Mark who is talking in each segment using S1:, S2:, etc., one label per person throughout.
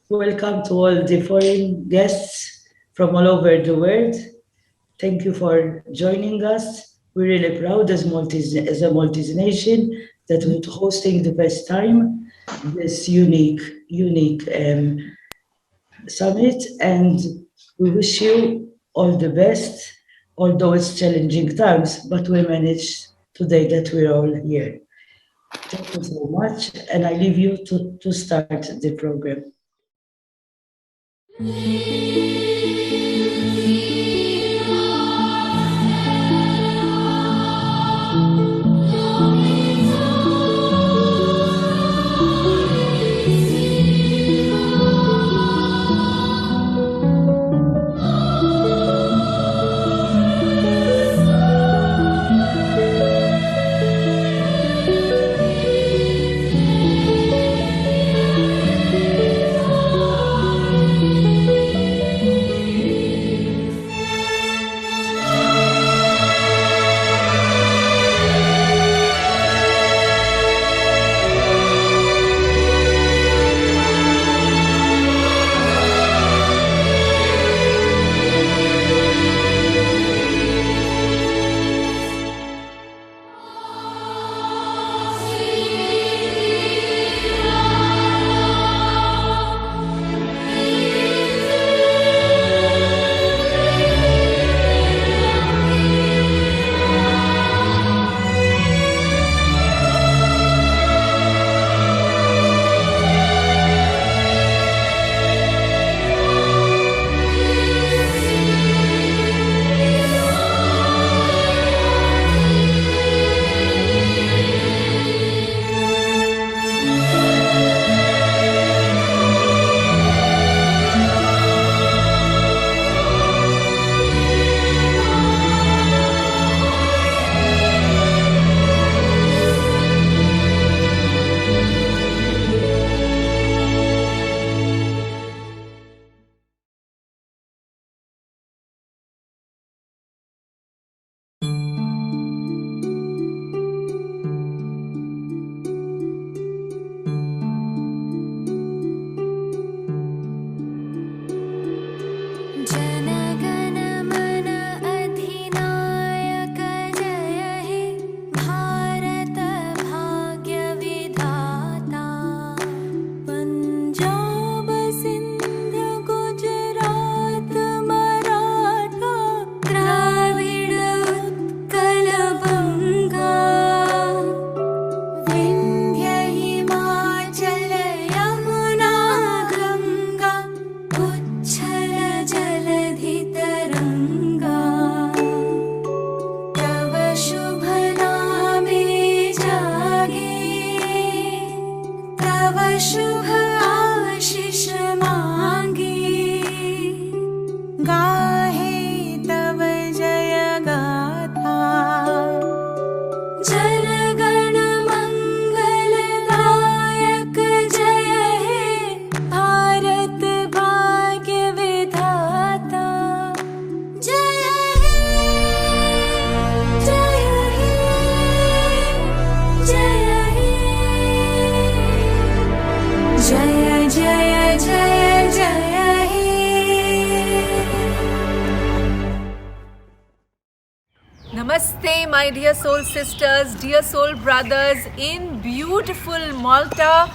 S1: Welcome to all the foreign guests from all over the world. Thank you for joining us. We're really proud as a Maltese nation that we're hosting the first time this unique summit, and we wish you all the best. Although it's challenging times, but we managed today that we're all here. Thank you so much, and I leave you to start the program.
S2: Namaste, my dear soul sisters, dear soul brothers in beautiful Malta.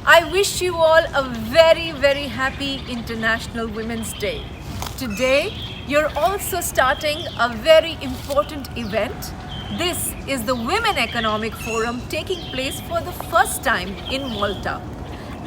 S2: I wish you all a very, very happy International Women's Day. Today, you're also starting a very important event. This is the Women Economic Forum taking place for the first time in Malta.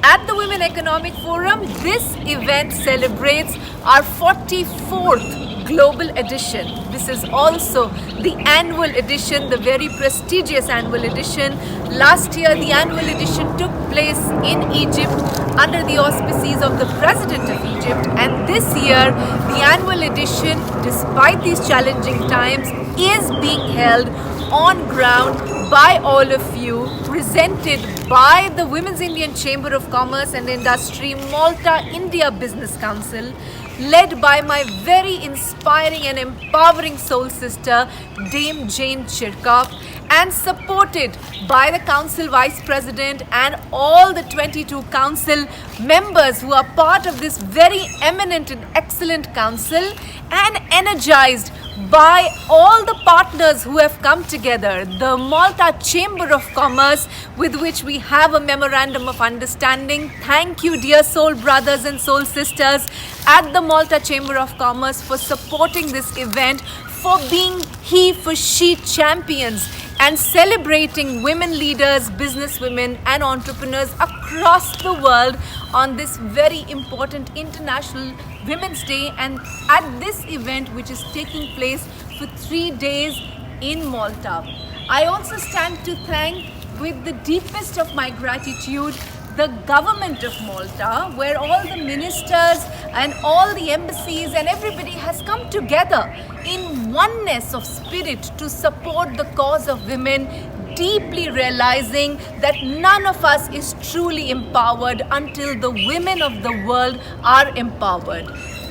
S2: At the Women Economic Forum, this event celebrates our 44th global edition. This is also the annual edition, the very prestigious annual edition. Last year, the annual edition took place in Egypt under the auspices of the President of Egypt. And this year, the annual edition, despite these challenging times, is being held on ground by all of you, presented by the Women's Indian Chamber of Commerce and Industry, Malta India Business Council, led by my very inspiring and empowering soul sister, Dame Jane Chirkop, and supported by the Council Vice President and all the 22 Council members who are part of this very eminent and excellent Council, and energized by all the partners who have come together. The Malta Chamber of Commerce, with which we have a memorandum of understanding. Thank you, dear soul brothers and soul sisters at the Malta Chamber of Commerce, for supporting this event, for being he for she champions and celebrating women leaders, businesswomen and entrepreneurs across the world on this very important International Women's Day, and at this event which is taking place for 3 days in Malta. I also stand to thank, with the deepest of my gratitude, the government of Malta, where all the ministers and all the embassies and everybody has come together in oneness of spirit to support the cause of women, deeply realizing that none of us is truly empowered until the women of the world are empowered.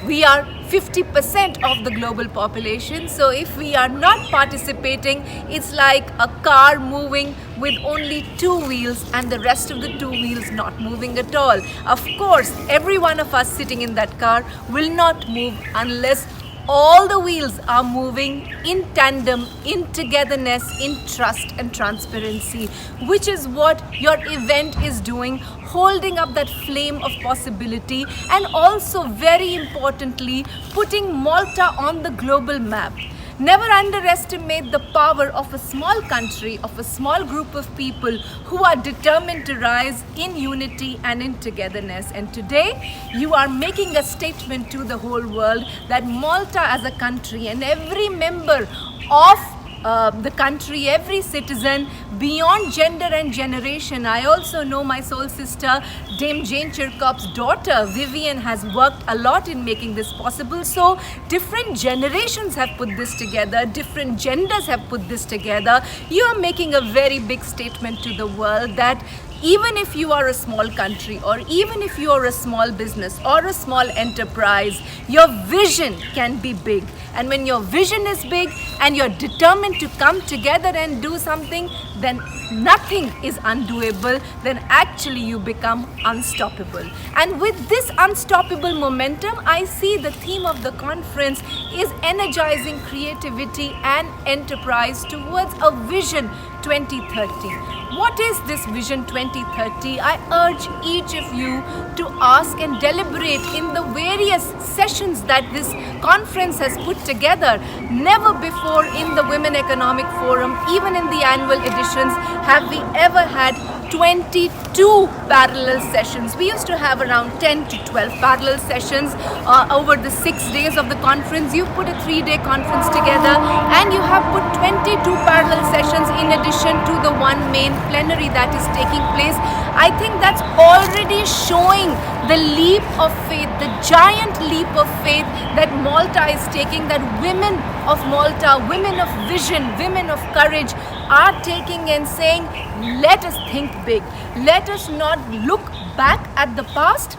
S2: We are 50% of the global population, so if we are not participating, it's like a car moving with only 2 wheels and the rest of the 2 wheels not moving at all. Of course, every one of us sitting in that car will not move unless all the wheels are moving in tandem, in togetherness, in trust and transparency, which is what your event is doing, holding up that flame of possibility, and also very importantly putting Malta on the global map. Never underestimate the power of a small country, of a small group of people who are determined to rise in unity and in togetherness. And today, you are making a statement to the whole world that Malta as a country and every member of the country, every citizen, beyond gender and generation. I also know my soul sister, Dame Jane Chirkop's daughter, Vivian, has worked a lot in making this possible. So different generations have put this together, different genders have put this together. You are making a very big statement to the world that even if you are a small country, or even if you are a small business or a small enterprise, your vision can be big. And when your vision is big and you're determined to come together and do something, then nothing is undoable. Then actually you become unstoppable. And with this unstoppable momentum, I see the theme of the conference is energizing creativity and enterprise towards a vision 2030. What is this Vision 2030? I urge each of you to ask and deliberate in the various sessions that this conference has put together. Never before in the Women Economic Forum, even in the annual editions, have we ever had 22 parallel sessions. We used to have around 10 to 12 parallel sessions over the 6 days of the conference. You put a 3-day conference together and you have put 22 parallel sessions in addition to the one main plenary that is taking place. I think that's already showing the leap of faith, the giant leap of faith that Malta is taking, that women of Malta, women of vision, women of courage are taking and saying, let us think big. Let us not look back at the past,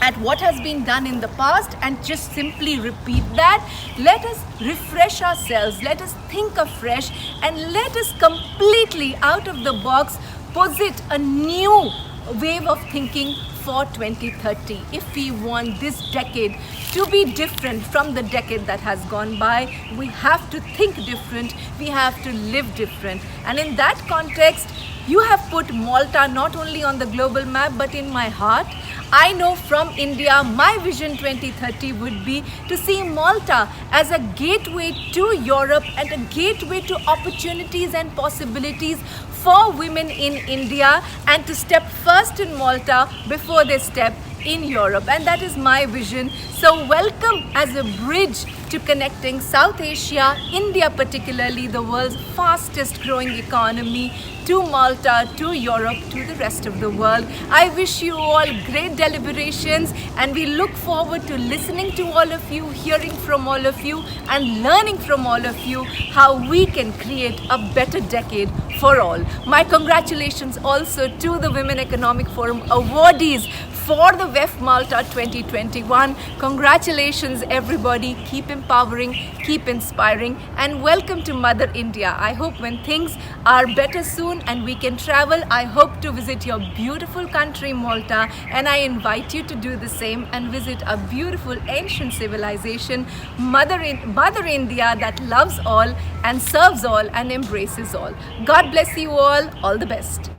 S2: at what has been done in the past, and just simply repeat that. Let us refresh ourselves, let us think afresh, and let us completely out of the box posit a new wave of thinking for 2030. If we want this decade to be different from the decade that has gone by, we have to think different, we have to live different. And in that context, you have put Malta not only on the global map but in my heart. I know from India, my vision 2030 would be to see Malta as a gateway to Europe and a gateway to opportunities and possibilities for women in India, and to step first in Malta before they step in Europe. And that is my vision. So welcome as a bridge to connecting South Asia, India particularly, the world's fastest growing economy, to Malta, to Europe, to the rest of the world. I wish you all great deliberations, and we look forward to listening to all of you, hearing from all of you, and learning from all of you how we can create a better decade for all. My congratulations also to the Women Economic Forum awardees for the WEF Malta 2021. Congratulations everybody. Keep empowering, keep inspiring, and welcome to Mother India. I hope when things are better soon and we can travel, I hope to visit your beautiful country, Malta, and I invite you to do the same and visit a beautiful ancient civilization, Mother India, that loves all and serves all and embraces all. God bless you all the best.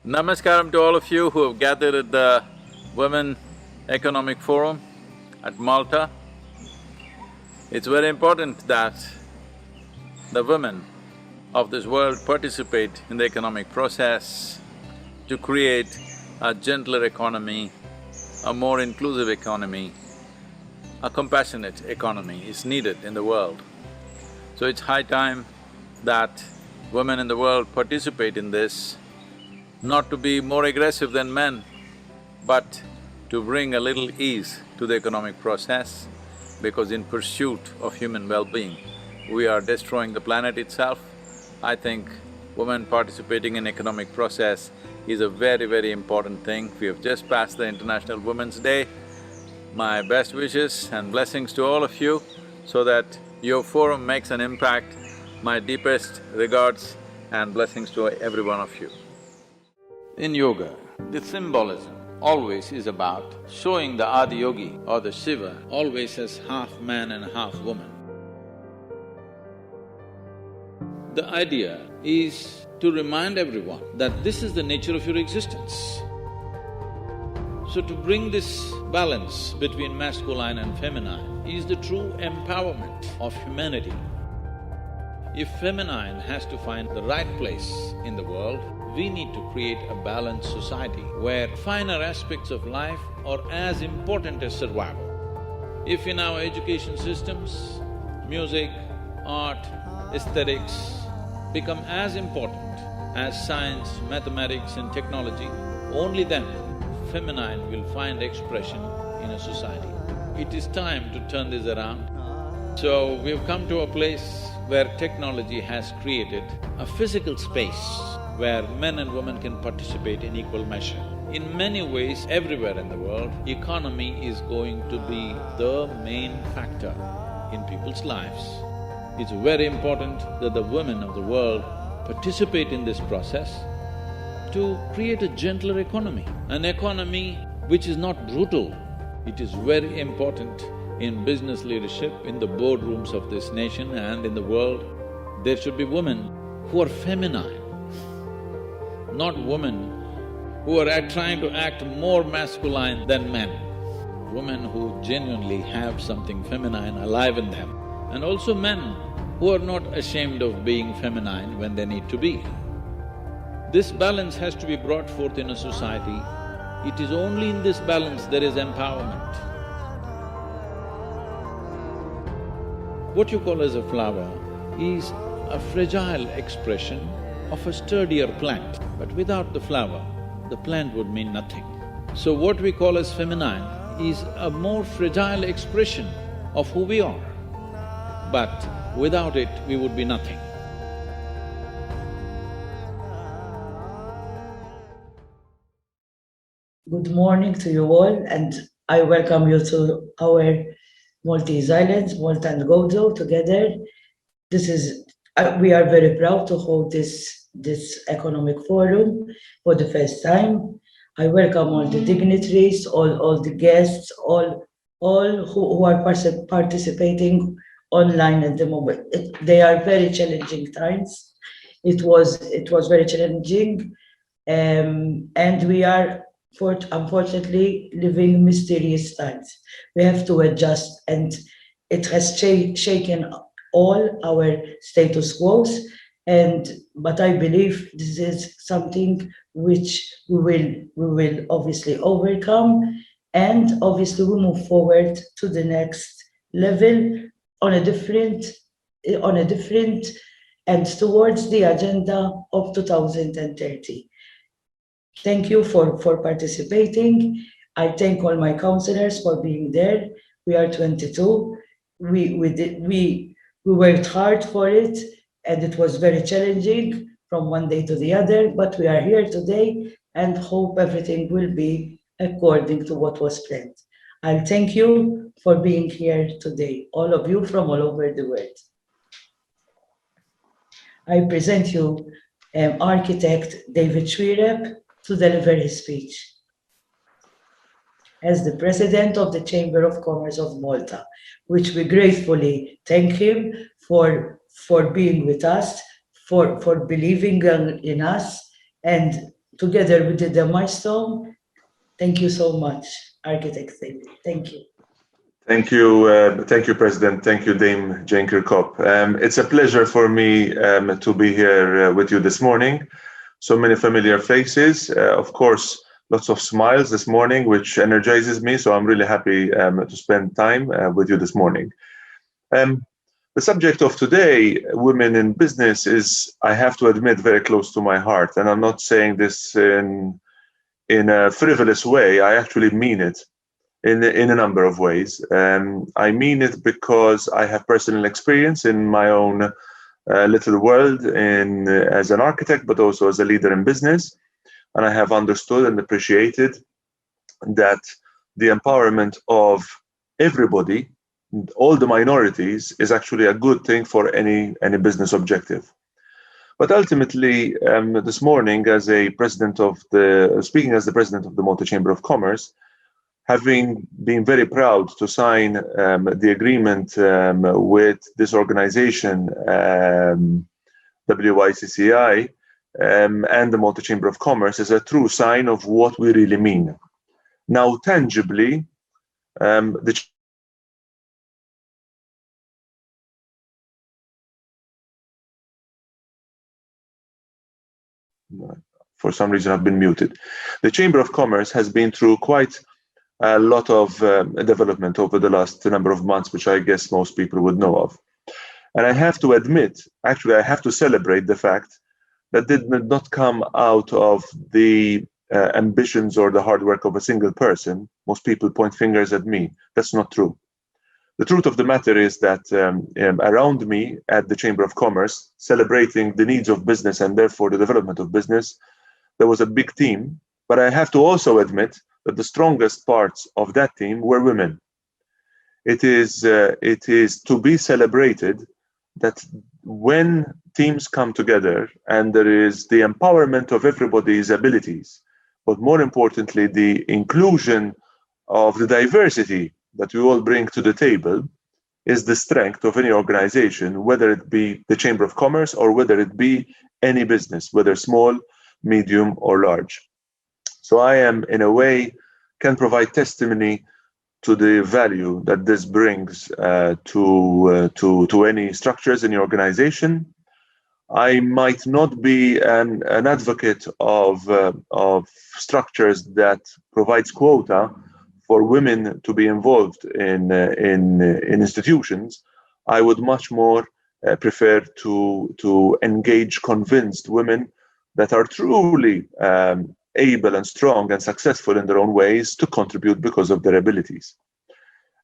S3: Namaskaram to all of you who have gathered at the Women Economic Forum at Malta. It's very important that the women of this world participate in the economic process to create a gentler economy, a more inclusive economy, a compassionate economy is needed in the world. So it's high time that women in the world participate in this, not to be more aggressive than men, but to bring a little ease to the economic process, because in pursuit of human well-being, we are destroying the planet itself. I think women participating in economic process is a very, very important thing. We have just passed the International Women's Day. My best wishes and blessings to all of you so that your forum makes an impact. My deepest regards and blessings to every one of you. In yoga, the symbolism always is about showing the Adiyogi or the Shiva always as half man and half woman. The idea is to remind everyone that this is the nature of your existence. So to bring this balance between masculine and feminine is the true empowerment of humanity. If feminine has to find the right place in the world, we need to create a balanced society where finer aspects of life are as important as survival. If in our education systems, music, art, aesthetics become as important as science, mathematics and technology, only then feminine will find expression in a society. It is time to turn this around. So we've come to a place where technology has created a physical space where men and women can participate in equal measure. In many ways, everywhere in the world, economy is going to be the main factor in people's lives. It's very important that the women of the world participate in this process to create a gentler economy, an economy which is not brutal. It is very important in business leadership, in the boardrooms of this nation and in the world. There should be women who are feminine, not women who are trying to act more masculine than men. Women who genuinely have something feminine alive in them, and also men who are not ashamed of being feminine when they need to be. This balance has to be brought forth in a society. It is only in this balance there is empowerment. What you call as a flower is a fragile expression of a sturdier plant, but without the flower, the plant would mean nothing. So what we call as feminine is a more fragile expression of who we are, but without it, we would be nothing.
S1: Good morning to you all, and I welcome you to our Maltese Islands, Malta and Gozo together. We are very proud to hold this economic forum for the first time. I welcome all the dignitaries, all the guests, all who are participating online at the moment. They are very challenging times. It was very challenging, and we are unfortunately living mysterious times. We have to adjust, and it has shaken all our status quos. But I believe this is something which we will obviously overcome, and obviously we move forward to the next level on a different and towards the agenda of 2030. Thank you for participating. I thank all my counselors for being there. We are 22. We worked hard for it, and it was very challenging from one day to the other, but we are here today and hope everything will be according to what was planned. I'll thank you for being here today, all of you from all over the world. I present you architect David Schwireb to deliver his speech. As the president of the Chamber of Commerce of Malta, which we gratefully thank him for being with us, for believing in us, and together we did a milestone. Thank you so much, Architect David. Thank you.
S4: Thank you, President. Thank you, Dame Jane Kirkhope. It's a pleasure for me to be here with you this morning. So many familiar faces. Of course, lots of smiles this morning, which energizes me. So I'm really happy to spend time with you this morning. The subject of today, women in business, is, I have to admit, very close to my heart. And I'm not saying this in a frivolous way. I actually mean it in a number of ways. I mean it because I have personal experience in my own little world as an architect, but also as a leader in business. And I have understood and appreciated that the empowerment of everybody, all the minorities, is actually a good thing for any business objective. But ultimately, this morning, speaking as the president of the Malta Chamber of Commerce, having been very proud to sign the agreement with this organization, WICCI, and the Malta Chamber of Commerce, is a true sign of what we really mean. Now, tangibly, for some reason I've been muted. The Chamber of Commerce has been through quite a lot of development over the last number of months, which I guess most people would know of. And I have to admit, actually, I have to celebrate the fact that did not come out of the ambitions or the hard work of a single person. Most people point fingers at me. That's not true. The truth of the matter is that around me at the Chamber of Commerce, celebrating the needs of business and therefore the development of business, there was a big team. But I have to also admit that the strongest parts of that team were women. It is to be celebrated that when teams come together and there is the empowerment of everybody's abilities, but more importantly, the inclusion of the diversity that we all bring to the table, is the strength of any organization, whether it be the Chamber of Commerce or whether it be any business, whether small, medium, or large. So I am, in a way, can provide testimony to the value that this brings to any structures in the organization. I might not be an advocate of structures that provides quota for women to be involved in institutions. I would much more prefer to engage convinced women that are truly able and strong and successful in their own ways to contribute because of their abilities.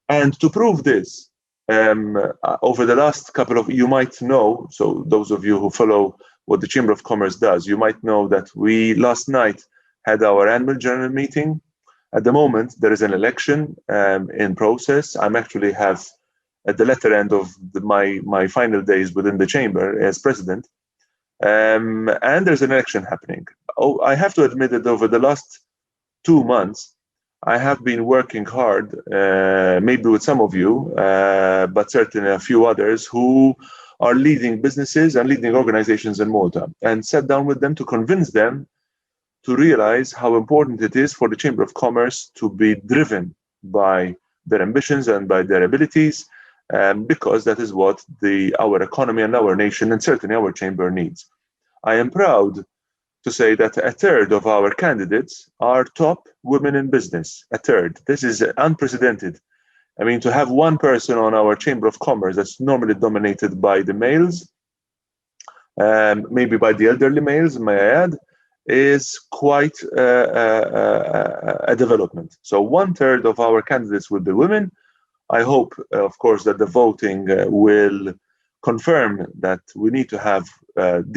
S4: And to prove this, over the last couple of, you might know, so those of you who follow what the Chamber of Commerce does, you might know that we last night had our annual general meeting. At the moment, there is an election in process. I'm actually have at the latter end of my final days within the chamber as president. And there's an election happening. Oh, I have to admit that over the last 2 months, I have been working hard, maybe with some of you, but certainly a few others who are leading businesses and leading organizations in Malta, and sat down with them to convince them to realize how important it is for the Chamber of Commerce to be driven by their ambitions and by their abilities, because that is what our economy and our nation and certainly our chamber needs. I am proud to say that a third of our candidates are top women in business. A third. This is unprecedented. I mean, to have one person on our Chamber of Commerce that's normally dominated by the males, maybe by the elderly males, may I add, is quite a development. So 1/3 of our candidates will be women. I hope, of course, that the voting will confirm that we need to have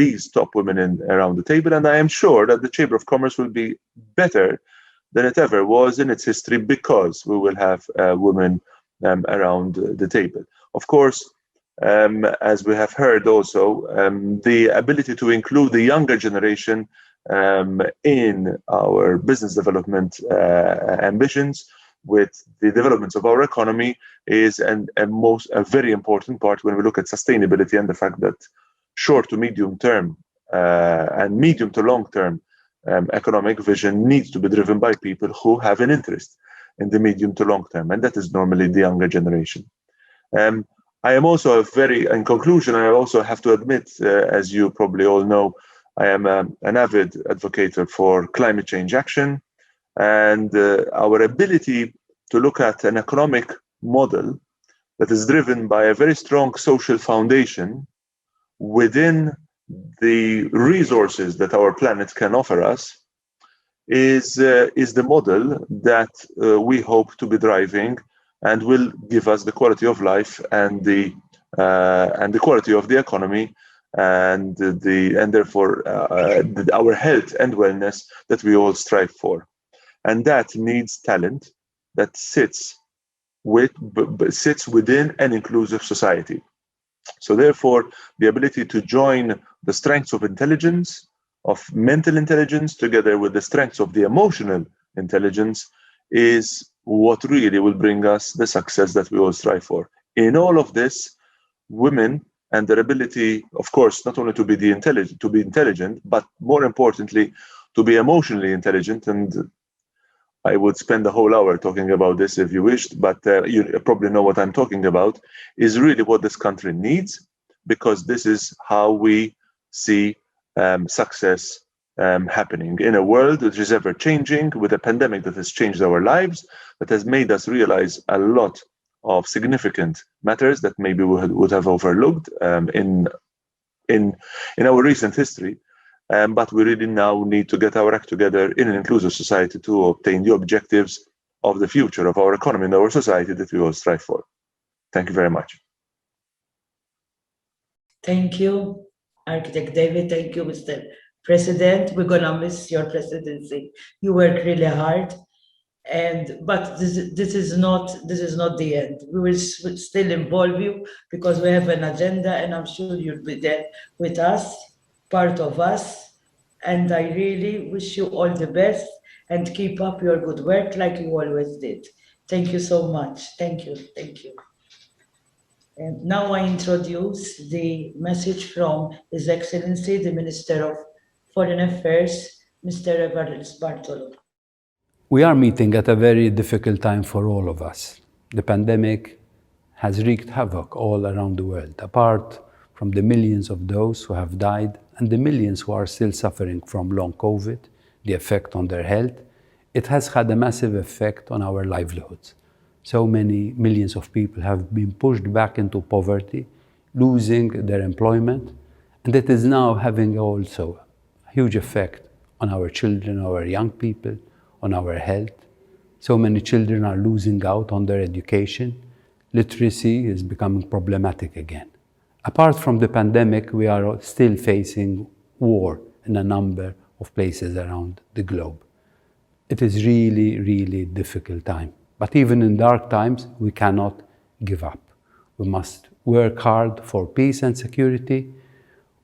S4: these top women around the table. And I am sure that the Chamber of Commerce will be better than it ever was in its history, because we will have women around the table. Of course, as we have heard also, the ability to include the younger generation in our business development ambitions with the developments of our economy is a very important part when we look at sustainability, and the fact that short to medium term and medium to long term economic vision needs to be driven by people who have an interest in the medium to long term, and that is normally the younger generation. I am also in conclusion, I also have to admit, as you probably all know, I am an avid advocate for climate change action, and our ability to look at an economic model that is driven by a very strong social foundation within the resources that our planet can offer us is the model that we hope to be driving, and will give us the quality of life and the quality of the economy, and therefore our health and wellness that we all strive for. And that needs talent that sits within an inclusive society. So therefore, the ability to join the strengths of intelligence, of mental intelligence, together with the strengths of the emotional intelligence, is what really will bring us the success that we all strive for. In all of this, women and their ability, of course, not only to be intelligent, but more importantly, to be emotionally intelligent. And I would spend the whole hour talking about this if you wished, but you probably know what I'm talking about, is really what this country needs, because this is how we see success happening in a world which is ever changing, with a pandemic that has changed our lives, that has made us realize a lot of significant matters that maybe we would have overlooked in our recent history. But we really now need to get our act together in an inclusive society to obtain the objectives of the future of our economy and our society that we all strive for. Thank you very much.
S1: Thank you, Architect David. Thank you, Mr. President. We're gonna miss your presidency. You work really hard, but this is not the end. We will still involve you, because we have an agenda, and I'm sure you'll be there with us, part of us. And I really wish you all the best, and keep up your good work like you always did. Thank you so much. Thank you. And now I introduce the message from His Excellency, the Minister of Foreign Affairs, Mr. Evarist Bartolo.
S5: We are meeting at a very difficult time for all of us. The pandemic has wreaked havoc all around the world. Apart from the millions of those who have died and the millions who are still suffering from long COVID, the effect on their health, it has had a massive effect on our livelihoods. So many millions of people have been pushed back into poverty, losing their employment, and it is now having also a huge effect on our children, our young people, on our health. So many children are losing out on their education. Literacy is becoming problematic again. Apart from the pandemic, we are still facing war in a number of places around the globe. It is really, really difficult time. But even in dark times, we cannot give up. We must work hard for peace and security.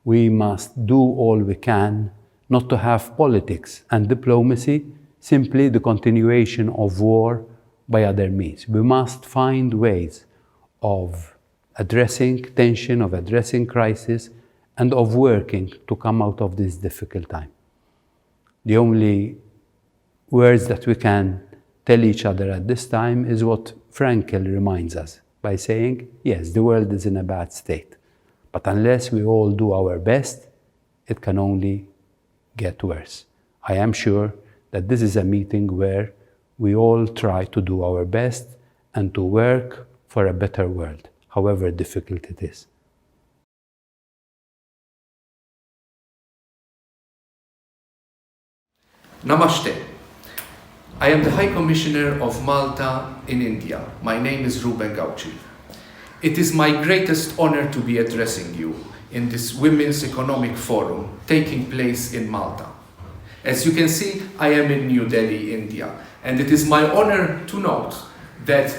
S5: We must do all we can not to have politics and diplomacy simply the continuation of war by other means. We must find ways of addressing tension, of addressing crisis, and of working to come out of this difficult time. The only words that we can tell each other at this time is what Frankel reminds us by saying, yes, the world is in a bad state, but unless we all do our best, it can only get worse. I am sure that this is a meeting where we all try to do our best and to work for a better world, however difficult it is.
S6: Namaste. I am the High Commissioner of Malta in India. My name is Ruben Gauci. It is my greatest honor to be addressing you in this Women's Economic Forum taking place in Malta. As you can see, I am in New Delhi, India, and it is my honor to note that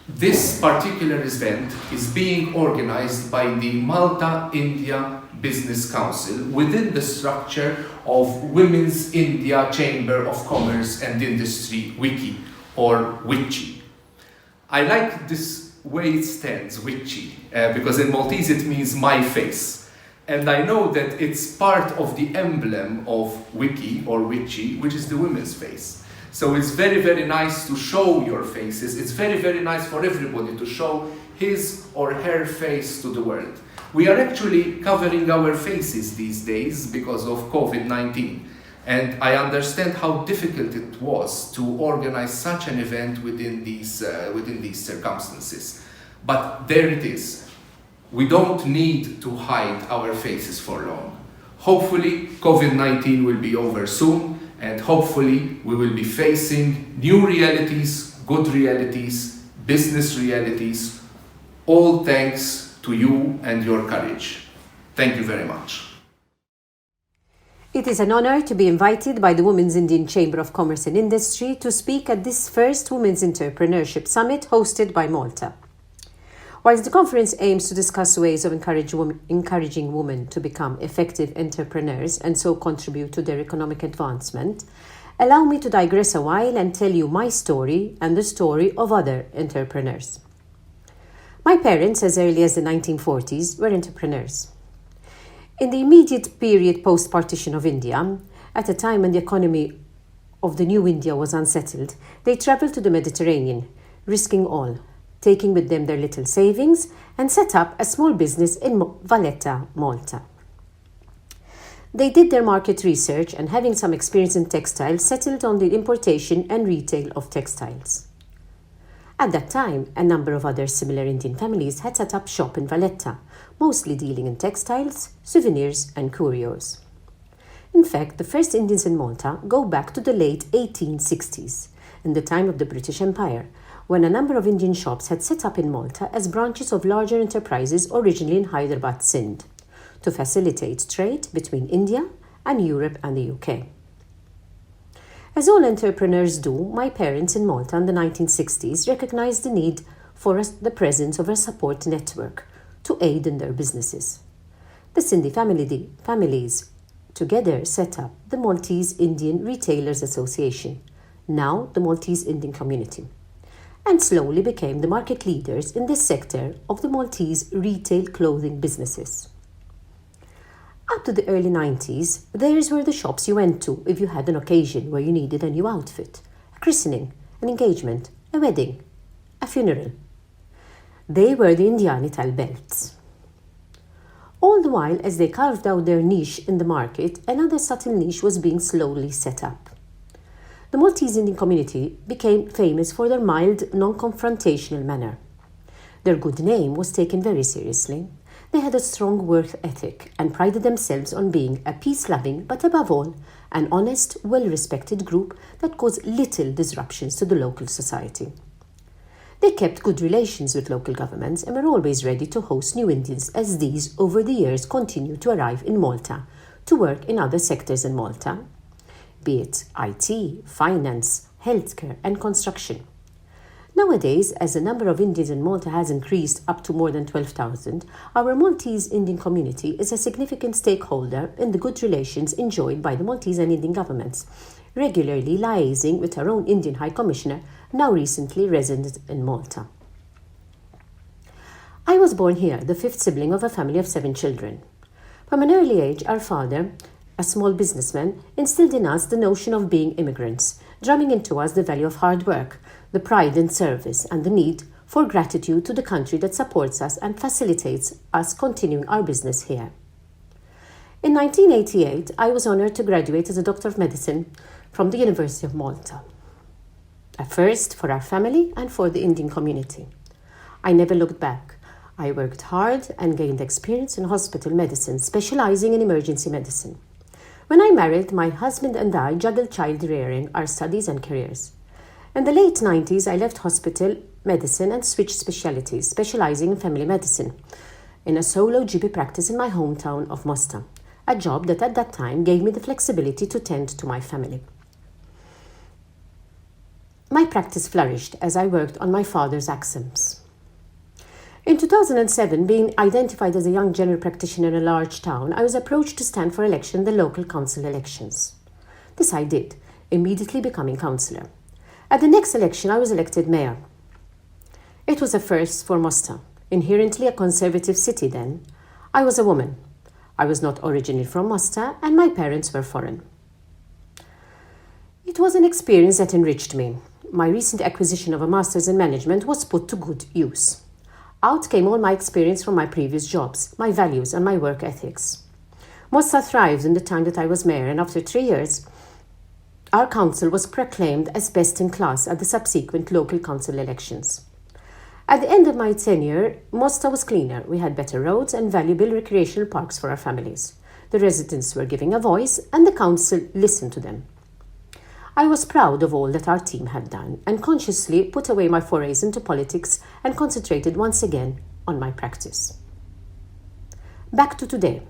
S6: this particular event is being organized by the Malta-India Business Council within the structure of Women's India Chamber of Commerce and Industry WICCI, or WICCI. I like this way it stands, WICCI, because in Maltese it means my face. And I know that it's part of the emblem of WICCI or WICCI, which is the women's face. So it's very, very nice to show your faces. It's very, very nice for everybody to show his or her face to the world. We are actually covering our faces these days because of COVID-19. And I understand how difficult it was to organize such an event within these circumstances. But there it is. We don't need to hide our faces for long. Hopefully, COVID-19 will be over soon, and hopefully we will be facing new realities, good realities, business realities, all thanks to you and your courage. Thank you very much.
S7: It is an honor to be invited by the Women's Indian Chamber of Commerce and Industry to speak at this first Women's Entrepreneurship Summit hosted by Malta. Whilst the conference aims to discuss ways of encouraging women to become effective entrepreneurs and so contribute to their economic advancement, allow me to digress a while and tell you my story and the story of other entrepreneurs. My parents, as early as the 1940s, were entrepreneurs. In the immediate period post-partition of India, at a time when the economy of the new India was unsettled, they travelled to the Mediterranean, risking all, taking with them their little savings, and set up a small business in Valletta, Malta. They did their market research and, having some experience in textiles, settled on the importation and retail of textiles. At that time, a number of other similar Indian families had set up shop in Valletta, mostly dealing in textiles, souvenirs, and curios. In fact, the first Indians in Malta go back to the late 1860s, in the time of the British Empire, when a number of Indian shops had set up in Malta as branches of larger enterprises originally in Hyderabad, Sindh, to facilitate trade between India and Europe and the UK. As all entrepreneurs do, my parents in Malta in the 1960s recognized the need for the presence of a support network to aid in their businesses. The Sindhi families together set up the Maltese Indian Retailers Association, now the Maltese Indian Community, and slowly became the market leaders in this sector of the Maltese retail clothing businesses. Up to the early 90s, these were the shops you went to if you had an occasion where you needed a new outfit, a christening, an engagement, a wedding, a funeral. They were the Indiani Tal belts. All the while, as they carved out their niche in the market, another subtle niche was being slowly set up. The Maltese Indian community became famous for their mild, non-confrontational manner. Their good name was taken very seriously. They had a strong work ethic and prided themselves on being a peace-loving, but above all, an honest, well-respected group that caused little disruptions to the local society. They kept good relations with local governments and were always ready to host new Indians as these, over the years, continued to arrive in Malta to work in other sectors in Malta, be it IT, finance, healthcare, and construction. Nowadays, as the number of Indians in Malta has increased up to more than 12,000, our Maltese Indian community is a significant stakeholder in the good relations enjoyed by the Maltese and Indian governments, regularly liaising with our own Indian High Commissioner, now recently resident in Malta. I was born here, the fifth sibling of a family of 7 children. From an early age, our father, a small businessman, instilled in us the notion of being immigrants, drumming into us the value of hard work, the pride in service, and the need for gratitude to the country that supports us and facilitates us continuing our business here. In 1988, I was honored to graduate as a Doctor of Medicine from the University of Malta, a first for our family and for the Indian community. I never looked back. I worked hard and gained experience in hospital medicine, specializing in emergency medicine. When I married, my husband and I juggled child rearing, our studies and careers. In the late 90s, I left hospital medicine and switched specialties, specializing in family medicine, in a solo GP practice in my hometown of Mosta. a job that at that time gave me the flexibility to tend to my family. My practice flourished as I worked on my father's axioms. In 2007, being identified as a young general practitioner in a large town, I was approached to stand for election in the local council elections. This I did, immediately becoming councillor. At the next election, I was elected mayor. It was a first for Mosta, inherently a conservative city then. I was a woman. I was not originally from Mosta, and my parents were foreign. It was an experience that enriched me. My recent acquisition of a master's in management was put to good use. Out came all my experience from my previous jobs, my values and my work ethics. Mosta thrived in the time that I was mayor, and after 3 years, our council was proclaimed as best in class at the subsequent local council elections. At the end of my tenure, Mosta was cleaner. We had better roads and valuable recreational parks for our families. The residents were giving a voice, and the council listened to them. I was proud of all that our team had done and consciously put away my forays into politics and concentrated once again on my practice. Back to today.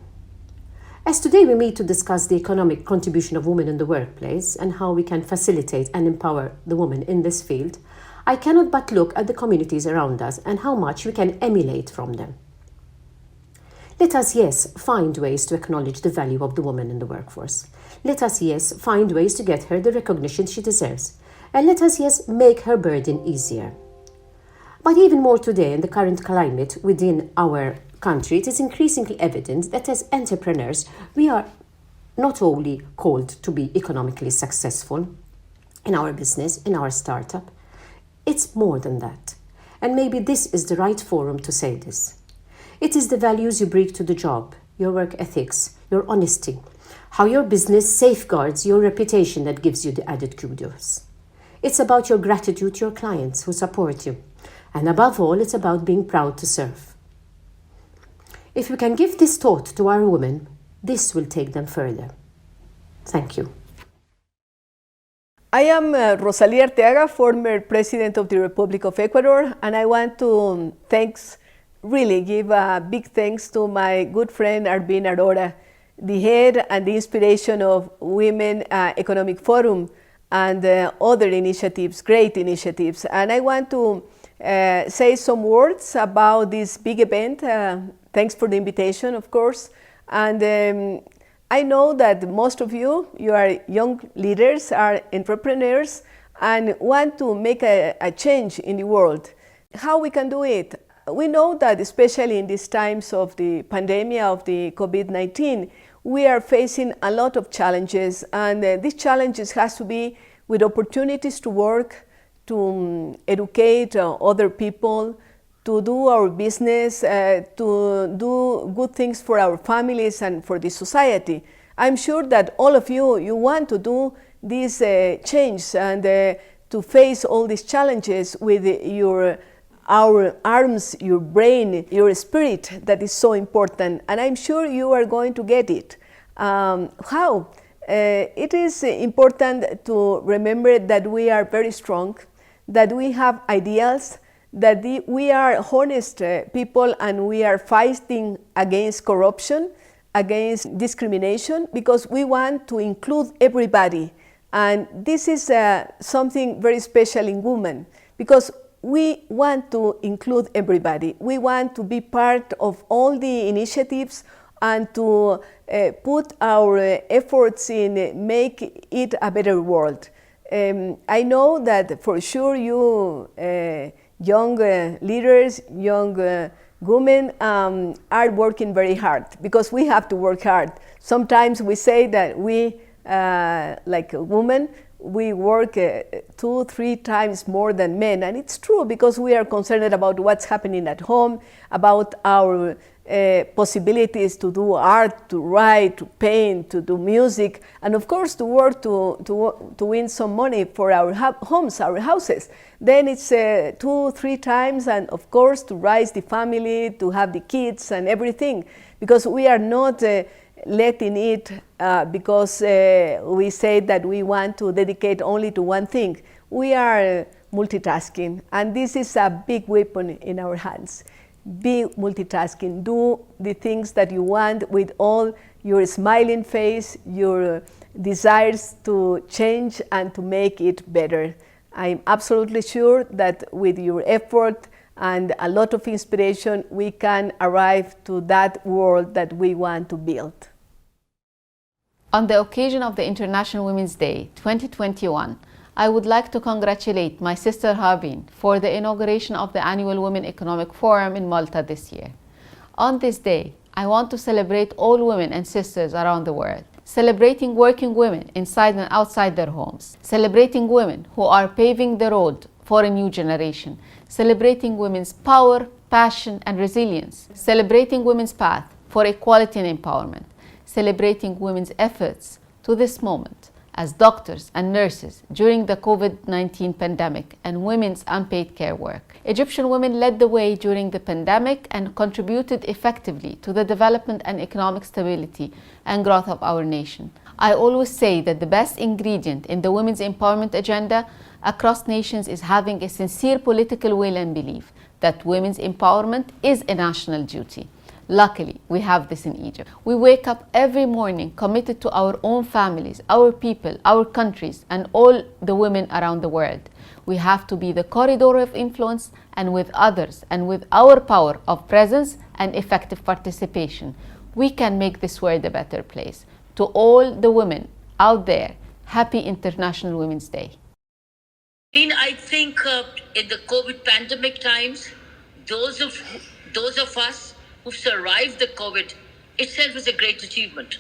S7: As today we meet to discuss the economic contribution of women in the workplace and how we can facilitate and empower the women in this field, I cannot but look at the communities around us and how much we can emulate from them. Let us, yes, find ways to acknowledge the value of the woman in the workforce. Let us, yes, find ways to get her the recognition she deserves. And let us, yes, make her burden easier. But even more today, in the current climate within our country, it is increasingly evident that as entrepreneurs, we are not only called to be economically successful in our business, in our startup, it's more than that. And maybe this is the right forum to say this. It is the values you bring to the job, your work ethics, your honesty, how your business safeguards your reputation that gives you the added kudos. It's about your gratitude to your clients who support you. And above all, it's about being proud to serve. If we can give this thought to our women, this will take them further. Thank you.
S8: I am Rosalía Arteaga, former President of the Republic of Ecuador, and I want to give a big thanks to my good friend Arvin Aurora, the head and the inspiration of Women Economic Forum and other initiatives, great initiatives. And I want to say some words about this big event. Thanks for the invitation, of course. And I know that most of you are young leaders, are entrepreneurs, and want to make a change in the world. How we can do it? We know that especially in these times of the pandemic of the COVID-19, we are facing a lot of challenges, and these challenges has to be with opportunities to work, to educate other people, to do our business, to do good things for our families and for the society. I'm sure that all of you want to do this change and to face all these challenges with our arms, your brain, your spirit that is so important, and I'm sure you are going to get it. How? It is important to remember that we are very strong, that we have ideals, that we are honest people, and we are fighting against corruption, against discrimination, because we want to include everybody. And this is something very special in women, because we want to include everybody. We want to be part of all the initiatives and to put our efforts in make it a better world. I know that for sure you young leaders, young women are working very hard, because we have to work hard. Sometimes we say that we, like a woman, we work 2-3 times more than men, and it's true, because we are concerned about what's happening at home, about our possibilities to do art, to write, to paint, to do music, and of course to work to win some money for our homes, our houses. Then it's 2-3 times, and of course to raise the family, to have the kids and everything, because we are not letting it because we say that we want to dedicate only to one thing. We are multitasking, and this is a big weapon in our hands. be multitasking. Do the things that you want with all your smiling face, your desires to change and to make it better. I'm absolutely sure that with your effort and a lot of inspiration, we can arrive to that world that we want to build.
S9: On the occasion of the International Women's Day 2021, I would like to congratulate my sister Harbin for the inauguration of the annual Women Economic Forum in Malta this year. On this day, I want to celebrate all women and sisters around the world, celebrating working women inside and outside their homes, celebrating women who are paving the road for a new generation, celebrating women's power, passion, and resilience, celebrating women's path for equality and empowerment, celebrating women's efforts to this moment as doctors and nurses during the COVID-19 pandemic and women's unpaid care work. Egyptian women led the way during the pandemic and contributed effectively to the development and economic stability and growth of our nation. I always say that the best ingredient in the women's empowerment agenda across nations is having a sincere political will and belief that women's empowerment is a national duty. Luckily, we have this in Egypt. We wake up every morning committed to our own families, our people, our countries, and all the women around the world. We have to be the corridor of influence, and with others, and with our power of presence and effective participation, we can make this world a better place. To all the women out there, happy International Women's Day.
S10: I think in the COVID pandemic times, those of us who survived the COVID itself is a great achievement.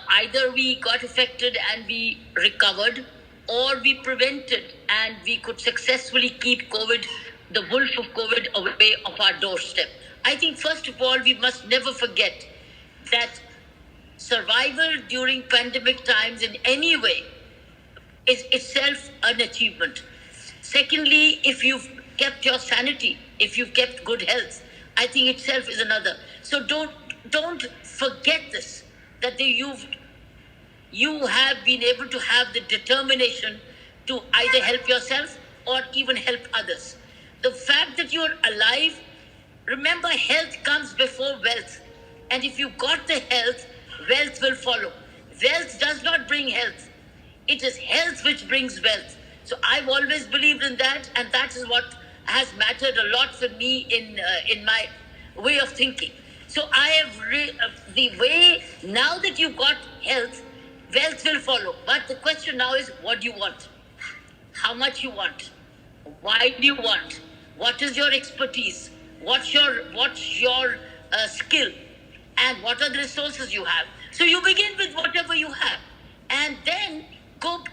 S10: Either we got affected and we recovered, or we prevented and we could successfully keep COVID, the wolf of COVID, away of our doorstep. I think first of all, we must never forget that survival during pandemic times in any way is itself an achievement. Secondly, if you've kept your sanity, if you've kept good health, I think itself is another. So don't forget this, that you have been able to have the determination to either help yourself or even help others. The fact that you're alive, remember, health comes before wealth. And if you've got the health, wealth will follow. Wealth does not bring health. It is health which brings wealth. So I've always believed in that, and that is what has mattered a lot for me in my way of thinking. So I have the way, now that you've got health, wealth will follow. But the question now is, what do you want? How much you want? Why do you want? What is your expertise? What's your skill? And what are the resources you have? So you begin with whatever you have, and then go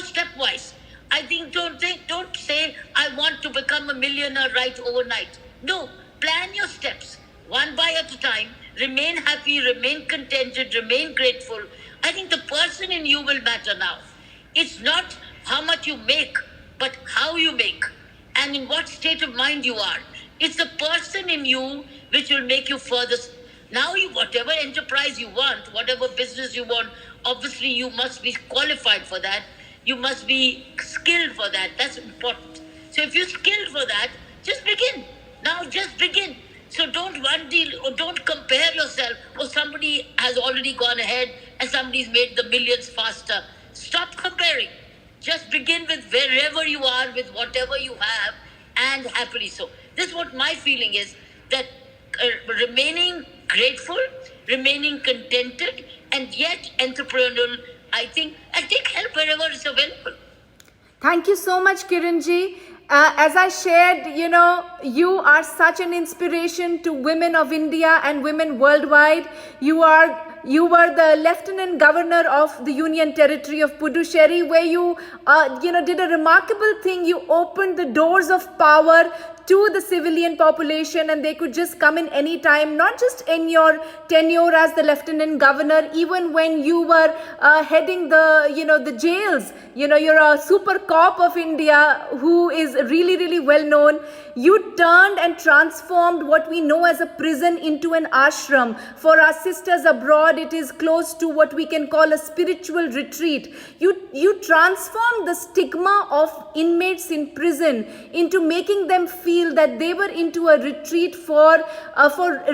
S10: stepwise. I think don't say I want to become a millionaire right overnight. No, plan your steps one by at a time. Remain happy, remain contented, remain grateful. I think the person in you will matter now. It's not how much you make, but how you make and in what state of mind you are. It's the person in you which will make you furthest. Now, whatever enterprise you want, whatever business you want, obviously you must be qualified for that. You must be skilled for that. That's important. So if you're skilled for that, just begin. Now just begin. So don't compare yourself. Or somebody has already gone ahead and somebody's made the millions faster. Stop comparing. Just begin with wherever you are, with whatever you have, and happily so. This is what my feeling is, that remaining grateful, remaining contented, and yet entrepreneurial, I think, and take help wherever it's available.
S2: Thank you so much, Kiranji. As I shared, you are such an inspiration to women of India and women worldwide. You were the Lieutenant Governor of the Union Territory of Puducherry, where you did a remarkable thing. You opened the doors of power to the civilian population, and they could just come in any time, not just in your tenure as the Lieutenant Governor, even when you were heading the jails. You're a super cop of India who is really, really well known. You turned and transformed what we know as a prison into an ashram. For our sisters abroad, it is close to what we can call a spiritual retreat. You transformed the stigma of inmates in prison into making them feel feel that they were into a retreat for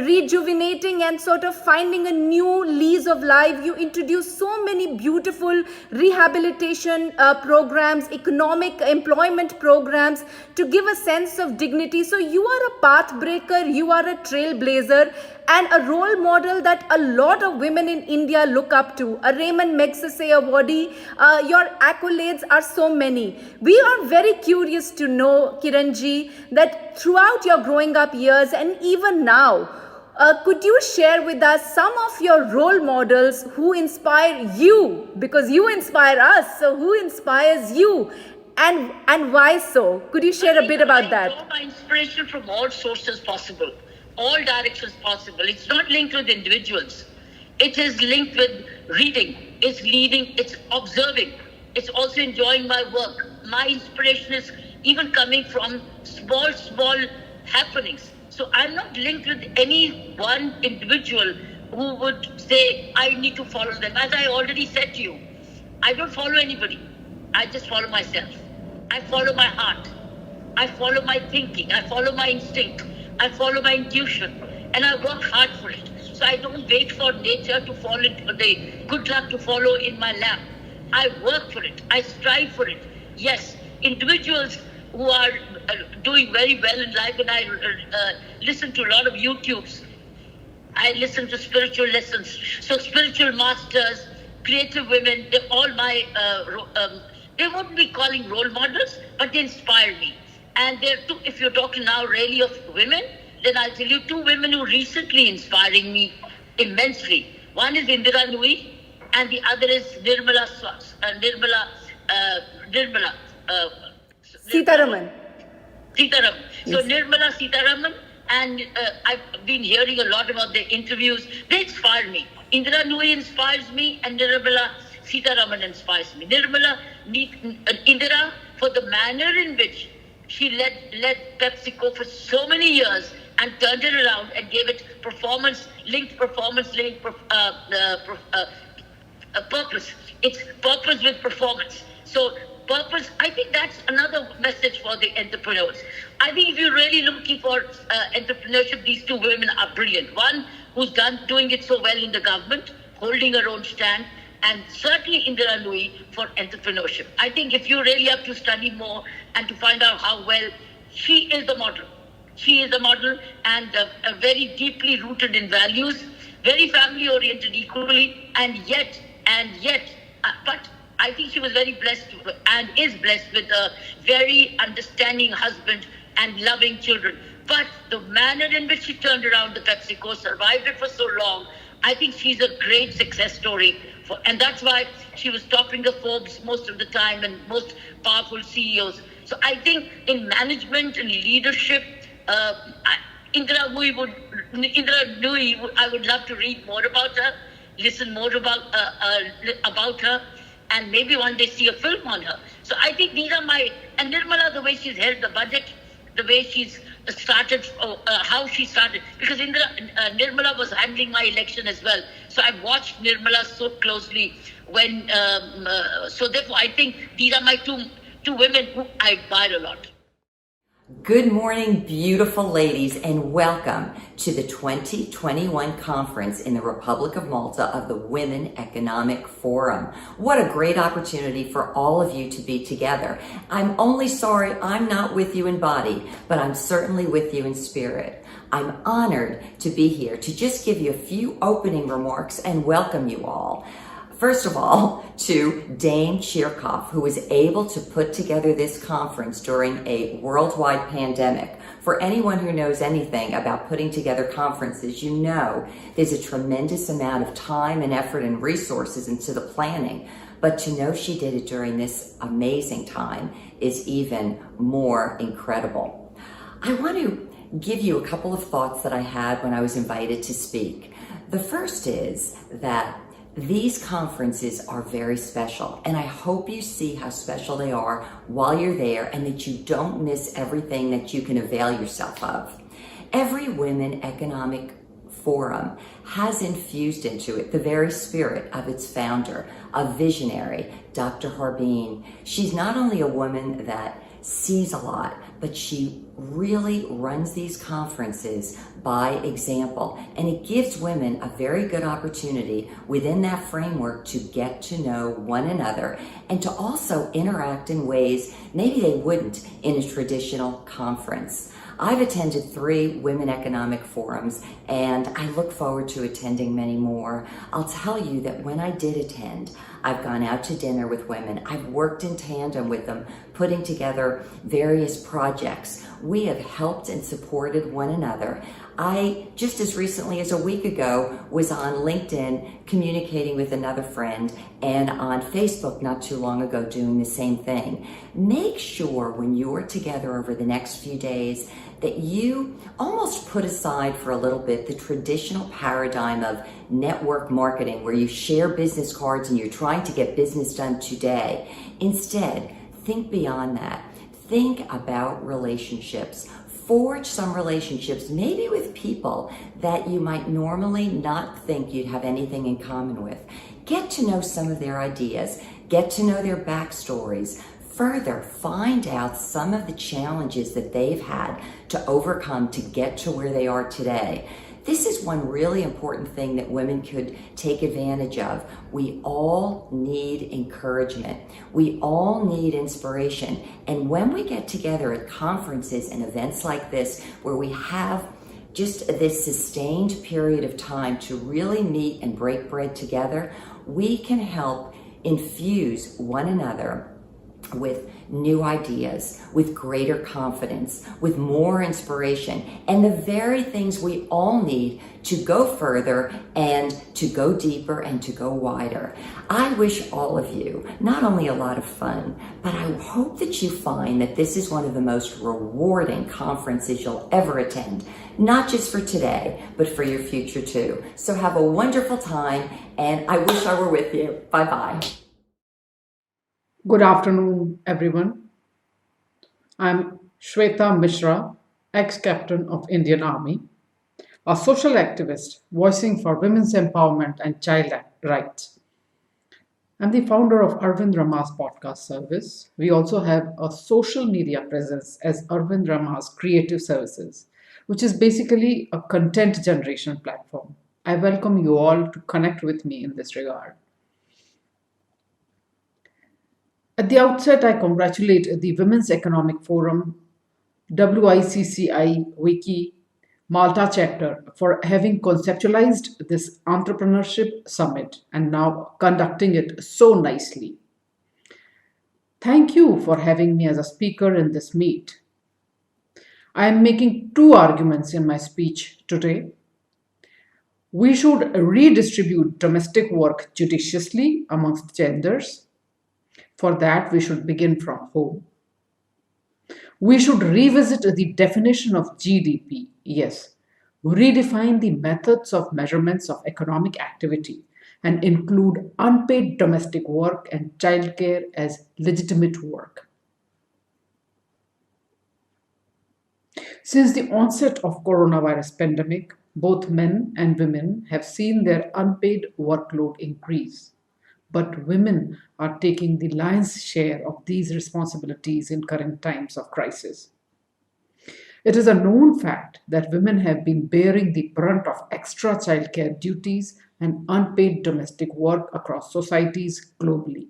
S2: rejuvenating and sort of finding a new lease of life. You introduced so many beautiful rehabilitation programs, economic employment programs to give a sense of dignity. So you are a pathbreaker, you are a trailblazer, and a role model that a lot of women in India look up to. A Raymond Magsaysay awardee, your accolades are so many. We are very curious to know, Kiranji, that throughout your growing up years and even now, could you share with us some of your role models who inspire you? Because you inspire us, so who inspires you? And why so? Could you share a bit about that?
S10: I draw my inspiration from all sources possible, all directions possible. It's not linked with individuals. It is linked with reading, it's leading, it's observing. It's also enjoying my work. My inspiration is even coming from small happenings. So I'm not linked with any one individual who would say, I need to follow them. As I already said to you, I don't follow anybody. I just follow myself. I follow my heart. I follow my thinking. I follow my instinct. I follow my intuition. And I work hard for it. So I don't wait for nature to fall into the good luck to follow in my lap. I work for it. I strive for it. Yes, individuals who are doing very well in life, and I listen to a lot of YouTubes. I listen to spiritual lessons. So spiritual masters, creative women, they're all my, they won't be calling role models, but they inspire me. And there are two, if you're talking now really of women, then I'll tell you two women who recently inspiring me immensely. One is Indira Nui, and the other is Nirmala
S2: Sitaraman.
S10: So Nirmala Sitaraman, and I've been hearing a lot about their interviews. They inspire me. Indira Nui inspires me, and Nirmala Sitaraman inspires me. Indira, for the manner in which she led PepsiCo for so many years and turned it around and gave it performance-linked purpose. It's purpose with performance. So purpose, I think that's another message for the entrepreneurs. I think if you're really looking for entrepreneurship, these two women are brilliant. One who's doing it so well in the government, holding her own stand, and certainly Indira Nui for entrepreneurship. I think if you really have to study more and to find out how well, she is the model. She is the model, and very deeply rooted in values, very family-oriented equally, and yet, but I think she was very blessed and is blessed with a very understanding husband and loving children. But the manner in which she turned around the PepsiCo, survived it for so long, I think she's a great success story. And that's why she was topping the Forbes most of the time and most powerful CEOs. So I think in management and leadership, Indira Nui, I would love to read more about her, listen more about her, and maybe one day see a film on her. So I think these are and Nirmala, the way she's held the budget, the way she's started, how she started, because Nirmala was handling my election as well. So I've watched Nirmala so closely so therefore I think these are my two women who I admire a lot.
S11: Good morning, beautiful ladies, and welcome to the 2021 conference in the Republic of Malta of the Women Economic Forum. What a great opportunity for all of you to be together. I'm only sorry I'm not with you in body, but I'm certainly with you in spirit. I'm honored to be here to just give you a few opening remarks and welcome you all. First of all, to Dame Chirkov, who was able to put together this conference during a worldwide pandemic. For anyone who knows anything about putting together conferences, you know there's a tremendous amount of time and effort and resources into the planning. But to know she did it during this amazing time is even more incredible. I want to give you a couple of thoughts that I had when I was invited to speak. The first is that these conferences are very special, and I hope you see how special they are while you're there and that you don't miss everything that you can avail yourself of. Every Women Economic Forum has infused into it the very spirit of its founder, a visionary, Dr. Harbin. She's not only a woman that sees a lot, but she really runs these conferences by example, and it gives women a very good opportunity within that framework to get to know one another and to also interact in ways maybe they wouldn't in a traditional conference. I've attended 3 women economic forums, and I look forward to attending many more. I'll tell you that when I did attend, I've gone out to dinner with women. I've worked in tandem with them, putting together various projects. We have helped and supported one another. I, just as recently as a week ago, was on LinkedIn communicating with another friend, and on Facebook not too long ago doing the same thing. Make sure when you're together over the next few days that you almost put aside for a little bit the traditional paradigm of network marketing where you share business cards and you're trying to get business done today. Instead, think beyond that. Think about relationships. Forge some relationships, maybe with people that you might normally not think you'd have anything in common with. Get to know some of their ideas. Get to know their backstories. Further, find out some of the challenges that they've had to overcome to get to where they are today. This is one really important thing that women could take advantage of. We all need encouragement. We all need inspiration. And when we get together at conferences and events like this, where we have just this sustained period of time to really meet and break bread together, we can help infuse one another with new ideas, with greater confidence, with more inspiration, and the very things we all need to go further and to go deeper and to go wider. I wish all of you not only a lot of fun, but I hope that you find that this is one of the most rewarding conferences you'll ever attend, not just for today, but for your future too. So have a wonderful time, and I wish I were with you. Bye-bye.
S12: Good afternoon, everyone. I'm Shweta Mishra, ex-captain of Indian Army, a social activist voicing for women's empowerment and child rights. I'm the founder of Arvind Rama's podcast service. We also have a social media presence as Arvind Rama's Creative Services, which is basically a content generation platform. I welcome you all to connect with me in this regard. At the outset, I congratulate the Women's Economic Forum, WICCI, WICCI, Malta chapter for having conceptualized this entrepreneurship summit and now conducting it so nicely. Thank you for having me as a speaker in this meet. I am making 2 arguments in my speech today. We should redistribute domestic work judiciously amongst genders. For that, we should begin from home. We should revisit the definition of GDP. Yes, redefine the methods of measurements of economic activity and include unpaid domestic work and childcare as legitimate work. Since the onset of coronavirus pandemic, both men and women have seen their unpaid workload increase. But women are taking the lion's share of these responsibilities in current times of crisis. It is a known fact that women have been bearing the brunt of extra childcare duties and unpaid domestic work across societies globally.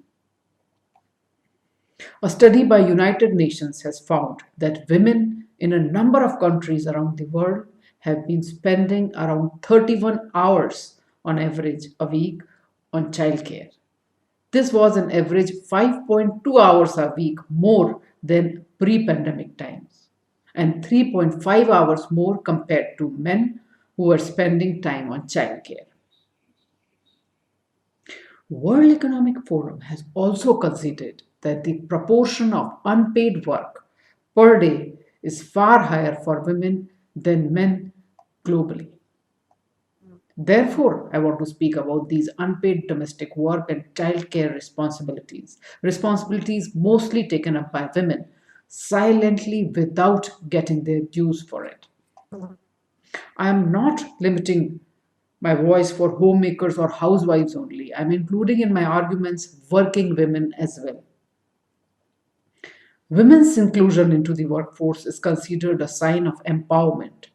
S12: A study by United Nations has found that women in a number of countries around the world have been spending around 31 hours on average a week on childcare. This was an average 5.2 hours a week more than pre-pandemic times and 3.5 hours more compared to men who were spending time on childcare. World Economic Forum has also considered that the proportion of unpaid work per day is far higher for women than men globally. Therefore, I want to speak about these unpaid domestic work and childcare responsibilities mostly taken up by women, silently without getting their dues for it. I am not limiting my voice for homemakers or housewives only. I am including in my arguments working women as well. Women's inclusion into the workforce is considered a sign of empowerment,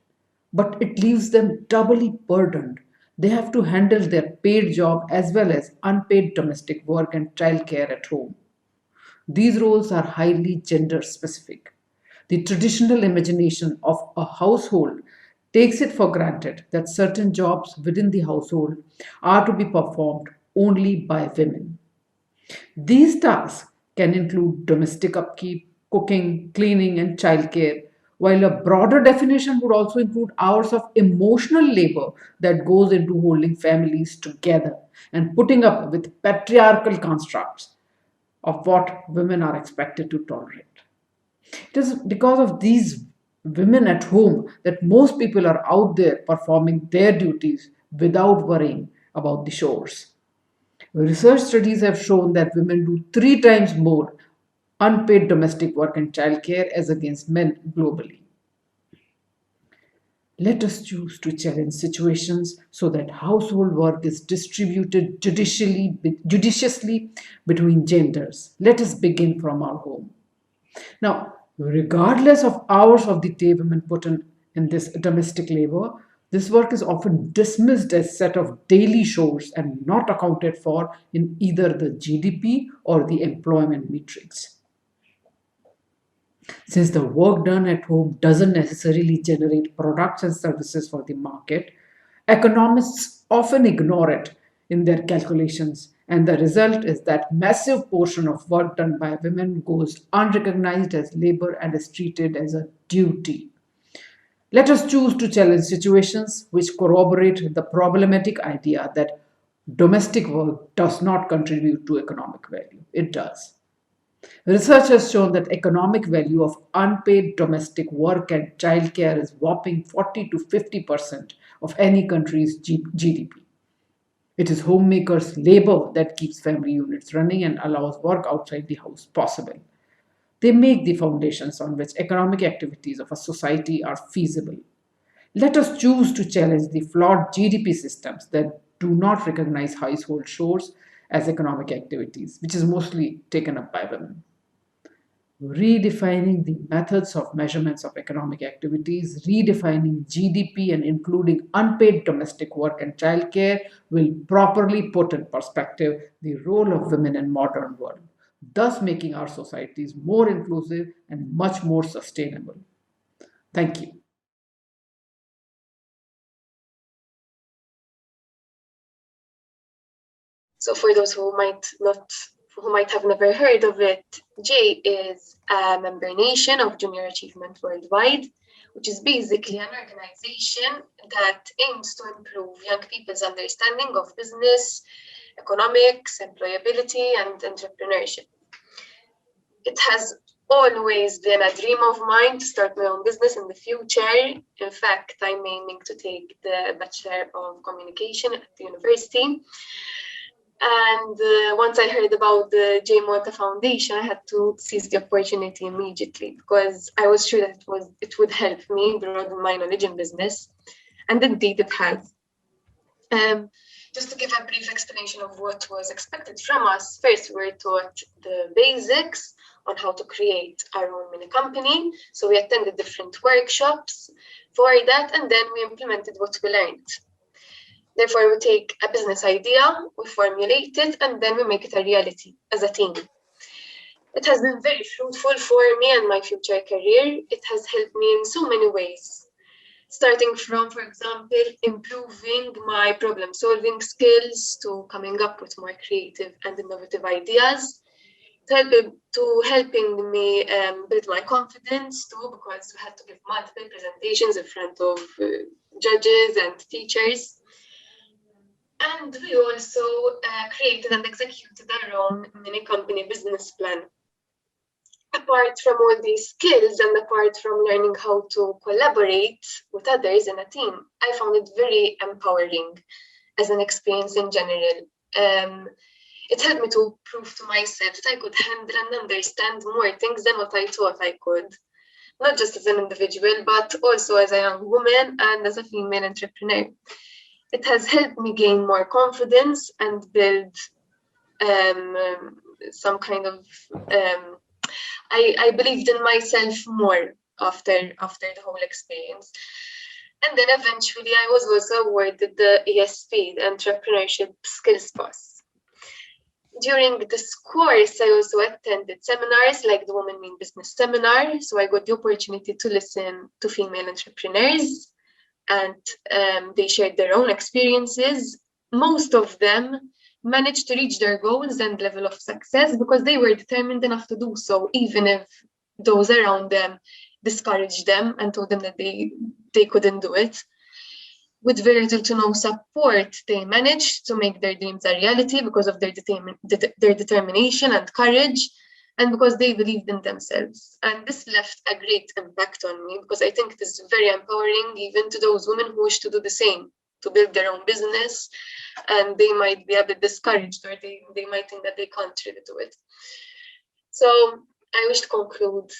S12: but it leaves them doubly burdened. They have to handle their paid job as well as unpaid domestic work and childcare at home. These roles are highly gender specific. The traditional imagination of a household takes it for granted that certain jobs within the household are to be performed only by women. These tasks can include domestic upkeep, cooking, cleaning, and childcare, while a broader definition would also include hours of emotional labor that goes into holding families together and putting up with patriarchal constructs of what women are expected to tolerate. It is because of these women at home that most people are out there performing their duties without worrying about the chores. Research studies have shown that women do 3 times more unpaid domestic work and childcare as against men globally. Let us choose to challenge situations so that household work is distributed judiciously between genders. Let us begin from our home. Now, regardless of hours of the day women put in this domestic labor, this work is often dismissed as set of daily chores and not accounted for in either the GDP or the employment metrics. Since the work done at home doesn't necessarily generate products and services for the market, economists often ignore it in their calculations, and the result is that massive portion of work done by women goes unrecognized as labor and is treated as a duty. Let us choose to challenge situations which corroborate the problematic idea that domestic work does not contribute to economic value. It does. Research has shown that economic value of unpaid domestic work and childcare is whopping 40 to 50% of any country's GDP. It is homemakers' labor that keeps family units running and allows work outside the house possible. They make the foundations on which economic activities of a society are feasible. Let us choose to challenge the flawed GDP systems that do not recognize household chores as economic activities, which is mostly taken up by women. Redefining the methods of measurements of economic activities, redefining GDP and including unpaid domestic work and childcare will properly put in perspective the role of women in modern world, thus making our societies more inclusive and much more sustainable. Thank you.
S13: So for those who might have never heard of it, J is a member nation of Junior Achievement Worldwide, which is basically an organization that aims to improve young people's understanding of business, economics, employability, and entrepreneurship. It has always been a dream of mine to start my own business in the future. In fact, I'm aiming to take the Bachelor of Communication at the university. And once I heard about the J. Malta Foundation, I had to seize the opportunity immediately because I was sure that it would help me broaden my knowledge in business. And indeed it has. Just to give a brief explanation of what was expected from us, first we were taught the basics on how to create our own mini company. So we attended different workshops for that, and then we implemented what we learned. Therefore, we take a business idea, we formulate it, and then we make it a reality as a team. It has been very fruitful for me and my future career. It has helped me in so many ways, starting from, for example, improving my problem-solving skills to coming up with more creative and innovative ideas, to helping me build my confidence too, because we had to give multiple presentations in front of judges and teachers. And we also created and executed our own mini company business plan. Apart from all these skills and apart from learning how to collaborate with others in a team, I found it very empowering as an experience in general. It helped me to prove to myself that I could handle and understand more things than what I thought I could, not just as an individual, but also as a young woman and as a female entrepreneur. It has helped me gain more confidence and build some kind of I believed in myself more after the whole experience. And then eventually I was also awarded the ESP, the Entrepreneurship Skills Pass. During this course, I also attended seminars like the Women in Business seminar. So I got the opportunity to listen to female entrepreneurs, and they shared their own experiences. Most of them managed to reach their goals and level of success because they were determined enough to do so, even if those around them discouraged them and told them that they couldn't do it. With very little to no support, they managed to make their dreams a reality because of their determination and courage, and because they believed in themselves. And this left a great impact on me, because I think it is very empowering even to those women who wish to do the same, to build their own business, and they might be a bit discouraged, or they might think that they can't really do it. So I wish to conclude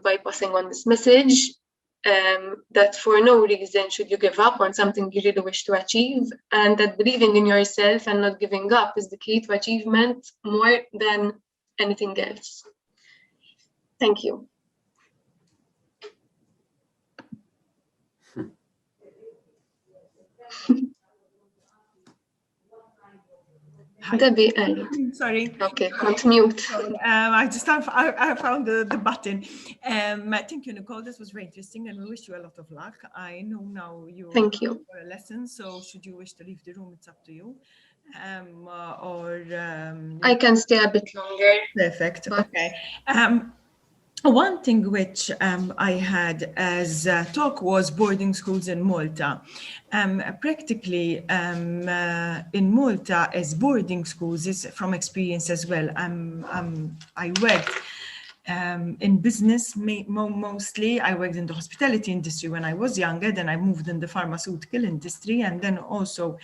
S13: by passing on this message. That for no reason should you give up on something you really wish to achieve, and that believing in yourself and not giving up is the key to achievement more than anything else. Thank you. Debbie,
S14: sorry.
S13: Okay, continue.
S14: I just I found the button. Thank you, Nicole. This was very interesting, and we wish you a lot of luck. I know now you.
S13: Thank you.
S14: For a lesson, so should you wish to leave the room, it's up to you.
S13: I can stay a bit longer.
S14: Perfect. Okay. One thing which I had as talk was boarding schools in Malta. Practically in Malta, as boarding schools, is from experience as well. I worked in business mostly. I worked in the hospitality industry when I was younger. Then I moved in the pharmaceutical industry, and then also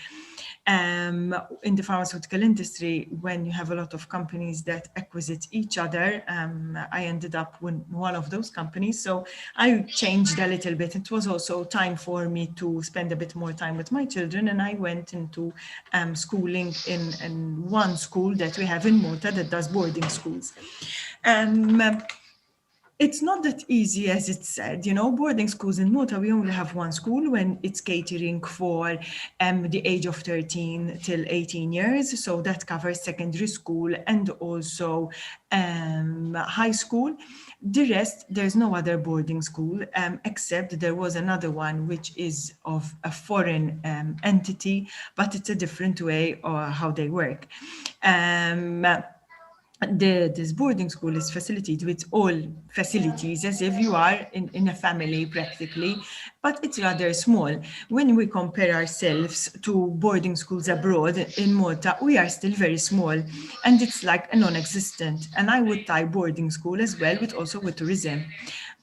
S14: in the pharmaceutical industry, when you have a lot of companies that acquisite each other, I ended up with one of those companies. So I changed a little bit. It was also time for me to spend a bit more time with my children, and I went into schooling in one school that we have in Malta that does boarding schools. It's not that easy as it's said. You know, boarding schools in Malta, we only have one school when it's catering for the age of 13 till 18 years. So that covers secondary school and also high school. The rest, there's no other boarding school, except there was another one which is of a foreign entity, but it's a different way or how they work. This boarding school is facilitated with all facilities as if you are in a family practically, but it's rather small. When we compare ourselves to boarding schools abroad in Malta, we are still very small, and it's like a non-existent. And I would tie boarding school as well with tourism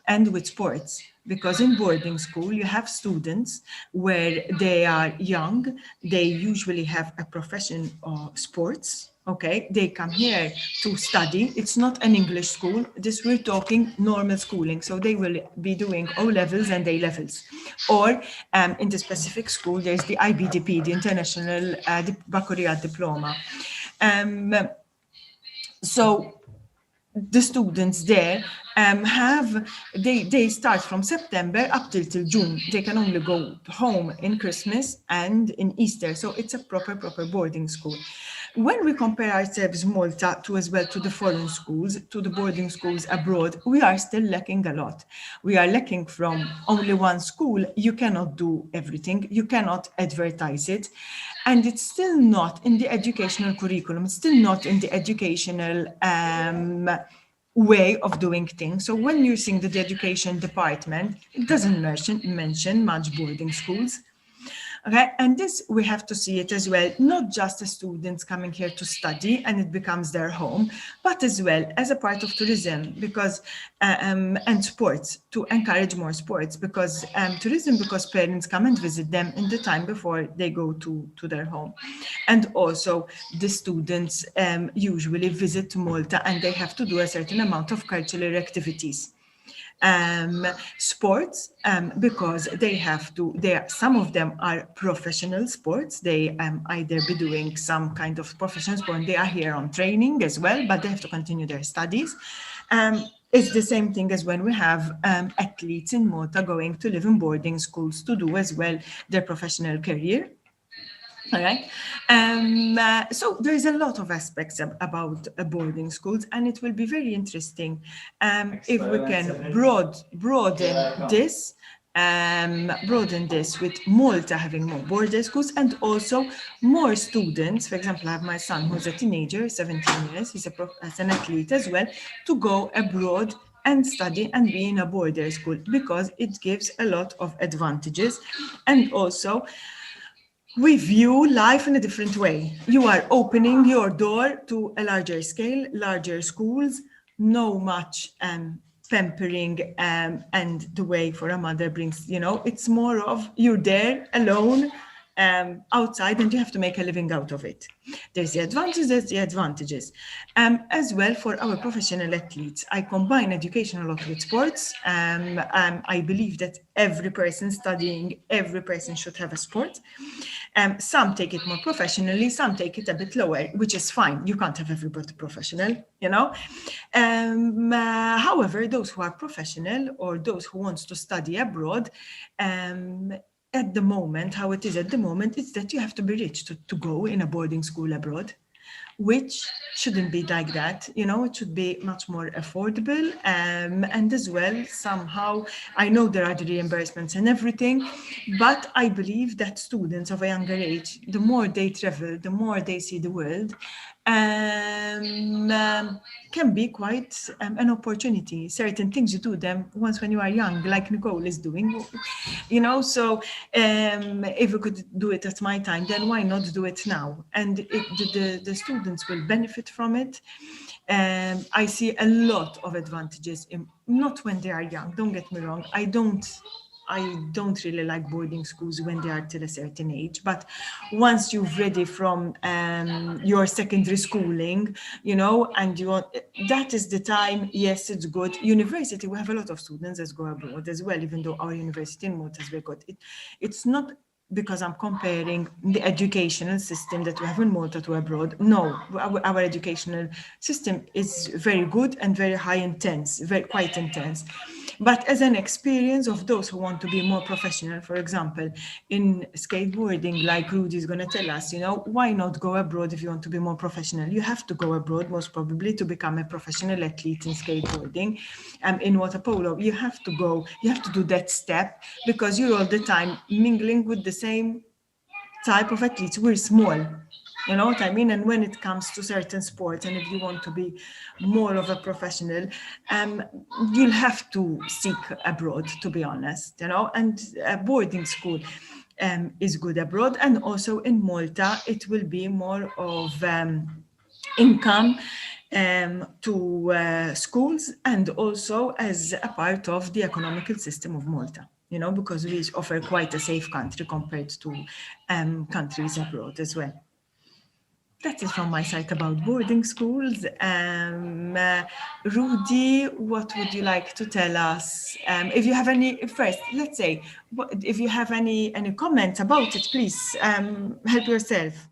S14: and with sports. Because in boarding school, you have students where they are young, they usually have a profession of sports. Okay, they come here to study. It's not an English school. We're talking normal schooling. So they will be doing O levels and A levels. Or in the specific school, there's the IBDP, the International Baccalaureate Diploma. So the students there they start from September up till June. They can only go home in Christmas and in Easter. So it's a proper boarding school. When we compare ourselves, Malta, to the foreign schools, to the boarding schools abroad, we are still lacking a lot. We are lacking from only one school. You cannot do everything. You cannot advertise it. And it's still not in the educational curriculum. It's still not in the educational way of doing things. So when you're seeing the education department, it doesn't mention much boarding schools. Okay, and this we have to see it as well, not just as students coming here to study and it becomes their home, but as well as a part of tourism, because and sports, to encourage more sports, because tourism, because parents come and visit them in the time before they go to their home. And also the students usually visit Malta and they have to do a certain amount of cultural activities. Sports, because some of them are professional sports. They either be doing some kind of professional sport, and they are here on training as well, but they have to continue their studies. It's the same thing as when we have athletes in Malta going to live in boarding schools to do as well their professional career. All right. So there is a lot of aspects about boarding schools, and it will be very interesting if we can broaden this with Malta having more boarding schools and also more students. For example, I have my son who's a teenager, 17 years, he's an athlete as well, to go abroad and study and be in a boarding school because it gives a lot of advantages. And also, we view life in a different way. You are opening your door to a larger scale, larger schools, no much pampering and the way for a mother brings, it's more of you're there alone outside and you have to make a living out of it. There's the advantages, there's the advantages. As well for our professional athletes, I combine education a lot with sports. I believe that every person studying, every person should have a sport. Some take it more professionally, some take it a bit lower, which is fine. You can't have everybody professional, However, those who are professional or those who want to study abroad, at the moment, how it is at the moment, it's that you have to be rich to go in a boarding school abroad, which shouldn't be like that. It should be much more affordable. And as well, somehow, I know there are the reimbursements and everything, but I believe that students of a younger age, the more they travel, the more they see the world, can be quite an opportunity. Certain things you do them once when you are young, like Nicole is doing, so if we could do it at my time, then why not do it now? And the students will benefit from it. I see a lot of advantages, not when they are young, don't get me wrong. I don't really like boarding schools when they are till a certain age, but once you've ready from your secondary schooling, and you want, that is the time. Yes, it's good. University, we have a lot of students that go abroad as well, even though our university in Malta is very good. It's not because I'm comparing the educational system that we have in Malta to abroad. No, our educational system is very good and very high intense, quite intense. But as an experience of those who want to be more professional, for example, in skateboarding, like Rudy is going to tell us, why not go abroad if you want to be more professional? You have to go abroad, most probably, to become a professional athlete in skateboarding. In water polo, you have to do that step because you're all the time mingling with the same type of athletes. We're small. You know what I mean? And when it comes to certain sports, and if you want to be more of a professional, you'll have to seek abroad, to be honest, and a boarding school is good abroad. And also in Malta, it will be more of income to schools and also as a part of the economical system of Malta, because we offer quite a safe country compared to countries abroad as well. That is from my side about boarding schools. Rudy, what would you like to tell us? If you have first, let's say, if you have any comments about it, please help yourself.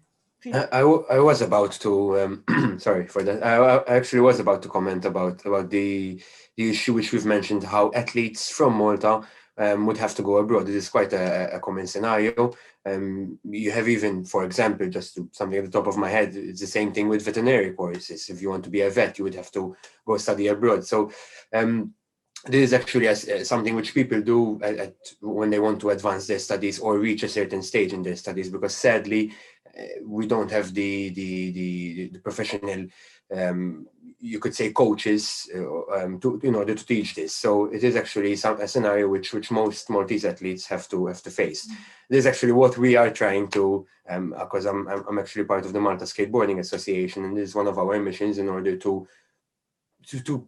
S15: I was about to, sorry for that. I actually was about to comment about the issue which we've mentioned, how athletes from Malta would have to go abroad. It is quite a common scenario. You have even, for example, just something at the top of my head, it's the same thing with veterinary courses. If you want to be a vet, you would have to go study abroad. So this is actually something which people do when they want to advance their studies or reach a certain stage in their studies, because sadly, we don't have the professional, you could say, coaches in order to teach this. So it is actually a scenario which most Maltese athletes have to face. This is actually what we are trying to, because I'm actually part of the Malta Skateboarding Association, and this is one of our missions in order to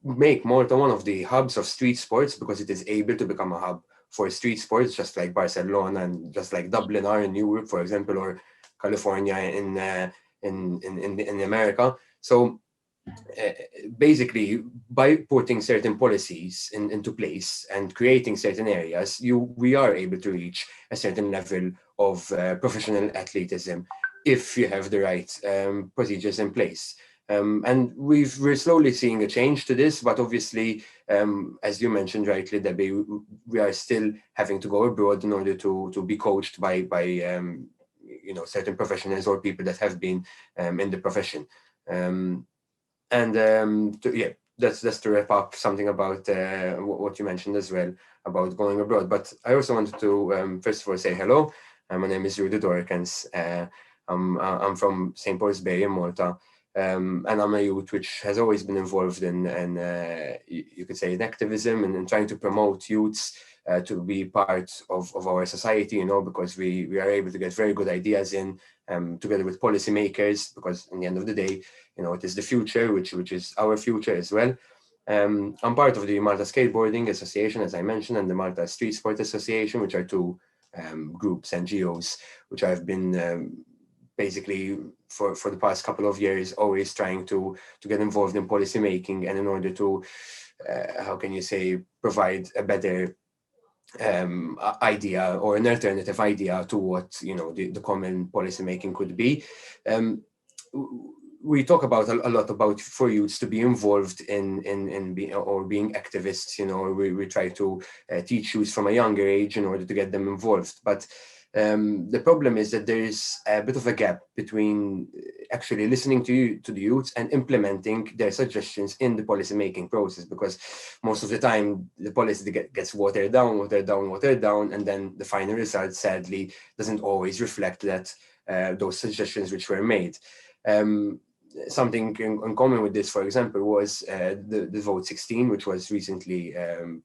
S15: make Malta one of the hubs of street sports, because it is able to become a hub for street sports, just like Barcelona and just like Dublin are in Europe, for example, or California in America. So basically, by putting certain policies into place and creating certain areas, we are able to reach a certain level of professional athleticism if you have the right procedures in place. And we're slowly seeing a change to this, but obviously, as you mentioned rightly, Debbie, we are still having to go abroad in order to be coached by certain professionals or people that have been in the profession. That's to wrap up something about what you mentioned as well about going abroad. But I also wanted to first of all say hello. My name is Rudy Dorkens. I'm from St. Paul's Bay in Malta. And I'm a youth which has always been involved in you could say in activism and in trying to promote youths to be part of our society, because we are able to get very good ideas in together with policymakers, because in the end of the day, it is the future, which is our future as well. I'm part of the Malta Skateboarding Association, as I mentioned, and the Malta Street Sport Association, which are two groups, NGOs, which I've been basically for the past couple of years always trying to get involved in policy making, and in order to provide a better idea or an alternative idea to what the common policy making could be. We talk about a lot about for youths to be involved in being activists. We try to teach youth from a younger age in order to get them involved, but the problem is that there is a bit of a gap between actually listening to the youths and implementing their suggestions in the policy making process, because most of the time the policy gets watered down, and then the final result sadly doesn't always reflect that those suggestions which were made. Something in common with this, for example, was the Vote 16, which was recently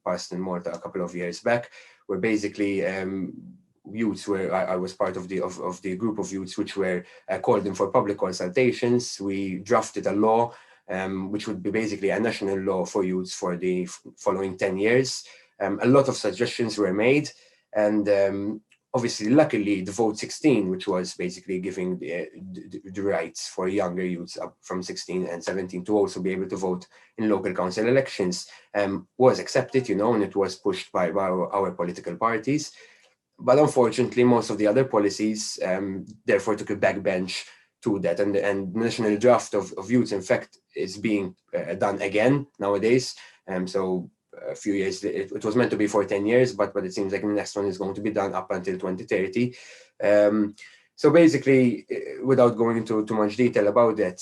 S15: passed in Malta a couple of years back, where basically youths were, I was part of the group of youths which were called in for public consultations. We drafted a law which would be basically a national law for youths for the following 10 years. A lot of suggestions were made, and obviously, luckily, the Vote 16, which was basically giving the rights for younger youths up from 16 and 17 to also be able to vote in local council elections, was accepted, and it was pushed by our political parties. But unfortunately, most of the other policies therefore took a backbench to that. And the national draft of youths, in fact, is being done again nowadays. So a few years, it was meant to be for 10 years, but it seems like the next one is going to be done up until 2030. So basically, without going into too much detail about that,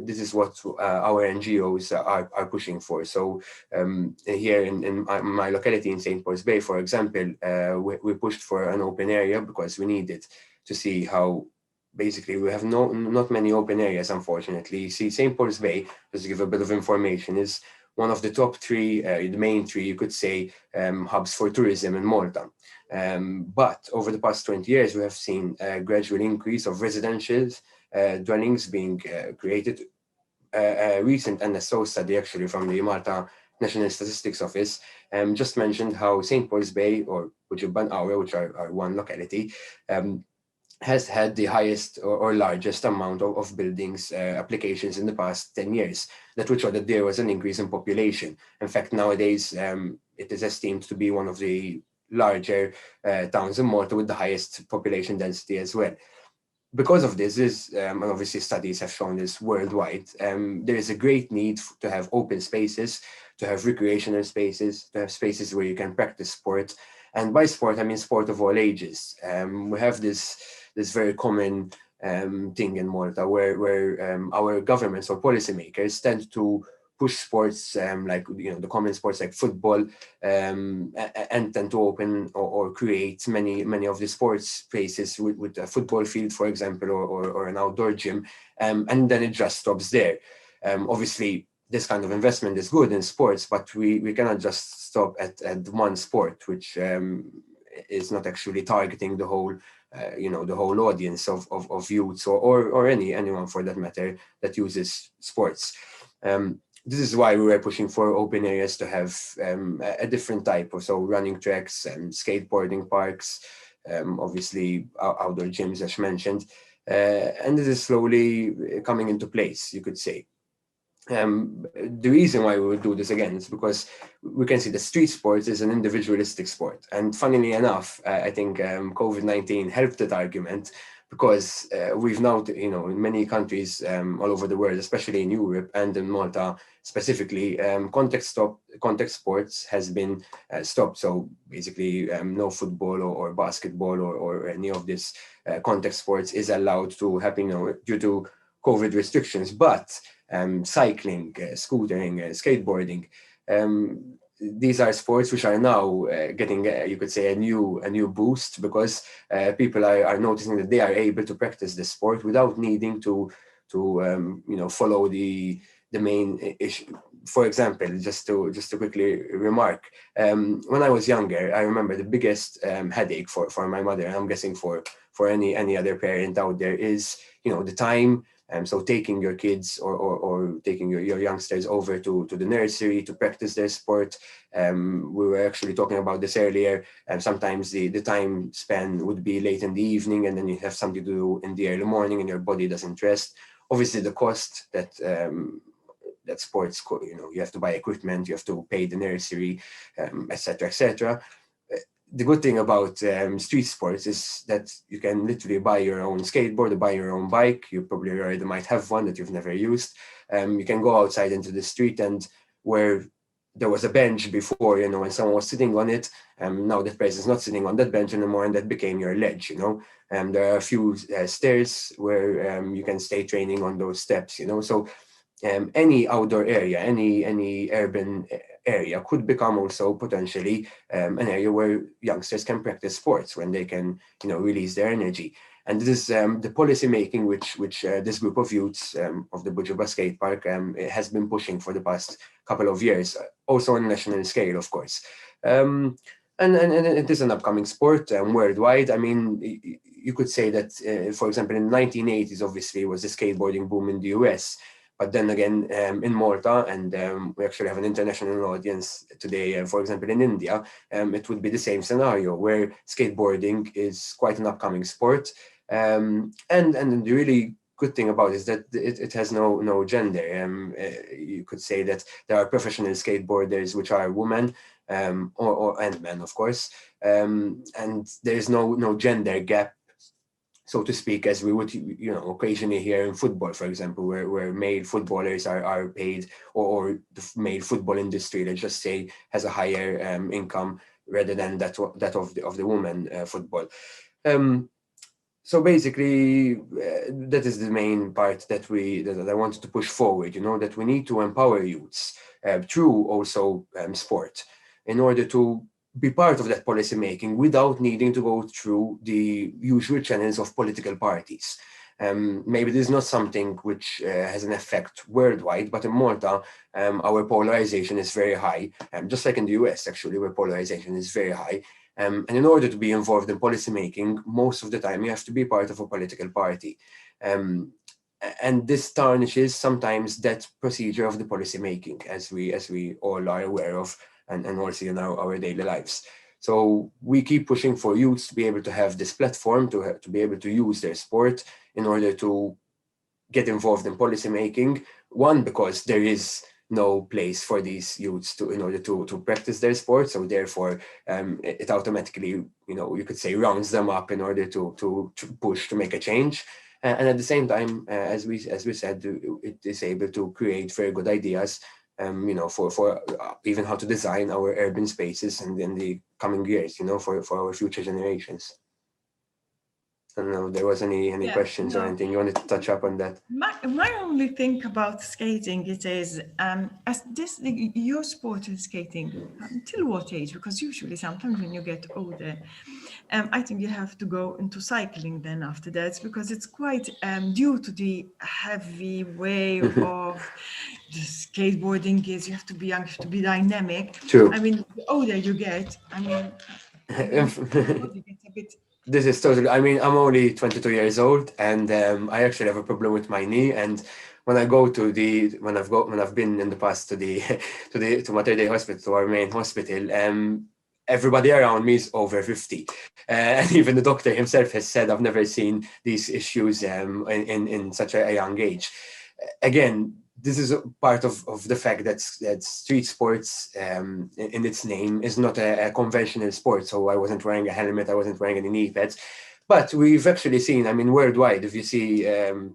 S15: this is what our NGOs are pushing for. So here in my locality in St. Paul's Bay, for example, we pushed for an open area because we needed to see how basically we have not many open areas, unfortunately. See, St. Paul's Bay, just to give a bit of information, is one of the top three, the main three, you could say, hubs for tourism in Malta. But over the past 20 years, we have seen a gradual increase of residential dwellings being created. A recent NSO study, actually, from the Malta National Statistics Office, just mentioned how St. Paul's Bay or Bujubban Aura, which are one locality, has had the highest or largest amount of buildings applications in the past 10 years, that would show that there was an increase in population. In fact, nowadays, it is esteemed to be one of the larger towns in Malta with the highest population density as well. Because of this, and obviously studies have shown this worldwide, there is a great need to have open spaces, to have recreational spaces, to have spaces where you can practice sport. And by sport, I mean sport of all ages. We have this very common thing in Malta where our governments or policymakers tend to push sports like the common sports like football and tend to open or create many of the sports spaces with a football field, for example, or an outdoor gym, and then it just stops there. Obviously, this kind of investment is good in sports, but we cannot just stop at one sport, which is not actually targeting the whole the whole audience of youths or anyone for that matter that uses sports. This is why we were pushing for open areas to have a different type of, so running tracks and skateboarding parks, obviously outdoor gyms as mentioned, and this is slowly coming into place, you could say. The reason why we would do this again is because we can see that street sports is an individualistic sport. And funnily enough, I think COVID-19 helped that argument, because we've now, in many countries all over the world, especially in Europe and in Malta specifically, contact sports has been stopped. So basically, no football or basketball or any of this contact sports is allowed to happen, due to COVID restrictions. But cycling, scootering, skateboarding, these are sports which are now getting, you could say, a new boost, because people are noticing that they are able to practice the sport without needing to follow the main issue. For example, just to quickly remark, when I was younger, I remember the biggest headache for my mother, and I'm guessing for any other parent out there, is the time. So taking your kids or taking your youngsters over to the nursery to practice their sport. We were actually talking about this earlier, and sometimes the time span would be late in the evening, and then you have something to do in the early morning and your body doesn't rest. Obviously, the cost that sports, you have to buy equipment, you have to pay the nursery, etc., etc. The good thing about street sports is that you can literally buy your own skateboard or buy your own bike. You probably already might have one that you've never used. You can go outside into the street, and where there was a bench before, and someone was sitting on it, now that person is not sitting on that bench anymore, and that became your ledge, there are a few stairs where you can stay training on those steps, so any outdoor area, any urban area could become also potentially an area where youngsters can practice sports when they can, release their energy. And this is the policy making which this group of youths of the Bujuba Skate Park has been pushing for the past couple of years, also on a national scale, of course. And it is an upcoming sport worldwide. I mean, you could say that, for example, in the 1980s, obviously, was the skateboarding boom in the US. But then again, in Malta, and we actually have an international audience today, for example, in India, it would be the same scenario where skateboarding is quite an upcoming sport. And the really good thing about it is that it has no gender. You could say that there are professional skateboarders which are women and men, of course, and there is no gender gap, so to speak, as we would, occasionally hear in football, for example, where male footballers are paid, or the male football industry, let's just say, has a higher income rather than that of the women football. So basically, that is the main part that I wanted to push forward. That we need to empower youths through also sport, in order to be part of that policy making without needing to go through the usual channels of political parties. Maybe this is not something which has an effect worldwide, but in Malta, our polarization is very high, just like in the US, actually, where polarization is very high. And in order to be involved in policy making, most of the time you have to be part of a political party. And this tarnishes sometimes that procedure of the policy making, as we all are aware of, and also in our daily lives. So we keep pushing for youths to be able to have this platform, to be able to use their sport in order to get involved in policy making. One, because there is no place for these youths in order to practice their sport, so therefore it automatically, you could say, rounds them up in order to push to make a change. And at the same time, as we said, it is able to create very good ideas, for even how to design our urban spaces and in the coming years, for our future generations. I don't know if there was any questions or anything you wanted to touch up on that.
S14: My only thing about skating, it is, as your sport is skating, till what age? Because usually sometimes when you get older, I think you have to go into cycling then after that, because it's quite, due to the heavy way of the skateboarding is, you have to be young, you have to be dynamic.
S15: True.
S14: I mean, the older you get, it gets a bit...
S15: This is totally, I'm only 22 years old, and I actually have a problem with my knee. And when I go when I've been in the past to Mater Dei Hospital, to our main hospital, everybody around me is over 50. And even the doctor himself has said, I've never seen these issues in such a young age. Again, this is a part of the fact that street sports, in its name, is not a conventional sport. So I wasn't wearing a helmet, I wasn't wearing any knee pads. But we've actually seen, I mean, worldwide, if you see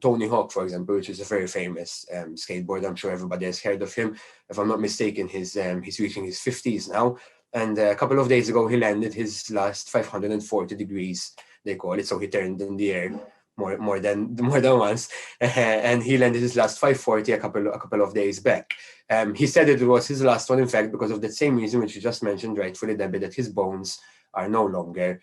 S15: Tony Hawk, for example, which is a very famous skateboarder, I'm sure everybody has heard of him. If I'm not mistaken, he's reaching his 50s now. And a couple of days ago, he landed his last 540 degrees, they call it. So he turned in the air more than once, and he landed his last 540 a couple of days back. He said it was his last one, in fact, because of the same reason which you just mentioned, rightfully, Debbie, that his bones are no longer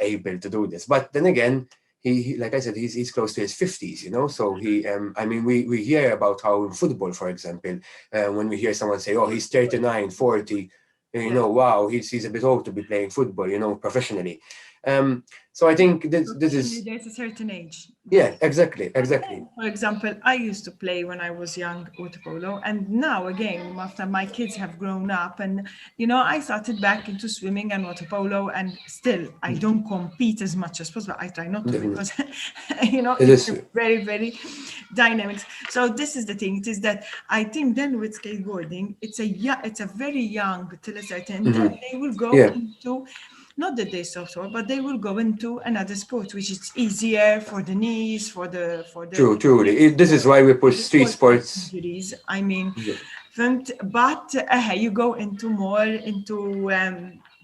S15: able to do this. But then again, he like I said, he's close to his 50s, you know. So he, I mean, we hear about how in football, for example, when we hear someone say, "Oh, he's 39, 40," you know, wow, he's a bit old to be playing football, you know, professionally. So I think this is
S14: there's a certain age.
S15: Yeah, exactly.
S14: For example, I used to play when I was young water polo, and now again, after my kids have grown up, and you know, I started back into swimming and water polo, and still I don't compete as much as possible. I try not to because you know it's very, very dynamic. So this is the thing. It is that I think then with skateboarding, it's a very young till a certain, then they will go into. Not that they stop sport, but they will go into another sport, which is easier for the knees, for the.
S15: Truly. This is why we push street sports.
S14: Injuries. I mean, but you go into more into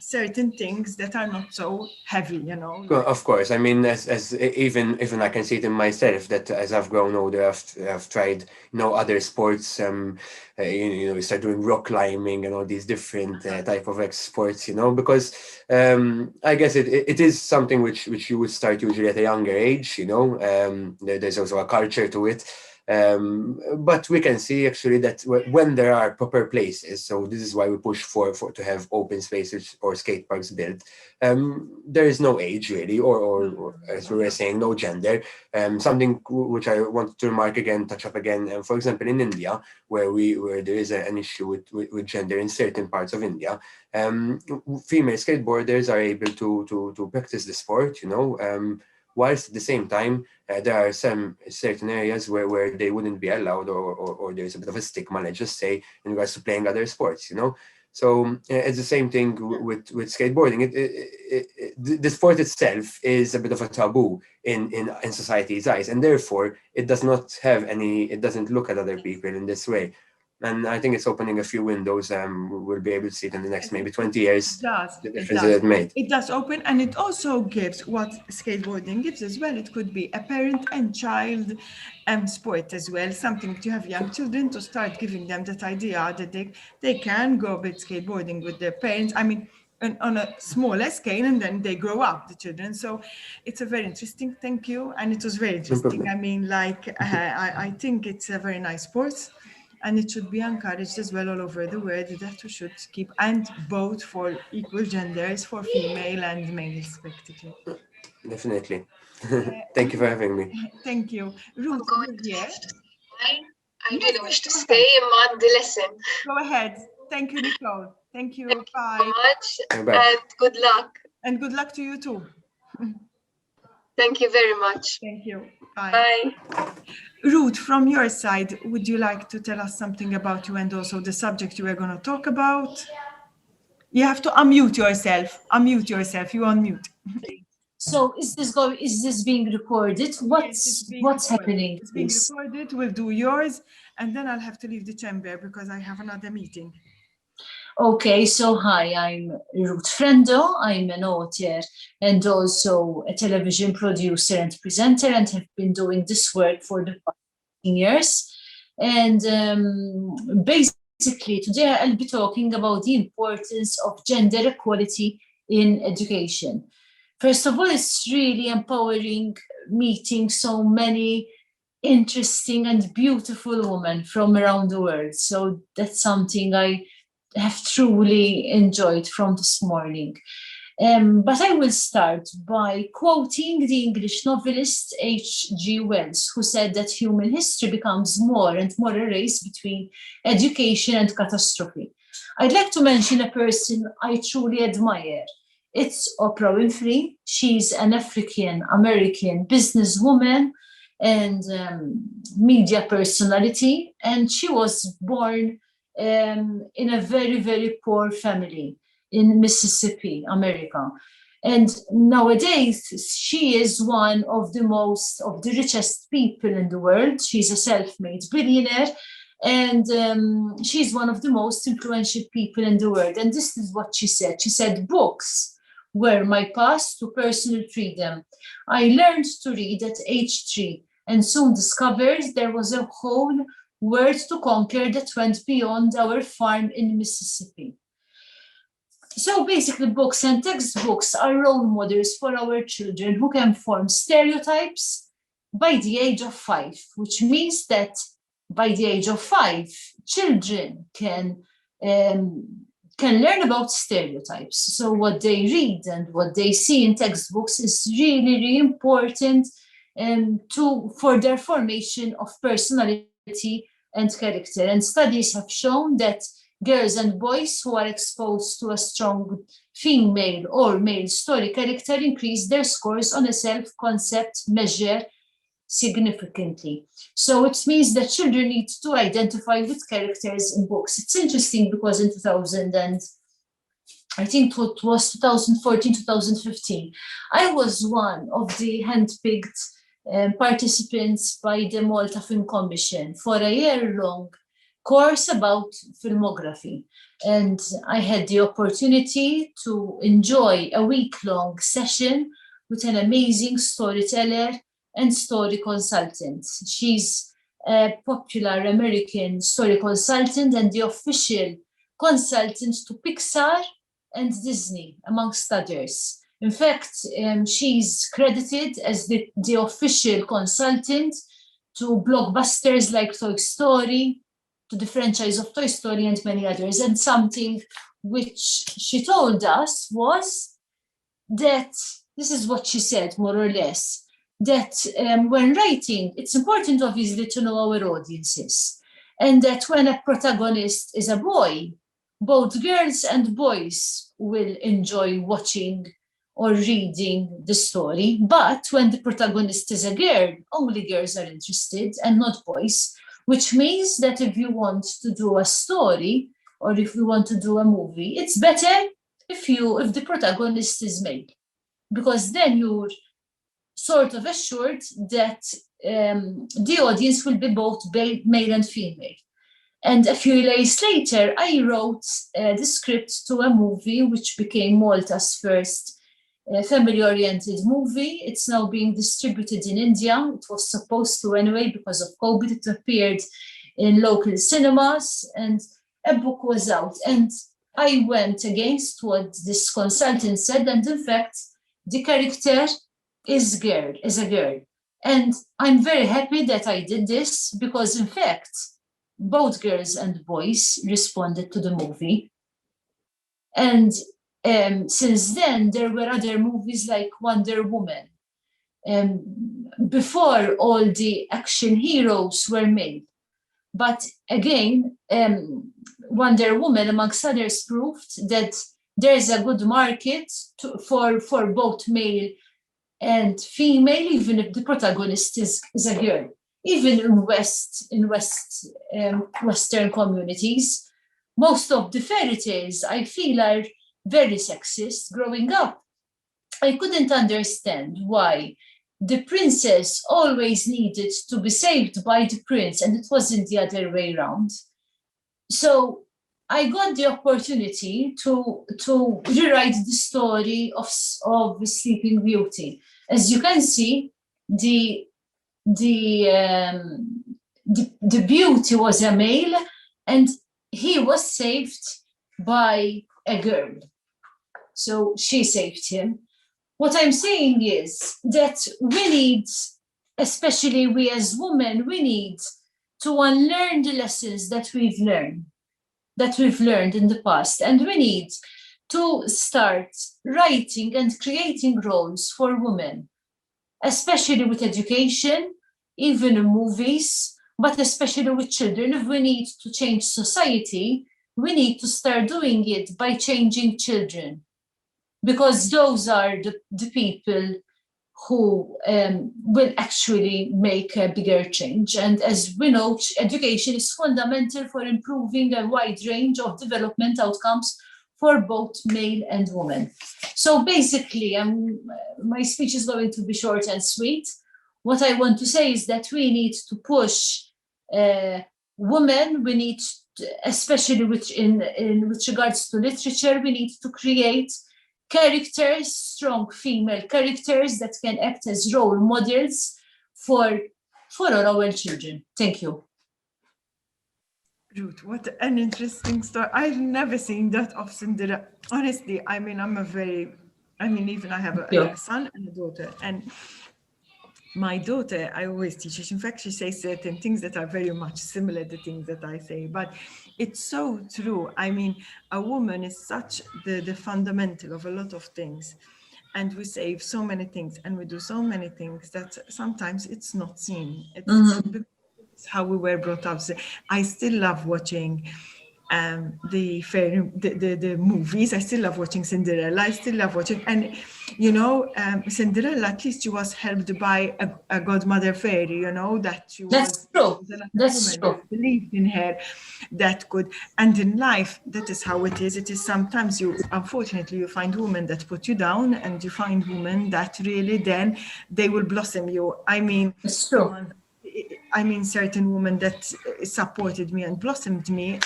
S14: certain things that are not so heavy, you know.
S15: Of course, I mean, as even I can see it in myself that as I've grown older, I've tried, you know, other sports. You know, we start doing rock climbing and all these different type of sports, you know, because I guess it is something which you would start usually at a younger age, you know. There's also a culture to it. But we can see actually that when there are proper places, so this is why we push for to have open spaces or skate parks built. There is no age really, or as we were saying, no gender. Something which I want to remark again, touch up again. For example, in India, where there is an issue with gender in certain parts of India, female skateboarders are able to practice the sport, you know. Whilst at the same time, there are some certain areas where they wouldn't be allowed, or there's a bit of a stigma, let's just say, in regards to playing other sports, you know. So it's the same thing with skateboarding. The sport itself is a bit of a taboo in society's eyes, and therefore it doesn't look at other people in this way. And I think it's opening a few windows. We'll be able to see it in the next maybe 20 years. The difference it made.
S14: It does open, and it also gives what skateboarding gives as well. It could be a parent and child sport as well. Something to have young children to start giving them that idea that they can go with skateboarding with their parents. I mean, on a smaller scale, and then they grow up, the children. So it's a very interesting. Thank you, and it was very interesting. I mean, like I think it's a very nice sport. And it should be encouraged as well all over the world that we should keep, and both for equal genders, for female and male respectively.
S15: Definitely. Thank you for having me.
S14: Thank you. Ruth,
S13: I really wish to stay on the lesson.
S14: Go ahead. Thank you, Nicole. Thank you. Bye.
S13: Thank you much, and good luck.
S14: And good luck to you too.
S13: Thank you very much.
S14: Thank you. Bye. Ruth, from your side, would you like to tell us something about you and also the subject you are going to talk about? You have to unmute yourself. Unmute yourself. You unmute.
S16: So is this being recorded? What's happening?
S14: It's being recorded. We'll do yours, and then I'll have to leave the chamber because I have another meeting.
S16: Okay, so hi, I'm Ruth Frendo. I'm an author and also a television producer and presenter, and have been doing this work for the past 10 years. And basically, today I'll be talking about the importance of gender equality in education. First of all, it's really empowering meeting so many interesting and beautiful women from around the world. So that's something I have truly enjoyed from this morning. But I will start by quoting the English novelist H.G. Wells, who said that human history becomes more and more a race between education and catastrophe. I'd like to mention a person I truly admire. It's Oprah Winfrey. She's an African-American businesswoman and media personality, and she was born in a very, very poor family in Mississippi, America. And nowadays, she is one of the richest people in the world. She's a self-made billionaire, and she's one of the most influential people in the world. And this is what she said. She said, books were my path to personal freedom. I learned to read at age 3 and soon discovered there was a whole world to conquer that went beyond our farm in Mississippi. So basically, books and textbooks are role models for our children who can form stereotypes by the age of 5, which means that by the age of 5, children can learn about stereotypes. So what they read and what they see in textbooks is really, really important for their formation of personality and character. And studies have shown that girls and boys who are exposed to a strong female or male story character increase their scores on a self-concept measure significantly. So it means that children need to identify with characters in books. It's interesting because in 2000 and I think it was 2014, 2015, I was one of the handpicked participants by the Malta Film Commission for a year-long course about filmography. And I had the opportunity to enjoy a week-long session with an amazing storyteller and story consultant. She's a popular American story consultant and the official consultant to Pixar and Disney, amongst others. In fact, she's credited as the official consultant to blockbusters like Toy Story, to the franchise of Toy Story and many others. And something which she told us was that, this is what she said, more or less, that when writing, it's important obviously to know our audiences. And that when a protagonist is a boy, both girls and boys will enjoy watching or reading the story. But when the protagonist is a girl, only girls are interested and not boys. Which means that if you want to do a story or if you want to do a movie, it's better if the protagonist is male, because then you're sort of assured that the audience will be both male and female. And a few years later, I wrote the script to a movie which became Malta's first family-oriented movie. It's now being distributed in India. It was supposed to anyway because of COVID. It appeared in local cinemas and a book was out. And I went against what this consultant said. And in fact, the character is a girl. And I'm very happy that I did this because in fact, both girls and boys responded to the movie. And since then, there were other movies like Wonder Woman. Before, all the action heroes were male. But again, Wonder Woman, amongst others, proved that there's a good market for both male and female, even if the protagonist is a girl. Even in Western communities, most of the fairy tales, I feel, are very sexist. Growing up, I couldn't understand why the princess always needed to be saved by the prince, and it wasn't the other way around. So I got the opportunity to rewrite the story of Sleeping Beauty. As you can see, the beauty was a male, and he was saved by a girl. So she saved him. What I'm saying is that we need, especially we as women, we need to unlearn the lessons that we've learned in the past. And we need to start writing and creating roles for women, especially with education, even in movies, but especially with children. If we need to change society, we need to start doing it by changing children, because those are the people who will actually make a bigger change. And as we know, education is fundamental for improving a wide range of development outcomes for both male and women. So basically, my speech is going to be short and sweet. What I want to say is that we need to push women. We need, especially with regards to literature, we need to create characters, strong female characters that can act as role models for all our children. Thank you.
S14: Ruth, what an interesting story. I've never seen that of Cinderella. Honestly, I mean, even I have a son and a daughter. And my daughter, I always teach her. In fact, she says certain things that are very much similar to things that I say. But it's so true. I mean, a woman is such the fundamental of a lot of things. And we save so many things and we do so many things that sometimes it's not seen. It's how we were brought up. So I still love watching the movies. I still love watching Cinderella. I still love watching, and Cinderella, at least she was helped by a godmother fairy, that she was
S16: true.
S14: That's true. That believed in her, that could, and in life, that is how it is. It is sometimes unfortunately, you find women that put you down, and you find women that really then they will blossom you. I mean,
S16: it's true.
S14: Certain women that supported me and blossomed me,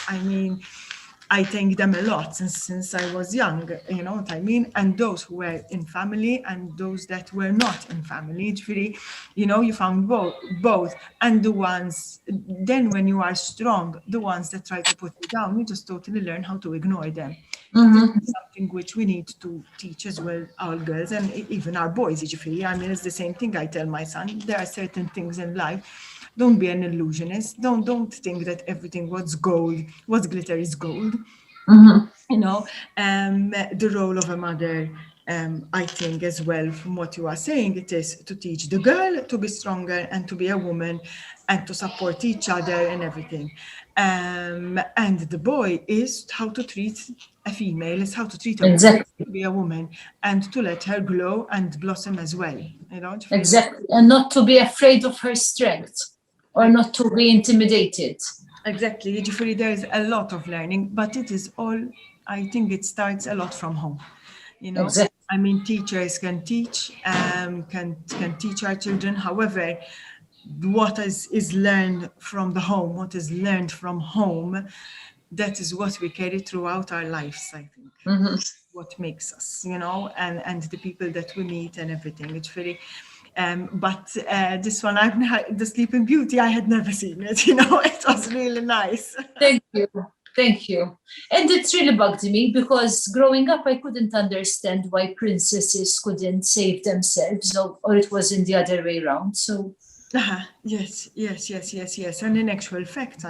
S14: I thank them a lot since I was young, you know what I mean? And those who were in family and those that were not in family, it's really, you found both. And the ones, then when you are strong, the ones that try to put you down, you just totally learn how to ignore them. Something which we need to teach as well, our girls and even our boys. It's the same thing I tell my son. There are certain things in life. Don't be an illusionist. Don't think that everything what's glitter is gold. The role of a mother, I think as well, from what you are saying, it is to teach the girl to be stronger and to be a woman and to support each other and everything. And the boy is how to treat a female, is how to treat a woman, to be a woman, and to let her glow and blossom as well.
S16: Exactly, and not to be afraid of her strength or not to be intimidated.
S14: Exactly. There is a lot of learning, but it is all, I think it starts a lot from home.
S16: Exactly.
S14: Teachers can teach our children. However, what is learned from the home, what is learned from home, that is what we carry throughout our lives, I think. What makes us, and the people that we meet and everything. It's very, but this one, the Sleeping Beauty, I had never seen it, it was really nice.
S16: Thank you. And it really bugged me because growing up, I couldn't understand why princesses couldn't save themselves, or it was in the other way around. So.
S14: Yes. And in actual fact,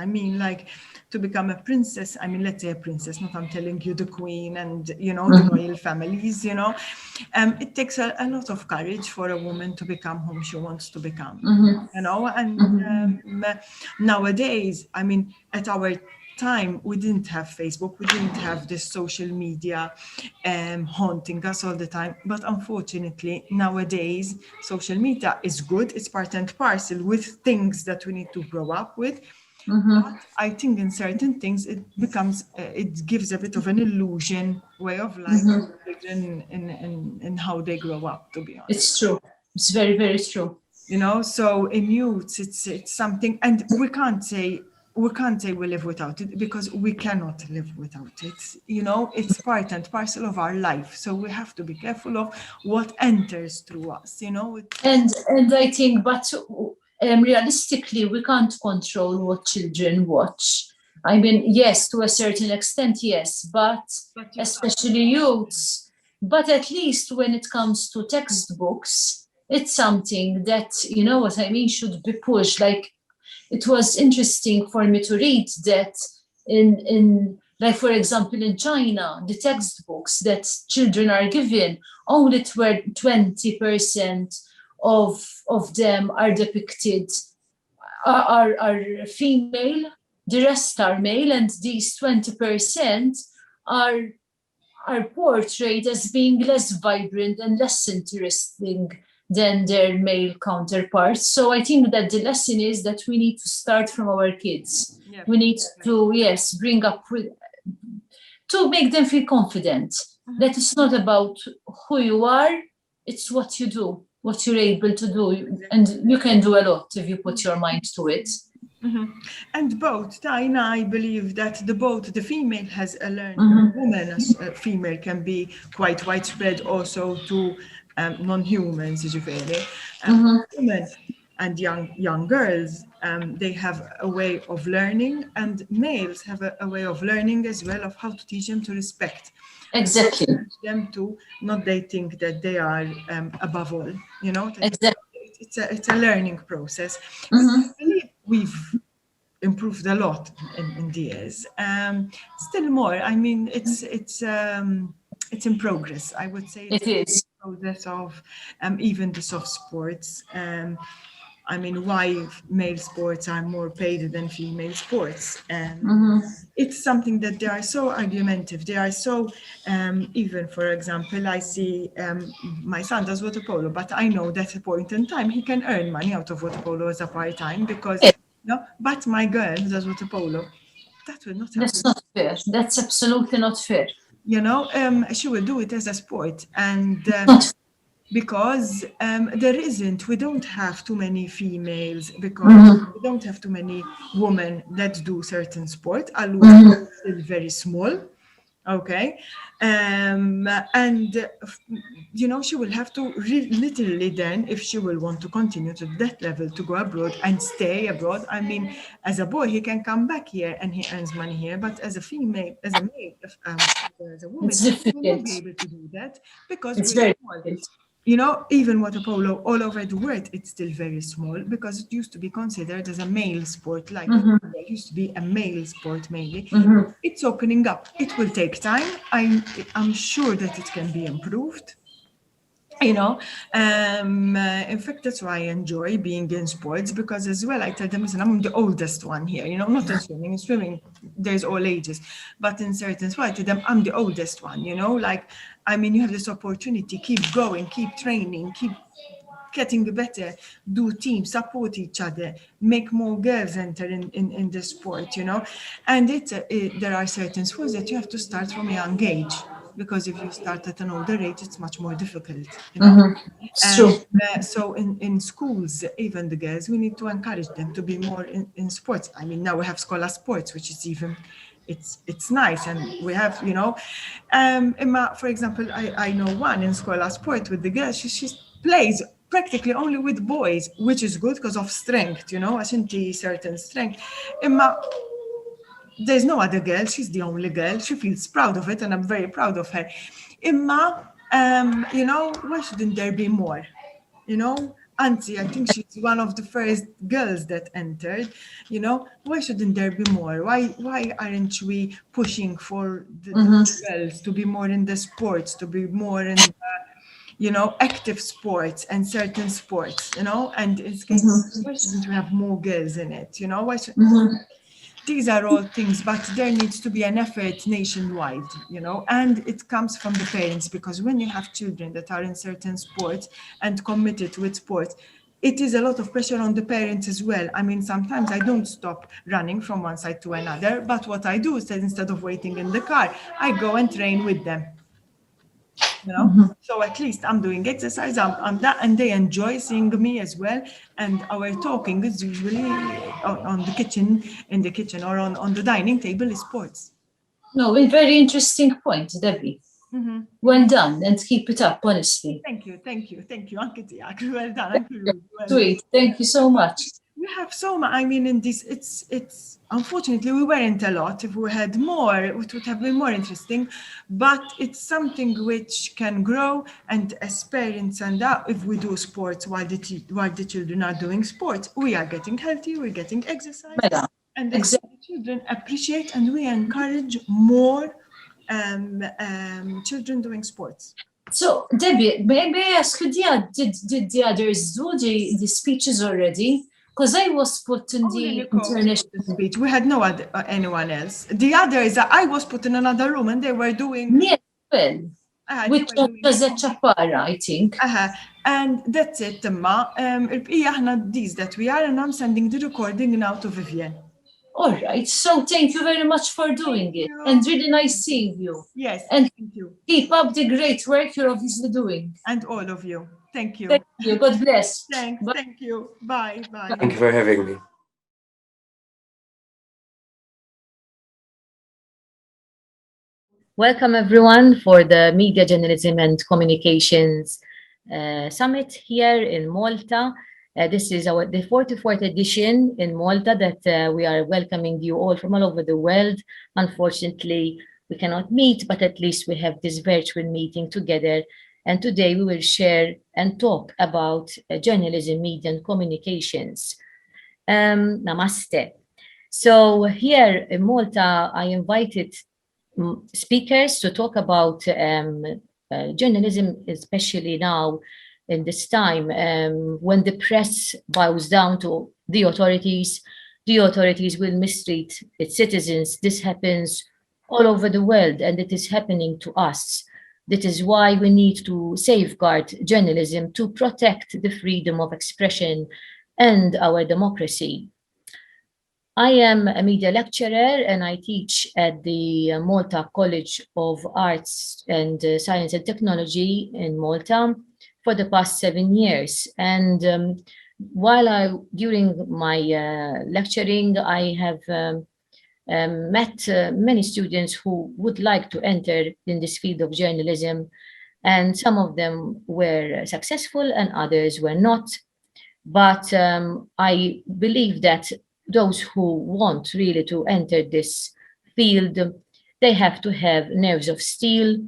S14: to become a princess, let's say a princess, not I'm telling you the queen and, the royal families, it takes a lot of courage for a woman to become whom she wants to become, and nowadays, at our time, we didn't have Facebook, we didn't have this social media haunting us all the time. But unfortunately, nowadays, social media is good. It's part and parcel with things that we need to grow up with. But I think in certain things, it gives a bit of an illusion way of life in how they grow up, to be honest.
S16: It's true. It's very, very true.
S14: So in youths, it's something, and we can't say we live without it because we cannot live without it. It's part and parcel of our life. So we have to be careful of what enters through us,
S16: And I think, but realistically, we can't control what children watch. Yes, to a certain extent, yes, but especially youths. But at least when it comes to textbooks, it's something that, should be pushed. Like, it was interesting for me to read that in for example, in China, the textbooks that children are given, only 20% of them are depicted are female, the rest are male, and these 20% are portrayed as being less vibrant and less interesting than their male counterparts. So I think that the lesson is that we need to start from our kids. We need to, bring up to make them feel confident that it's not about who you are, it's what you do, what you're able to do, and you can do a lot if you put your mind to it.
S14: And both, Taina, I believe that the female has a learning, woman as a female can be quite widespread also to non-humans, women and young girls, they have a way of learning, and males have a way of learning as well of how to teach them to respect.
S16: Exactly.
S14: Them to not they think that they are above all,
S16: Exactly.
S14: It's a learning process. I believe we've improved a lot in the years. Still more. I mean, it's in progress. I would say
S16: it is
S14: progress of even the soft sports. I mean, why male sports are more paid than female sports. It's something that they are so argumentative. They are so, even for example, I see my son does water polo, but I know that at a point in time he can earn money out of water polo as a part-time because, but my girl who does water polo, that will not happen.
S16: That's not fair. That's absolutely not fair.
S14: She will do it as a sport, and because we don't have too many females, because we don't have too many women that do certain sport. Alu is still very small, okay, and she will have to literally then, if she will want to continue to that level, to go abroad and stay abroad. I mean, as a boy he can come back here and he earns money here, but as a female, as a male, as a woman,
S16: it's
S14: he will not
S16: difficult.
S14: be able to do that because
S16: It's
S14: we're
S16: very
S14: small.
S16: difficult.
S14: Even water polo all over the world, it's still very small because it used to be considered as a male sport, like it used to be a male sport mainly. It's opening up. It will take time. I'm sure that it can be improved. In fact, that's why I enjoy being in sports, because as well I tell them, listen, I'm the oldest one here, not in swimming. In swimming there's all ages, but in certain sports I tell them I'm the oldest one, like, I mean, you have this opportunity, keep going, keep training, keep getting better, do teams, support each other, make more girls enter in the sport, and there are certain sports that you have to start from a young age, because if you start at an older age, it's much more difficult,
S16: It's true.
S14: So in schools, even the girls, we need to encourage them to be more in sports. I mean, now we have scholar sports, which is even, it's nice, and we have, Emma, for example, I know one in scholar sport with the girls, she plays practically only with boys, which is good because of strength, عشان certain strength. Emma, there's no other girl, she's the only girl, she feels proud of it, and I'm very proud of her. Emma, why shouldn't there be more? Auntie, I think she's one of the first girls that entered, why shouldn't there be more? Why aren't we pushing for the girls to be more in the sports, to be more in the, active sports and certain sports, and it's why shouldn't we have more girls in it? Why should these are all things, but there needs to be an effort nationwide, and it comes from the parents, because when you have children that are in certain sports and committed with sports, it is a lot of pressure on the parents as well. I mean, sometimes I don't stop running from one side to another, but what I do is that instead of waiting in the car, I go and train with them. So at least I'm doing exercise, I'm that, and they enjoy seeing me as well. And our talking is usually in the kitchen or on the dining table is sports.
S16: No, a very interesting point, Debbie. Well done, and keep it up, honestly.
S14: Thank you. Well done.
S16: Sweet, thank you so much.
S14: We have so much. I mean, in this, it's unfortunately we weren't a lot. If we had more, it would have been more interesting. But it's something which can grow, and as parents, and if we do sports while the children are doing sports, we are getting healthy, we're getting exercise, and the children appreciate, and we encourage more children doing sports.
S16: So, Debbie, maybe I ask you, did the others do the speeches already? Because I was put in the international
S14: speech. We had no other, anyone else. The others, I was put in another room, and they were doing...
S16: Yeah, well, which was a chapara, I think.
S14: And that's it, Emma. These that we are, and I'm sending the recording now to Vivian.
S16: All right. So thank you very much for doing it. And really nice seeing you.
S14: Yes,
S16: and
S14: thank you.
S16: Keep up the great work you're obviously doing.
S14: And all of you. Thank you.
S16: Thank you. God bless.
S14: Thanks. Thank you. Bye. Bye.
S15: Thank you for having me.
S17: Welcome everyone for the Media Journalism and Communications Summit here in Malta. This is the 44th edition in Malta that we are welcoming you all from all over the world. Unfortunately, we cannot meet, but at least we have this virtual meeting together. And today we will share and talk about journalism, media and communications. Namaste. So here in Malta, I invited speakers to talk about journalism, especially now in this time when the press bows down to the authorities will mistreat its citizens. This happens all over the world and it is happening to us. That is why we need to safeguard journalism to protect the freedom of expression and our democracy. I am a media lecturer and I teach at the Malta College of Arts and Science and Technology in Malta for the past 7 years. And during my lecturing, I have met many students who would like to enter in this field of journalism. And some of them were successful and others were not. But I believe that those who want really to enter this field, they have to have nerves of steel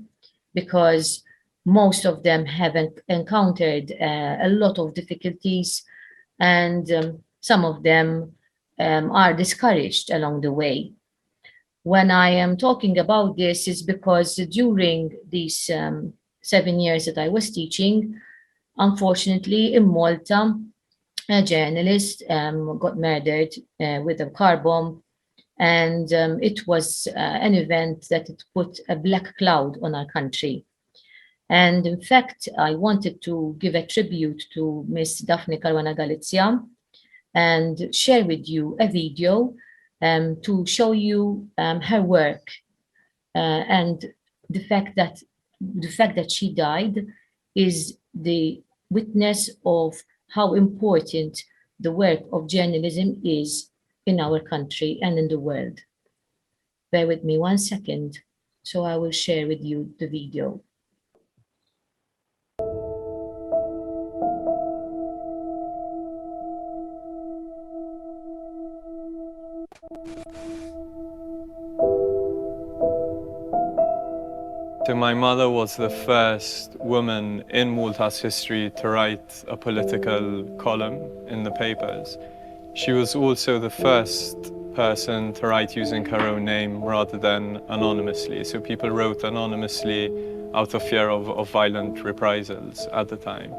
S17: because most of them have encountered a lot of difficulties and some of them are discouraged along the way. When I am talking about this is because during these 7 years that I was teaching, unfortunately in Malta, a journalist got murdered with a car bomb, and it was an event that it put a black cloud on our country. And in fact, I wanted to give a tribute to Miss Daphne Caruana Galizia and share with you a video to show you her work and the fact that she died is the witness of how important the work of journalism is in our country and in the world. Bear with me 1 second, so I will share with you the video.
S18: So my mother was the first woman in Malta's history to write a political column in the papers. She was also the first person to write using her own name rather than anonymously. So people wrote anonymously out of fear of violent reprisals at the time.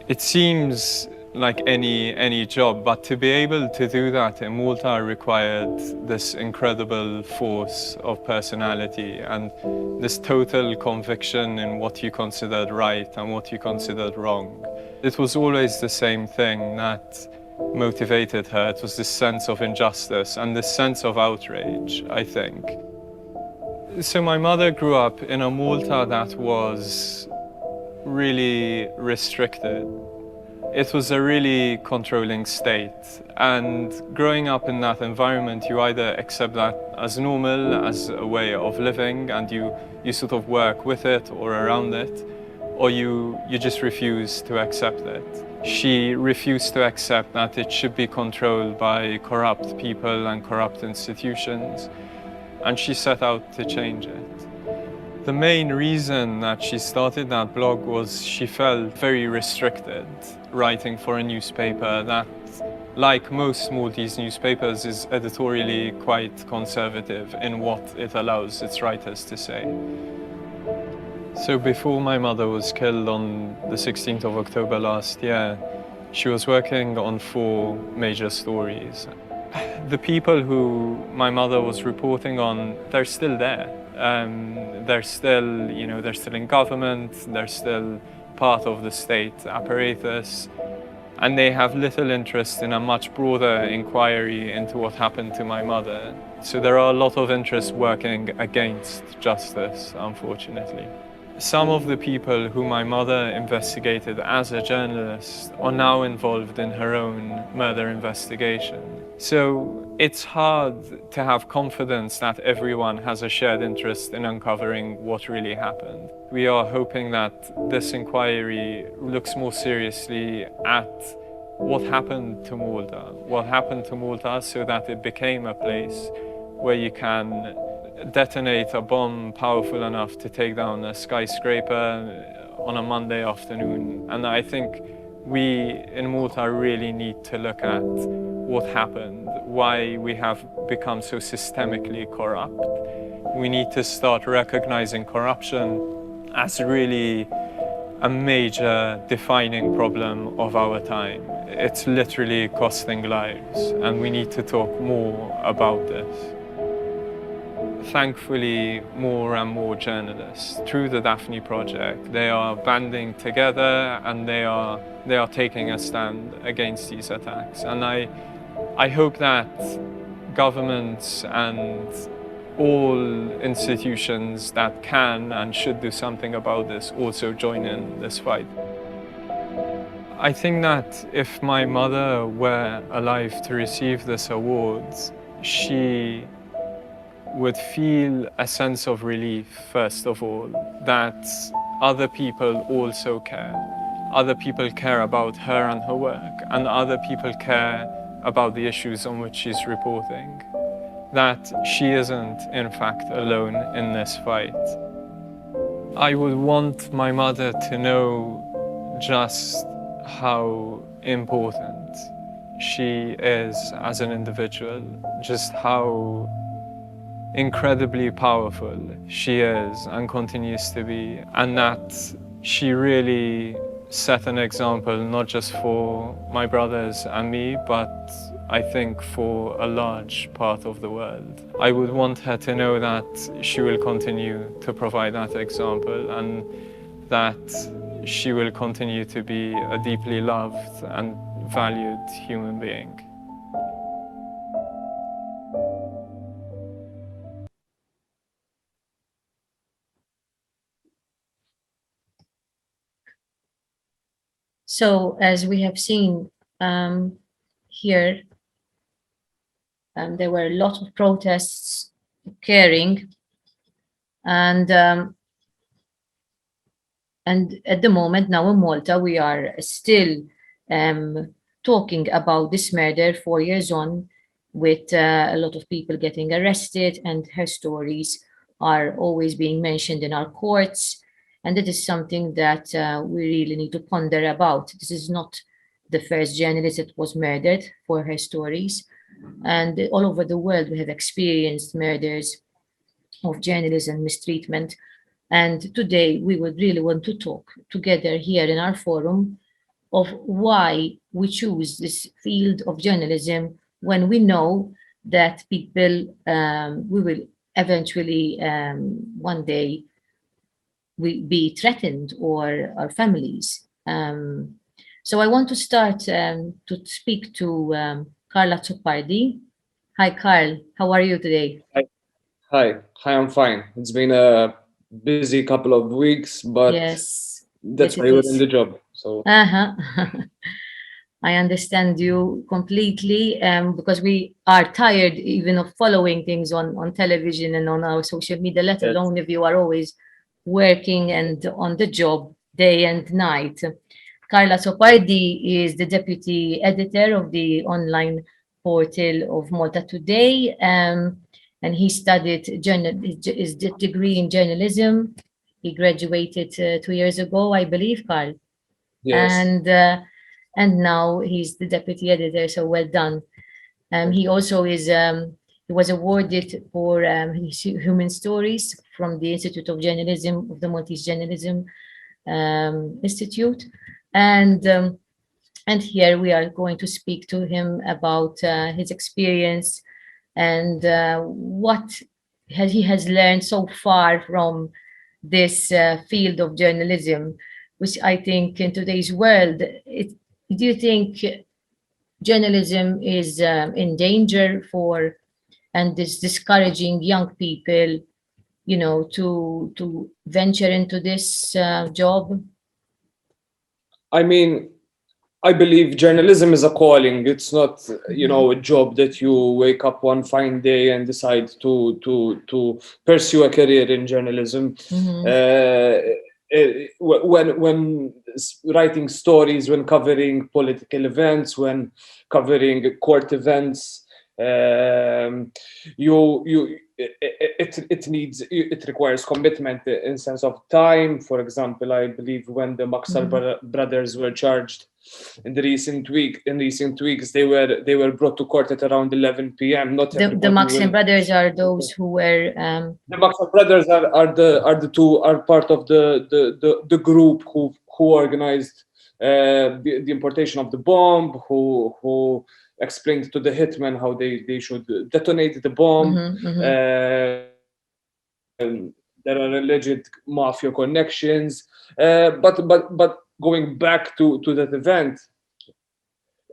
S18: It seems like any job, but to be able to do that in Malta required this incredible force of personality and this total conviction in what you considered right and what you considered wrong. It was always the same thing that motivated her. It was this sense of injustice and this sense of outrage, I think. So my mother grew up in a Malta that was really restricted. It was a really controlling state, and growing up in that environment, you either accept that as normal, as a way of living, and you sort of work with it or around it, or you just refuse to accept it. She refused to accept that it should be controlled by corrupt people and corrupt institutions, and she set out to change it. The main reason that she started that blog was she felt very restricted writing for a newspaper that, like most Maltese newspapers, is editorially quite conservative in what it allows its writers to say. So before my mother was killed on the 16th of October last year, she was working on 4 major stories. The people who my mother was reporting on, they're still there. They're still in government, they're still part of the state apparatus. and they have little interest in a much broader inquiry into what happened to my mother. So there are a lot of interests working against justice, unfortunately. Some of the people who my mother investigated as a journalist are now involved in her own murder investigation. So it's hard to have confidence that everyone has a shared interest in uncovering what really happened. We are hoping that this inquiry looks more seriously at what happened to Malta so that it became a place where you can detonate a bomb powerful enough to take down a skyscraper on a Monday afternoon. And I think we in Malta really need to look at what happened, why we have become so systemically corrupt. We need to start recognizing corruption as really a major defining problem of our time. It's literally costing lives, and we need to talk more about this. Thankfully, more and more journalists, through the Daphne Project, they are banding together and they are taking a stand against these attacks. And I hope that governments and all institutions that can and should do something about this also join in this fight. I think that if my mother were alive to receive this award, she would feel a sense of relief, first of all, that other people also care. Other people care about her and her work, and other people care about the issues on which she's reporting. That she isn't, in fact, alone in this fight. I would want my mother to know just how important she is as an individual, just how incredibly powerful she is and continues to be, and that she really set an example not just for my brothers and me, but I think for a large part of the world. I would want her to know that she will continue to provide that example and that she will continue to be a deeply loved and valued human being.
S17: So, as we have seen here, there were a lot of protests occurring, and at the moment now in Malta, we are still talking about this murder 4 years on, with a lot of people getting arrested, and her stories are always being mentioned in our courts. And it is something that we really need to ponder about. This is not the first journalist that was murdered for her stories. And all over the world, we have experienced murders of journalists and mistreatment. And today, we would really want to talk together here in our forum of why we choose this field of journalism when we know that people, we will eventually one day be threatened, or our families. So I want to start to speak to Carla Zoppardi. Hi, Carl. How are you today?
S19: Hi, I'm fine. It's been a busy couple of weeks, but
S17: yes,
S19: that's why we're in the job. So
S17: I understand you completely, because we are tired even of following things on television and on our social media, let alone if you are always working and on the job day and night. Carla Zoppardi is the deputy editor of the online portal of Malta Today, and he studied his degree in journalism. He graduated 2 years ago, I believe, Carl.
S19: yes.
S17: And now he's the deputy editor, so well done. He also is he was awarded for his human stories from the Institute of Journalism of the Maltese Journalism Institute, and here we are going to speak to him about his experience and what he has learned so far from this field of journalism, which I think in today's world do you think journalism is in danger for, and is discouraging young people, to venture into this job?
S19: I mean, I believe journalism is a calling. It's not, a job that you wake up one fine day and decide to pursue a career in journalism. When writing stories, when covering political events, when covering court events, it requires commitment in sense of time. For example, I believe when the Maxar brothers were charged in recent weeks, they were brought to court at around 11 p.m. Not
S17: The
S19: everybody
S17: Maxim
S19: will.
S17: brothers are those who were
S19: The Maxar brothers are part of the group who organized the importation of the bomb, who explained to the hitmen how they should detonate the bomb. There are alleged mafia connections, but going back to that event,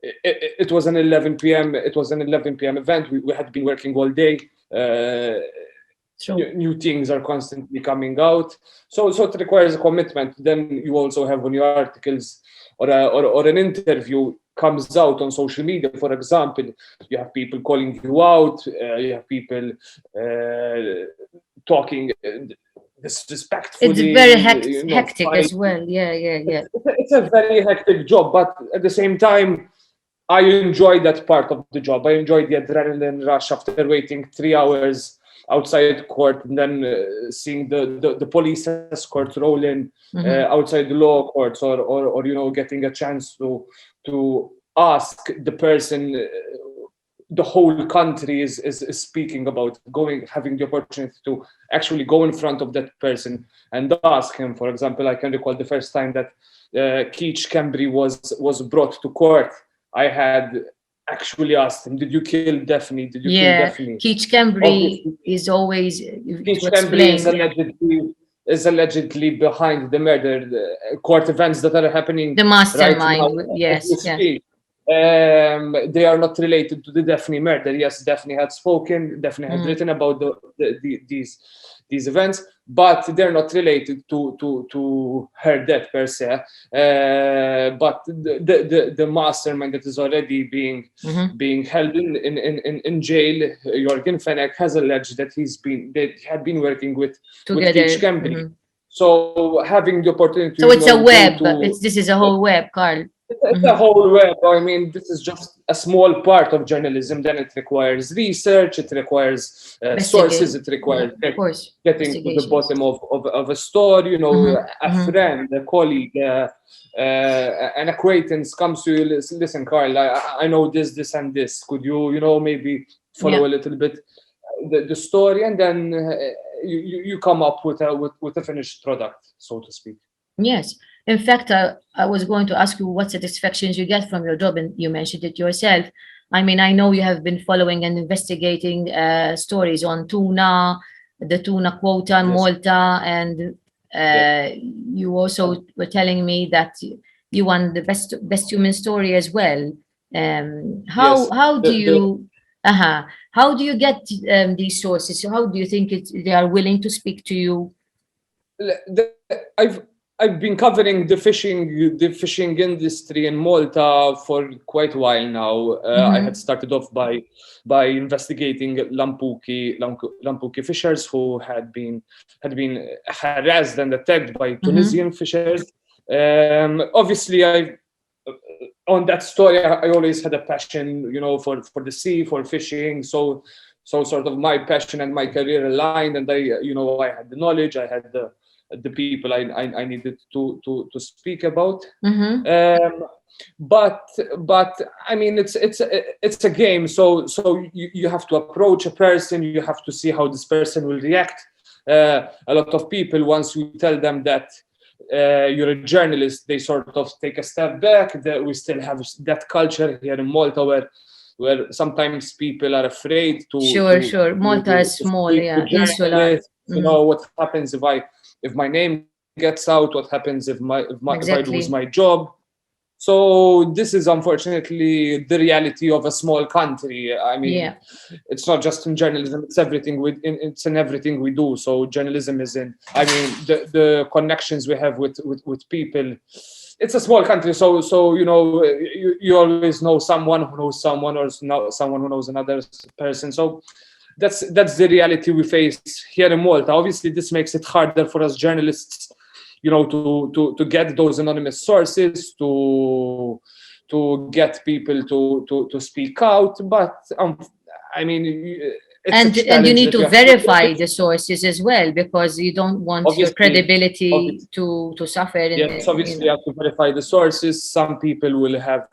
S19: it was an 11 p.m. It was an 11 p.m. event. We had been working all day. New things are constantly coming out, so it requires a commitment. Then you also have, when your articles or an interview comes out on social media, for example, you have people calling you out, you have people talking disrespectfully.
S17: It's very hectic as well. Yeah.
S19: It's a very hectic job, but at the same time, I enjoy that part of the job. I enjoy the adrenaline rush after waiting 3 hours outside court, and then seeing the police escort roll in outside the law courts, or getting a chance to ask the person the whole country is speaking about, having the opportunity to actually go in front of that person and ask him. For example, I can recall the first time that Keith Cambry was brought to court. I had actually asked him, "Did you kill Daphne? Did you kill Daphne?"
S17: Keith Cambry is always
S19: Keith Cambry is allegedly behind the murder, court events that are happening.
S17: The mastermind,
S19: right now,
S17: yes.
S19: They are not related to the Daphne murder. Yes, Daphne had spoken. Daphne had written about these events, but they're not related to her death per se. But the mastermind that is already being held in jail, Jürgen Fenech, has alleged that he had been working with Keith Cambry. So having the opportunity.
S17: So it's a web. This is a whole web, Carl.
S19: It's a whole web. I mean, this is just a small part of journalism. Then it requires research, it requires sources, it requires getting to the bottom of a story. A friend, a colleague, an acquaintance comes to you. Listen, Carl, I know this and this. Could you, maybe follow a little bit the story, and then you come up with a finished product, so to speak.
S17: Yes. In fact, I was going to ask you what satisfactions you get from your job, and you mentioned it yourself. I mean, I know you have been following and investigating stories on tuna, the tuna quota in Malta, and you also were telling me that you won the best human story as well. How do you get these sources? How do you think they are willing to speak to you?
S19: I've been covering the fishing industry in Malta for quite a while now. I had started off by investigating Lampuki fishers who had been harassed and attacked by Tunisian fishers. Obviously, on that story, I always had a passion, for the sea, for fishing. So sort of my passion and my career aligned, and I had the knowledge, I had the people I needed to speak about. But I mean, it's a game. So you have to approach a person. You have to see how this person will react. A lot of people, once you tell them that you're a journalist, they sort of take a step back. That we still have that culture here in Malta where sometimes people are afraid to.
S17: Sure. Malta is small, insular.
S19: What happens if my name gets out? What happens if I lose my job? So this is unfortunately the reality of a small country. I mean, it's not just in journalism; it's everything. It's in everything we do. So journalism is in. I mean, the connections we have with people. It's a small country, so you always know someone who knows someone, or someone who knows another person. So that's the reality we face here in Malta. Obviously, this makes it harder for us journalists, to get those anonymous sources, to get people to speak out. But I mean,
S17: and you need to verify the sources as well, because you don't want your credibility to suffer.
S19: Yes, obviously you have to verify the sources. Some people will have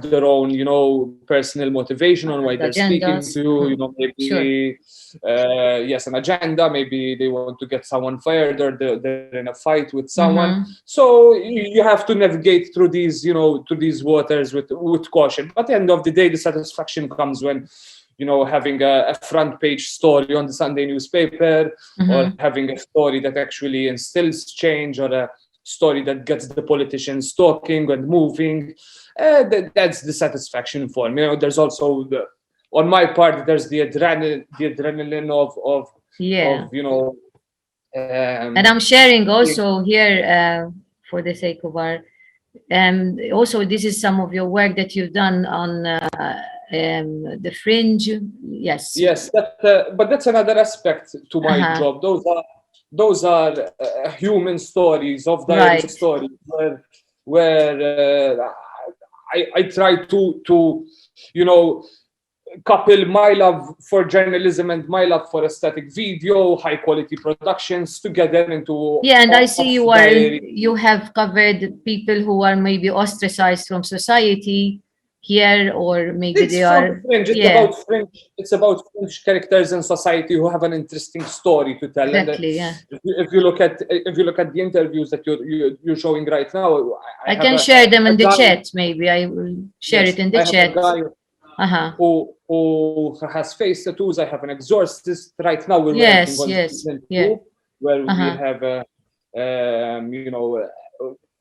S19: their own, personal motivation on why they're speaking to you. Maybe yes, an agenda. Maybe they want to get someone fired, or they're in a fight with someone. So you have to navigate through these, through these waters with caution. But at the end of the day, the satisfaction comes when, having a front page story on the Sunday newspaper, or having a story that actually instills change, or a story that gets the politicians talking and moving. That's the satisfaction for me. There's also on my part, there's the adrenaline of
S17: and I'm sharing also here for the sake of our also this is some of your work that you've done on the fringe. Yes,
S19: but that's another aspect to my job. Those are human stories, of diary stories, where I try to couple my love for journalism and my love for aesthetic video, high quality productions together into.
S17: And I see you have covered people who are maybe ostracized from society here, or maybe they are.
S19: Fringe. It's about fringe characters in society who have an interesting story to tell.
S17: Exactly.
S19: If you look at the interviews that you're showing right now,
S17: I can share them in the chat. Maybe I will share it in the chat.
S19: Who has face tattoos. I have an exorcist right now. We're working on season 2, where we have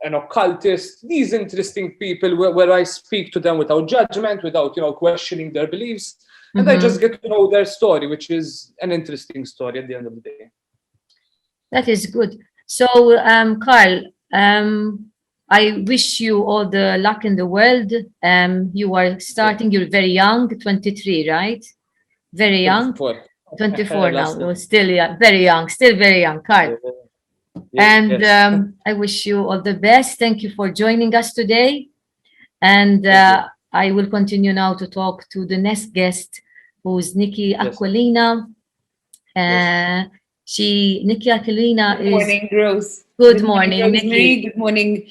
S19: an occultist. These interesting people where I speak to them without judgment, without questioning their beliefs, and I just get to know their story, which is an interesting story at the end of the day.
S17: That is good. So, Carl, I wish you all the luck in the world. You are starting, you're very young, 23, right? Very young. 24 now, still very young, Carl. And I wish you all the best. Thank you for joining us today. And I will continue now to talk to the next guest, who's Nikki Aquilina. Nikki Aquilina is...
S20: Good morning, Rose.
S17: Good morning, Nikki.
S20: Good morning,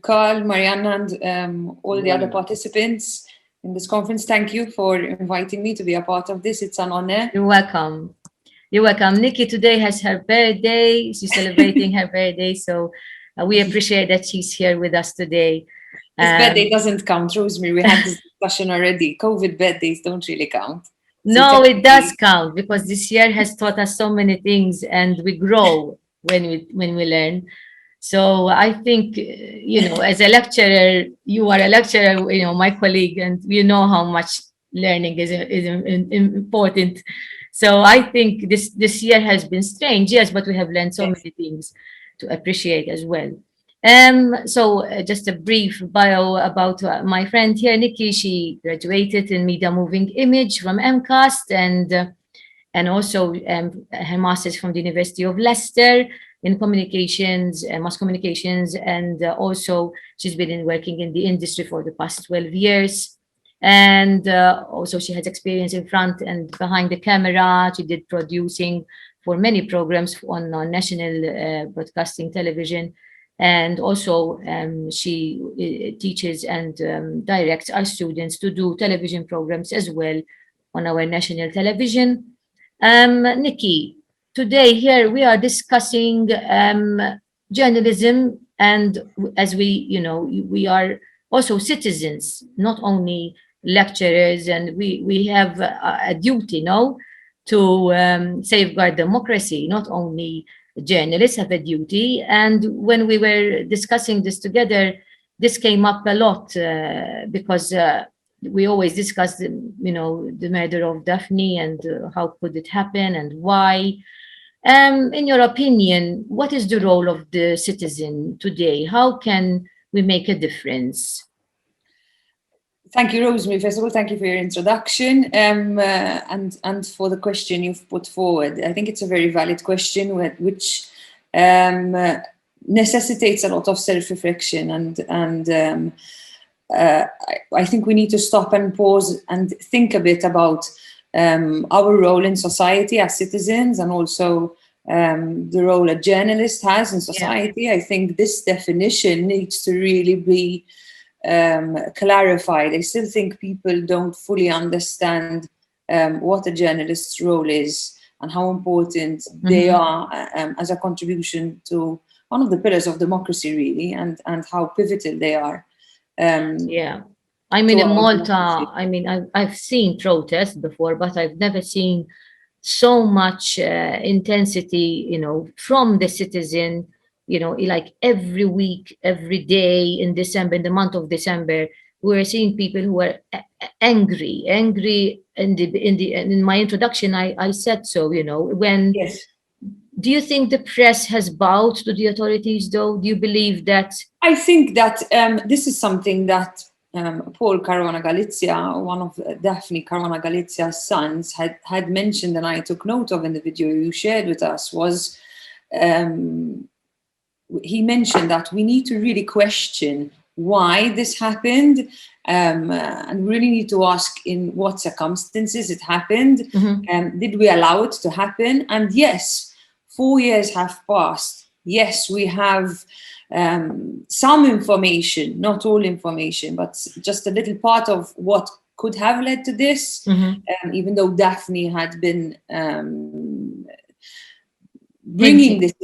S20: Carl, Marianna, and all the other participants in this conference. Thank you for inviting me to be a part of this. It's an honor.
S17: You're welcome. You're welcome. Nikki today has her birthday. She's celebrating her birthday. So we appreciate that she's here with us today.
S20: This birthday doesn't count, Rosemary. We had this discussion already. COVID birthdays don't really count.
S17: No, it does count, because this year has taught us so many things, and we grow when we learn. So I think, as a lecturer, you are a lecturer, my colleague, and you know how much learning is important. So I think this year has been strange, yes, but we have learned so many things to appreciate as well. So just a brief bio about my friend here, Nikki. She graduated in Media Moving Image from MCAST, and also her master's from the University of Leicester in communications, mass communications, and also she's been working in the industry for the past 12 years. And also she has experience in front and behind the camera. She did producing for many programs on national broadcasting television. And also she teaches and directs our students to do television programs as well on our national television. Nikki, today here we are discussing journalism, and as we are also citizens, not only lecturers, and we have a duty now to safeguard democracy. Not only journalists have a duty. And when we were discussing this together, this came up a lot because we always discuss, the murder of Daphne and how could it happen and why. In your opinion, what is the role of the citizen today? How can we make a difference?
S20: Thank you, Rosemary. First of all, thank you for your introduction and for the question you've put forward. I think it's a very valid question which necessitates a lot of self-reflection, and I think we need to stop and pause and think a bit about our role in society as citizens, and also the role a journalist has in society. I think this definition needs to really be clarified. I still think people don't fully understand what a journalist's role is and how important they are as a contribution to one of the pillars of democracy, really, and how pivotal they are.
S17: I mean, in Malta, I've seen protests before, but I've never seen so much intensity, from the citizen, like every week, every day in December, in the month of December, we're seeing people who are angry. In my introduction, I said so, when.
S20: Yes.
S17: Do you think the press has bowed to the authorities, though? Do you believe that?
S20: I think that this is something that Paul Caruana Galizia, one of Daphne Caruana Galizia's sons, had mentioned, and I took note of in the video you shared with us, was he mentioned that we need to really question why this happened, and really need to ask in what circumstances it happened. Did we allow it to happen? And yes, 4 years have passed. Yes, we have some information, not all information, but just a little part of what could have led to this, even though Daphne had been bringing this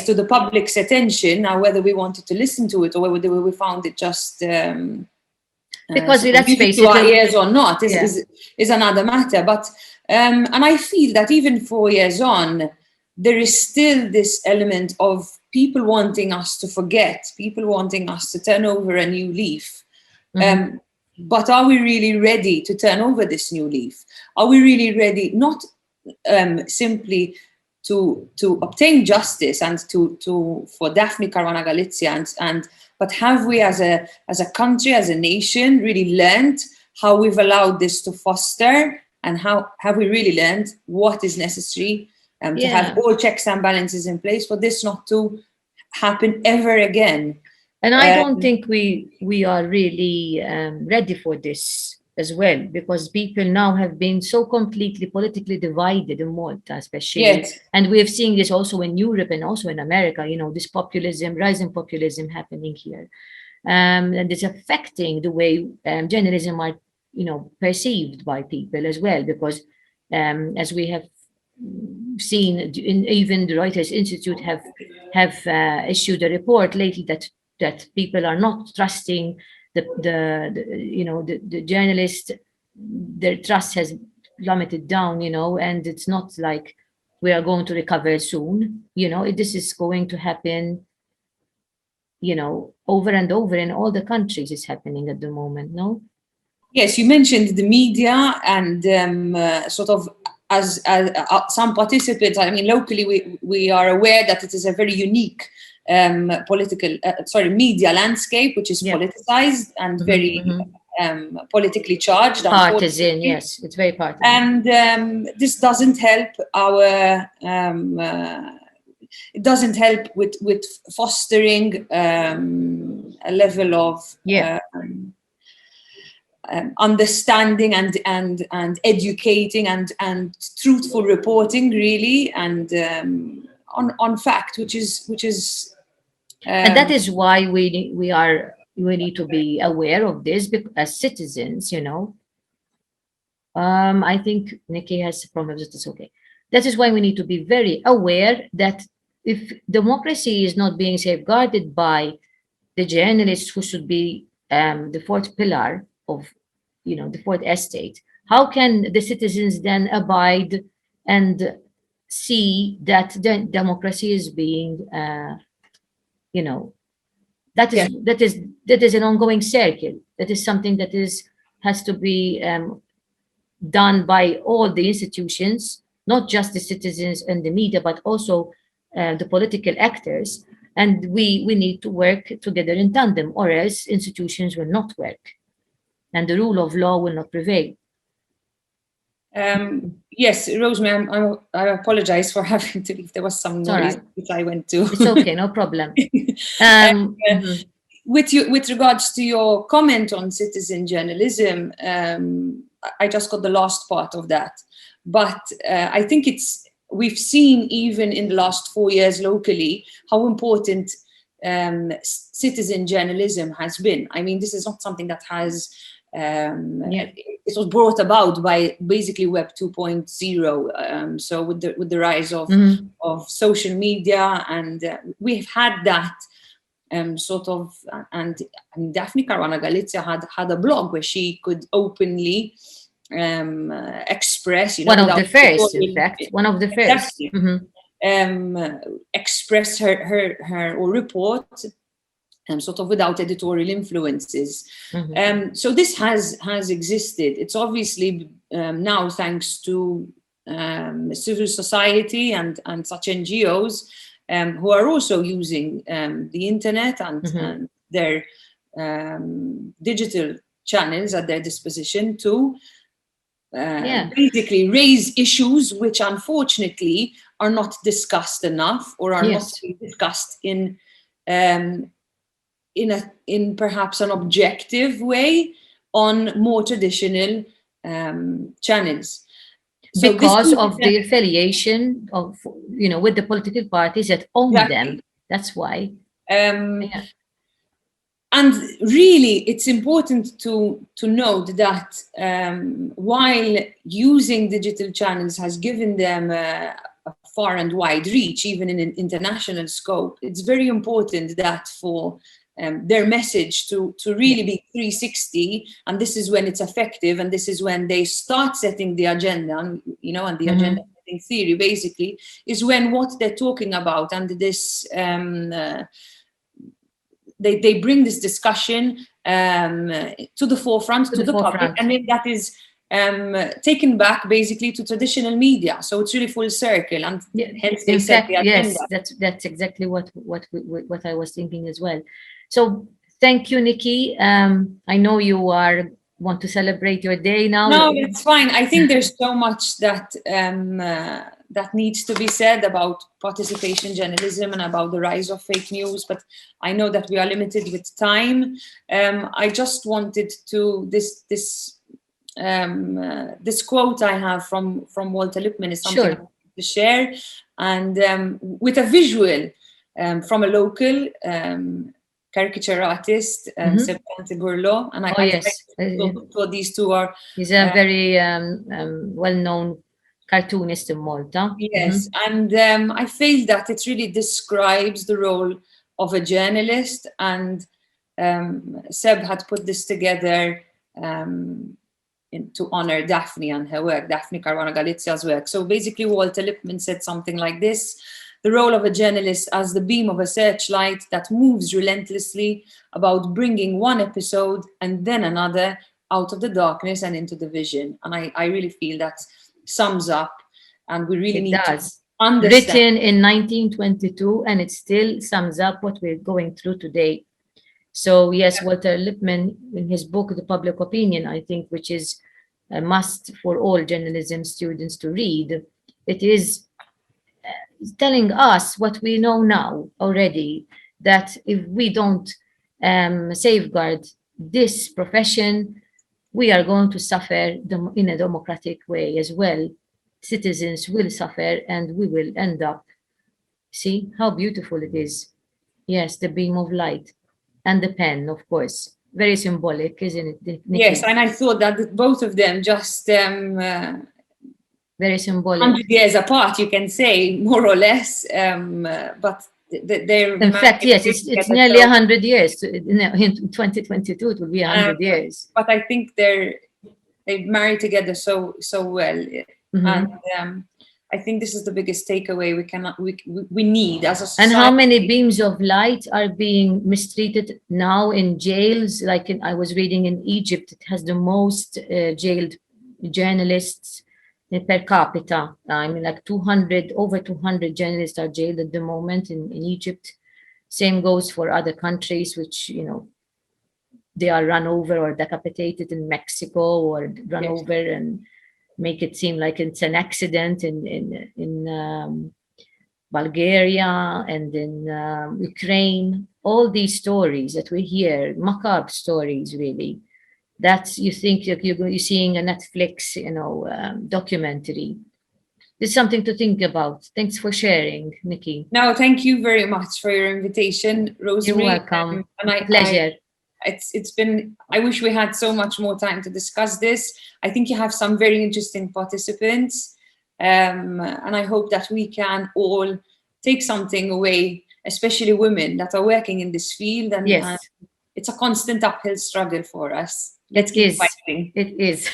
S20: to the public's attention. Now, whether we wanted to listen to it or whether we found it just
S17: because let's face it,
S20: our ears or not is another matter. But and I feel that even 4 years on, there is still this element of people wanting us to forget, people wanting us to turn over a new leaf. But are we really ready to turn over this new leaf? Are we really ready, not simply to obtain justice and for Daphne Caruana Galizia, but have we as a country, as a nation, really learned how we've allowed this to foster, and how have we really learned what is necessary to have all checks and balances in place for this not to happen ever again?
S17: And I don't think we are really ready for this as well, because people now have been so completely politically divided in Malta, especially.
S20: Yes.
S17: And we've seen this also in Europe and also in America, this populism, rising populism happening here. And it's affecting the way journalism are, perceived by people as well, because as we have seen, even the Reuters Institute have issued a report lately that people are not trusting the journalist. Their trust has plummeted down, and it's not like we are going to recover soon. This is going to happen, over and over in all the countries. It's happening at the moment, no?
S20: Yes, you mentioned the media and sort of as some participants. I mean, locally we are aware that it is a very unique media landscape, which is politicized and very politically charged,
S17: partisan. Yes, it's very partisan,
S20: and this doesn't help our it doesn't help with fostering a level of understanding and educating and truthful reporting, really, and on fact, which is
S17: and that is why we need to be aware of this as citizens. I think Nikki has problems. It's okay. That is why we need to be very aware that if democracy is not being safeguarded by the journalists, who should be the fourth pillar of, the fourth estate, how can the citizens then abide and see that the democracy is being, That is an ongoing circle. That is something that has to be done by all the institutions, not just the citizens and the media, but also the political actors. And we need to work together in tandem, or else institutions will not work and the rule of law will not prevail.
S20: Yes, Rosemary, I apologize for having to leave. There was some noise which I went to.
S17: It's okay, no problem.
S20: With regards to your comment on citizen journalism, I just got the last part of that. But I think we've seen even in the last 4 years locally how important citizen journalism has been. I mean, this is not something that has it was brought about by basically Web 2.0. So with the rise of social media, and we've had that sort of, and Daphne Caruana Galizia had a blog where she could openly express,
S17: one of the first, in fact, one of the first.
S20: Express her or report sort of without editorial influences. So this has existed. It's obviously now thanks to civil society and such NGOs who are also using the internet and their digital channels at their disposition to basically raise issues which unfortunately are not discussed enough, or are not discussed in perhaps an objective way on more traditional channels.
S17: So because of the affiliation of, with the political parties that own them. That's why.
S20: And really, it's important to note that while using digital channels has given them a far and wide reach, even in an international scope, it's very important that for their message to really be 360, and this is when it's effective, and this is when they start setting the agenda, and the agenda setting theory basically is when what they're talking about and this they bring this discussion to the forefront, to the public, and then that is taken back basically to traditional media. So it's really full circle, and hence they set the agenda.
S17: Yes, that's exactly what I was thinking as well. So thank you, Nikki. I know you want to celebrate your day now.
S20: No, it's fine. I think there's so much that that needs to be said about participation journalism and about the rise of fake news, but I know that we are limited with time. I just wanted to this quote I have from Walter Lippmann is something to share, and with a visual from a local caricature artist, Sebastien Bourlot, and I thought these two are.
S17: He's a very well-known cartoonist in Malta.
S20: Yes, and I feel that it really describes the role of a journalist, and Seb had put this together to honor Daphne and her work, Daphne Caruana Galizia's work. So basically Walter Lippmann said something like this: the role of a journalist as the beam of a searchlight that moves relentlessly about bringing one episode and then another out of the darkness and into the vision. And I really feel that sums up, and we really need to understand.
S17: Written in 1922, and it still sums up what we're going through today. So yes, Walter Lippmann, in his book, The Public Opinion, I think, which is a must for all journalism students to read, it is telling us what we know now already, that if we don't safeguard this profession, we are going to suffer in a democratic way as well. Citizens will suffer, and we will end up. See how beautiful it is. Yes, the beam of light and the pen, of course. Very symbolic, isn't it, Nikki?
S20: Yes, and I thought that both of them just
S17: very symbolic.
S20: 100 years apart, you can say, more or less, but they're.
S17: In fact, yes, it's nearly 100 years. In 2022, it will be 100 years.
S20: But I think they marry together so well, and I think this is the biggest takeaway we need as a society.
S17: And how many beams of light are being mistreated now in jails? Like I was reading in Egypt, it has the most jailed journalists per capita. I mean, like over 200 journalists are jailed at the moment in Egypt. Same goes for other countries, which, they are run over or decapitated in Mexico, or run over and make it seem like it's an accident in Bulgaria and in Ukraine. All these stories that we hear, macabre stories, really. That's, you think you're seeing a Netflix, documentary. There's something to think about. Thanks for sharing, Nikki.
S20: No, thank you very much for your invitation, Rosemary.
S17: You're welcome.
S20: And
S17: Pleasure.
S20: It's been, I wish we had so much more time to discuss this. I think you have some very interesting participants. And I hope that we can all take something away, especially women that are working in this field. And
S17: yes,
S20: it's a constant uphill struggle for us. Let's keep fighting.
S17: It is.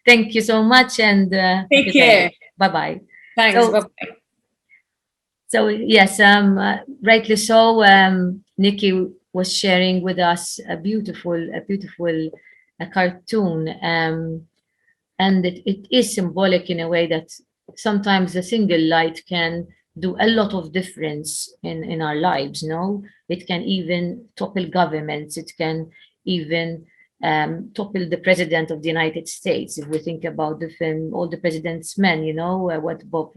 S17: Thank you so much, and
S20: take care.
S17: Bye-bye.
S20: Thanks. Bye-bye.
S17: So yes, rightly so. Nikki was sharing with us a beautiful cartoon, and it is symbolic in a way that sometimes a single light can do a lot of difference in our lives. No, it can even topple governments. It can even topple the president of the United States. If we think about the film All the President's Men, what Bob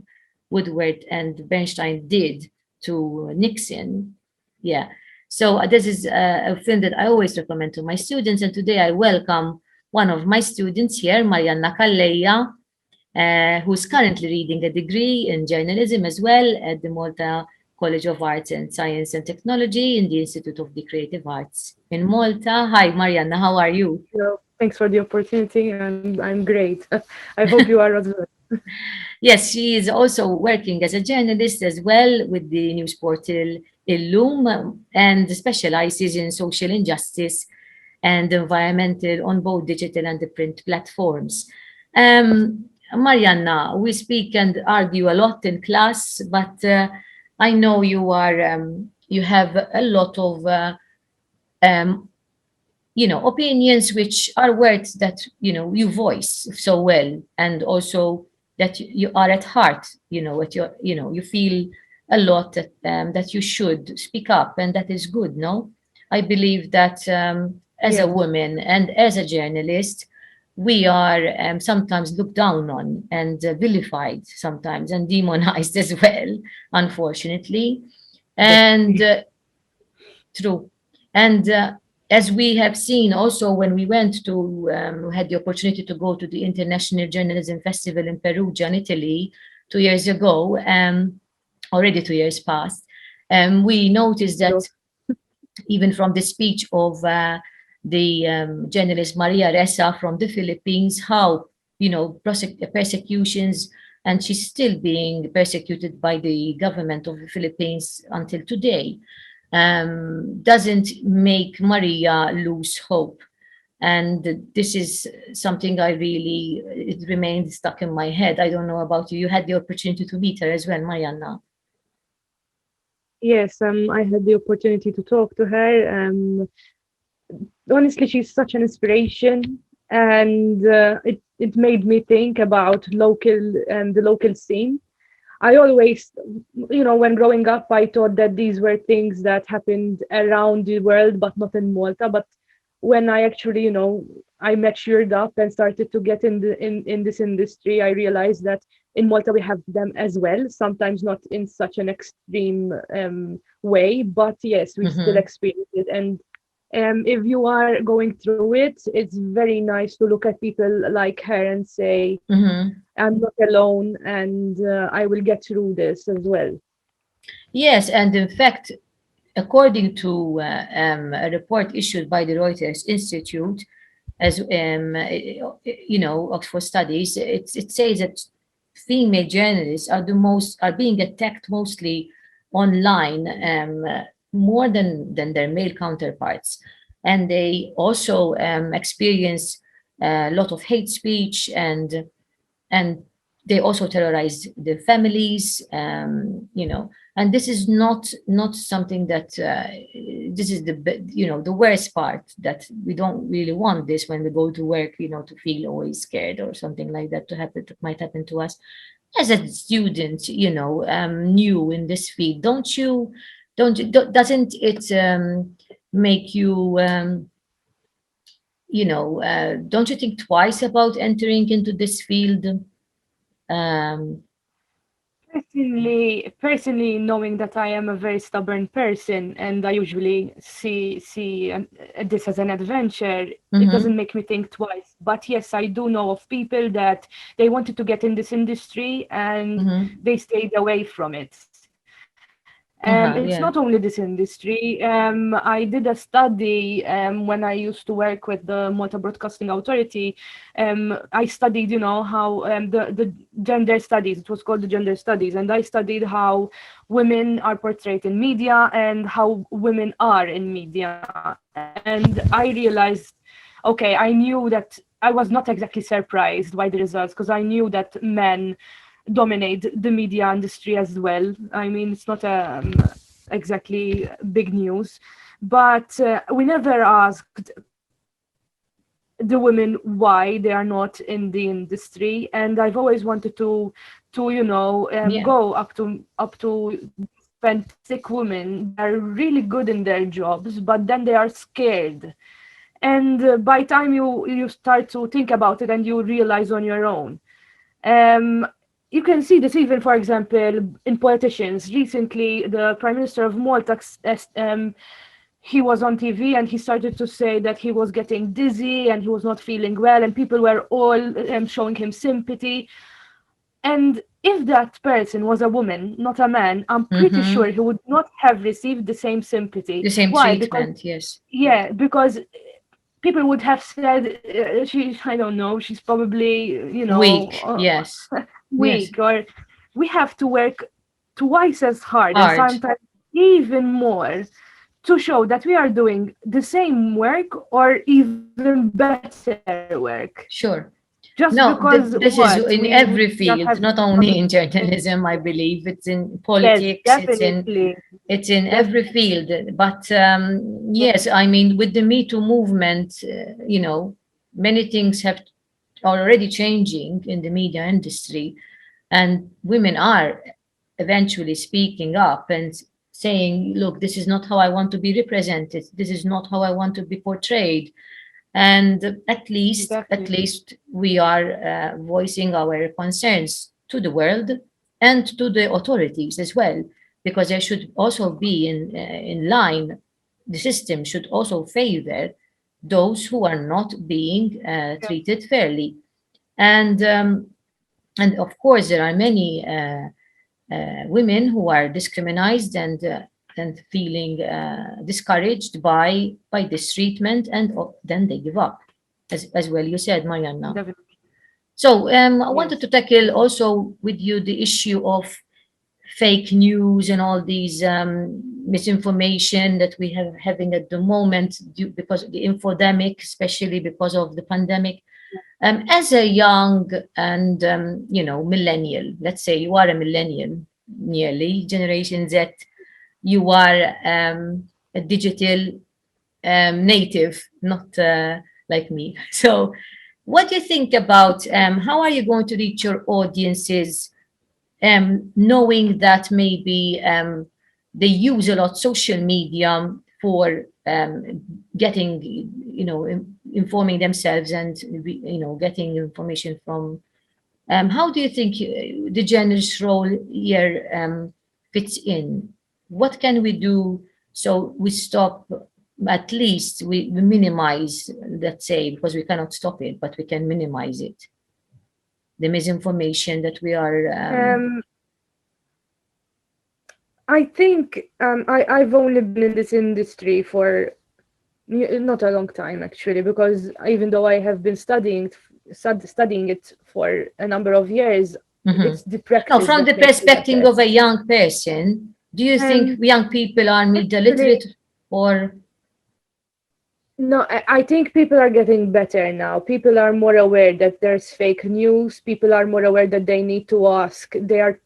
S17: Woodward and Bernstein did to Nixon. Yeah. So this is a film that I always recommend to my students. And today I welcome one of my students here, Marianna Calleja, who's currently reading a degree in journalism as well at the Malta College of Arts and Science and Technology in the Institute of the Creative Arts in Malta. Hi, Marianna, how are you?
S21: Hello. Thanks for the opportunity, and I'm great. I hope you are as well.
S17: Yes, she is also working as a journalist as well with the news portal Illum, and specializes in social injustice and environmental on both digital and the print platforms. Marianna, we speak and argue a lot in class, but I know you have a lot of opinions which are words that you voice so well, and also that you are at heart, you feel a lot that you should speak up, and that is good. No, I believe that as a woman and as a journalist, we are sometimes looked down on and vilified sometimes, and demonized as well, unfortunately. And true. And as we have seen also when we went to, had the opportunity to go to the International Journalism Festival in Perugia in Italy 2 years ago, already 2 years past, we noticed that even from the speech of the journalist Maria Ressa from the Philippines, how, persecutions, and she's still being persecuted by the government of the Philippines until today, doesn't make Maria lose hope. And this is something it remained stuck in my head. I don't know about you. You had the opportunity to meet her as well, Marianna.
S21: Yes, I had the opportunity to talk to her. Honestly, she's such an inspiration, and it made me think about the local scene. I always, when growing up, I thought that these were things that happened around the world, but not in Malta. But when I actually, I matured up and started to get in this industry, I realized that in Malta we have them as well. Sometimes not in such an extreme way, but yes, we still experience it. And if you are going through it, it's very nice to look at people like her and say, I'm not alone, and I will get through this as well.
S17: Yes, and in fact, according to a report issued by the Reuters Institute, as Oxford Studies, it says that female journalists are being attacked mostly online, more than their male counterparts, and they also experience a lot of hate speech and they also terrorize the families, and this is not something that this is the worst part, that we don't really want this when we go to work, to feel always scared or something like that to happen, that might happen to us. As a student, new in this field, doesn't it make you, don't you think twice about entering into this field?
S21: Personally, knowing that I am a very stubborn person and I usually see this as an adventure, it doesn't make me think twice. But yes, I do know of people that they wanted to get in this industry and they stayed away from it. It's
S17: Yeah.
S21: not only this industry. I did a study when I used to work with the Malta Broadcasting Authority. I studied, how the gender studies, it was called the gender studies, and I studied how women are portrayed in media and how women are in media. And I realized, okay, I knew that I was not exactly surprised by the results, because I knew that men dominate the media industry as well. I mean, it's not exactly big news, but we never asked the women why they are not in the industry. And I've always wanted to go up to fantastic women that are really good in their jobs, but then they are scared. And by the time you start to think about it and you realize on your own, you can see this even, for example, in politicians. Recently, the Prime Minister of Malta, he was on TV and he started to say that he was getting dizzy and he was not feeling well, and people were all showing him sympathy. And if that person was a woman, not a man, I'm pretty sure he would not have received the same sympathy.
S17: The same
S21: Why?
S17: treatment, yes.
S21: Yeah, because people would have said, I don't know, she's probably,
S17: Weak, yes.
S21: weak,
S17: Yes.
S21: or we have to work twice as hard and
S17: Hard.
S21: sometimes even more to show that we are doing the same work or even better work.
S17: Sure.
S21: Just
S17: No,
S21: because
S17: this is in
S21: we
S17: every
S21: are
S17: field,
S21: having
S17: not only in journalism, I believe. It's in
S21: yes,
S17: politics,
S21: definitely.
S17: it's in every field. But yes, I mean, with the Me Too movement, many things have already changing in the media industry, and women are eventually speaking up and saying, look, this is not how I want to be represented. This is not how I want to be portrayed. And at least we are voicing our concerns to the world and to the authorities as well, because there should also be in line. The system should also favor those who are not being treated fairly, and of course there are many women who are discriminated and feeling discouraged by this treatment, and then they give up, as well you said, Marianna.
S21: Definitely.
S17: So I wanted to tackle also with you the issue of fake news and all these misinformation that we have having at the moment because of the infodemic, especially because of the pandemic. As a young and millennial, let's say you are a millennial, nearly Generation Z, you are a digital native, not like me. So what do you think about how are you going to reach your audiences, knowing that maybe they use a lot social media for getting, informing themselves and, getting information from. How do you think the generous role here fits in? What can we do so we stop, at least we minimize, let's say, because we cannot stop it, but we can minimize it, the misinformation that we are.
S21: I think I've only been in this industry for not a long time, actually, because even though I have been studying it for a number of years, it's the practice.
S17: No, from the perspective of a young person, do you think young people are media literate, or?
S21: No, I think people are getting better now. People are more aware that there's fake news. People are more aware that they need to ask. They are,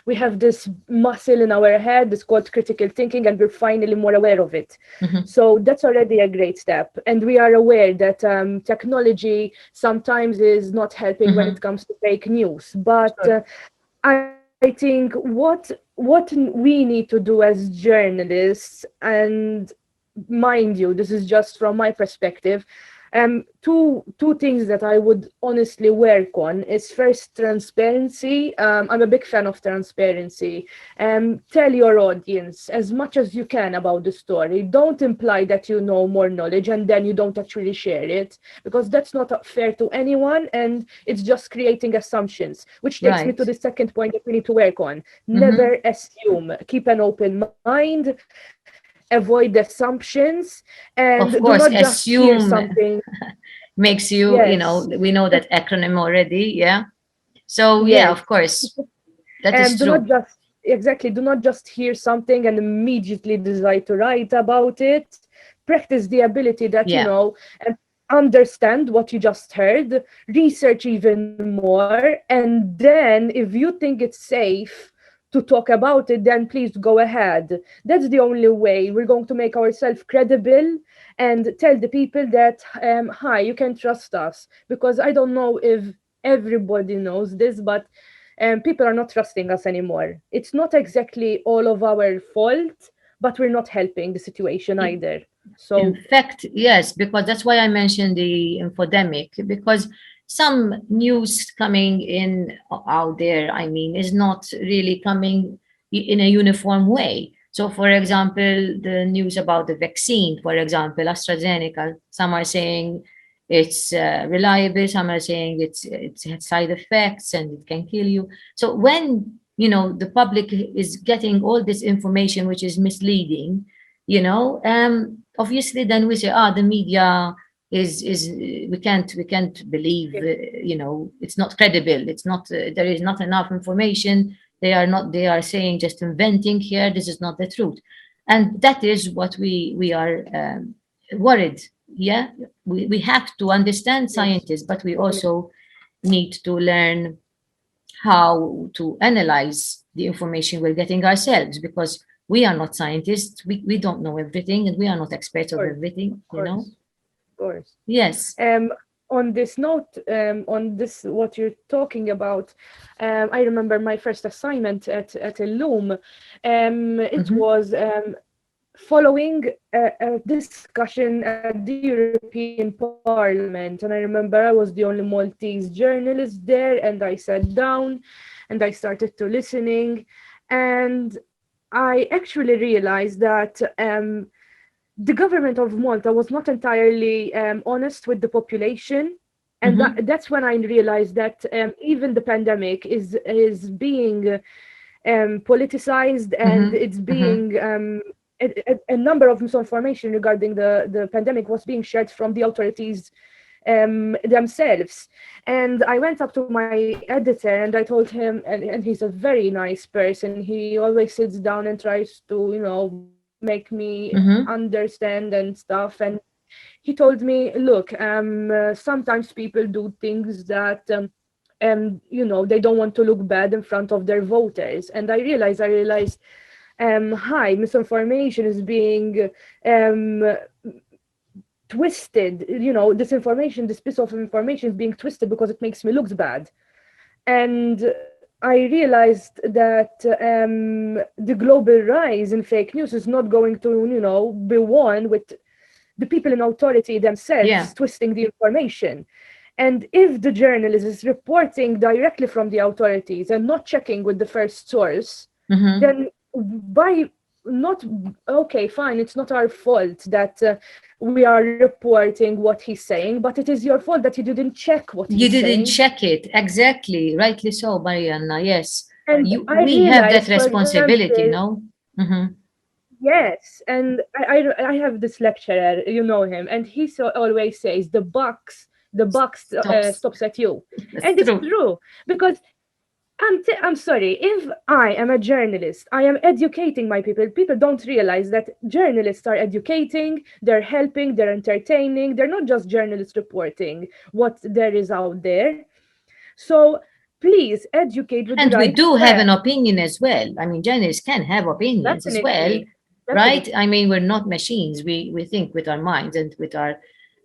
S21: we have this muscle in our head, it's called critical thinking, and we're finally more aware of it. So that's already a great step. And we are aware that technology sometimes is not helping when it comes to fake news. But I think what we need to do as journalists, and mind you, this is just from my perspective, two things that I would honestly work on is first transparency. I'm a big fan of transparency. Tell your audience as much as you can about the story. Don't imply that you know more knowledge and then you don't actually share it, because that's not fair to anyone, and it's just creating assumptions, which takes me to
S17: Right.
S21: the second point that we need to work on. Never assume. Keep an open mind, avoid assumptions, and
S17: Of
S21: do
S17: course,
S21: not just hear
S17: assume
S21: something.
S17: makes you,
S21: Yes.
S17: we know that acronym already, yeah. So yeah,
S21: Yes.
S17: of course, that is
S21: And do not
S17: true.
S21: just, exactly, do not just hear something and immediately decide to write about it. Practice the ability that,
S17: Yeah.
S21: and understand what you just heard, research even more, and then if you think it's safe to talk about it, then please go ahead. That's the only way we're going to make ourselves credible and tell the people that, hi, you can trust us. Because I don't know if everybody knows this, but people are not trusting us anymore. It's not exactly all of our fault, but we're not helping the situation either.
S17: In
S21: So,
S17: fact, yes, because that's why I mentioned the infodemic, because some news coming in out there, I mean, is not really coming in a uniform way. So, for example, the news about the vaccine, for example, AstraZeneca, some are saying it's reliable, some are saying it's had side effects and it can kill you. So when the public is getting all this information which is misleading, obviously then we say, the media is we can't believe, it's not credible, it's not, there is not enough information, they are saying, just inventing here, this is not the truth. And that is what we are worried. Yeah, we have to understand scientists, but we also need to learn how to analyze the information we're getting ourselves, because we are not scientists, we don't know everything, and we are not experts of everything,
S21: of course.
S17: Yes.
S21: On this note, on this, what you're talking about, I remember my first assignment at a loom. It was following a discussion at the European Parliament. And I remember I was the only Maltese journalist there, and I sat down and I started to listening. And I actually realized that the government of Malta was not entirely honest with the population. And that's when I realized that even the pandemic is being politicized, and it's being a number of misinformation regarding the pandemic was being shared from the authorities themselves. And I went up to my editor and I told him, and he's a very nice person. He always sits down and tries to, make me understand and stuff. And he told me, look, sometimes people do things that they don't want to look bad in front of their voters. And I realized hi, misinformation is being twisted. This piece of information is being twisted because it makes me look bad. And I realized that the global rise in fake news is not going to, be won with the people in authority themselves twisting the information. And if the journalist is reporting directly from the authorities and not checking with the first source, then by not, okay, fine, it's not our fault that we are reporting what he's saying, but it is your fault that you didn't check what
S17: you
S21: he's
S17: didn't
S21: saying.
S17: check it. Exactly, rightly so, Mariana. Yes,
S21: And I
S17: we have that
S21: realized, for
S17: responsibility,
S21: example, yes, and I have this lecturer, you know him, and he always says the buck stops at you,
S17: That's
S21: and it's
S17: true.
S21: true, because I'm sorry, if I am a journalist, I am educating my people. People don't realize that journalists are educating, they're helping, they're entertaining, they're not just journalists reporting what there is out there. So please educate with the
S17: And we
S21: right
S17: do have an
S21: facts.
S17: opinion as well. I mean, journalists can have opinions as well,
S21: Definitely.
S17: right?
S21: Definitely.
S17: I mean, we're not machines. We think with our minds and with our,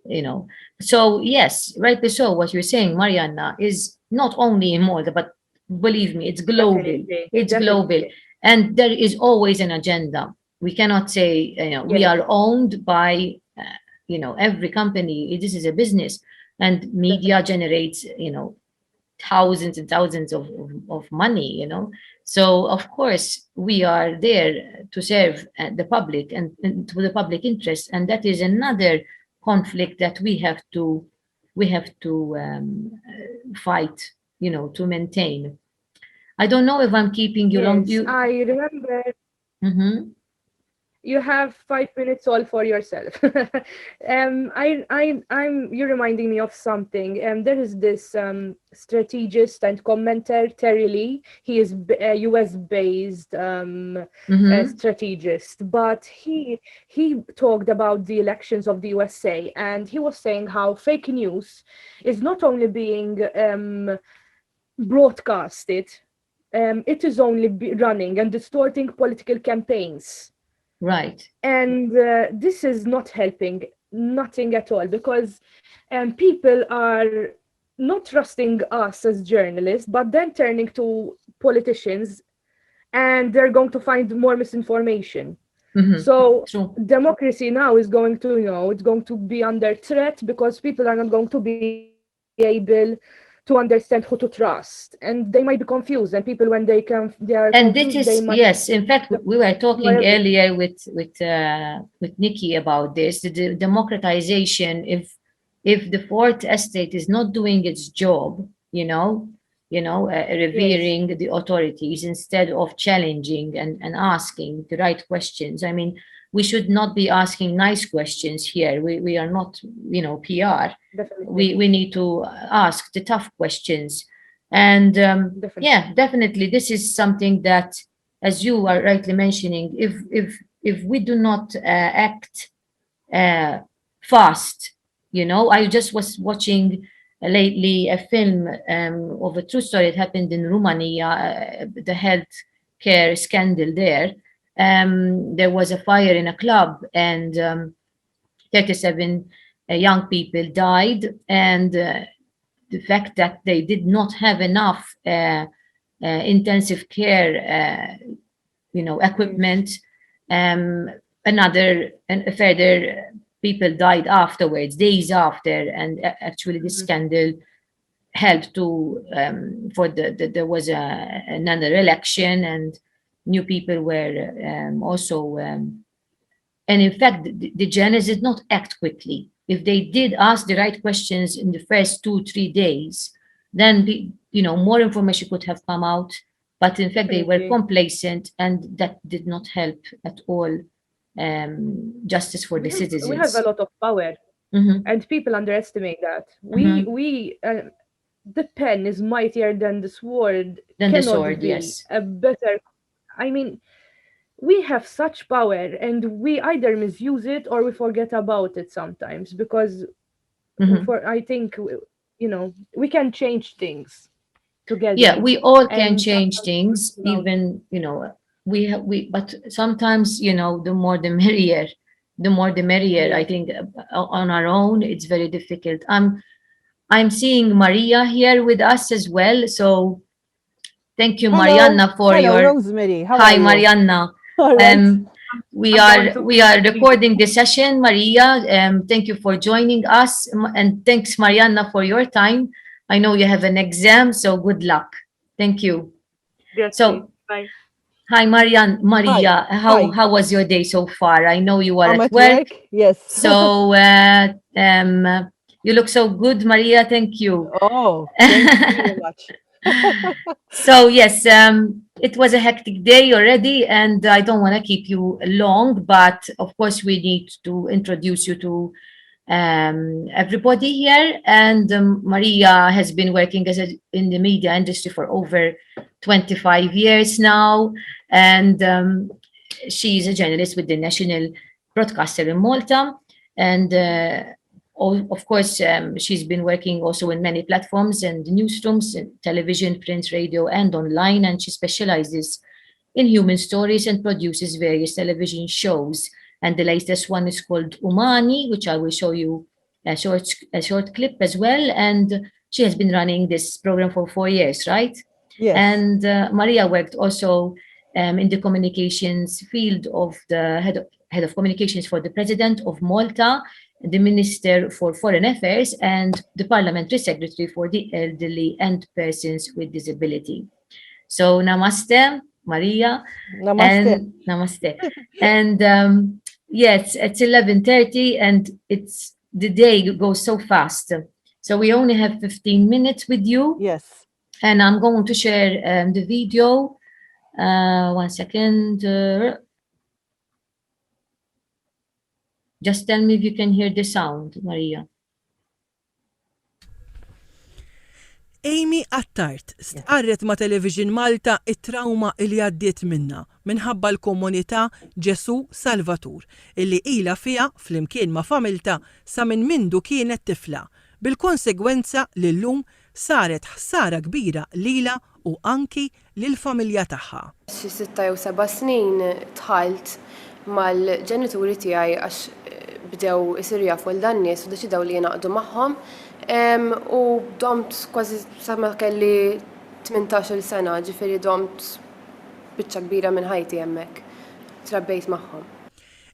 S17: you know. So yes, rightly so. What you're saying, Mariana, is not only in Malta, but believe me, it's global.
S21: Definitely.
S17: It's global,
S21: Definitely.
S17: and there is always an agenda. We cannot say, we
S21: Yes.
S17: are owned by, every company. This is a business, and media
S21: Definitely.
S17: generates, thousands and thousands of money, so of course we are there to serve the public and to the public interest, and that is another conflict that we have to fight, to maintain. I don't know if I'm keeping you long.
S21: Yes.
S17: You
S21: I remember.
S17: Mhm.
S21: You have 5 minutes all for yourself. You're reminding me of something. There is this strategist and commentator, Terry Lee. He is a US based
S17: Mhm.
S21: strategist, but he talked about the elections of the USA, and he was saying how fake news is not only being broadcasted, it is only running and distorting political campaigns,
S17: Right.
S21: and this is not helping nothing at all, because people are not trusting us as journalists, but then turning to politicians, and they're going to find more misinformation.
S17: Mhm.
S21: So
S17: True.
S21: democracy now is going to, it's going to be under threat, because people are not going to be able to understand who to trust, and they might be confused, and people, when they are confused,
S17: And
S21: they
S17: this
S21: might
S17: is, yes, in fact, we were
S21: know
S17: talking
S21: everything.
S17: earlier with Nikki about this, the democratization. If the fourth estate is not doing its job,
S21: Yes.
S17: revering the authorities instead of challenging and asking the right questions. I mean, we should not be asking nice questions here. We are not, PR.
S21: Definitely.
S17: We need to ask the tough questions. And
S21: Definitely.
S17: yeah, definitely, this is something that, as you are rightly mentioning, if we do not act uh, fast, I just was watching lately a film of a true story. It happened in Romania, the health care scandal there. There was a fire in a club, and 37 young people died, and the fact that they did not have enough intensive care,
S21: Yes.
S17: equipment. Another and further people died afterwards, days after, and actually this
S21: Mhm.
S17: scandal helped to for there was another election, and new people were also and in fact, the journalists did not act quickly. If they did ask the right questions in the first 2, 3 days, then more information could have come out. But in fact, they were
S21: Definitely.
S17: complacent, and that did not help at all. Justice for the
S21: We have a
S17: citizens.
S21: lot of power,
S17: Hmm.
S21: and people underestimate that. We
S17: Hmm.
S21: we The pen is mightier than the sword
S17: Then the
S21: cannot
S17: sword,
S21: be
S17: yes.
S21: a better. I mean, we have such power, and we either misuse it or we forget about it sometimes, because
S17: Hmm.
S21: for I think we can change things
S17: Yeah,
S21: together,
S17: we all can
S21: and
S17: change
S21: sometimes we
S17: things,
S21: forget about it.
S17: even but sometimes the more the merrier. The more the merrier. I
S21: Yes.
S17: think on our own it's very difficult. I'm seeing Maria here with us as well, so thank you,
S3: Hello,
S17: Marianna, for
S3: hello,
S17: your.
S3: Rosemary. How are
S17: Hi,
S3: you?
S17: Marianna.
S3: All right.
S17: Um, we
S21: I'm going
S17: are
S21: to
S17: we
S21: be
S17: are
S21: leaving.
S17: recording the session, Maria. Thank you for joining us, and thanks, Marianna, for your time. I know you have an exam, so good luck. Thank you.
S21: Grazie.
S17: So,
S21: Bye.
S17: hi,
S3: Hi.
S17: Maria. How
S3: Hi.
S17: how was your day so far? I know you are
S3: I'm
S17: at
S3: at
S17: work,
S3: work. Yes.
S17: so you look so good, Maria. Thank you.
S3: Oh, thank you very much.
S17: So yes, it was a hectic day already, and I don't want to keep you long, but of course we need to introduce you to everybody here. And Maria has been working in the media industry for over 25 years now. And she's a journalist with the national broadcaster in Malta. And of course, she's been working also in many platforms and newsrooms, television, print, radio, and online. And she specializes in human stories and produces various television shows. And the latest one is called Umani, which I will show you a short clip as well. And she has been running this program for 4 years, right?
S4: Yes.
S17: And Maria worked also in the communications field of the head of communications for the President of Malta, the Minister for Foreign Affairs, and the Parliamentary Secretary for the Elderly and Persons with Disability. So namaste, Maria.
S4: Namaste.
S17: And namaste. And yes, it's 11:30 and the day goes so fast. So we only have 15 minutes with you.
S4: Yes.
S17: And I'm going to share the video. 1 second. Just tell me if you can hear the sound, Maria.
S22: Amy Attart stqarret ma' Television Malta it-trauma li għaddiet minna minħabba l-komunità Ġesu Salvatur illi ila fija flimkien ma' familta sa minn mindu kienet tifla, bil-konsegwenza li llum saret ħsara kbira lila u anki lill-familja tagħha.
S23: Xi 6 jew 7 snin tħalt mal-ġenituri tiegħi għax bdew isiru jafu l-dan-nies u deċidew li jingħaqdu magħhom. U domt kważi sama kelli 18 sena, ġifieri domt biċċa kbira minn ħajti hemmhekk. Trabbejt magħhom.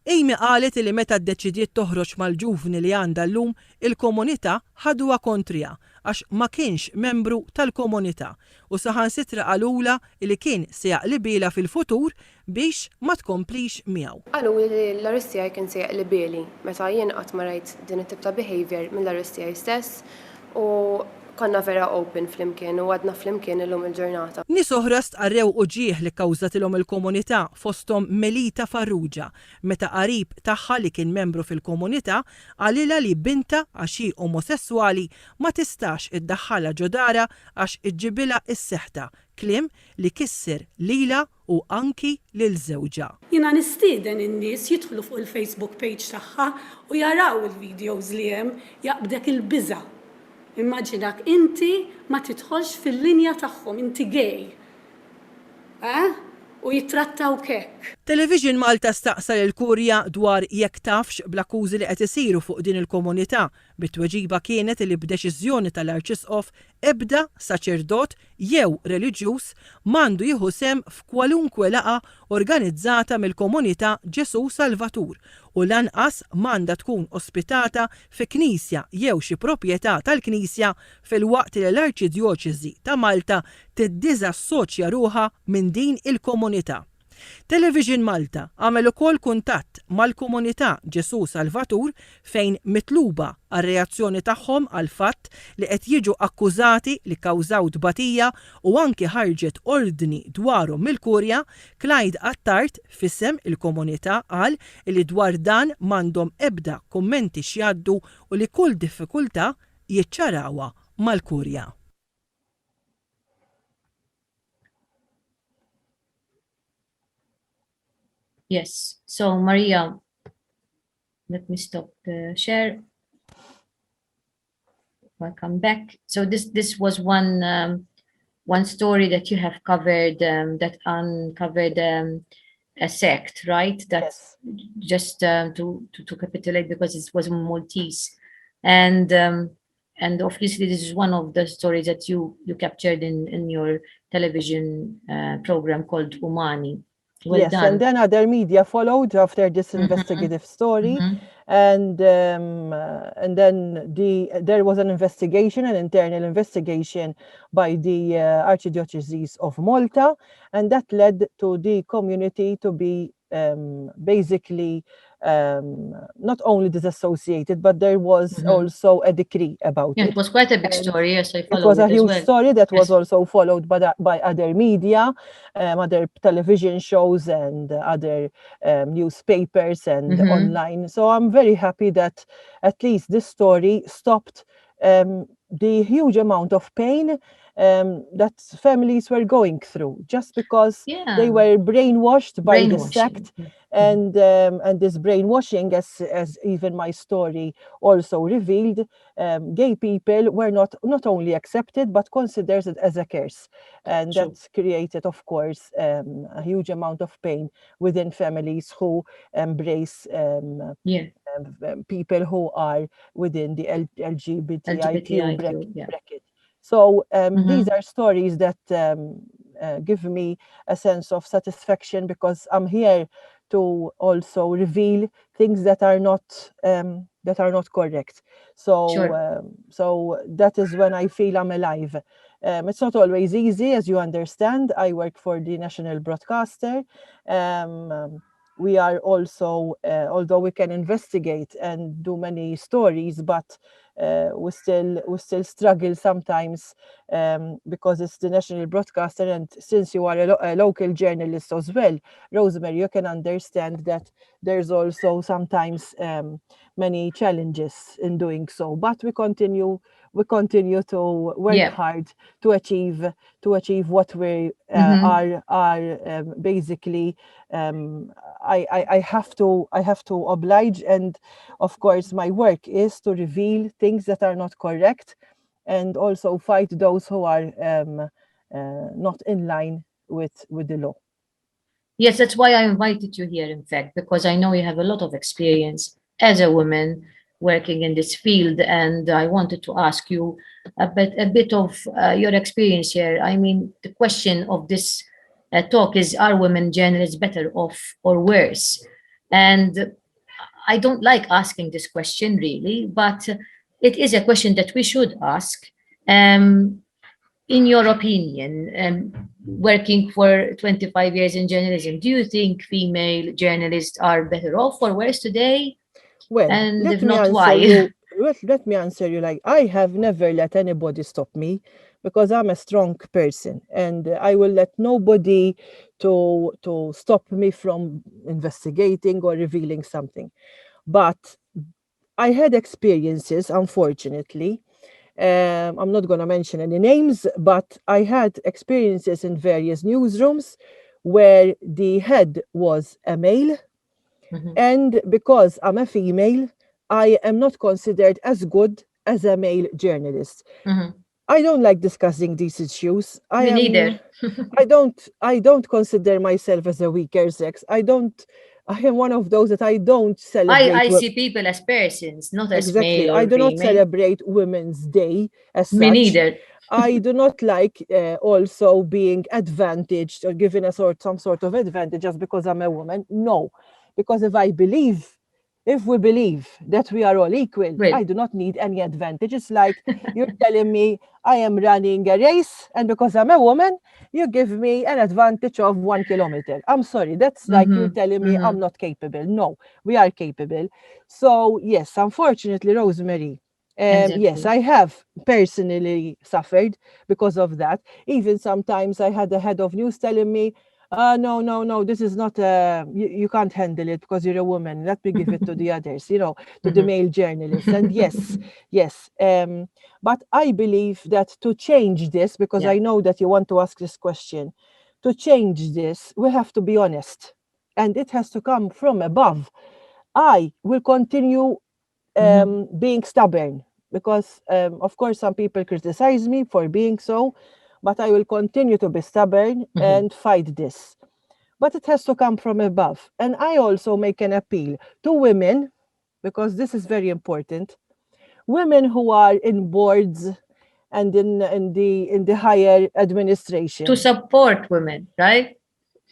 S22: Amy qalet li meta ddeċidiet toħroġ mal-ġuvni li għandha llum, il-komunità ħaduha kontrija għax ma kienx membru tal-komunità u saħansitra qalula li kien se jaqlibilha fil-futur biex ma tkomplix miegħu.
S23: Qalu li l-arrest tiegħi kien se jaqlibilhi meta jien qatt ma rajt din it-tip ta' behavior mill-arrest tiegħi stess u konna vera open flimkien u għadna flimkien illum il-ġurnata.
S22: Nies oħra stqarrew u ġieħ li kkawżatilhom il-komunità fosthom Melita Farrugia meta qarib tagħha li kien membru fil-komunità għalilha li binta għax hi omosessuali ma tistax iddaħħalha ġodara għax iġġibilha s-seħta, kliem li kisser lila u anki lil żewġa.
S24: Jiena nistieden in-nies jidħlu fuq il-Facebook page tagħha u jaraw il-videos li hemm jaqbdek il-biża'. Immaġinak inti ma tidħolx fil-linja tagħhom, inti gay. U jittrattaw kek.
S22: Television Malta staqsa l-Kurja dwar jekk tafx bl-akkużi li qed isiru fuq din il-komunità. Bit-tweġiba kienet li b'deċiżjoni tal-Arċisqof ebda saċerdot jew reliġjuż m'għandu jieħu sem f'kwalunkwe laqa organizzata mill-komunità Ġesu Salvatur u lanqas m'għandha tkun ospitata fi knisja jew xi proprjetà tal-knisja fil-waqt li l-Arċidjoċeżi ta' Malta tiddiżassoċja ruħha minn din il-komunità. Television Malta għamel ukoll kuntatt mal-komunità Ġesu Salvatur fejn mitluba għar-reazzjoni tagħhom għal fatt li qed jiġu akkużati li kkawżaw tbatija u anke ħarġet ordni dwarhom mill-Kurja. Clyde Attart fissem il-komunità qal li dwar dan m'għandhom ebda kummenti x'jgħaddu u li kull diffikultà jiċċarawha mal-Kurja.
S17: Yes. So, Maria, let me stop the share. Welcome back. So this was one story that you have covered that uncovered a sect, right? That's just to capitulate because it was Maltese, and obviously this is one of the stories that you captured in your television program called Umani. Well
S4: yes,
S17: done.
S4: And then other media followed after this investigative story, and then there was an investigation, an internal investigation by the Archdiocese of Malta, and that led to the community to be basically not only disassociated, but there was also a decree about
S17: Yeah,
S4: it.
S17: it was quite a big
S4: And
S17: story. Yes, I
S4: it
S17: followed
S4: was
S17: it
S4: a
S17: as
S4: huge
S17: well.
S4: story that was
S17: Yes.
S4: also followed by other media, other television shows and other newspapers and online. So I'm very happy that at least this story stopped the huge amount of pain that families were going through just because they were brainwashed by the sect. And this brainwashing, as even my story also revealed, gay people were not only accepted but considered as a curse, and that's created, of course, a huge amount of pain within families who embrace people who are within the LGBTIQ bracket. So these are stories that give me a sense of satisfaction because I'm here to also reveal things that are not correct. So so that is when I feel I'm alive. It's not always easy, as you understand. I work for the national broadcaster. We are also, although we can investigate and do many stories, but we still struggle sometimes because it's the national broadcaster. And since you are a local journalist as well, Rosemary, you can understand that there's also sometimes many challenges in doing so. But we continue to work hard to achieve what we are basically. I have to oblige, and of course my work is to reveal things that are not correct and also fight those who are not in line with the law.
S17: Yes, that's why I invited you here, in fact, because I know you have a lot of experience as a woman working in this field, and I wanted to ask you a bit of your experience here. I mean, the question of this talk is, are women journalists better off or worse? And I don't like asking this question really, but it is a question that we should ask. In your opinion, working for 25 years in journalism, do you think female journalists are better off or worse today?
S4: Well,
S17: And
S4: let
S17: if
S4: me
S17: not,
S4: answer
S17: why?
S4: you. Let me answer you like I have never let anybody stop me because I'm a strong person and I will let nobody to stop me from investigating or revealing something. But I had experiences, unfortunately. I'm not going to mention any names, but I had experiences in various newsrooms where the head was a male. And because I'm a female, I am not considered as good as a male journalist. I don't like discussing these issues.
S17: Me neither.
S4: I don't consider myself as a weaker sex. I am one of those that I don't celebrate.
S17: I see people as persons, not as
S4: Exactly.
S17: male
S4: I
S17: or
S4: do not
S17: female.
S4: celebrate Women's Day as
S17: Me
S4: such.
S17: neither.
S4: I do not like also being advantaged or given some sort of advantage just because I'm a woman. No, because if we believe that we are all equal, I do not need any advantage. It's like you're telling me I am running a race, and because I'm a woman, you give me an advantage of 1 kilometer. I'm sorry, that's like you're telling me I'm not capable. No, we are capable. So yes, unfortunately, Rosemary, yes, I have personally suffered because of that. Even sometimes I had the head of news telling me, no, this is not, you can't handle it because you're a woman. Let me give it to the others, to the male journalists. And yes, yes. But I believe that to change this, because I know that you want to ask this question, to change this, we have to be honest. And it has to come from above. I will continue being stubborn because, of course, some people criticize me for being so, but I will continue to be stubborn and fight this. But it has to come from above. And I also make an appeal to women, because this is very important, women who are in boards and in the higher administration.
S17: To support women, right?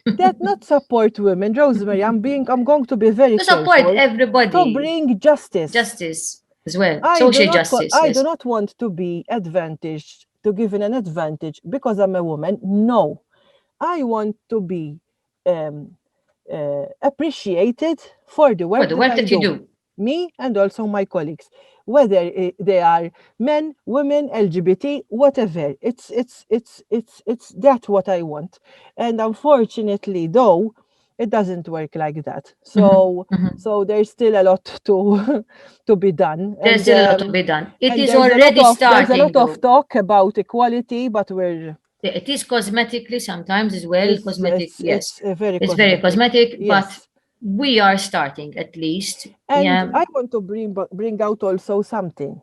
S4: That not support women, Rosemary. I'm going to be very
S17: to support
S4: careful
S17: everybody.
S4: to bring justice.
S17: Justice as well.
S4: I
S17: Social justice.
S4: I
S17: yes.
S4: do not want to be advantaged, to given an advantage because I'm a woman. No, I want to be appreciated for the work,
S17: that you do.
S4: Me and also my colleagues, whether they are men, women, LGBT, whatever. It's that's what I want. And unfortunately, though, it doesn't work like that. So so there's still a lot to to be done.
S17: There's still a lot to be done. It is
S4: there's
S17: already starting.
S4: There's a lot of talk about equality, but
S17: it is cosmetically sometimes as well. Cosmetic, yes,
S4: it's very
S17: it's
S4: cosmetic.
S17: very cosmetic,
S4: Yes.
S17: but we are starting at least.
S4: And I want to bring out also something.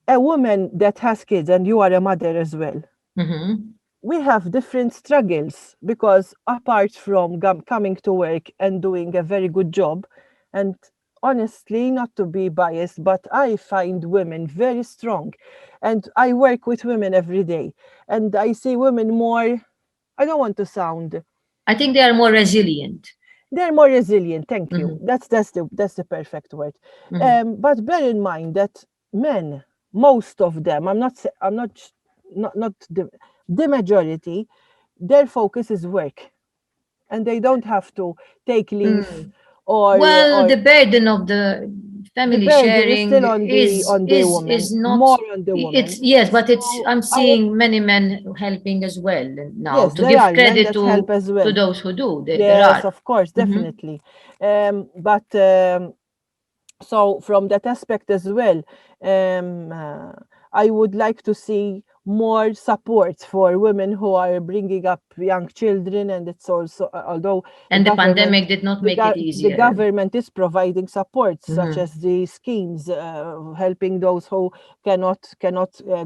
S4: A woman that has kids, and you are a mother as well, we have different struggles because apart from coming to work and doing a very good job, and honestly, not to be biased, but I find women very strong. And I work with women every day, and I see women more, I don't want to sound...
S17: I think they are more resilient.
S4: They're more resilient, thank you. That's the perfect word. But bear in mind that men, most of them, not the majority, their focus is work, and they don't have to take leave or
S17: the burden of the family sharing
S4: is still on the woman,
S17: is not
S4: more on the woman.
S17: It's yes, but I'm seeing many men helping as well now.
S4: Yes,
S17: to
S4: there
S17: give
S4: are
S17: credit
S4: men that help as well.
S17: to those who do. There
S4: Yes,
S17: are.
S4: of course, definitely. But so from that aspect as well, I would like to see more support for women who are bringing up young children, and it's also, although
S17: the pandemic did not make it easier.
S4: The government is providing support, such as the schemes helping those who cannot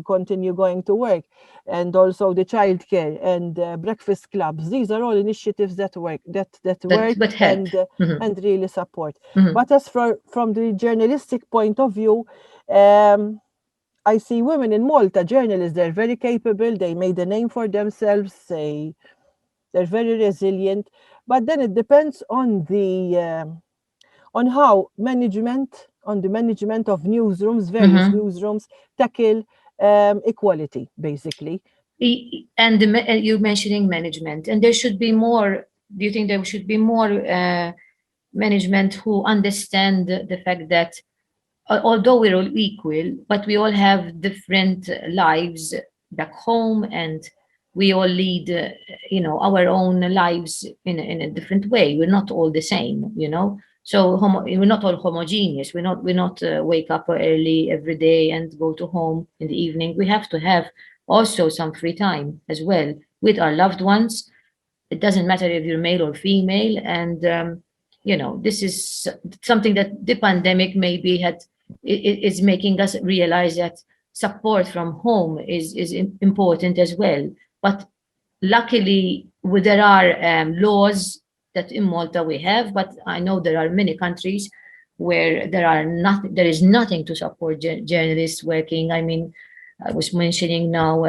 S4: continue going to work, and also the childcare and breakfast clubs. These are all initiatives that work,
S17: but help.
S4: And really support. But as from the journalistic point of view, I see women in Malta, journalists, they're very capable, they made a name for themselves, they're very resilient, but then it depends on the on how the management of newsrooms, various newsrooms, tackle equality, basically.
S17: And you're mentioning management, and there should be more. Do you think there should be more management who understand the fact that although we're all equal, but we all have different lives back home, and we all lead, our own lives in a different way. We're not all the same, So we're not all homogeneous. We're not wake up early every day and go to home in the evening. We have to have also some free time as well with our loved ones. It doesn't matter if you're male or female, and this is something that the pandemic maybe is making us realize that support from home is important as well. But luckily, there are laws that in Malta we have, but I know there are many countries where there is nothing to support journalists working. I mean, I was mentioning now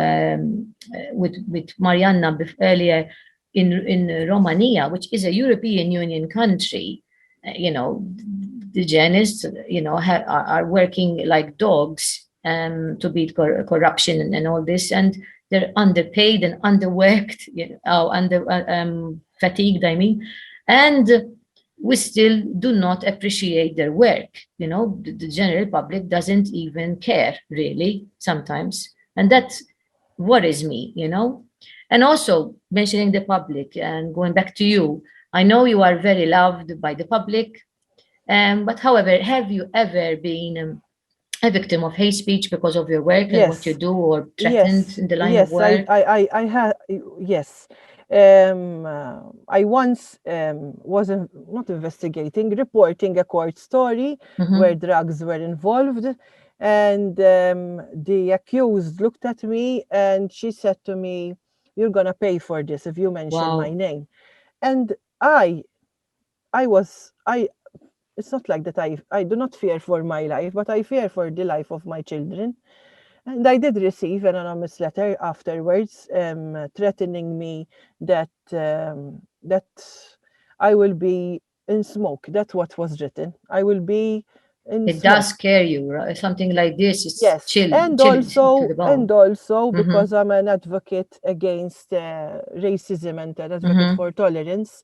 S17: with Marianna earlier in Romania, which is a European Union country. The journalists, are working like dogs to beat corruption and all this, and they're underpaid and underworked, fatigued, I mean, and we still do not appreciate their work. The general public doesn't even care, really, sometimes, and that worries me, And also mentioning the public and going back to you, I know you are very loved by the public. But however, have you ever been a victim of hate speech because of your work and what you do, or threatened in the line of work?
S4: I have. Yes. I once was not investigating, reporting a court story where drugs were involved, and the accused looked at me and she said to me, "You're gonna pay for this if you mention my name." And it's not like that I do not fear for my life, but I fear for the life of my children. And I did receive an anonymous letter afterwards, threatening me that I will be in smoke. That's what was written. I will be in
S17: It
S4: smoke.
S17: does scare you, right? Something like this. It's
S4: Yes,
S17: chill,
S4: and
S17: chill
S4: also
S17: to the bone.
S4: because I'm an advocate against racism and an advocate for tolerance.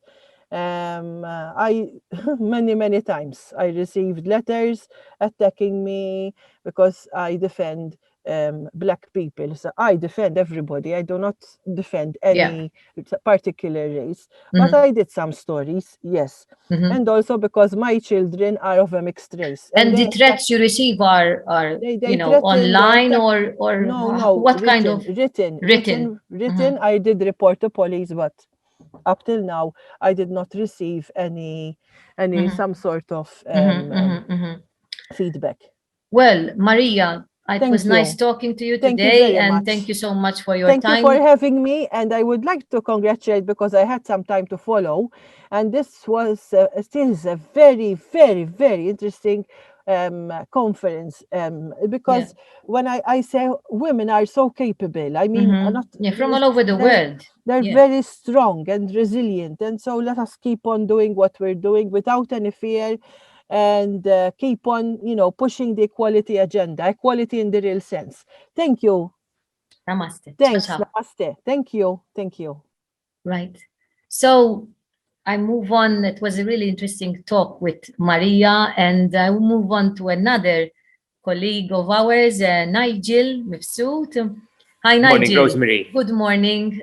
S4: I many times I received letters attacking me because I defend Black people. So I defend everybody. I do not defend any particular race. But I did some stories, yes. And also because my children are of a mixed race.
S17: And the threats you receive are
S4: they
S17: you know, online or
S4: no,
S17: what
S4: written,
S17: kind of
S4: written. I did report to police, but up till now I did not receive any some sort of feedback.
S17: Well, Maria, it was nice talking to you today, and thank you so much for your time.
S4: Thank you for having me, and I would like to congratulate because I had some time to follow, and this was still a very interesting conference because when I say women are so capable, I mean
S17: from all over the world.
S4: They're very strong and resilient, and so let us keep on doing what we're doing without any fear, and keep on, pushing the equality agenda, equality in the real sense. Thank you.
S17: Namaste.
S4: Thanks. Namaste. Thank you. Thank you.
S17: Right. So I move on. It was a really interesting talk with Maria, and I will move on to another colleague of ours, Nigel Mifsud. Hi, Nigel.
S1: Morning, Rosemary.
S17: Good morning.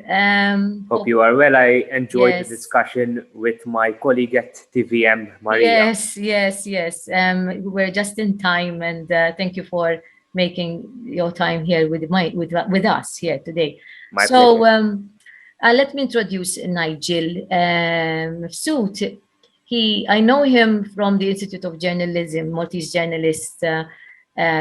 S1: Hope you are well. I enjoyed the discussion with my colleague at TVM, Maria.
S17: Yes. We're just in time, and thank you for making your time here with us here today.
S1: My pleasure.
S17: Let me introduce Nigel Mifsud. I know him from the Institute of Journalism, Maltese journalist,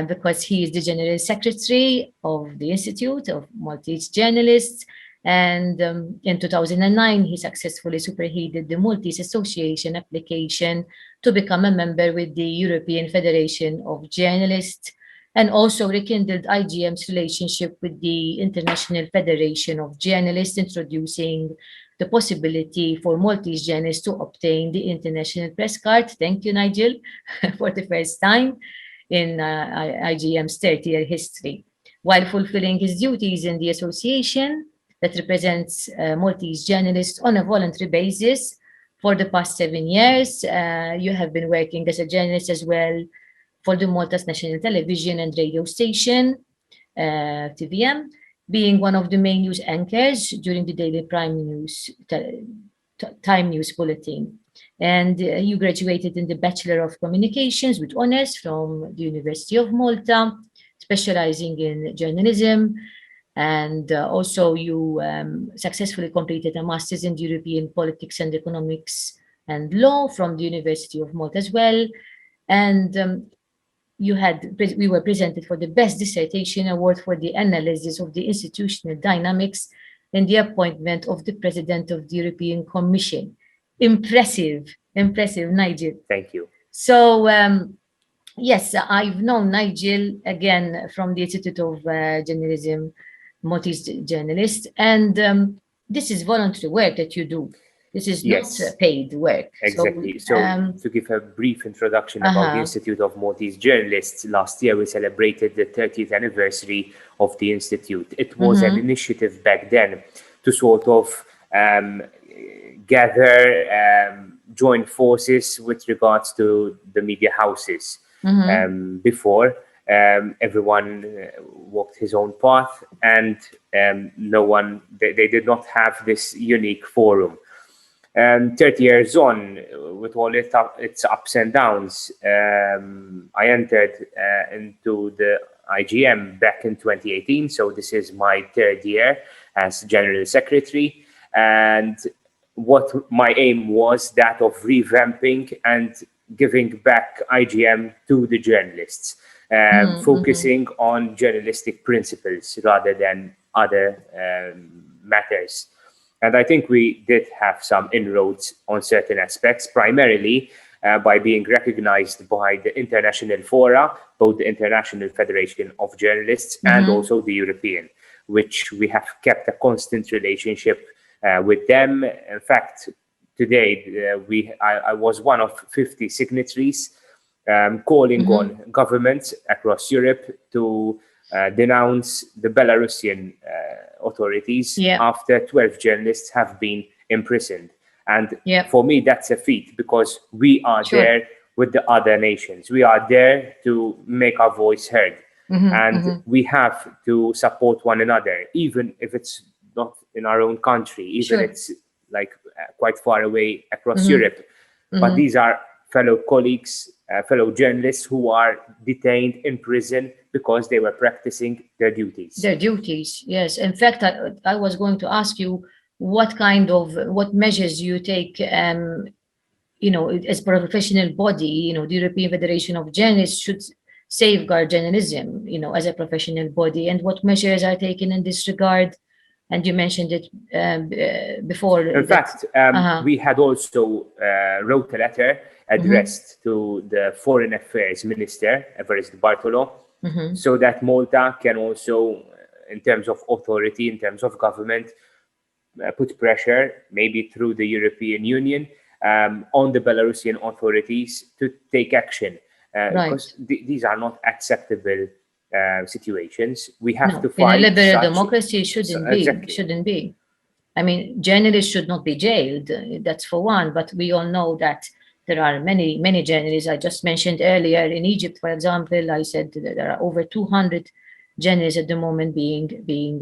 S17: because he is the General Secretary of the Institute of Maltese Journalists. And in 2009, he successfully superseded the Maltese Association application to become a member with the European Federation of Journalists, and also rekindled IGM's relationship with the International Federation of Journalists, introducing the possibility for Maltese journalists to obtain the International Press Card. Thank you, Nigel, for the first time in IGM's 30-year history. While fulfilling his duties in the association that represents Maltese journalists on a voluntary basis for the past 7 years, you have been working as a journalist as well for the Malta's national television and radio station, TVM, being one of the main news anchors during the daily Time News Bulletin. And you graduated in the Bachelor of Communications with honors from the University of Malta, specializing in journalism. And also you successfully completed a master's in European Politics and Economics and Law from the University of Malta as well. And we were presented for the Best Dissertation Award for the analysis of the institutional dynamics in the appointment of the President of the European Commission. Impressive, Nigel.
S1: Thank you.
S17: So, yes, I've known Nigel again from the Institute of Journalism, Maltese journalist, and this is voluntary work that you do. This is not paid work.
S1: Exactly. So to give a brief introduction about the Institute of Maltese Journalists, last year we celebrated the 30th anniversary of the Institute. It was an initiative back then to sort of gather, join forces with regards to the media houses. Before, everyone walked his own path, and they did not have this unique forum. 30 years on, with all its ups and downs, I entered into the IGM back in 2018. So this is my 3rd year as General Secretary. And what my aim was that of revamping and giving back IGM to the journalists, focusing on journalistic principles rather than other matters. And I think we did have some inroads on certain aspects, primarily by being recognized by the international fora, both the International Federation of Journalists and also the European, which we have kept a constant relationship with them. In fact, today I was one of 50 signatories calling on governments across Europe to denounce the Belarusian authorities after 12 journalists have been imprisoned. And for me, that's a feat, because we are there with the other nations. We are there to make our voice heard. And we have to support one another, even if it's not in our own country, even it's like quite far away across Europe. But these are fellow colleagues, fellow journalists who are detained in prison because they were practicing their duties.
S17: Their duties, yes. In fact, I was going to ask you what measures you take, you know, as per a professional body, you know, the European Federation of Journalists should safeguard journalism, you know, as a professional body, and what measures are taken in this regard? And you mentioned it before.
S1: In fact, we had also wrote a letter addressed to the Foreign Affairs Minister, Evarist Bartolo, so that Malta can also, in terms of authority, in terms of government, put pressure, maybe through the European Union, on the Belarusian authorities to take action. Because these are not acceptable situations. We have to fight.
S17: In a liberal democracy, shouldn't be. I mean, journalists should not be jailed. That's for one. But we all know that there are many journalists. I just mentioned earlier in Egypt, for example, I said that there are over 200 journalists at the moment being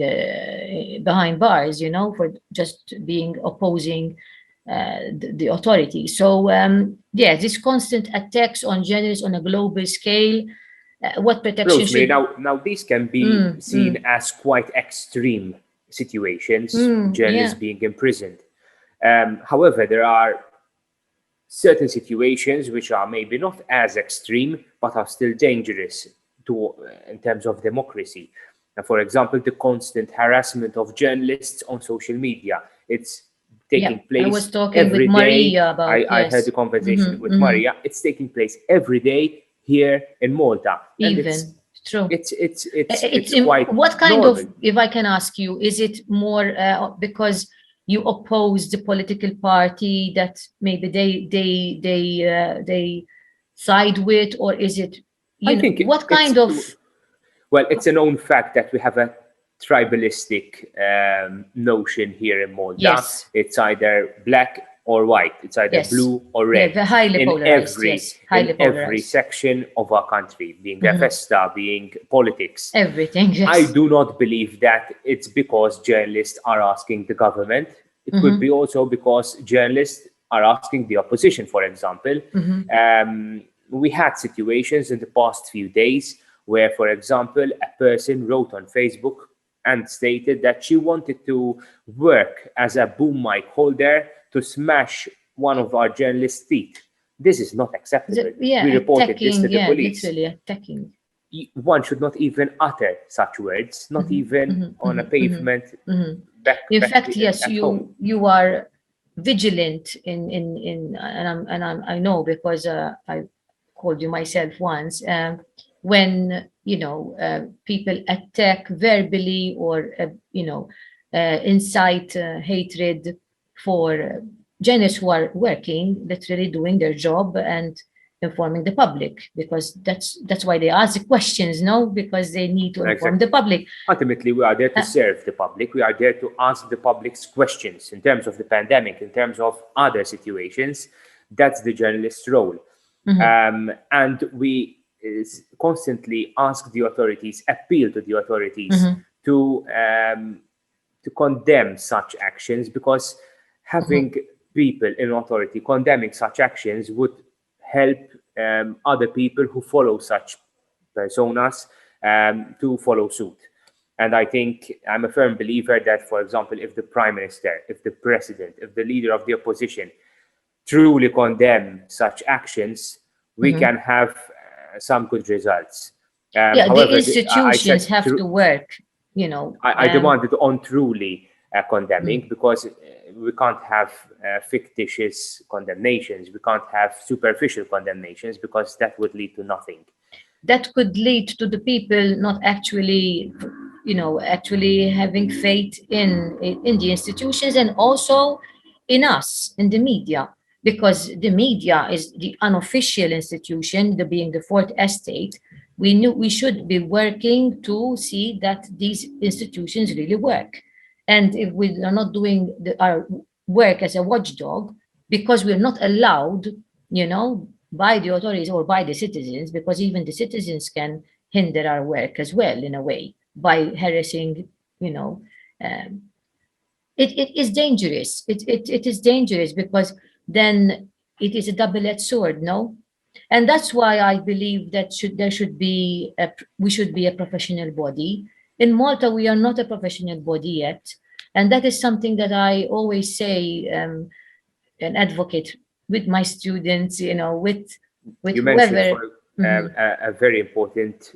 S17: behind bars, you know, for just being opposing the authority. So this constant attacks on journalists on a global scale. What protection
S1: Rosemary, now these can be seen as quite extreme situations, journalists being imprisoned. However, there are certain situations which are maybe not as extreme, but are still dangerous in terms of democracy. And for example, the constant harassment of journalists on social media. It's taking place.
S17: I was talking
S1: every
S17: with Maria about
S1: I heard the conversation with Maria. It's taking place every day here in Malta.
S17: Even true.
S1: It's quite
S17: what kind
S1: normal.
S17: of, if I can ask you, is it more because you oppose the political party that maybe they side with, or is it what kind of?
S1: Well, it's a known fact that we have a tribalistic notion here in Malta.
S17: Yes.
S1: It's either black or white. It's either blue or red.
S17: Yeah, highly polarized.
S1: In every section of our country, being the festa, being politics.
S17: Everything, yes.
S1: I do not believe that it's because journalists are asking the government. It could be also because journalists are asking the opposition, for example. We had situations in the past few days where, for example, a person wrote on Facebook and stated that she wanted to work as a boom mic holder to smash one of our journalists' teeth. This is not acceptable.
S17: We
S1: reported this to the police.
S17: Literally attacking.
S1: One should not even utter such words, not even on a pavement.
S17: In fact, yes, you are vigilant and I know because I called you myself once. When people attack verbally or incite hatred for journalists who are working, literally doing their job and informing the public, because that's why they ask the questions, because they need to inform the public.
S1: Ultimately, we are there to serve the public. We are there to ask the public's questions in terms of the pandemic, in terms of other situations. That's the journalist's role. And we constantly ask the authorities, appeal to the authorities to condemn such actions, because having people in authority condemning such actions would help other people who follow such personas to follow suit. And I think I'm a firm believer that, for example, if the Prime Minister, if the President, if the leader of the opposition truly condemn such actions, we can have some good results.
S17: However, the institutions have to work,
S1: I demanded on truly condemning, because we can't have fictitious condemnations. We can't have superficial condemnations, because that would lead to nothing.
S17: That could lead to the people not actually, actually having faith in the institutions and also in us, in the media. Because the media is the unofficial institution, being the fourth estate. We should be working to see that these institutions really work. And if we are not doing our work as a watchdog because we're not allowed, by the authorities or by the citizens, because even the citizens can hinder our work as well in a way by harassing, it is dangerous. It is dangerous because then it is a double-edged sword, no? And that's why I believe that we should be a professional body. In Malta, we are not a professional body yet. And that is something that I always say and advocate with my students, with
S1: you
S17: whoever.
S1: mentioned a very important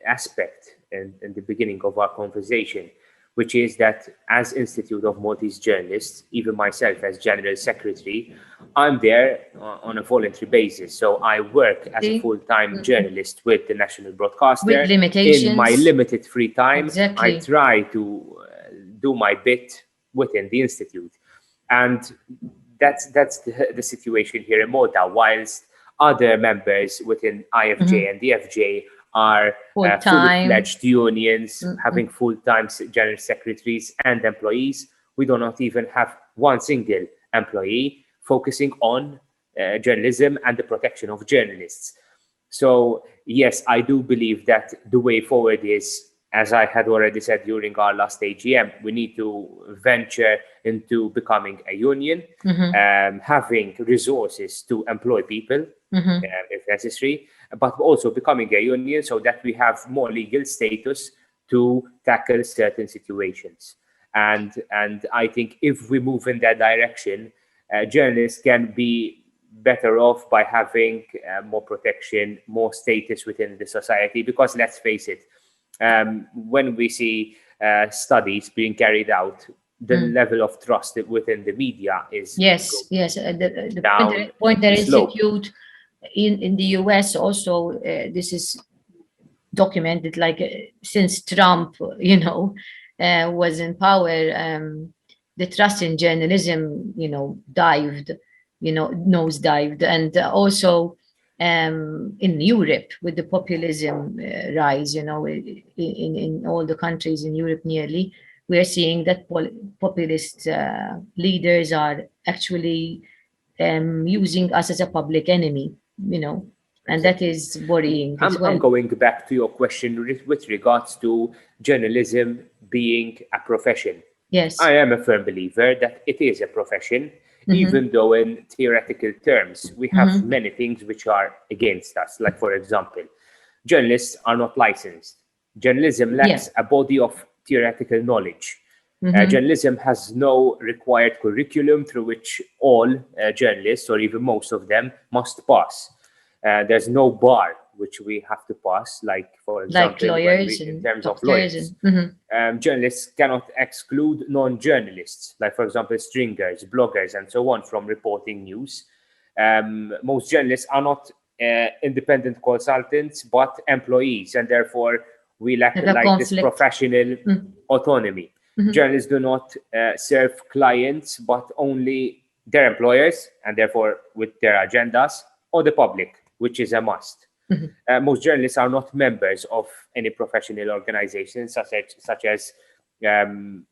S1: aspect in the beginning of our conversation, which is that as Institute of Maltese Journalists, even myself as General Secretary, I'm there on a voluntary basis. So I work as a full-time journalist with the national broadcaster.
S17: With limitations.
S1: In my limited free time,
S17: Exactly.
S1: I try to do my bit within the Institute. And that's the situation here in Malta, whilst other members within IFJ and the FJ are fully fledged unions, having full-time general secretaries and employees. We do not even have one single employee focusing on journalism and the protection of journalists. So yes, I do believe that the way forward is, as I had already said during our last AGM, we need to venture into becoming a union, having resources to employ people if necessary, but also becoming a union so that we have more legal status to tackle certain situations. And I think if we move in that direction, journalists can be better off by having more protection, more status within the society, because let's face it, when we see studies being carried out, the level of trust within the media is
S17: the Poynter Institute in the US also, this is documented, like since Trump, was in power, the trust in journalism, nosedived, and also in Europe with the populism rise, in all the countries in Europe nearly, we are seeing that populist leaders are actually using us as a public enemy, and that is worrying as well.
S1: I'm going back to your question with regards to journalism being a profession.
S17: Yes.
S1: I am a firm believer that it is a profession, even though in theoretical terms, we have many things which are against us. Like, for example, journalists are not licensed. Journalism lacks a body of theoretical knowledge. Journalism has no required curriculum through which all journalists, or even most of them, must pass. There's no bar which we have to pass, like, for example,
S17: like lawyers
S1: in terms of lawyers. Journalists cannot exclude non-journalists, like, for example, stringers, bloggers, and so on, from reporting news. Most journalists are not independent consultants, but employees, and therefore we lack this professional autonomy. Journalists do not serve clients, but only their employers, and therefore with their agendas, or the public, which is a must. Most journalists are not members of any professional organizations, such as the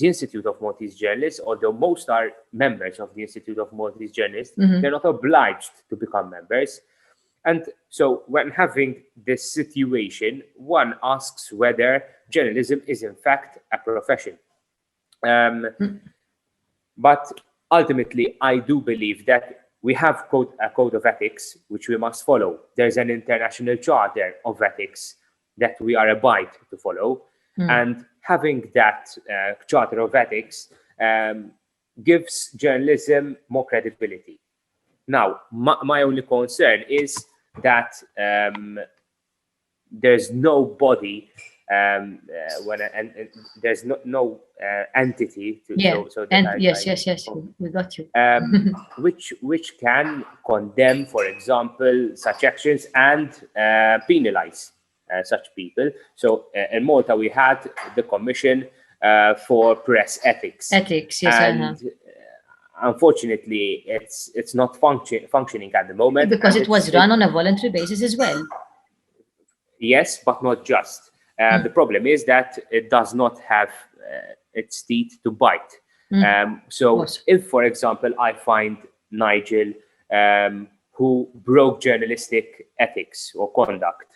S1: Institute of Maltese Journalists. Although most are members of the Institute of Maltese Journalists, they're not obliged to become members. And so when having this situation, one asks whether journalism is in fact a profession. But ultimately, I do believe that we have a code of ethics, which we must follow. There's an international charter of ethics that we are obliged to follow. And having that charter of ethics gives journalism more credibility. Now, my only concern is that there's no body, there's no entity to
S17: yes, we got you.
S1: which can condemn, for example, such actions and penalize such people. So in Malta, we had the Commission for Press Ethics. And unfortunately, it's not functioning at the moment.
S17: Because it was run on a voluntary basis as well.
S1: Yes, but not just. The problem is that it does not have its teeth to bite. So if, for example, I find Nigel who broke journalistic ethics or conduct,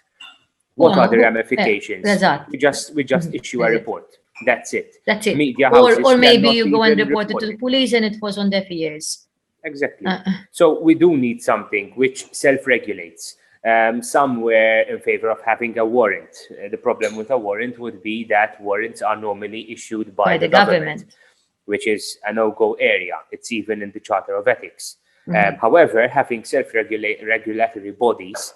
S1: what are the ramifications? We just issue a report. That's it.
S17: That's it.
S1: Media houses
S17: or maybe
S1: cannot
S17: you go and
S1: even
S17: report it to the police and it was on deaf ears.
S1: Exactly. So we do need something which self-regulates. Somewhere in favor of having a warrant. The problem with a warrant would be that warrants are normally issued by the government, which is a no-go area. It's even in the Charter of Ethics. However, having self-regulatory bodies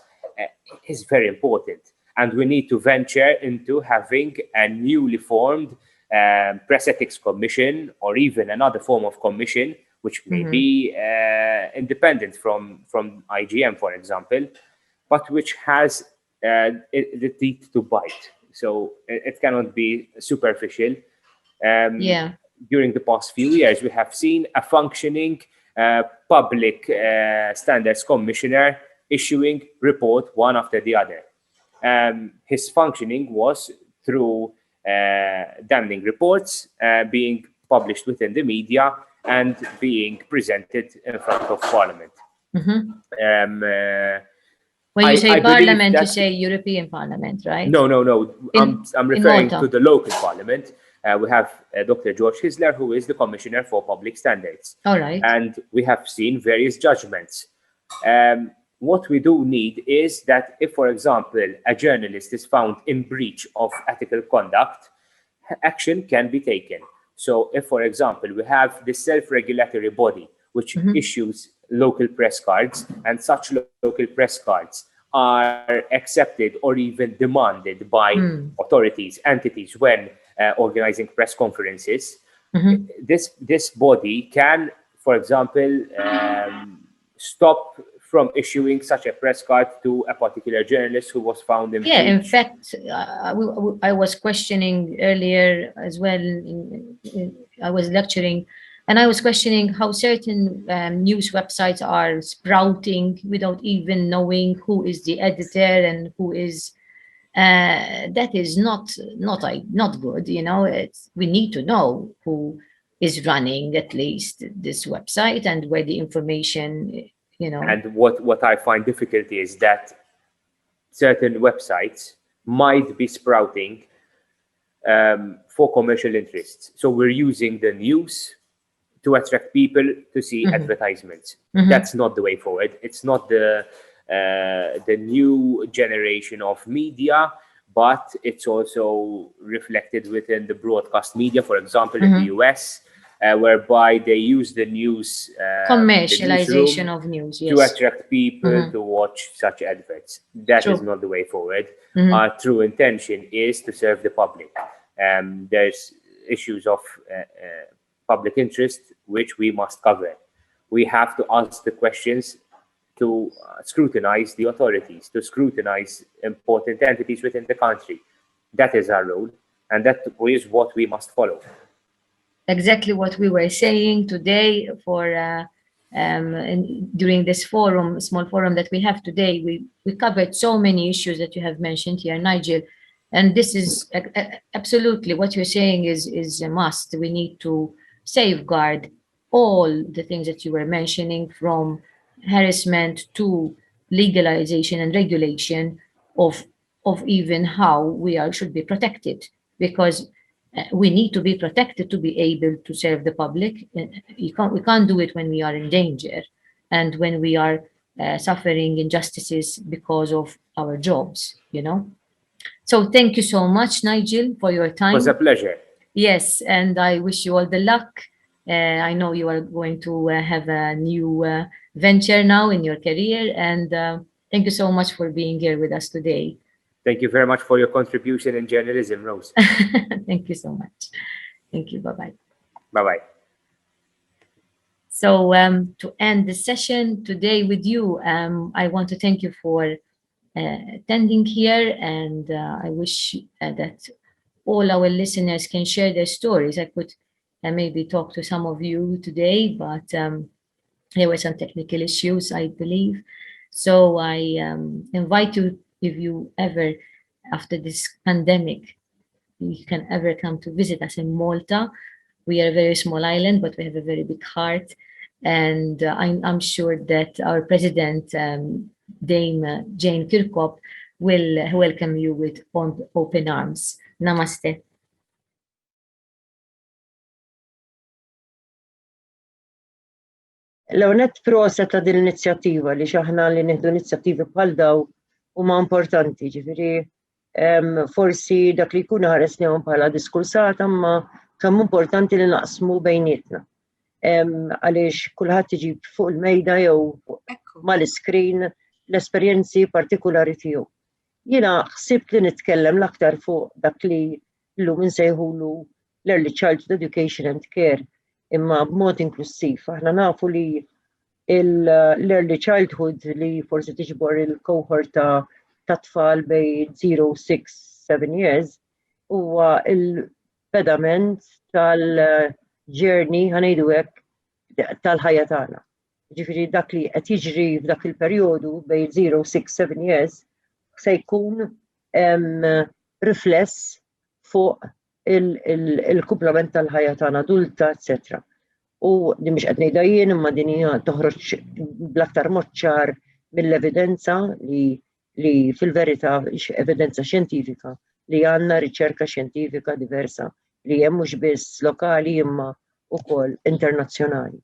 S1: is very important. And we need to venture into having a newly formed Press Ethics Commission or even another form of commission, which may be independent from IGM, for example, but which has the teeth to bite. So it cannot be superficial. During the past few years, we have seen a functioning public standards commissioner issuing report one after the other. His functioning was through damning reports being published within the media and being presented in front of Parliament.
S17: When you say Parliament, you say European Parliament, right?
S1: No. I'm referring to the local Parliament. We have Dr. George Hisler, who is the Commissioner for Public Standards.
S17: All right.
S1: And we have seen various judgments. What we do need is that if, for example, a journalist is found in breach of ethical conduct, action can be taken. So if, for example, we have the self-regulatory body, which issues local press cards, and such local press cards are accepted or even demanded by authorities, entities when organizing press conferences, this body can, for example, stop from issuing such a press card to a particular journalist who was found in breach.
S17: In fact, I was questioning earlier as well. I was lecturing, and I was questioning how certain news websites are sprouting without even knowing who is the editor and who is. That is not good. You know, we need to know who is running at least this website and where the information. You know.
S1: And what I find difficult is that certain websites might be sprouting for commercial interests. So we're using the news to attract people to see advertisements. That's not the way forward. It's not the new generation of media, but it's also reflected within the broadcast media, for example, in the US. Whereby they use the news
S17: commercialization of news
S1: to attract people to watch such adverts. That is not the way forward. Our true intention is to serve the public. There's issues of public interest which we must cover. We have to ask the questions to scrutinize the authorities, to scrutinize important entities within the country. That is our role, and that is what we must follow.
S17: Exactly what we were saying today during this forum, small forum that we have today. We covered so many issues that you have mentioned here, Nigel, and this is absolutely what you're saying is a must. We need to safeguard all the things that you were mentioning, from harassment to legalization and regulation of even how we should be protected, because we need to be protected to be able to serve the public. We can't do it when we are in danger and when we are suffering injustices because of our jobs, you know. So thank you so much, Nigel, for your time.
S1: It was a pleasure.
S17: Yes, and I wish you all the luck. I know you are going to have a new venture now in your career, and thank you so much for being here with us today.
S1: Thank you very much for your contribution in journalism, Rose.
S17: Thank you so much. Thank you. Bye-bye.
S1: Bye-bye.
S17: So to end the session today with you, I want to thank you for attending here, and I wish that all our listeners can share their stories. I could maybe talk to some of you today, but there were some technical issues, I believe. So I invite you, if you ever, after this pandemic, you can ever come to visit us in Malta. We are a very small island, but we have a very big heart. And I'm sure that our president, Dame Jane Kirkhope, will welcome you with open arms. Namaste.
S5: L-għonet prosa ta' din l-inizjattiva li xaħna li nieħdu inizjattivi bħal daw huma importanti, ġifieri forsi dak li jkun ħaresnihom bħala diskursata, imma kemm importanti li naqsmu bejnietna. Għaliex kulħadd iġib fuq il-mejda jew mal-iskrin l-esperjenzi partikolari tiegħu. Jiena ħsibt li nitkellem l-aktar fuq dak li llum insejħulu l-Early Childhood Education and Care, imma b'mod inklusiv. Aħna nafu li l-early childhood li forsi tiġbor il-cohort ta' tfal bej 0, 6, 7 years huwa il-pedament tal-journey ħanejdu hekk tal-ħajja tagħna. Ġifieri dak li qed jiġri f'dak il-perjodu bej 0, 6, 7 years se jkun rifless fuq il-kumplament tal-ħajja tagħna adulta, etc. U di mhix qed ngħidha jien imma din hija toħroġ bl-aktar mod ċar mill-evidenza li fil-verità evidenza xjentifika li għandna riċerka xjentifika diversa li hemm mhux biss lokali imma wkoll internazzjonali.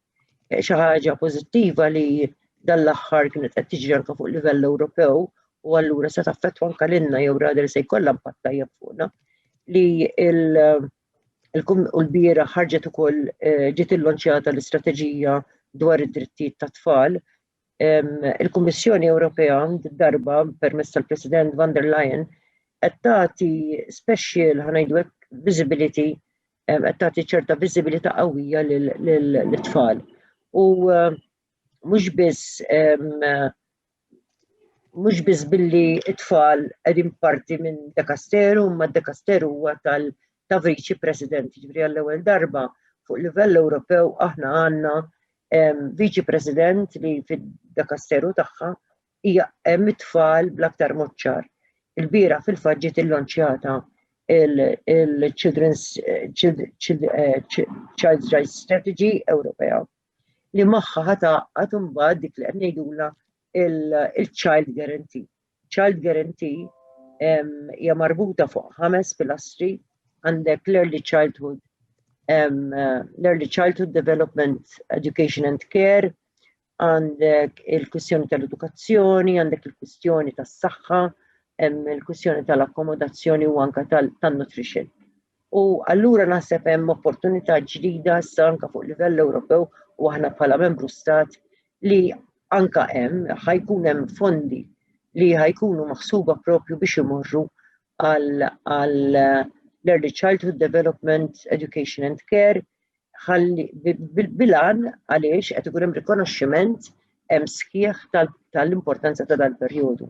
S5: Xi ħaġa pożittiva li dan l-aħħar kienet qed tiġri anke fuq livell Ewropew u allura se taffettwa anke lilna jew rather se jkollha impatt tajjeb fuqna li l-bieraħ ħarġet ukoll ġiet illonċjata l-istrateġija dwar id-drittijiet tat-tfal. Il-Kummissjoni Ewropea darba permezz tal-President van der Leyen qed tagħti special ħanajdu hekk visibility, qed tagħti ċerta visibilità qawwija lit-tfal. U mhux biss billi t-tfal qegħdin parti minn dekasteru, imma d-dekasteru huwa ta' Viċi President, ġifieri għall-ewwel darba fuq livell Ewropew aħna għandna Viċi President li fid-dekasteru tagħha hija hemm it-tfal bl-aktar mod ċar. Il-bieraħ fil-fatt ġiet illonċjata il-Children's Child Rights Strategy Ewropea li magħha ħataqqat imbagħad dik li qed ngħidula il-Child Guarantee. Child Guarantee hija marbuta fuq 5 pilastri. Għandek l-early childhood development, education and care, għandek il-kwistjoni tal-edukazzjoni, għandek il-kwistjoni tas-saħħa, il-kwistjoni tal-akkomodazzjoni u anke tal-nutrition. U allura naħseb hemm opportunità ġdida issa anke fuq livell Ewropew u aħna bħala membru stat li anke ħajkun hemm fondi li ħajkunu maħsuba propju biex imorru għal l-Early Childhood Development, Education and Care, bil-bilan għaliex qed ikun hemm rikonoxximent hemm sħiħ tal-importanza ta' dal-perjodu.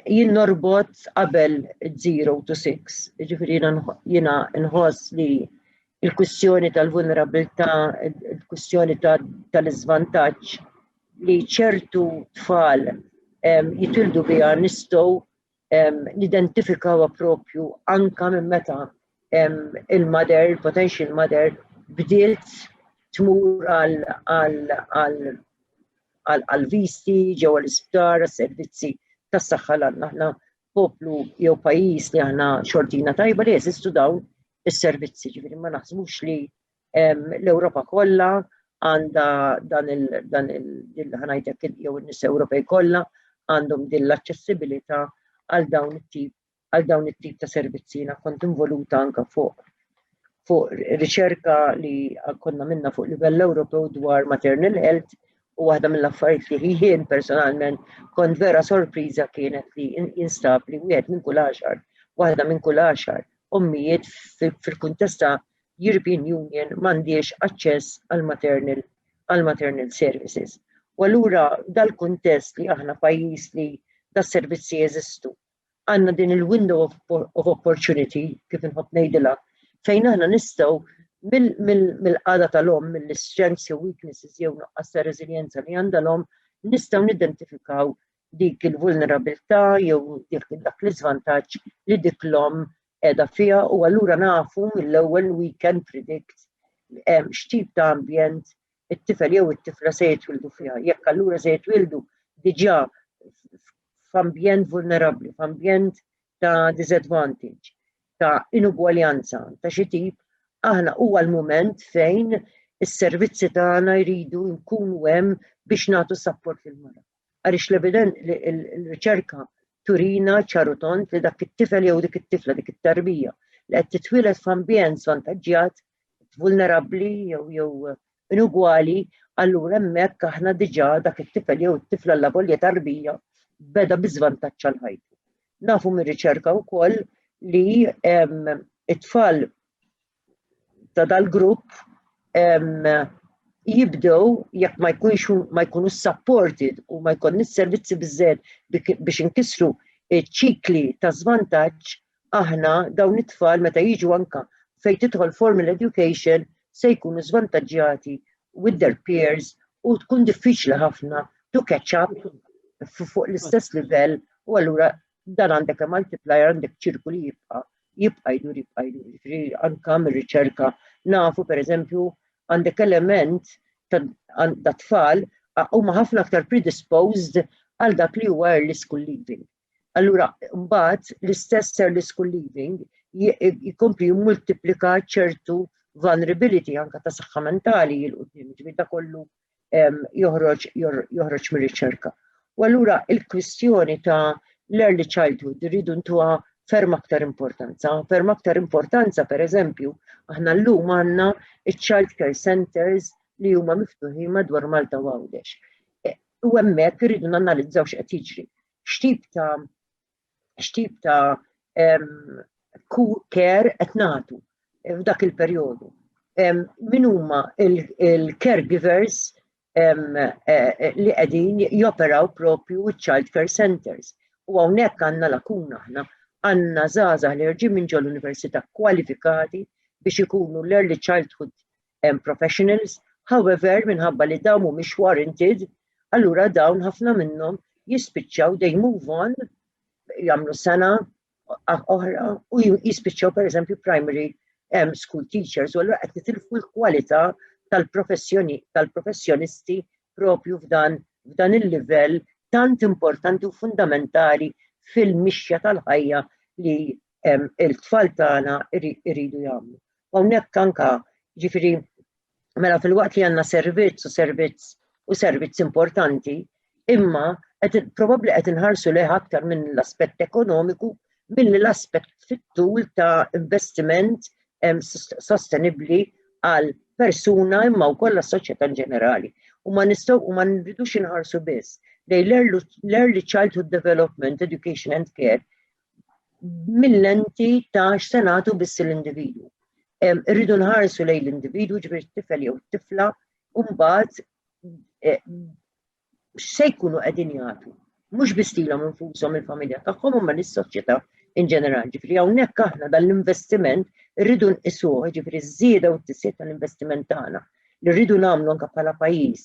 S5: Jien norbot qabel 0 to 6, ġifieri jiena nħoss li l-kwistjoni tal-vulnerabilità, il-kwistjoni tal-iżvantaġġ li ċertu tfal jitildu biha nistgħu nidentifikaw propju anka minn meta il-mother, il-potential mother, bdiet tmur għal-visti ġew għall-isptar, servizzi tas-saħħa aħna poplu jew pajjiż li aħna xortina tajba li jeżistu dawn is-servizzi. Ġifieri ma naħsbux li l-Ewropa kollha għandha dan il-ħanajtek jew in-nies Ewropej kollha għandhom din l-aċċessibilità għal dawn it-tip ta' servizzi. Kont involuta anke fuq riċerka li konna minna fuq livell Ewropew dwar maternal health u waħda mill-affarijiet li jien personalment kont vera sorpriża kienet li jinstab li wieħed minn kull 10, waħda minn kull 10 ommijiet fil-kuntest ta' European Union m'għandix aċċess għal maternal services. U allura dal-kuntest li aħna pajjiż li tas-servizzi jeżistu. Għandna din il-window of opportunity, kif inħobb ngħidilha, fejn aħna nistgħu mill-qagħda tal-omm, mill-strengths jew weaknesses jew nuqqas ta' reżiljenza li għandha l-omm, nistgħu nidentifikaw dik il-vulnerabilità jew dak l-iżvantaġġ li dik l-omm qiegħda fiha u allura nafu mill-ewwel we can predict x'tip ta' ambjent it-tifel jew it-tifla se jitwildu fiha. Jekk allura se jitwildu diġà f'ambjent vulnerabbli, f'ambjent ta' disadvantage, ta' inugwaljanza, ta' xi tip, aħna huwa l-mument fejn is-servizzi tagħna jridu nkunu hemm biex nagħtu support lil-mara. Għaliex il-riċerka turina ċarutont li dak it-tifel jew dik it-tifla, dik it-tarbija li qed titwieled f'ambjent svantaġġjat, vulnerabbli jew inugwali, allura hemmhekk aħna diġà dak it-tifel jew it-tifla alla volja tarbija beda biżvantaġġ għal ħajtu. Nafu mir-riċerka wkoll li it-tfal ta' dal-grupp jibdew jekk ma jkunux supported u ma jkunx servizzi biżżejjed biex inkissru ċikli ta' żvantaġġ, aħna dawn it-tfal meta jiġu anke fejn tidħol formal education se jkunu żvantaġġjati with their peers u tkun diffiċli ħafna to catch up fuq l-istess livell u allura dan għandek multiplier għandek ċirku li jibqa' jdur. Anke mir-riċerka nafu pereżempju għandek element ta' tfal huma ħafna aktar predisposed għal dak li huwa early school leaving. Allura mbagħad l-istess early school leaving jkompli jimmultiplika ċertu vulnerability anke ta' saħħa mentali l-qudiem, ġifieri dak kollu joħroġ mir-riċerka. U allura il-kwistjoni ta' l-early childhood irridu ntuha ferm aktar importanza. Ferm aktar importanza pereżempju aħna llum għandna iċ-child care centers li huma miftuħin madwar Malta u Għawdex. U hemmhekk irridu nanalizzaw x'qed jiġri. X'tip ta' care qed nagħtu f'dak il-perjodu. Min huma il-caregivers li qegħdin joperaw propju child care centers. U hawnhekk għandna lakuna aħna għandna żgħażagħ li ħirġin minn ġol università kwalifikati biex ikunu l-early childhood professionals, however minħabba li dawn mhumiex warranted, allura dawn ħafna minnhom jispiċċaw they move on jagħmlu sena oħra u jispiċċaw pereżempju primary school teachers u allura qed nitilfu l-kwalità tal-professjonisti propju f'dan il-livell tant importanti u fundamentali fil-mixja tal-ħajja li il-tfal tagħna iridu jagħmlu. Hawnhekk anke ġifieri mela fil-waqt li għandna servizz importanti, imma probabbli qed inħarsu lejha aktar minn l-aspett ekonomiku milli l-aspett fit-tul ta' investiment sostenibbli għal persuna imma wkoll għas-soċjetà ġenerali. U ma nridux inħarsu biss l-early childhood development, education and care mill-lenti ta' x'senatu biss l-individu. Irridu nħarsu lejn l-individu ġifieri t-tifel jew t-tifla u mbagħad x'se jkunu qegħdin jagħtu. Mhux biss lilhom infushom il-familja tagħhom imma lis-soċjetà in ġenerali. Ġifieri hawnhekk aħna dan l-investiment irridu nqisuh, ġifieri żieda u t-tissiet tal-investiment tagħna li rridu nagħmlu anke bħala pajjiż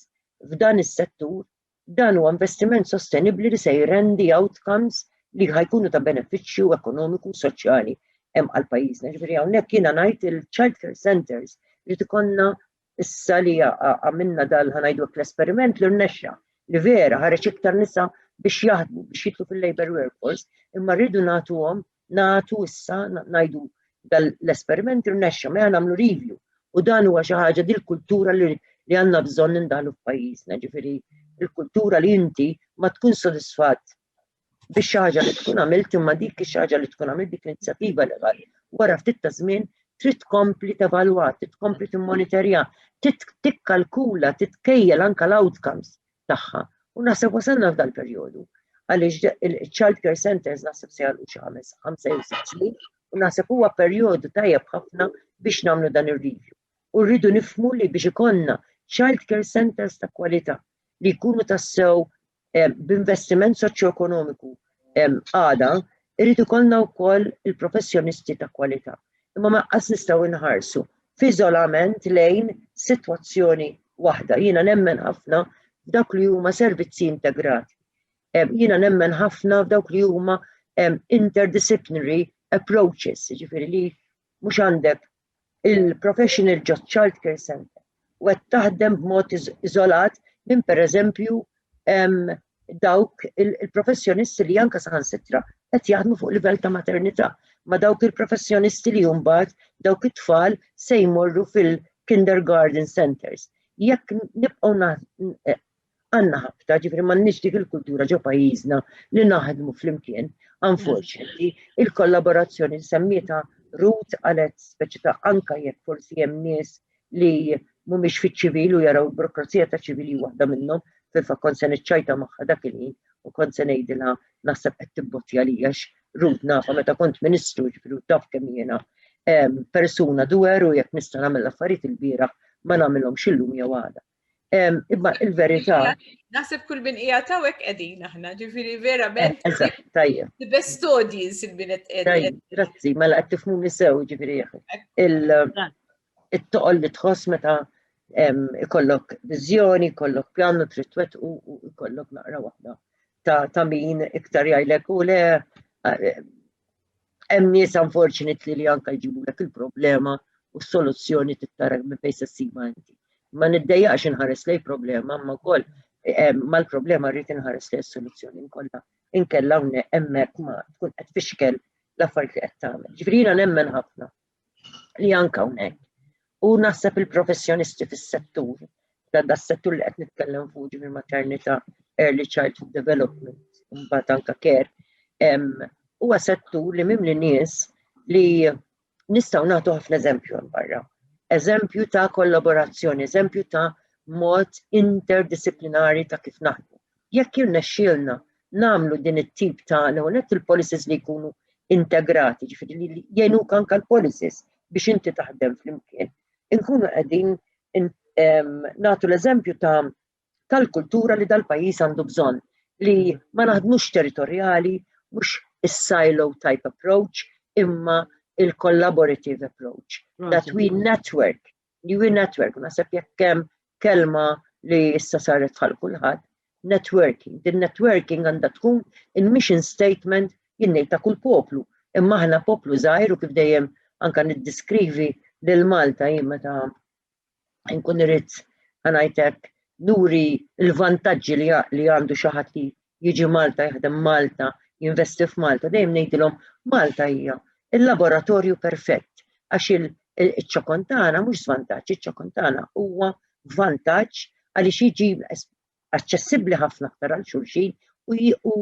S5: f'dan is-settur. Dan huwa investiment sostenibbli li se jrendi outcomes li ħajkunu ta' benefiċċju ekonomiku u soċjali hemm għal pajjiżna. Ġifieri hawnhekk jiena ngħid il-child care centers li ikollna issa li għamilna ħanajdu l-esperiment li rnexxa li vera ħareġ iktar nisa biex jaħdmu biex jitlu fil-labor workforce, imma rridu nagħtu issa ngħidu dal-esperiment rnexxa ma nagħmlu review u dan huwa xi ħaġa dil-kultura li għandna bżonn nindaħlu f'pajjiżna. Ġifieri il-kultura li inti ma tkun sodisfatt biex xi ħaġa li tkun għamilt imma dik xi ħaġa li tkun għamilt dik l-inizjattiva legali. Wara ftit ta' żmien trid tkompli tevalwa, trid tkompli timmonitorja, tikkalkula, titkejjel anke l-outcomes tagħha. U naħseb wasalna f'dal perjodu. Għaliex il-child care centers naħseb se jgħalqu xi 5 jew 6 snin u naħseb huwa perjodu tajjeb ħafna biex nagħmlu dan ir-review. U rridu nifhmu li biex ikollna child care centers ta' kwalità li jkunu tassew b'investiment soċjo-ekonomiku għada, irrid ikollna wkoll il-professjonisti ta' kwalità. Imma ma qas nistgħu inħarsu f'iżolament lejn sitwazzjoni waħda. Jiena nemmen ħafna f'dawk li huma servizzi integrati. Jiena nemmen ħafna f'dawk li huma interdisciplinary approaches, ġifiri li mhux għandek il-professional child care center u qed taħdem b'mod iżolat minn pereżempju dawk il-professjonisti li anke saħansitra qed jaħdmu fuq livell ta' maternità, ma dawk il-professjonisti li mbagħad dawk it-tfal se jmorru fil-kindergarten centers. Jekk nibqgħu għandna ħabta, ġifri m'għandniex dik il-kultura ġo pajjiżna li naħdmu flimkien, unfortunately, il-kollaborazzjoni semmieta Ruth għalet speċi ta' anka jekk forsi hemm nies li mhumiex fiċ-ċivil u jaraw burokrazija ta' ċivili waħda minnhom, fil-fa kont se niċċajta magħha dak il-ħin u kont se ngħidilha naħseb qed tibbottja għaliex Ruth nafa meta kont Ministru ġifri taf kemm jiena persuna dwer u jekk nista' nagħmel affarijiet il-bieraħ ma nagħmilhomx illum jew għada. Imma il-verità.
S2: Naħseb kull bin qiegħed hawnhekk qegħdin aħna, ġifieri verament.
S5: Tajjeb.
S2: The best audience il-binet
S5: qegħdin. Grazzi, mela qed tifhmuni sew ġifieri it-toqol li tħoss meta ikollok viżjoni, ikollok pjan trid twettqu u ikollok naqra waħda ta' min iktar jgħidlek u le hemm nies unfortunately li anke jġibulek il-problema u s-soluzzjoni tittarek minn fejn se ssibha inti. Ma niddejjaqx inħares lej problema, ma wkoll mal-problema rrid inħares lej s-soluzzjoni nkollha inkella hemmhekk ma tkun qed tfixkel l-affarijiet li qed tagħmel. Ġifieri jiena nemmen ħafna li anke hawnhekk u naħseb il-professjonisti fis-settur das-settur li qed nitkellem fuq ġifieri maternità, early childhood development, mbagħad anke care, huwa settur li mimli nies li nistgħu nagħtu ħafna eżempju hemm barra. Eżempju ta' kollaborazzjoni, eżempju ta' mod interdisciplinari ta' kif naħdmu. Jekk jirnexxielna nagħmlu din it-tip ta' newnet il-policies li jkunu integrati, ġifieri li jgħinuk anke l-policies biex inti taħdem flimkien. Inkunu qegħdin nagħtu l-eżempju tal-kultura li dal-pajjiż għandu bżonn li ma naħdmux territorjali, mhux is-silo type approach, imma il-collaborative approach. That we network, naħseb jekk hemm kelma li issa saret bħal kulħadd, networking. Din networking għandha tkun il-mission statement jinnejt ta' kull poplu. Imma aħna poplu żgħir u kif dejjem anke niddiskrivi lil Malta jien meta nkun irid ngħidlek nuri l-vantaġġi li għandu xi ħadd li jiġi Malta, jaħdem Malta, jinvesti f'Malta, dejjem ngħidilhom Malta hija il-laboratorju perfett għax il-ċokontana mhux żvantaġġ, iċ-ċokontana huwa vantaġġ għaliex jiġi aċċessibbli ħafna aktar għal xulxin u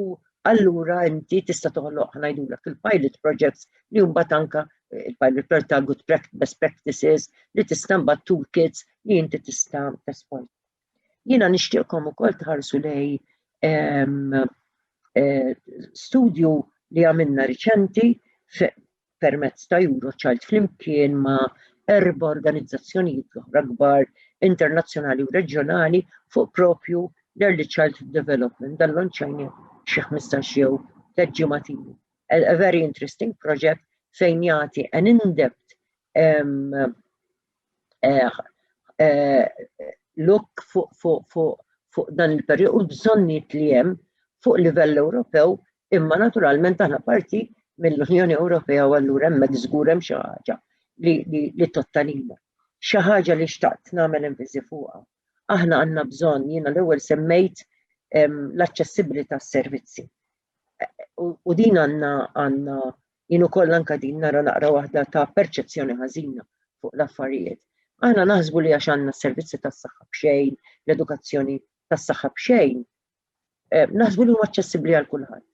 S5: allura inti tista' toħloq ngħidulek il-pilot projects li mbagħad anke il-pilot project ta' good best practices li tista' mbagħad toolkits li inti tista' tesport. Jiena nixtieqkom ukoll tħarsu lej studju li għamilna riċenti permezz ta' Eurochild flimkien ma' 4 organizzazzjonijiet oħra kbar internazzjonali u reġjonali fuq propju l-early childhood development dal-lonċajni xi 15 jew 3 ġimgħat. A very interesting project fejn jagħti an in-depth look fuq dan il-perjodu u bżonnijiet li hemm fuq livell Ewropew imma naturalment aħna parti mill-Unjoni Ewropea u allura hemmhekk żgur hemm xi ħaġa li tottalina. Xi ħaġa li xtaqt nagħmel enfiżi fuqha. Aħna għandna bżonn jiena l-ewwel semmejt l-aċċessibilità tas-servizzi. U din għandna jien ukoll anke din nara naqra waħda ta' perċezzjoni ħażina fuq l-affarijiet. Aħna naħsbu li għax għandna s-servizzi tas-saħħa b'xejn, l-edukazzjoni tas-saħħa b'xejn, naħsbu li huma aċċessibbli għal kulħadd.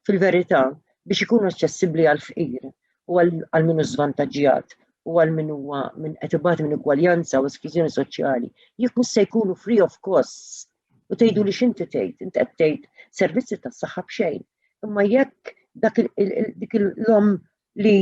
S5: Fil-verità, biex ikunu aċċessibbli għal fqir u għal min hu żvantaġġjat u għal min huwa qed ibagħat minn igwaljanza u esklużjoni soċjali, jekk mhux se jkunu free of costs u tgħidu li x'inti tgħid, inti qed tgħid servizzi tas-saħħa b'xejn. Imma jekk dik l-om li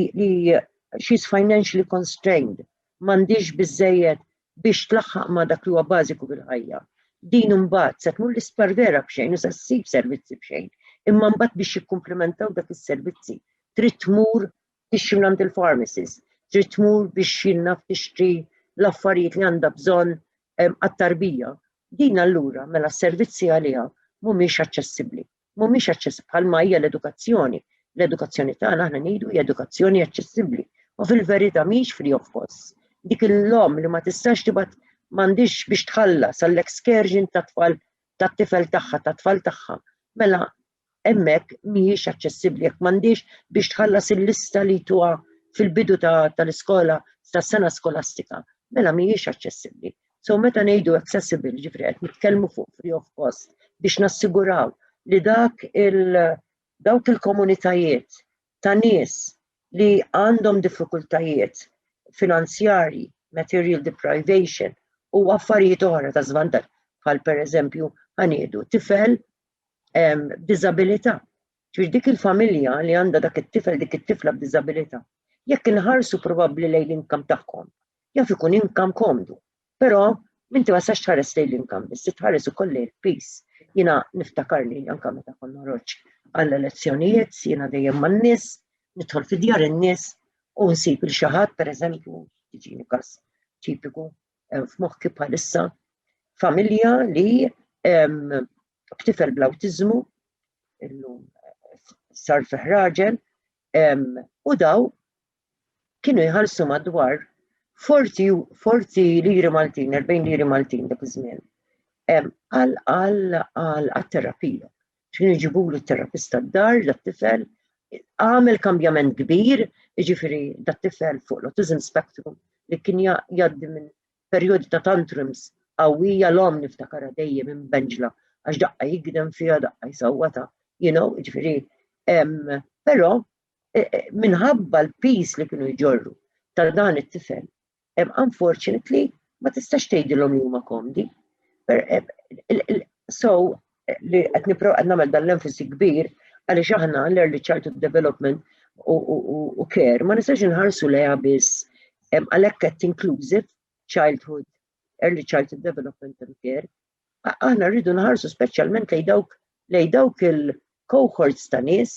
S5: she's financially constrained m'għandix biżżejjed biex tlaħħaq ma' dak li huwa bażiku bil-ħajja. Din imbagħad se tmur l-ispardera b'xejn u se ssib servizzi b'xejn. Imma mbagħad biex jikkumplementaw dak is-servizzi trid tmur tixtri minn il-pharmacies, trid tmur biex jinnaf tixtri l-affarijiet li għandha bżonn għat-tarbija. Din allura mela s-servizzi għaliha mhumiex aċċessibbli. Mhumiex aċċessibbli bħalma hija l-edukazzjoni. L-edukazzjoni tagħna aħna ngħidu hija edukazzjoni aċċessibbli. U fil-verità mhix free of cost. Dik il-lom li ma tistax tibgħat m'għandix biex tħallas għall-excursion tat-tifel tagħha, tat-tfal tagħha. Mela hemmhekk mhijiex aċċessibbli jekk m'għandix biex tħallas il-lista li tuha fil-bidu tal-iskola tas-sena skolastika. Mela mhijiex aċċessibbli. So meta ngħidu accessible, ġifri qed nitkellmu fuq free of cost biex nassiguraw li dawk il-komunitajiet ta' nies li għandhom diffikultajiet finanzjarji, material deprivation u affarijiet oħra ta' żvantaġġ bħal pereżempju ħaniedu tifel b'diżabilità. Ġifieri dik il-familja li għandha dak it-tifel dik it-tifla b'diżabilità. Jekk inħarsu probabbli lejn l-inkam tagħhom, jaf ikun inkam komdu. Però minti ma sax tħares lejn l-inkam, biss tħares ukoll lejn il-peace. Jiena niftakar li anke meta konna noħroġ għall-elezzjonijiet, jiena dejjem man-nies, nidħol fi djar in-nies u nsib il xi ħadd pereżempju jiġini każ tipiku f'moħħi bħalissa familja li b'tifel bl-awtiżmu illum sar fih raġel u daw kienu jħallsu madwar 40 liri Maltin, 40 liri Maltin dak iż-żmien. Għal-terapija. Ċini ġibulu t-terapista d-dar, dat-tifel, għamel kambjament kbir, ġifiri dat-tifel fuq l-autism spectrum li kien jaddi minn periodi ta' tantrums għawija l-om niftakara dejjem minn benġla, għax daqqa jigdem fija, daqqa jisawwata, ġifiri. Pero, minħabba l-pis li kienu jġorru ta' dan it-tifel, unfortunately, ma tistax tgħidilhom li huma komdi. So, li qed nagħmel dan l-enfasi kbir għaliex aħna l-early childhood development u care ma nistax inħarsu lejha biss għalhekk qed inclusive childhood, early childhood development and care. Aħna rridu nħarsu speċjalment lejn dawk il-cohorts ta' nies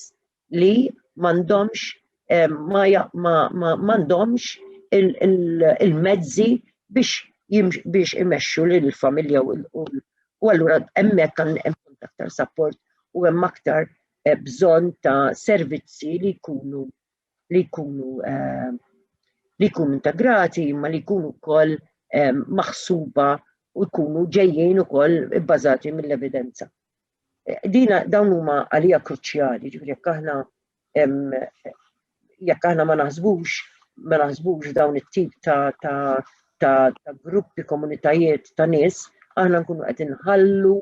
S5: li m'għandhomx m'għandhomx il-mezzi biex imexxu lill-familja u allura hemmhekk hemm aktar support u hemm aktar bżonn ta' servizzi li jkunu integrati imma li jkunu wkoll maħsuba u jkunu ġejjin ukoll bbażati mill-evidenza. Dawn huma għalija kruċjali, ġifieri jekk aħna ma naħsbux dawn it-tip ta' gruppi komunitajiet ta' nies, aħna nkunu qed inħallu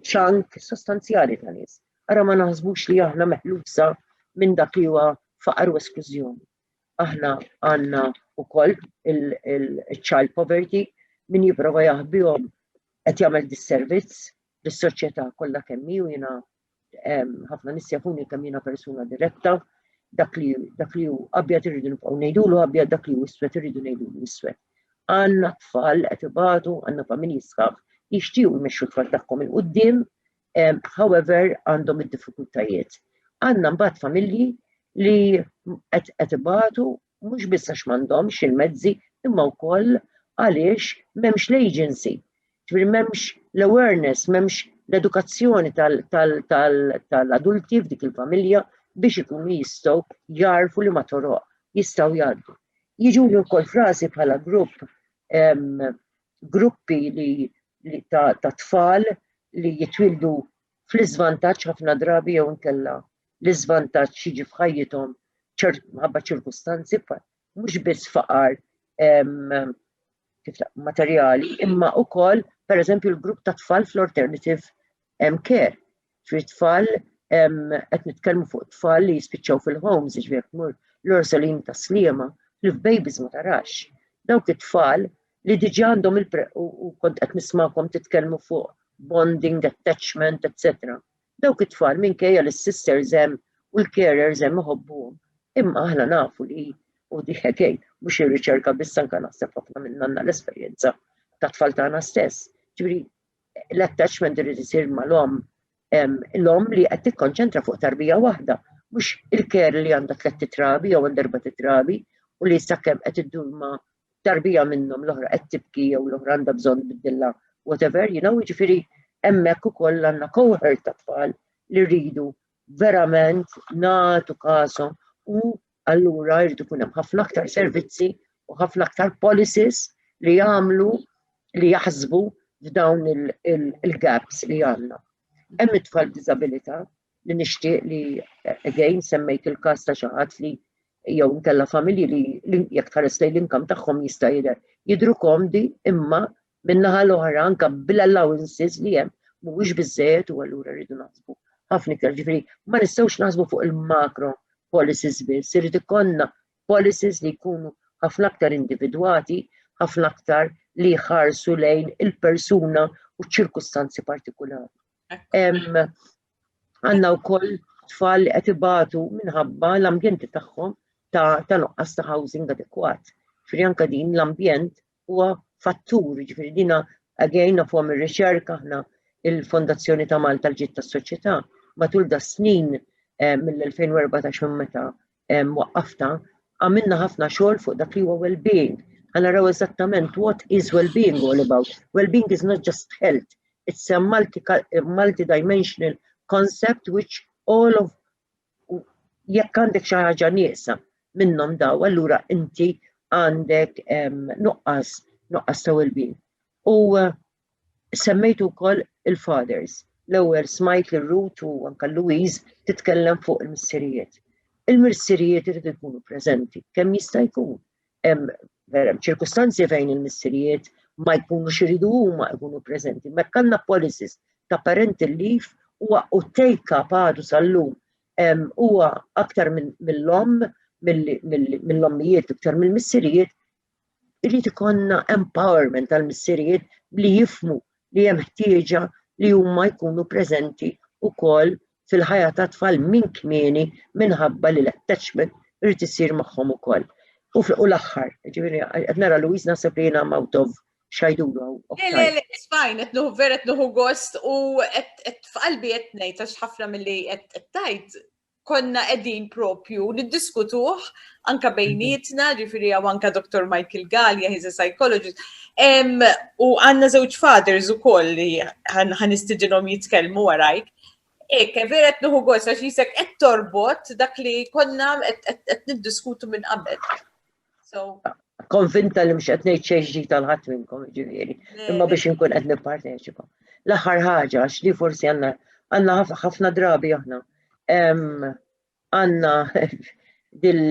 S5: ċank sostanzjali ta' nies. Ara ma naħsbux li aħna meħlusa minn dak li huwa faqar u esklużjoni. Aħna għandna wkoll il-child poverty min jipprova jaħbihom qed jagħmel disservizz lis-soċjetà kollha kemm hi u jiena ħafna nies jafuni kemm jiena persuna diretta. Dak li hu abjad irridu nibqgħu ngħidulu abjad, dak li hu iswed irridu ngħidulu iswed. Għandna tfal qed ibatu, għandna familji sħaħ jixtiequ jmexxu t-tfal tagħhom il quddiem, however għandhom id-diffikultajiet. Għandna mbagħad familji li qed ibatu mhux biss għax m'għandhomx il-mezzi imma wkoll għaliex m'hemmx l-agency. Ġifieri m'hemmx l-awareness, m'hemmx l-edukazzjoni tal-adulti f'dik il-familja biex ikunu jistgħu jarfu li ma toroq jistgħu jgħaddu. Jiġuli wkoll frasi bħala gruppi ta' tfal li jitwildu fl-iżvantaġġ ħafna drabi jew inkella l-iżvantaġġ jiġi f'ħajjithom ħabba ċirkustanzi mhux biss faqar materjali imma wkoll pereżempju l-grupp ta' tfal fl-alternative care. Tfal qed nitkellmu fuq tfal li jispiċċaw fil-homes, ġifier tmur l-orsolin ta' Sliema li f'babies ma tarax. Dawk it-tfal li diġà għandhom u kont qed nisma'kom titkellmu fuq bonding, attachment, etc. Dawk it-tfal minkejja l-sisters hemm u l-carers hemm iħobbuhom. Imma aħna nafu li u di ħekej mhux ir-riċerka biss anke naħseb ħafna minn għandna l-esperjenza ta' tfal tagħna stess. Ġifieri l-attachment irid isir mal-om l-om li qed tikkonċentra fuq tarbija waħda, mhux il-care li għandha 3 trabi jew 4 trabi u li sakemm qed iddur ma' tarbija minnhom l-oħra qed tibki jew l-oħra għandha bżonn tbiddilha whatever, jiġifieri hemmhekk ukoll għandna cohort ta' tfal li rridu verament nagħtu kasom u allura jridu kun hemm ħafna aktar servizzi u ħafna aktar policies li jagħmlu li jaħsbu f'dawn il-gaps li għandna. Hemm it-tfal b'diżabilità li nixtieq li again semmejt il-każ ta' xi ħadd li jew inkella familji li jekk tħares lejn l-inkam tagħhom jista' jidhru komdi imma min-naħa l-oħra anke bil-allowances li hemm mhuwiex biżżejjed u allura rridu naħsbu ħafna iktar ġifieri ma nistgħux naħsbu fuq il-macro policies biss, irid ikollna policies li jkunu ħafna aktar individwati, ħafna aktar li jħarsu lejn il-persuna u ċirkustanzi partikolari. Għandna wkoll tfal li qed ibatu minħabba l-ambjenti tagħhom ta' nuqqas ta' housing adekwat. Ġifieri anke din l-ambjent huwa fattur, ġifieri dina again nafhom ir-riċerka aħna il-Fondazzjoni ta' Malta l-ġid tas-soċjetà matul da snin mill-2014 minn meta waqqafta għamilna ħafna xogħol fuq dak li huwa well-being. Naraw eżattament what is well-being all about. Well-being is not just health. It's a multi-dimensional concept which all of jekk għandek xi ħaġa nieqsa minnhom daw, allura inti għandek nuqqas ta' well-being. U semmejtu wkoll il-fathers. L-ewwel smajt lir-Ruth u anke Louise titkellem fuq il-missirijiet. Il-missirijiet irid ikunu preżenti kemm jista' jkun. Hemm ċirkustanzi fejn il-missirijiet ma jkunux iridu huma jkunu preżenti. Ma kellna policies ta' parental leave huwa u take-up għadu sal-lum huwa aktar mill-om mill-ommijiet iktar mill-missirijiet irid ikollna empowerment tal-missirijiet li jifhmu li hemm ħtieġa li huma jkunu preżenti wkoll fil-ħajja ta' tfal minn kmieni minħabba li l-attachment irid isir magħhom ukoll. U l-aħħar, ġifieri qed nara Louise naħseb li jiena out of xajdulu.
S2: Le, it's fine, qed nuħu vera qed nuħu gost u qed f'qalbi qed ngħid għax ħafna milli qed tajt konna qegħdin propju niddiskutuh anke bejnietna, ġifieri hawn anke Dr. Michael Gallia, he's a psychologist. U għandna żewġ fathers ukoll li ħanistidinhom jitkellmu warajk. Vera qed nuħu gost għax jisek qed torbot dak li konna qed niddiskutu minn qabel.
S5: Konvinta li mhux qed ngħid xejn ġdid għal ħadd minnkom ġifieri, imma biex inkun qed nipparteċipa. L-aħħar ħaġa għax li forsi għandna ħafna drabi aħna. Għandna dil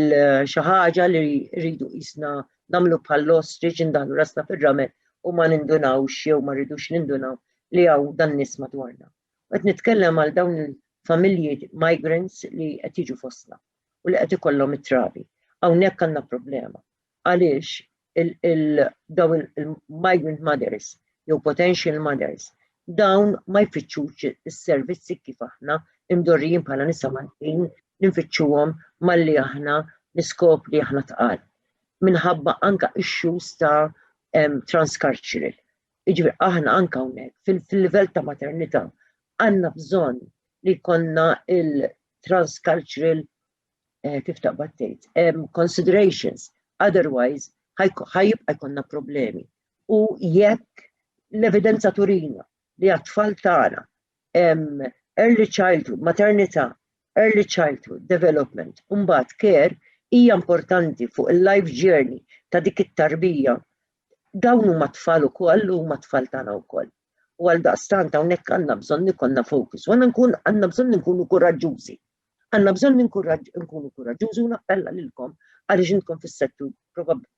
S5: xi ħaġa li rridu qisna nagħmlu bħal ostrich indaħlu rasna fir-ramel u ma nindunawx jew ma rridux nindunaw li hawn dan nies madwarna. Qed nitkellem għal dawn il-familji migrants li qed jiġu fostna u li qed ikollhom it-trabi. Hawnhekk għandna problema. Għaliex dawn il-migrant mothers jew potential mothers dawn ma jfittxux is-servizzi kif aħna imdorrijin bħala nisa Maltin ninfittxuhom malli aħna niskopri aħna tqal. Minħabba anke issues ta' transcultural. Jiġifieri aħna anke hawnhekk fil-livell ta' maternità għandna bżonn li jkollna il-transcultural kif taqbad tgħid considerations, otherwise ħajibqa' jkollna problemi. U jekk l-evidenza turina li għat-tfal tagħna early childhood, maternità, early childhood development, u mbagħad care hija importanti fuq il-life journey ta' dik it-tarbija. Dawn huma tfal ukoll u huma tfal tagħna wkoll. U għal daqstant hawnhekk għandna bżonn ikollna focus. U għandna bżonn nkunu kuraġġużi. Għandna bżonn nkunu kuraġġużi u nappella lilkom għaliex intkom fis-settur probabbli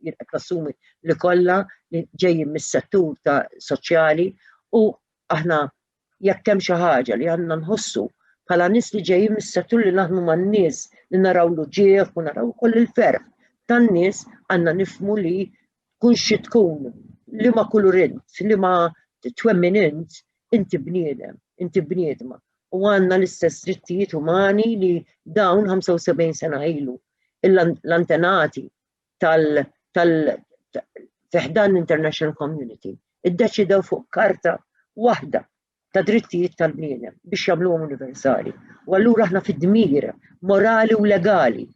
S5: qed nassumi li kollha li ġejjin mis-settur ta' soċjali u aħna jekk hemm xi ħaġa li għandna nħossu bħala nies li ġejjin mis-settur li naħdmu man-nies li naraw l-ġieħ u naraw ukoll il-ferħ tan-nies għandna nifhmu li tkun xi tkun li ma kulurint, li ma twemminint, inti bniedem, inti bniedma. U għandna l-istess drittijiet umani li dawn 75 sena ilu. L-antenati tal-fiħdan International Community iddeċidew fuq karta waħda ta' drittijiet tal-bniedem biex jagħmluhom universali. U allura aħna fid-dmir morali u legali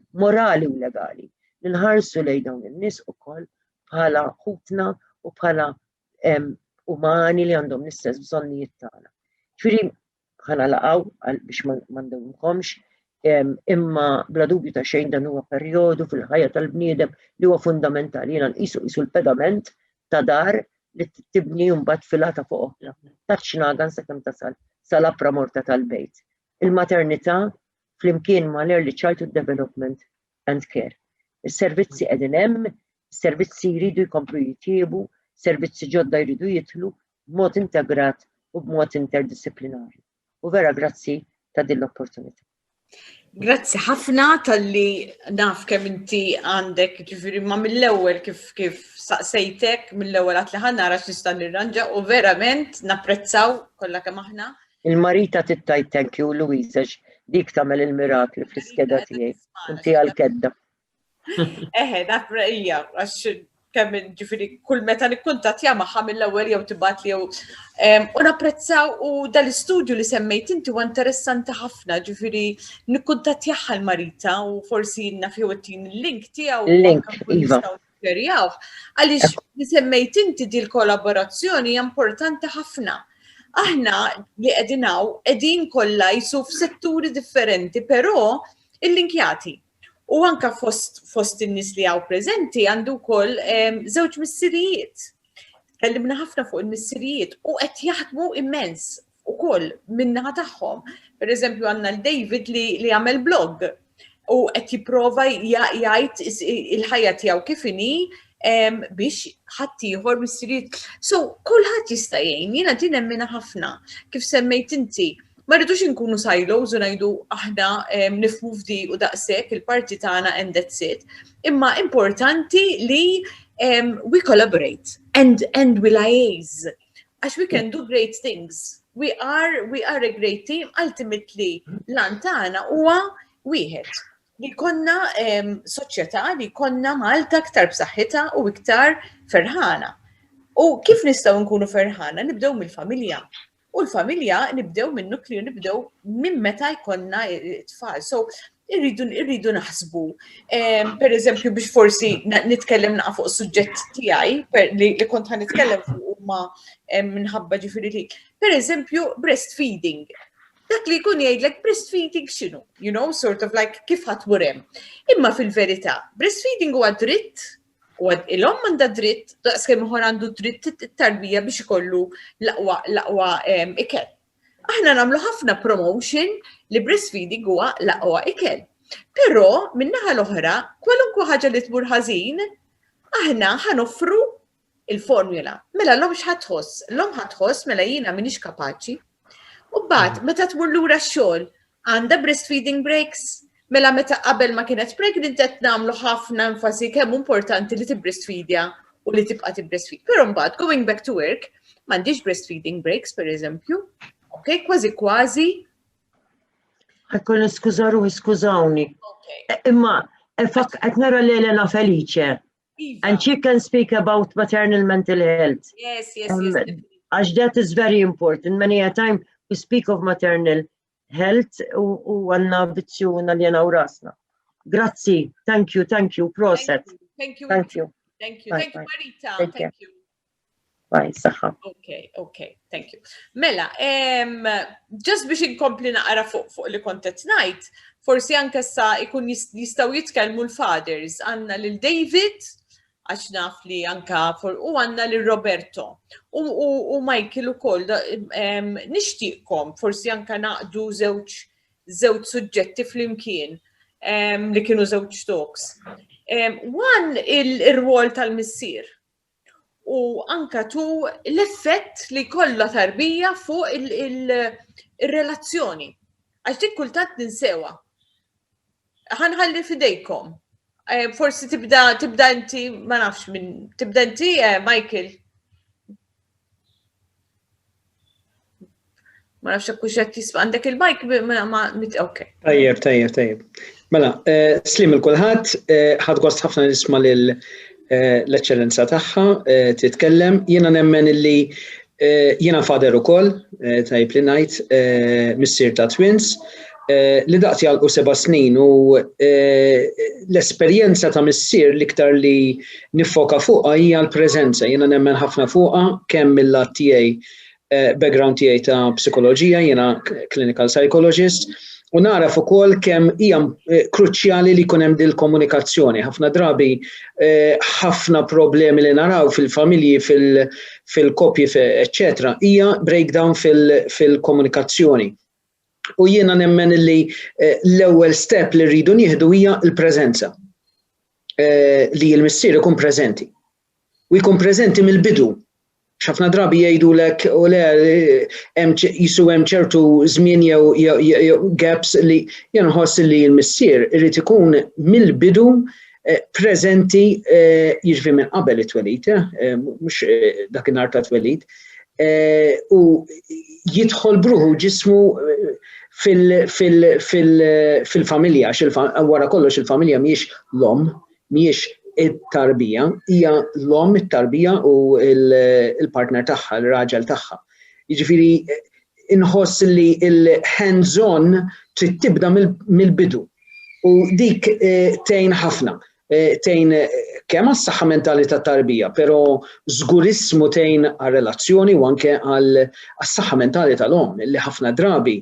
S5: li nħarsu lejn dawn in-nies ukoll bħala ħutna u bħala umani li għandhom l-istess bżonnijiet tagħna. Ġifieri ħanalaqgħu biex ma ndewwimkomx, imma bla dubju ta' xejn dan huwa perjodu fil-ħajja tal-bniedem li huwa fundamentali. Jiena nqisu l-pedament ta' dar li tibni mbagħad filata fuq oħra. Taċ-xnagan sakemm tasal sal-appra morta tal-bejt. Il-maternità flimkien mal-early childhood development and care. Is-servizzi qegħdin hemm, is-servizzi jridu jkomplu jitjiebu, servizzi ġodda jridu jidħlu b'mod integrat u b'mod interdisciplinari. U vera grazzi ta' din l-opportunità.
S20: Grazzi ħafna tal-li naf kemm inti għandek, ġifieri ma mill-ewwel kif saqsejtek mill-ewwel għat li ħannara x'nista' nirranġa u verament napprezzaw kollha kemm aħna.
S5: Il-marita tittajt thank you Louisa dik tagħmel il-mirakli fl-iskeda tiegħi. Inti għal-kedda.
S20: Dak hija għax kemm ġifieri kull meta nikkuntattja magħha mill-ewwel jew tibgħat li jew u napprezzaw u dal-istudju li semmejt inti huwa interessanti ħafna, ġifieri nikkuntattjaha l-marita u forsi nafjewtin il-link tiegħu.
S5: Il-link, iva.
S20: Għaliex li semmejt inti di l-kollaborazzjoni hija importanti ħafna. Aħna li qegħdin kollha jisu f'setturi differenti, però il-linkjati. U anka fost in-nies li hawn preżenti għandu wkoll żewġ missirijiet. Tkellimna ħafna fuq il-missirijiet u qed jaħdmu immens ukoll min-naħa tagħhom. Pereżempju għandna l-David li jagħmel blog u qed jipprova jgħid il-ħajja tiegħu kif inhi biex ħadd ieħor missirijiet. So kulħadd jista' jgħin, jiena din nemmina ħafna kif semmejt inti. Ma rridux inkunu silos u ngħidu aħna nifhmu f'di u daqshekk il-parti tagħna and that's it. Imma importanti li we collaborate and we liaise. Għax we can do great things. We are a great team. Ultimately lan tagħna huwa wieħed. Li konna soċjetà li konna Malta aktar b'saħħitha u iktar ferħana. U kif nistgħu nkunu ferħana? Nibdew mill-familja. U l-familja nibdew minn nukliju, nibdew minn meta jkollna tfal. So irridu naħsbu. Per eżempju biex forsi nitkellem naqa' fuq suġġett tiegħi li kont ħanitkellem fuq ma minħabba ġifieri li. Per eżempju breastfeeding. Dak li jkun jgħidlek breastfeeding x'inhu, you know, sort of like kif ħatmur hemm. Imma fil-verità, breastfeeding huwa dritt u il-om għandha dritt, daqskemm ieħor għandu dritt it-tarbija biex ikollu l-aqwa ikel. Aħna nagħmlu ħafna promotion li breastfeeding huwa l-aqwa ikel. Però min-naħa l-oħra, kwalunkwe ħaġa li tmur ħażin, aħna ħanoffru il-formula. Mela l-om x'ħadħoss? L-om ħadħoss mela jiena m'iniex kapaċi. U mbagħad meta tmur lura x-xogħol għandha breastfeeding breaks. Mela meta qabel ma kienet pregnant qed nagħmlu ħafna enfasi kemm importanti li tibreastfeedja u li tibqa' tibreastfeed. Però mbagħad going back to work m'għandix breastfeeding breaks pereżempju. Okay, kważi.
S5: Ħakkun skużawni. Imma qed nara l-Elena Felice. And she can speak about maternal mental health.
S20: Yes.
S5: As that is very important. Many a time we speak of maternal health u għanna bizzjuna li għana u rasna. Grazzi, thank you, proset.
S20: Thank you, Marita, thank you.
S5: Bye, saħħa.
S20: Okay, thank you. Mela, just biex inkompli naqra fuq li kontet ngħid, forsi anke sa ikun jistgħu jitkellmu l-fathers, għandna lil David, għax naf li anka u għanna li Roberto u Michael ukoll nixtieqkom forsi anka naqdu żewġ suġġetti flimkien li kienu żewġ talks. One ir-rwol tal-missier u anka tu l-effett li kollha tarbija fuq il-relazzjoni. Għax dik kultant ninsewa. Ħanħalli fidejkom. Forsi tibda inti, ma nafx minn, tibda inti, Michael. Ma nafx akkux qed tisma' għandek il-mic okay.
S6: Tajjeb. Mela, slim il-kulħadd, ħadd gost ħafna nisma' l-eċċellenza tagħha titkellem. Jiena nemmen illi jiena fader ukoll, tajb li ngħid, missier ta' twins. Li daqt jalqu 7 snin u l-esperjenza ta' missier l-iktar li nifoka fuqha hija l-preżenza. Jiena nemmen ħafna fuqha kemm mill-lat tiegħi background tiegħi ta' psikoloġija, jiena clinical psychologist, u naraf ukoll kemm hija kruċjali li jkun hemm dil komunikazzjoni. Ħafna drabi ħafna problemi li naraw fil-familji, fil-koppji, eċċetera, hija breakdown fil-komunikazzjoni. U jiena nemmen li l-ewwel step li rridu nieħdu hija l-preżenza. Li l-missier ikun preżenti. U jkun preżenti mill-bidu. X'ħafna drabi jgħidulek u le jisu hemm ċertu żmien jew gaps li jien nħoss li l-missier irid ikun mill-bidu preżenti jiġri minn qabel it-twelid, mhux dakinhar ta' twelid, u jidħol bruħu ġismu fil-familja, wara kollox il-familja mhijiex l-omm, mhijiex it-tarbija, hija l-omm, it-tarbija u il-partner tagħha, il-raġel tagħha. Jiġifieri inħoss li l-hands-on trid tibda mill-bidu. U dik tgħin ħafna. Tgħin kemm għas-saħħa mentali tat-tarbija, però żgurismu tgħin għar-relazzjoni u anke għas-saħħa mentali tal-omm, li ħafna drabi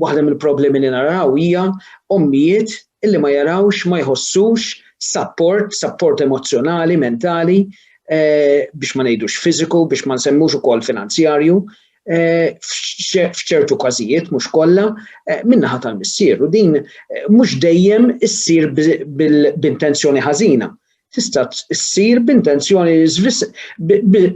S6: waħda mill-problemi li naraw hija ommijiet illi ma jarawx, ma jħossux support emozjonali, mentali, biex ma ngħidux fiżiku, biex ma nsemmux ukoll finanzjarju, f'ċertu każijiet mhux kollha min-naħa tal-missier. U din mhux dejjem issir b'intenzjoni ħażina. Tista' ssir b'intenzjoni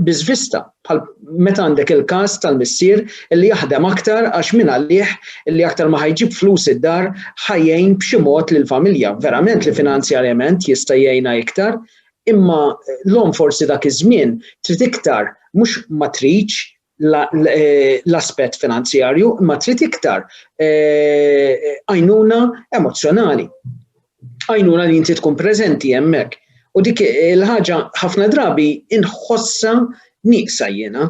S6: biżvista, bħal meta għandek il-każ tal-missier li jaħdem aktar għax min għalih li aktar ma ħajġib flus id-dar ħajjejn b'xi mod lill-familja. Verament li finanzjarjament jista' jgħinha iktar, imma l-omm forsi dak iż-żmien trid iktar mhux ma tridx l-aspett finanzjarju, imma trid iktar għajnuna emozjonali. Għajnuna li inti tkun preżenti hemmhekk. U dik il-ħaġa ħafna drabi inħossa nieqsa jiena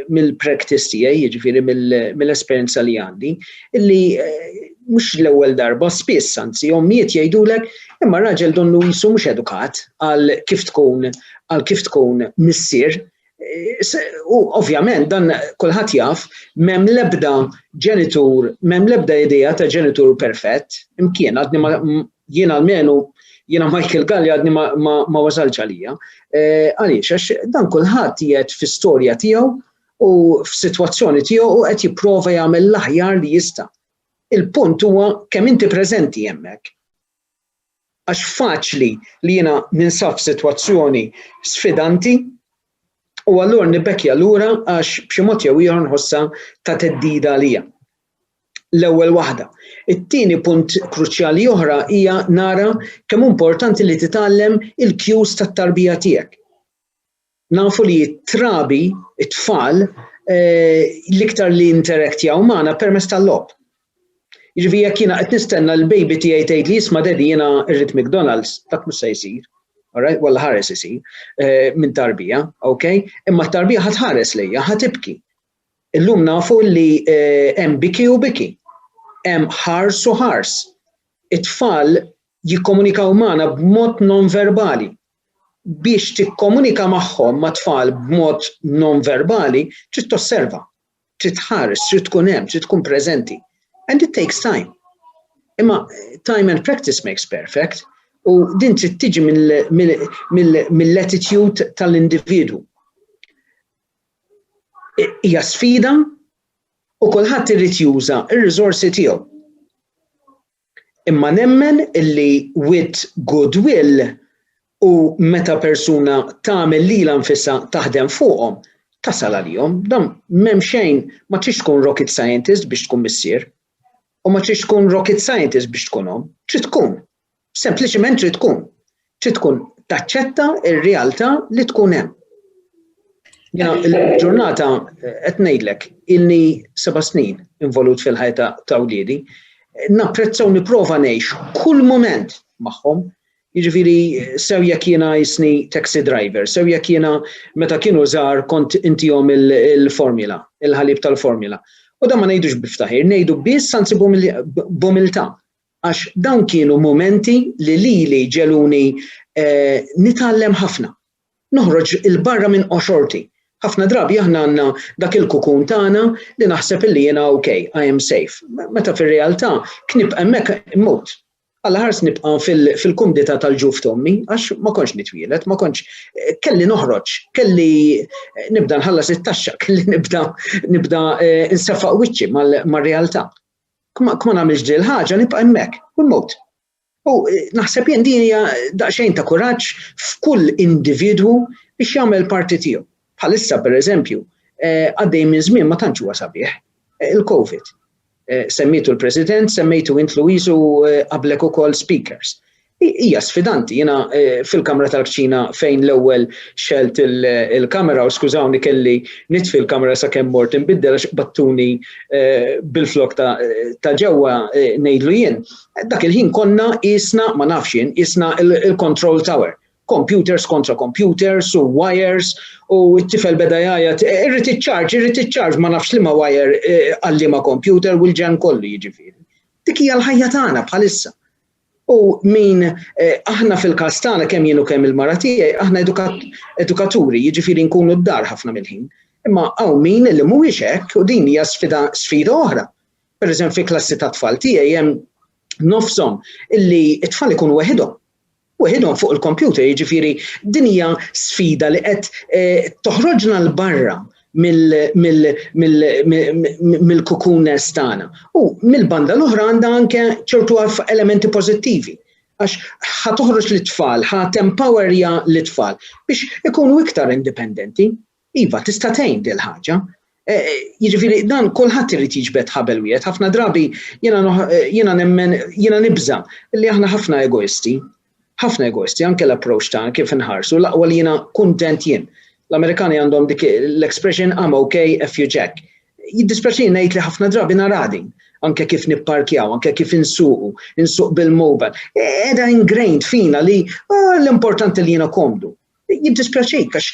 S6: mill-practice tiegħi, jiġifieri mill-esperjenza li għandi, illi mhux l-ewwel darba spiss anzi ommijiet jgħidulek imma raġel donnu jisu mhux edukat għal kif tkun missier. U ovvjament dan kulħadd jaf m'hemm l-ebda ġenitur, m'hemm l-ebda idea ta' ġenitur perfett, imkien għadni jiena almenu jiena Michael Galli għadni ma wasalx għalija. Għaliex, għax dan kulħadd qiegħed fi-storja tiegħu u f'sitwazzjoni tiegħu u qed jipprova jagħmel l-aħjar li jista'. Il-punt huwa kemm inti preżenti hemmhekk. Għax faċli li jiena ninsab f'sitwazzjoni sfidanti u allura nibekkja lura għax b'xi mod jew ieħor nħossha ta' teddida għalija. L-ewwel waħda. It-tieni punt kruċjali oħra hija nara kemm importanti li titgħallem il-cues tat-tarbija tiegħek. Nafu li t-trabi, it-tfal, l-iktar li interaktjaw magħna permezz tal-logħob. Jiġifieri jekk jiena qed nistenna l-baby tiegħi tgħid li isma' daddy jiena rrid McDonald's, dak mhux se jsir. Alright, walla ħares isir minn tarbija, okay? Imma t-tarbija ħatħares lejja, ħatibki. Illum nafu li hemm biki u biki, hemm ħars u ħars. It-tfal jikkomunikaw magħna b'mod non-verbali. Biex tikkomunika magħhom ma' tfal b'mod non-verbali, trid tosserva, trid tħares, trid tkun hemm, trid tkun preżenti. And it takes time. Imma time and practice makes perfect. U din trid tiġi mill-attitude tal-individu. Hija sfida u kulħadd irid juża r-riżorsi tiegħu. Imma nemmen illi with goodwill u meta persuna tagħmel lilha nfisha taħdem fuqhom, tasal għalihom, dan m'hemm xejn ma tridx tkun rocket scientist biex tkun missier, u ma tridx tkun rocket scientist biex tkunhom, trid tkun. Sempliċement trid tkun taċċetta r-realtà li tkun hemm. Il-ġurnata qed ngħidlek ilni 7 snin involut fil-ħajja ta' wliedi, napprezza u nipprova ngħix kull mument magħhom. Jiġifieri sew jekk jiena jisni taxi driver, sew jekk jiena meta kienu żgħar kont intihom il-formula, il-ħalib tal-formula. U dan ma ngħidux biftaħir, ngħidu biss anzi b'umiltà. Għax dawn kienu momenti li lili ġeluni nitgħallem ħafna. Noħroġ il-barra minn qoxorti. Ħafna drabi aħna għandna dak il-kukun tagħna li naħseb illi jiena okay, I am safe. Meta fir-realtà knibqa' hemmhekk immut. Alla ħars nibqa' fil-kumdità tal-ġuf tommi għax ma kontx nitwielet, ma kontx kelli noħroġ, kelli nibda nħallas it-taxxa, kelli nibda nseffaq wiċċi mar-realtà. Ma nagħmilx din il-ħaġa nibqa' hemmhekk u mmut. U naħseb jien din hija daqsxejn ta' kuraġġ f'kull individwu biex jagħmel parti tiegħu. Bħalissa pereżempju għaddej minn żmien ma tantx huwa sabiħ il-COVID. Semmitu l-President, semmejtu int Luisu qablek ukoll speakers. Hija sfidanti, jiena fil-Kamra tal-Kċina fejn l-ewwel xelt il-kamera u skużawni kelli nitfi l-kamera sakemm mort inbiddel għax battuni bil-flok ta' ġewwa ngħidlu jien. Dak il-ħin konna isna ma nafx jien isna il-control tower. Computers kontra computers u wires u t-tifel beda jgħajat irrid iċċarġ ma nafx liema wire għal liema computer u l-ġen kollu jiġifieri. Dik hija l-ħajja tagħna bħalissa. U min aħna fil-każ tagħna kemm jien u kemm il-mara tiegħi aħna edukaturi, jiġifieri nkunu d-dar ħafna mill-ħin. Imma hawn min li mhuwiex hekk u din hija sfida oħra. Pereżempju fi-klassi ta' tfal tiegħi hemm nofshom illi t-tfal ikunu weħidhom. Weħidhom fuq il-computer, jiġifieri din hija sfida li qed toħroġna l-barra mill-kukunes tagħna. U mill-banda l-oħra għandha anke ċertu elementi pożittivi. Għax ħatoħroġ l-tfal, ħatempowerja l-tfal biex ikunu iktar indipendenti. Iva, tista' tgħin din il-ħaġa. Jiġifieri dan kulħadd irid jiġbed ħabel wieħed. Ħafna drabi jiena nibża li aħna ħafna egoisti. Ħafna egoisti, anke l-approach ta' kif inħarsu, l-aqwa li jiena kuntent jien. L-Amerikani għandhom dik l-expression I'm okay if you jack. Jiddispeċini ngħid li ħafna drabi naradin, anke kif nipparkjaw, anke kif insuq bil-mobile. Eda ingrained fina li l-importanti li jiena komdu. Jiddispeċik għax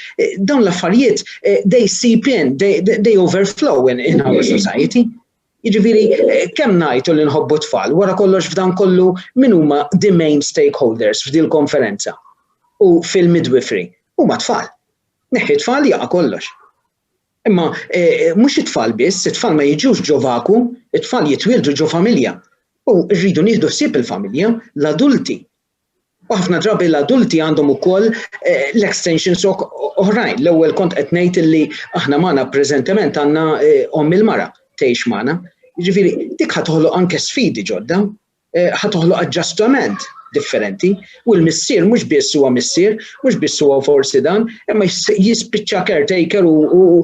S6: dawn l-affarijiet they seep in, they overflow in our society. Jiġifieri kemm ngħidu li nħobbu tfal, wara kollox f'dan kollu min huma the main stakeholders f'din il-konferenza u fil-midwifery huma tfal. Neħħi tfal jaqa' kollox. Imma mhux it-tfal biss, it-tfal ma jiġux ġo vaku, it-tfal jitwildu ġo familja. U rridu nieħdu ħsieb il-familja, l-adulti. U ħafna drabi l-adulti għandhom ukoll l-extensions oħrajn. L-ewwel kont qed ngħid illi aħna magħna preżentement għandna omm il-mara tgħix magħna. Jiġifieri dik ħatoħloq anke sfidi ġodda, ħatoħloq aġġustament differenti u l-missier mhux biss huwa missier, mhux biss huwa forsi dan, imma jispiċċa caretaker u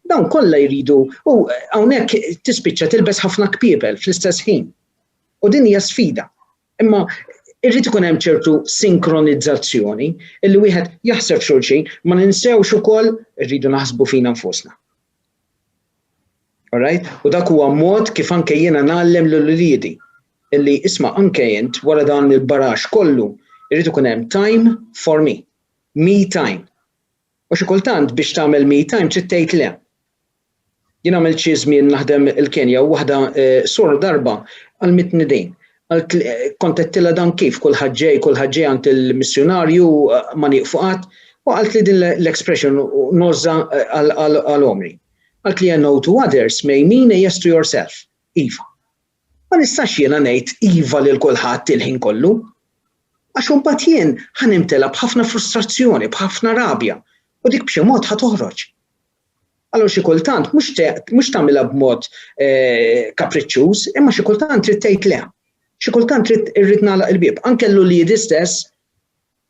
S6: dawn kollha jridu u hawnhekk tispiċċa tilbes ħafna kpiebel fl-istess ħin. U din hija sfida. Imma irrid ikun hemm ċertu sinkronizzazzjoni illi wieħed jaħseb xulxin ma ninsewx ukoll irridu naħsbu fina nfusna. All right? U dak huwa mod kif anke jiena nagħllem lil-uliedi illi isma' anke int wara dan il-barax kollu irrid ikun hemm time for me time. U xi kultant biex tagħmel me time trid tgħid le. Jien għamilt xi żmien naħdem il-Kenja u waħda sur darba għal mitnidejn. Kont qedtilha dan kif kulħadd ġej għand il-missjonarju ma nieqfu qatt u qalt li din l-expression noża għal omri. Għalt li no to others may mean a yes to yourself. Iva. Ma nistax jiena ngħid iva lil kulħadd il-ħin kollu. Għax imbagħad jien ħanimtela b'ħafna frustrazzjoni, b'ħafna rabja u dik b'xi mod ħatoħroġ. Allura xi kultant mhux tagħmilha b'mod kapriċċjuż, imma xi kultant trid tgħid le. Xi kultant irrid nagħlaq il-bieb. Anke l-uliedi stess,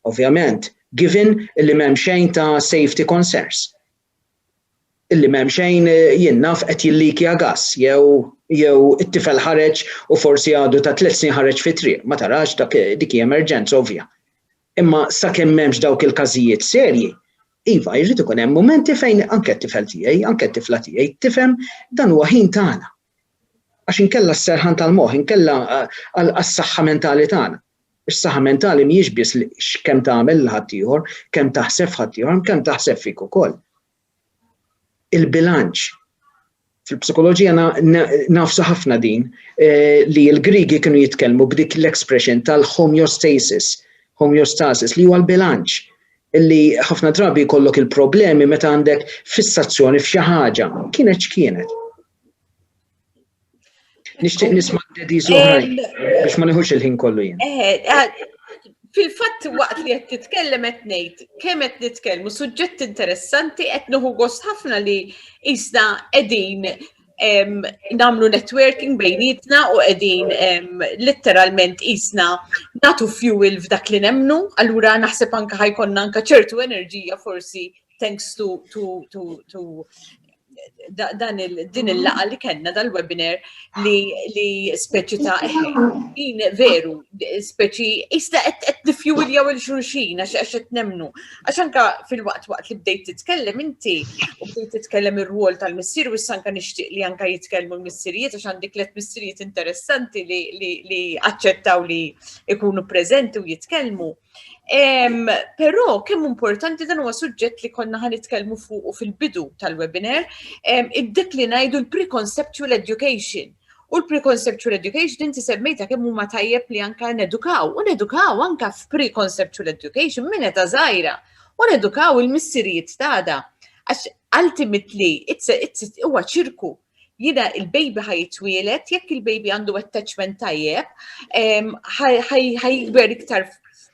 S6: ovvjament, given illi m'hemm xejn ta' safety concerns. Illi m'hemm xejn jien naf qed jillikja gass jew it-tifel ħareġ u forsi għadu ta' 3 snin ħareġ fi triq, ma tarax dik hija emerġenza ovvja. Imma sakemm m'hemmx dawk il-każijiet serji, iva jrid ikun hemm mumenti fejn anke t-tifel tiegħi, anke t-tifla tiegħi tifhem dan huwa ħin tagħna. Għax inkella s-serħan tal-moħħ, inkella għas-saħħa mentali tagħna. Is-saħħa mentali mhijiex biss kemm tagħmel ħadd ieħor, kemm taħseb ħadd ieħor, kemm taħseb fik ukoll. Il-bilanċ. Fil-psikoloġija nafsu ħafna din li l-Griegi kienu jitkellmu b'dik l-expression tal-homeostasis li huwa l-bilanċ. illi ħafna drabi jkollok il-problemi meta għandek fissazzjoni f'xi ħaġa. Kienet x'kienet? Nixtieq nisma' dediż oħrajn biex ma nieħux il-ħin kollu jien.
S2: Fil-fatt waqt li qed titkellem qed ngħid kemm qed nitkellmu suġġett interessanti qed nieħu gost ħafna li isna qegħdin nagħmlu networking bejnietna u qegħdin letteralment isna nagħtu fuel f'dak li nemmnu, allura naħseb anke ħajkonna anke ċertu enerġija forsi thanks to din il-laqa li kellna dal-webinar li speċi ta' din veru, speċi issa qed nifjuwiljaw il-xulxin għax qed nemmnu. Għax anke fil-waqt li bdejt titkellem inti u bdejt titkellem ir-rwol tal-missier u issa anke nixtieq li anke jitkellmu l-missierijiet għax għandek tliet missierijiet interessanti li aċċettaw li jkunu preżenti u jitkellmu. Però kemm importanti dan huwa suġġett li konna ħanitkellmu fuq fil-bidu tal-webinar, id-dik li ngħidu l-preconceptual education. U l-preconceptual education inti semmejta kemm huma tajjeb li anke nedukaw anke f'preconceptual education minn eta żgħira u nedukaw il-missierijiet tagħna. Għax ultimately huwa ċirku. Jiena il-baby ħajtwielet, jekk il-baby għandu attachment tajjeb, ħajkber iktar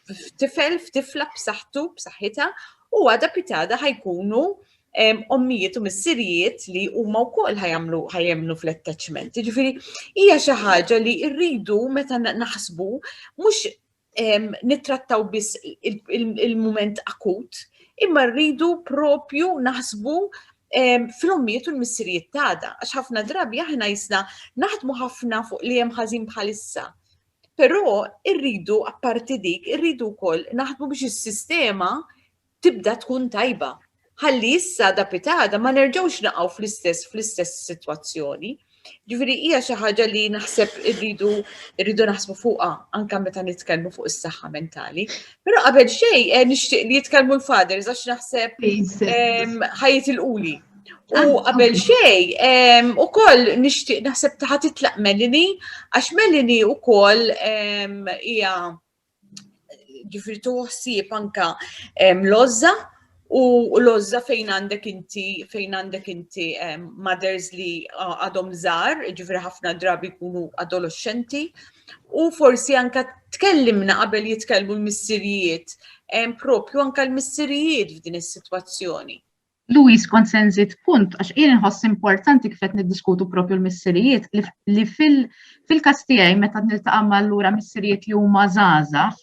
S2: f'tifla b'saħħitha u għada pitada ħajkunu ommijiet u missierijiet li huma wkoll ħajamlu fl-attachment. Jiġifieri hija xi ħaġa li rridu meta naħsbu mhux nittrattaw biss il-mument akut, imma rridu propju naħsbu fl-ommijiet u l-missierijiet tagħna għax ħafna drabi aħna jisna naħdmu ħafna fuq li hemm ħażin bħalissa. Però irridu apparti dik, irridu wkoll naħdmu biex is-sistema tibda tkun tajba. Ħalli issa da pitada ma nerġgħux naqgħu fl-istess sitwazzjoni. Ġifieri hija xi ħaġa li naħseb irridu naħsbu fuqha anke meta nitkellmu fuq is-saħħa mentali. Però qabel xejn nixtieq li jitkellmu l-fathers għax naħseb ħajitilquli. U qabel xejn ukoll nixtieq naħseb ħadd titlaq Melanie għax Melanie ukoll hija ġifieri tuħsieb anke l-għoża u l-għoża fejn għandek inti mothers li għadhom żgħar, ġifieri ħafna drabi jkunu adolescenti u forsi anke tkellimna qabel jitkellmu l-missierijiet propju anke l-missierijiet f'din is-sitwazzjoni.
S3: Luis, kont se nżid punt, għax jien inħoss importanti kif qed niddiskutu propju l-missierijiet li fil-każ tiegħi meta niltaqa' mal-lura missieriet li huma żgħażagħ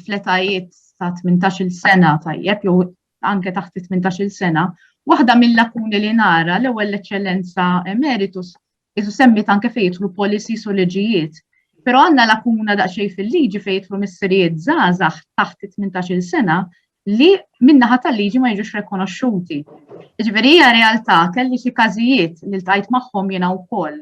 S3: fl-etajiet ta' 18-il sena tajjeb jew anke taħt 18-il sena, waħda mill-lakuni li nara l-ewwel l-eċċellenza emeritus isu semmit anke fejn jidħlu policies u liġijiet. Però għandna lakuna daqsxejn fil-liġi fejn jidħlu missieriet żgħażagħ taħt 18-il sena li min-naħa tal-liġi ma jiġux rekonoxxuti. Jiġifieri hija realtà kelli xi każijiet li ltqajt magħhom jiena wkoll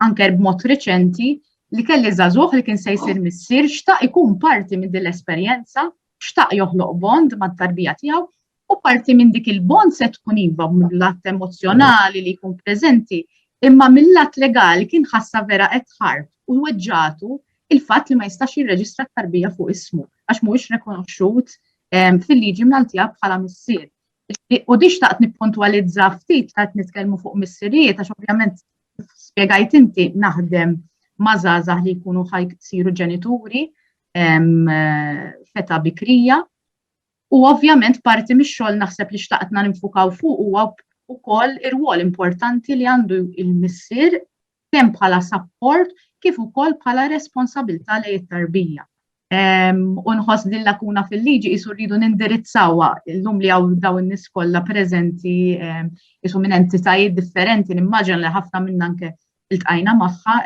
S3: anke b'mod riċenti li kelli żagħżugħ li kien se jsir missier xtaq ikun parti minn din l-esperjenza, xtaq joħloq bond mat-tarbija tiegħu u parti minn dik il-bond se tkun iva mill-lat emozjonali li jkun preżenti, imma mill-lat legali kien ħassa vera qed ħarb u weġġatu il-fatt li ma jistax jirreġistra t-tarbija fuq ismu għax mhuwiex rekonoxxut fil-liġi Maltija bħala missier. U di xtaqt nippuntwalizza ftit qed nitkellmu fuq missierijiet għax ovvjament spjegajt inti naħdem ma' żgħażagħ li jkunu ħajsiru ġenituri feta bikrija u ovvjament parti mix-xogħol naħseb li xtaqtna ninfukaw fuq huwa wkoll ir-rwol importanti li għandu il-missier kemm bħala support kif ukoll bħala responsabilità lejn it-tarbija. U nħoss din lakuna fil-liġi isu rridu nindirizzawha llum li hawn dawn in-nies kollha preżenti isu minn entitajiet differenti nimmaġina li ħafna minn anke iltqajna magħha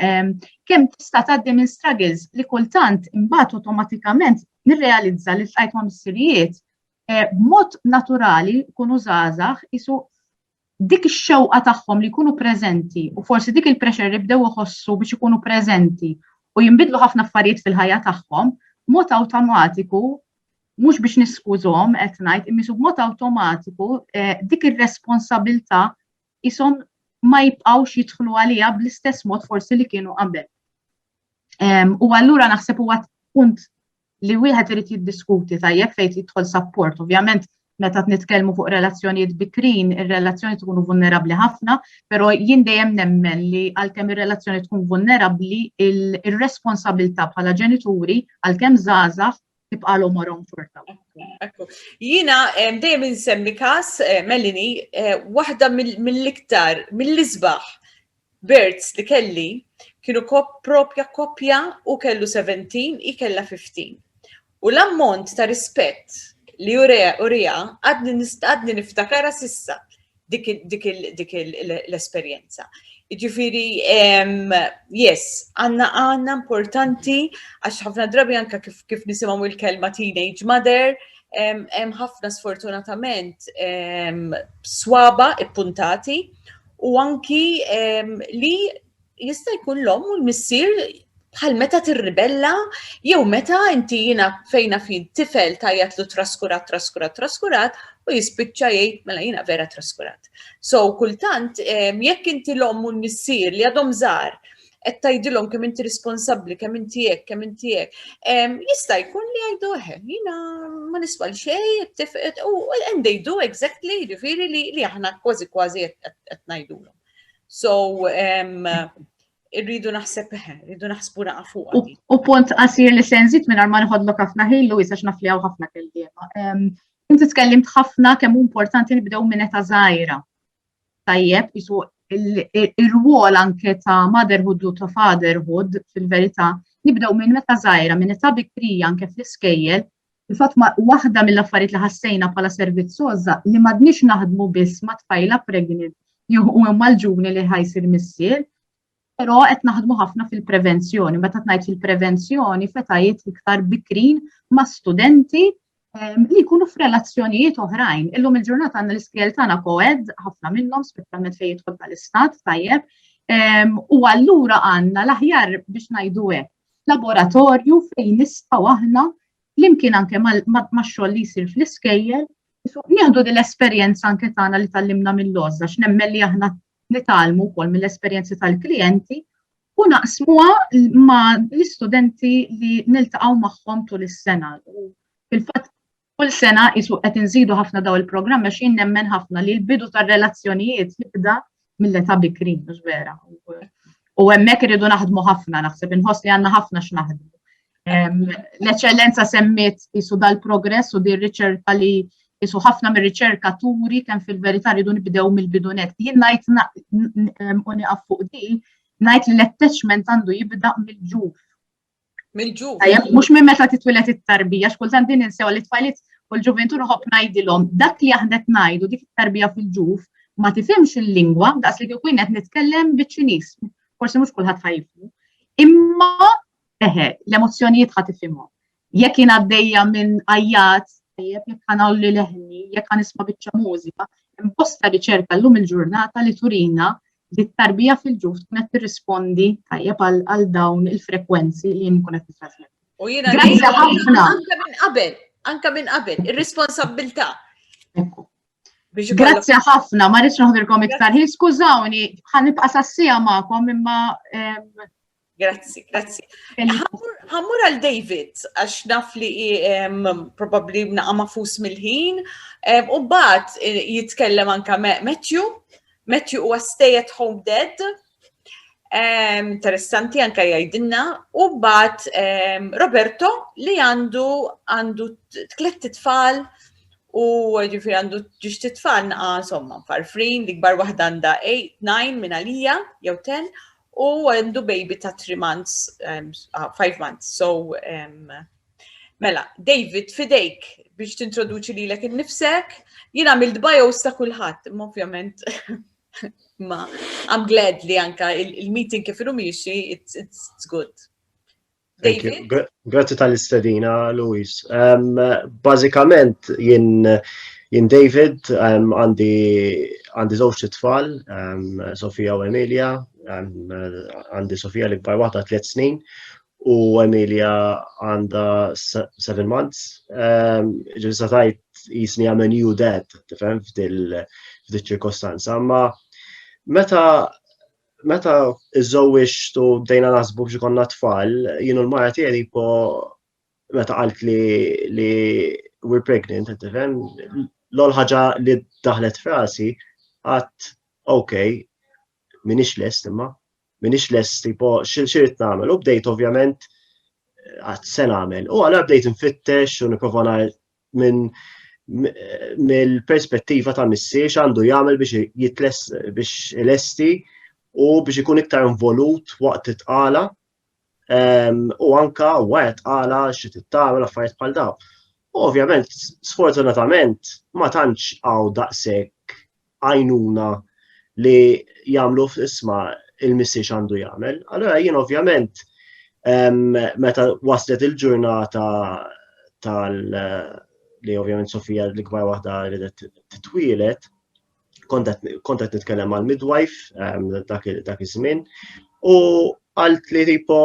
S3: kemm tista' tgħaddi minn struggles li kultant imbagħad awtomatikament nirrealizza li ltqajt ma' missierijiet b'mod naturali jkunu żgħażagħ isu dik ix-xewqa tagħhom li jkunu preżenti u forsi dik il-pressure li bdew iħossu biex ikunu preżenti u jinbidlu ħafna affarijiet fil-ħajja tagħhom b'mod awtomatiku mhux biex niskużhom qed ngħid imma b'mod awtomatiku dik ir-responsabilità ishom ma jibqgħux jidħlu għaliha bl-istess mod forsi li kienu qabel. U allura naħseb huwa punt li wieħed irid jiddiskuti tajjeb fejn jidħol support. Ovvjament meta nitkellmu fuq relazzjonijiet bikrin, ir-relazzjoni tkunu vulnerabbli ħafna, però jien dejjem nemmen li għalkemm ir-relazzjoni tkun vulnerabbli, ir-responsabilità bħala ġenituri għalkemm żgħażagħ tibqalhom morhom xorta.
S2: Ekku. Jiena dejjem insemmi każ Melanie, waħda mill-iktar mill-isbaħ birds li kelli kienu propja koppja u kellu 17, i kellha 15. U l-ammont ta' rispett li urija għadni niftakara sissa dik l-esperjenza. Ġifiri, yes, għanna importanti, għax ħafna drabi anka kif nisimaw il-kelma teenage mother, hemm ħafna sfortunatament swaba ippuntati u anki li jista' jkun l-om u l-missier bħal meta tirribella, jew meta inti jiena fejna fin tifel tajjatlu traskurat u jispiċċa jgħid mela jiena vera traskurat. So kultant jekk inti l-om u l-missier li għadhom żgħar qed tgħidilhom kemm inti responsabbli, kemm inti hekk, jista' jkun li jgħidu jiena ma niswa' xejn and they do exactly jiġifieri li aħna kważi qed ngħidulhom. So irridu naħsbu naqa' fuqha.
S3: U punt qasir li senzit mingħajr ma nħoddlok ħafna ħin Luis għax naf li hawn ħafna kelliema. Inti tkellimt ħafna kemm hu importanti nibdew minn età żgħira. Tajjeb, isu ir-rwol anke ta' motherhood u ta' fatherhood fil-verità nibdew minn meta żgħira, minn età bikrija anke fl-iskejjel. Il-fatt waħda mill-affarijiet li ħassejna bħala servizzjoża li m'għadniex naħdmu biss ma' tfajla pregnant jew mal-ġuni li ħajsir missier, però qed naħdmu ħafna fil-prevenzjoni. Meta ngħid fil-prevenzjoni fetajiet iktar bikrin ma' studenti li jkunu f'relazzjonijiet oħrajn. Illum il-ġurnata għandna l-iskejjel tagħna co-ed, ħafna minnhom speċjalment fejn jidħol tal-istat tajjeb, u allura għandna l-aħjar biex ngħidu hekk laboratorju fejn nistgħu aħna flimkien anke max-xogħol li jsir fl-iskejjel nieħdu din l-esperjenza anke tagħna li tallimna mill-logħża x'nemmen li aħna nitalmu wkoll mill-esperjenzi tal-klijenti u naqsmuha ma' l-istudenti li niltaqgħu magħhom tul is-sena. Fil-fatt kull sena isu qed inżidu ħafna daw il-programm għax jien nemmen ħafna li l-bidu tar-relazzjonijiet jibda mill-età bikrin, mhux vera. U hemmhekk irridu naħdmu ħafna naħseb inħoss li għandna ħafna x'naħdmu. L-eċċellenza semmiet isu dal-progress u di r-riċerka li isu ħafna mir-riċerkaturi kemm fil-verità rridu nibdew mill-bidunet. Jien ngħid u nieqaf fuq di, ngħid li l-attachment għandu jibda mill-ġuf.
S2: Mill-ġuf.
S3: Mhux minn meta titwilet it-tarbija, x'kultant din insew li tfajlit u l-ġuventur ħobb ngħidilhom dak li aħna qed ngħidu dik it-tarbija fil-ġuf ma tifhimx il-lingwa daqs li kien qed nitkellem biċ-Ċiniż. Forsi mhux kulħadd ħajfhu. Imma l-emozzjonijiet ħadd tifhimhom. Jekk jien għaddejja minn ajjat jekk ħanawli leħni, jekk ħanisma' biċċa mużika, imposta riċerka llum il-ġurnata li turina li t-tarbija fil-ġuf tkun qed tirrispondi tajjeb għal dawn il-frekwenzi li jien nkun qed nitrasmet. Grazzi ħafna.
S2: Anke minn qabel, ir-responsabbiltà.
S3: Grazzi ħafna, ma rridx noħdirkom iktar ħin, skużawni, ħanibqa' sassija magħkom imma
S2: Grazzi. Ħammur għal David, għax naf li probably naqa' mafus mill-ħin, u mbagħad jitkellem anke Matthew huwa stay at home dad. Interessanti anke jgħidilna, u mbagħad Roberto li għandu tliet tfal u ġifieri għandu ġiex titfal insomma farfrin, l-ikbar waħda għandha 8, 9 minn għalija jew 10. U għandu baby ta' 3 months, 5 months. So, mela, David, fidejk biex tintroduċi lilek innifsek, jien għamilt bios ta' kulħadd, ovvjament. Ma I'm glad li anka il-meeting kif ilu miexi, it's good. David?
S7: Grazzi tal-istedina, Luis. Bażikament jien David għandi żewġ tfal, Sofija u Emilia. Għandi Sofija li kbar waħda 3 snin u Emilia għandha 7 months. Ġivisa tajt jisni għam a new dad, tifhem f'dil-ċirkostanza. Ma meta iżżewwieġt u bdejna naħsbu biex ikollna tfal, jien u l-mara tiegħi meta qalt li we're pregnant, tifhem, l-ol ħaġa li daħlet frasi għat okay, minix lest imma, minix lest tipo xirrit nagħmel, u bdejt ovvjament għat se nagħmel. U għala bdejt nfittex u nipprova minn mill-perspettiva ta' missier x'għandu jagħmel biex ilesti u biex ikun iktar involut waqt it-tqala u anka waqt tqala xi tittamel affarijiet bħal dawn. Ovvjament, sfortunatament, ma tantx hawn daqshekk għajnuna li jagħmlu f'isma' il-missier x'għandu jagħmel. Allura jien ovvjament meta waslet il-ġurnata li ovvjament Sofija l-ikbar waħda li titwielet, kont qed nitkellem mal-midwife dak iż-żmien u qalt li tipo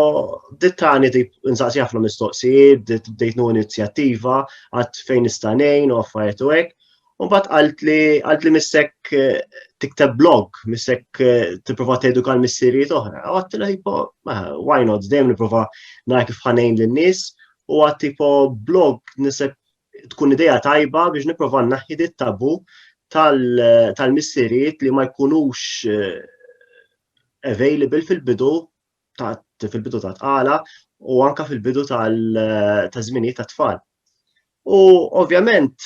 S7: dittani insaqsi ħafna mistoqsijiet, bdejt nieħu inizjattiva għad fejn nista' ngħin u affarijiet u hekk. U mbagħad qalt li missek tikteb blog, missek tipprova teduka l-missierijiet oħra. Għadt li tipo why not, dejjem nipprova nara kif ħanejn lin-nies u għad tipo blog niseb tkun idea tajba biex nipprova naħħi it-tabu tal-missierijiet li ma jkunux available fil-bidu ta' tqala u anka fil-bidu ta' żminijiet ta' tfal. U ovvjament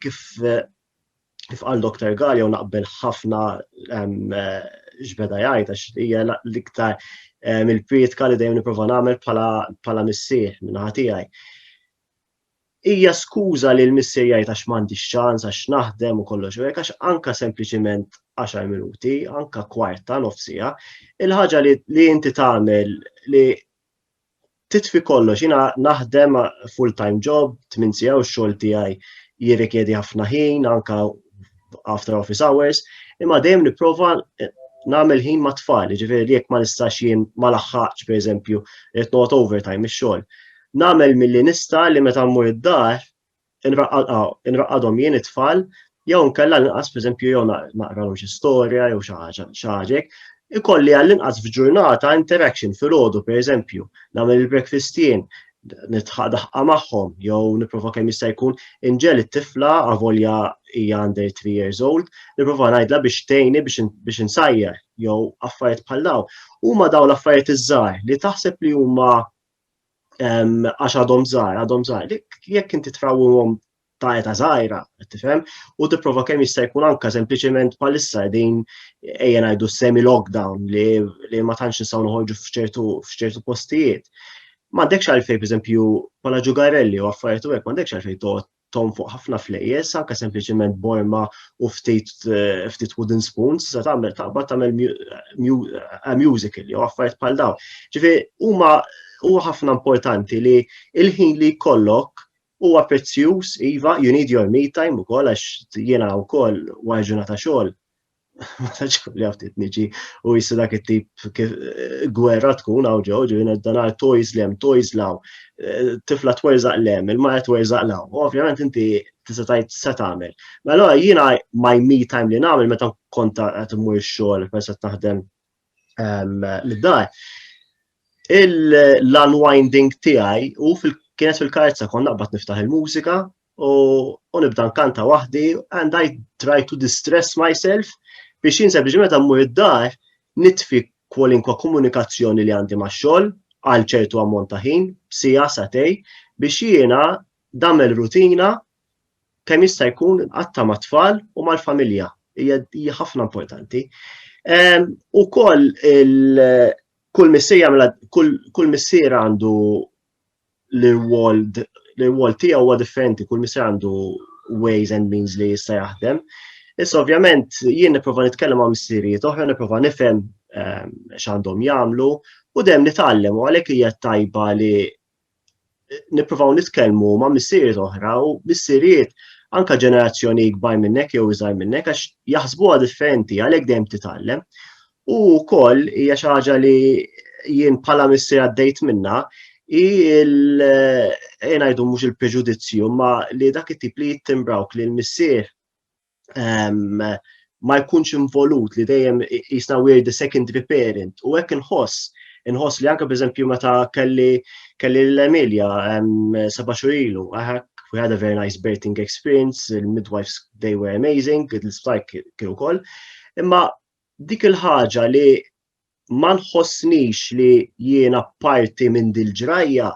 S7: kif qal Dr. Galli u naqbel ħafna x'beda jgħid għax hija l-iktar mill-kritika li dejjem nipprova nagħmel bħala missier minn ħadd tiegħi. Hija skuża li l-missier jgħid għax m'għandix ċans għax naħdem u kollox hekk għax anke sempliċiment 10 minuti, anke kwarta nofsija, il-ħaġa li inti tagħmel li titfi kollox, jiena naħdem full-time job, 8 sigħat u x-xogħol tiegħi jirrikjedi ħafna ħin, anke after office hours, imma dejjem nipprova nagħmel ħin ma' tfal, jiġifieri jekk ma nistax jien ma laħħaqx pereżempju qed noqgħod overtime ix-xogħol. Nagħmel milli nista' li meta mmur id-dar inraqqadhom jien it-tfal jew nkella inqas pereżempju jew naqralhom xi storja jew xi ħaġa ikolli għall-inqas f'ġurnata interaction filgħodu pereżempju, nagħmel il-breakfast jien, nitħaqqa magħhom jew nipprova kemm jista' jkun inġel it-tifla avolja hija under 3 years old, nipprova ngħidla biex tgħinni biex insajjar jew affarijiet bħal dawn. Huma dawn l-affarijiet iż-żgħar li taħseb li huma għax għadhom żgħar, jekk inti trawwhom ta' eta żgħira, tifhem, u tipprova kemm jista' jkun anke sempliċement bħalissa din ejja ngħidu semi-lockdown li ma tantx nistgħu noħorġu f'ċertu postijiet. M'għandekx għalfejn pereżempju bħala ġugarelli u affarijiet u hekk m'għandekx għalfejn toqgħod fuq ħafna flejjes anke sempliċement borma u ftit wooden spoons se tagħmel musical jew affarijiet bħal dawn. Ġifieri huwa ħafna importanti li il-ħin li jkollok huwa prezzjuż, iva, you need your me time ukoll għax jiena wkoll wara ġurnata xogħol. Ma tantx li ftit niġi u jissu dak it-tip kif gwerra tkun hawn ġew ġifieri danar toys lem, toys law, tifla twerzaq lem, il-mara twerzaq law. Ovvjament inti tista' tgħid se tagħmel. Ma allura jiena my me time li nagħmel meta kont qed immur ix-xogħol peress qed naħdem lid-dar. L-unwinding tiegħi u kienet fil-karza kon naqbad niftaħ il-mużika u nibda nkanta waħdi and I try to distress myself biex jinseb biex meta mmur id-dar nitfi kwalinkwa komunikazzjoni li għandi max-xogħol għal ċertu ammont ta' ħin, sija satej, biex jiena damel rutina kemm jista' jkun qatta ma' tfal u mal-familja. Hija ħafna importanti. Ukoll kull missier għandu l-rwol tiegħu huwa differenti, kull missier għandu ways and means li jista' jaħdem. Issa ovvjament jien nipprova nitkellem ma' missierijiet oħra, nipprova nifhem x'għandhom jagħmlu u dejjem nitgħallem u għalhekk hija tajba li nippruvaw nitkellmu ma' missieriet oħra u missieriet anke ġenerazzjoni kbar minnek jew iżgħar minnek għax jaħsbuha differenti għalhekk dejjem titgħallem. U wkoll hija xi ħaġa li jien bħala missier għaddejt minnha ngħidu mhux il-preġudizzju ma li dak it-tip li jittimbrawk li l-missier ma jkunx involut li dejjem jisna we're the secondary parent u hekk inħoss li anke pereżempju meta kelli kelli l-Emilia 7 xhur ilu, we had a very nice birthing experience, il-midwives, they were amazing, il-spajk kienu kol. Imma dik il-ħaġa li ma nħossnix li jiena parti minn dil-ġrajja,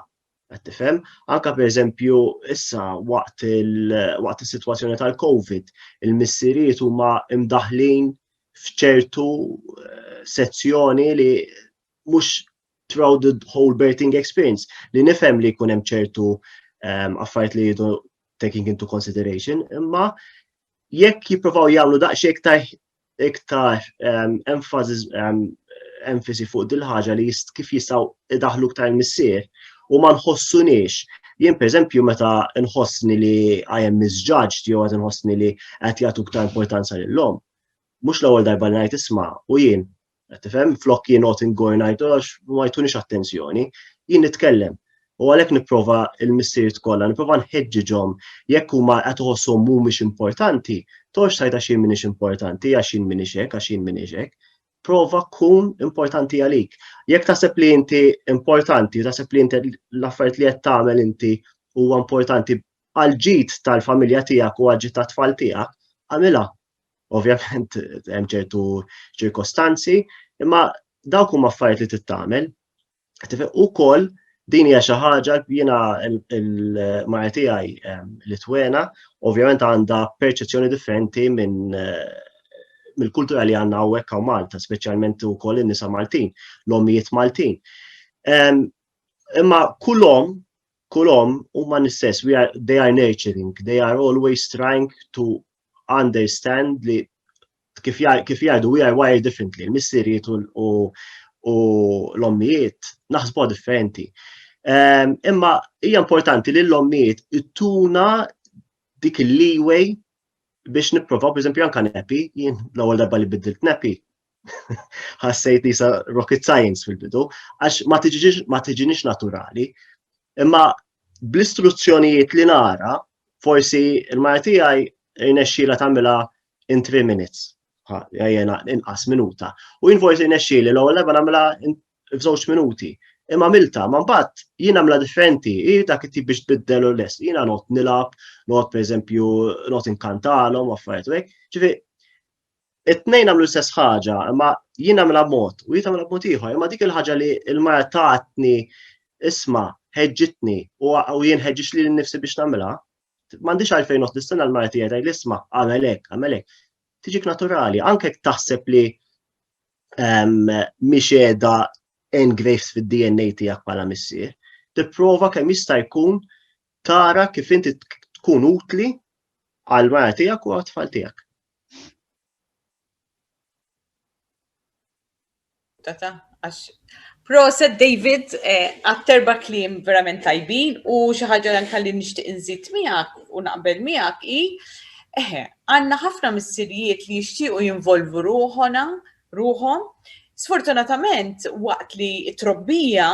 S7: qed tifhem, anke pereżempju issa waqt is-sitwazzjoni tal-COVID, il-missirijiet huma imdaħlin f'ċertu sezzjoni li mhux throughout the whole birthing experience, li nifhem li jkun hemm ċertu affarijiet li jidu taking into consideration, imma jekk jippruvaw jagħmlu daqsxejn iktar emphasis fuq dil-ħaġa li kif jistgħu idaħlu iktar missier u ma nħossuniex. Jien pereżempju meta nħossni li I am misjudged jew qed inħossni li qed jagħtu iktar importanza lill-lom. Mhux l-ewwel darba li ngħid isma' u jien qed tifhem flok jien qod ingor ngħid għax ma jtunix attenzjoni, jien nitkellem. U għalhekk nipprova l-missieriet kollha, nipprova nħeġġiġhom jekk huma qed iħossuhom mhumiex importanti, torx tgħid għax jien m'iniex importanti, għax jien m'iniex hekk, għax jien m'iniex hekk. Prova kun importanti għalik. Jekk taħseb li inti importanti, taħseb li inti l-affarijiet li qed tagħmel inti huwa importanti għal ġid tal-familja tiegħek u għal ġid tat-tfal tiegħek, għamilha. Ovvjament hemm ċertu ċirkostanzi, imma dawk huma affarijiet li tittamel. Ukoll din hija xi ħaġa jiena l-mara tiegħi Litwena, ovvjament għandha perċezzjoni differenti mill-kultura li għandna hawnhekk hawn Malta, speċjalment ukoll in-nisa Maltin, l-ommijiet Maltin. Imma kullhom huma l-istess, they are nurturing, they are always trying to understand li kif jgħidu we are wired differently, l-missirijiet u l-ommijiet naħsbuha differenti. Imma hija importanti li l-ommijiet ittuna dik il-leeway biex nipprovaw, pereżempju anke nepi, jien l-ewwel darba li biddilt nepi. Ħassejt isa rocket science fil-bidu, għax ma tiġinix naturali, imma bl-istruzzjonijiet li nara, forsi il-mara tiegħi irnexxiela tagħmilha in 3 minutes. Jena inqas minuta. U jien forsi nexxieli l-ewwel darba nagħmilha f'2 minuti. Imma għamilta, ma mbagħad jien nagħmilha differenti, dak it-tip biex tbiddel u lest. Jiena not nilab, not pereżempju not inkantalhom affarijiet hekk. Ġifieri it-tnejn nagħmlu l-istess ħaġa, imma jien nagħmilha b'mod u jien tagħmilha b'mod ieħor, imma dik il-ħaġa li l-mara tatni isma' ħeġġitni u jien ħeġġix li nnifsi biex nagħmilha, m'għandix għalfejn noqgħod nistenna l-mara tiegħi tgħid isma' għamel hekk. Tiġik naturali, anke jekk taħseb li mhix qiegħda engraved fid-DNA tiegħek bħala missier, tipprova kemm jista' jkun tara kif inti tkun utli għal mara tiegħek u għat-tfal tiegħek.
S8: Proset David, għat-terba kliem verament tajbin u xi ħaġa li nkalli nixtieq inżid miegħek u naqbel miegħek hi għandna ħafna missirijiet li jixtiequ jinvolvu ruhom. Sfortunatament waqt li t-trobbija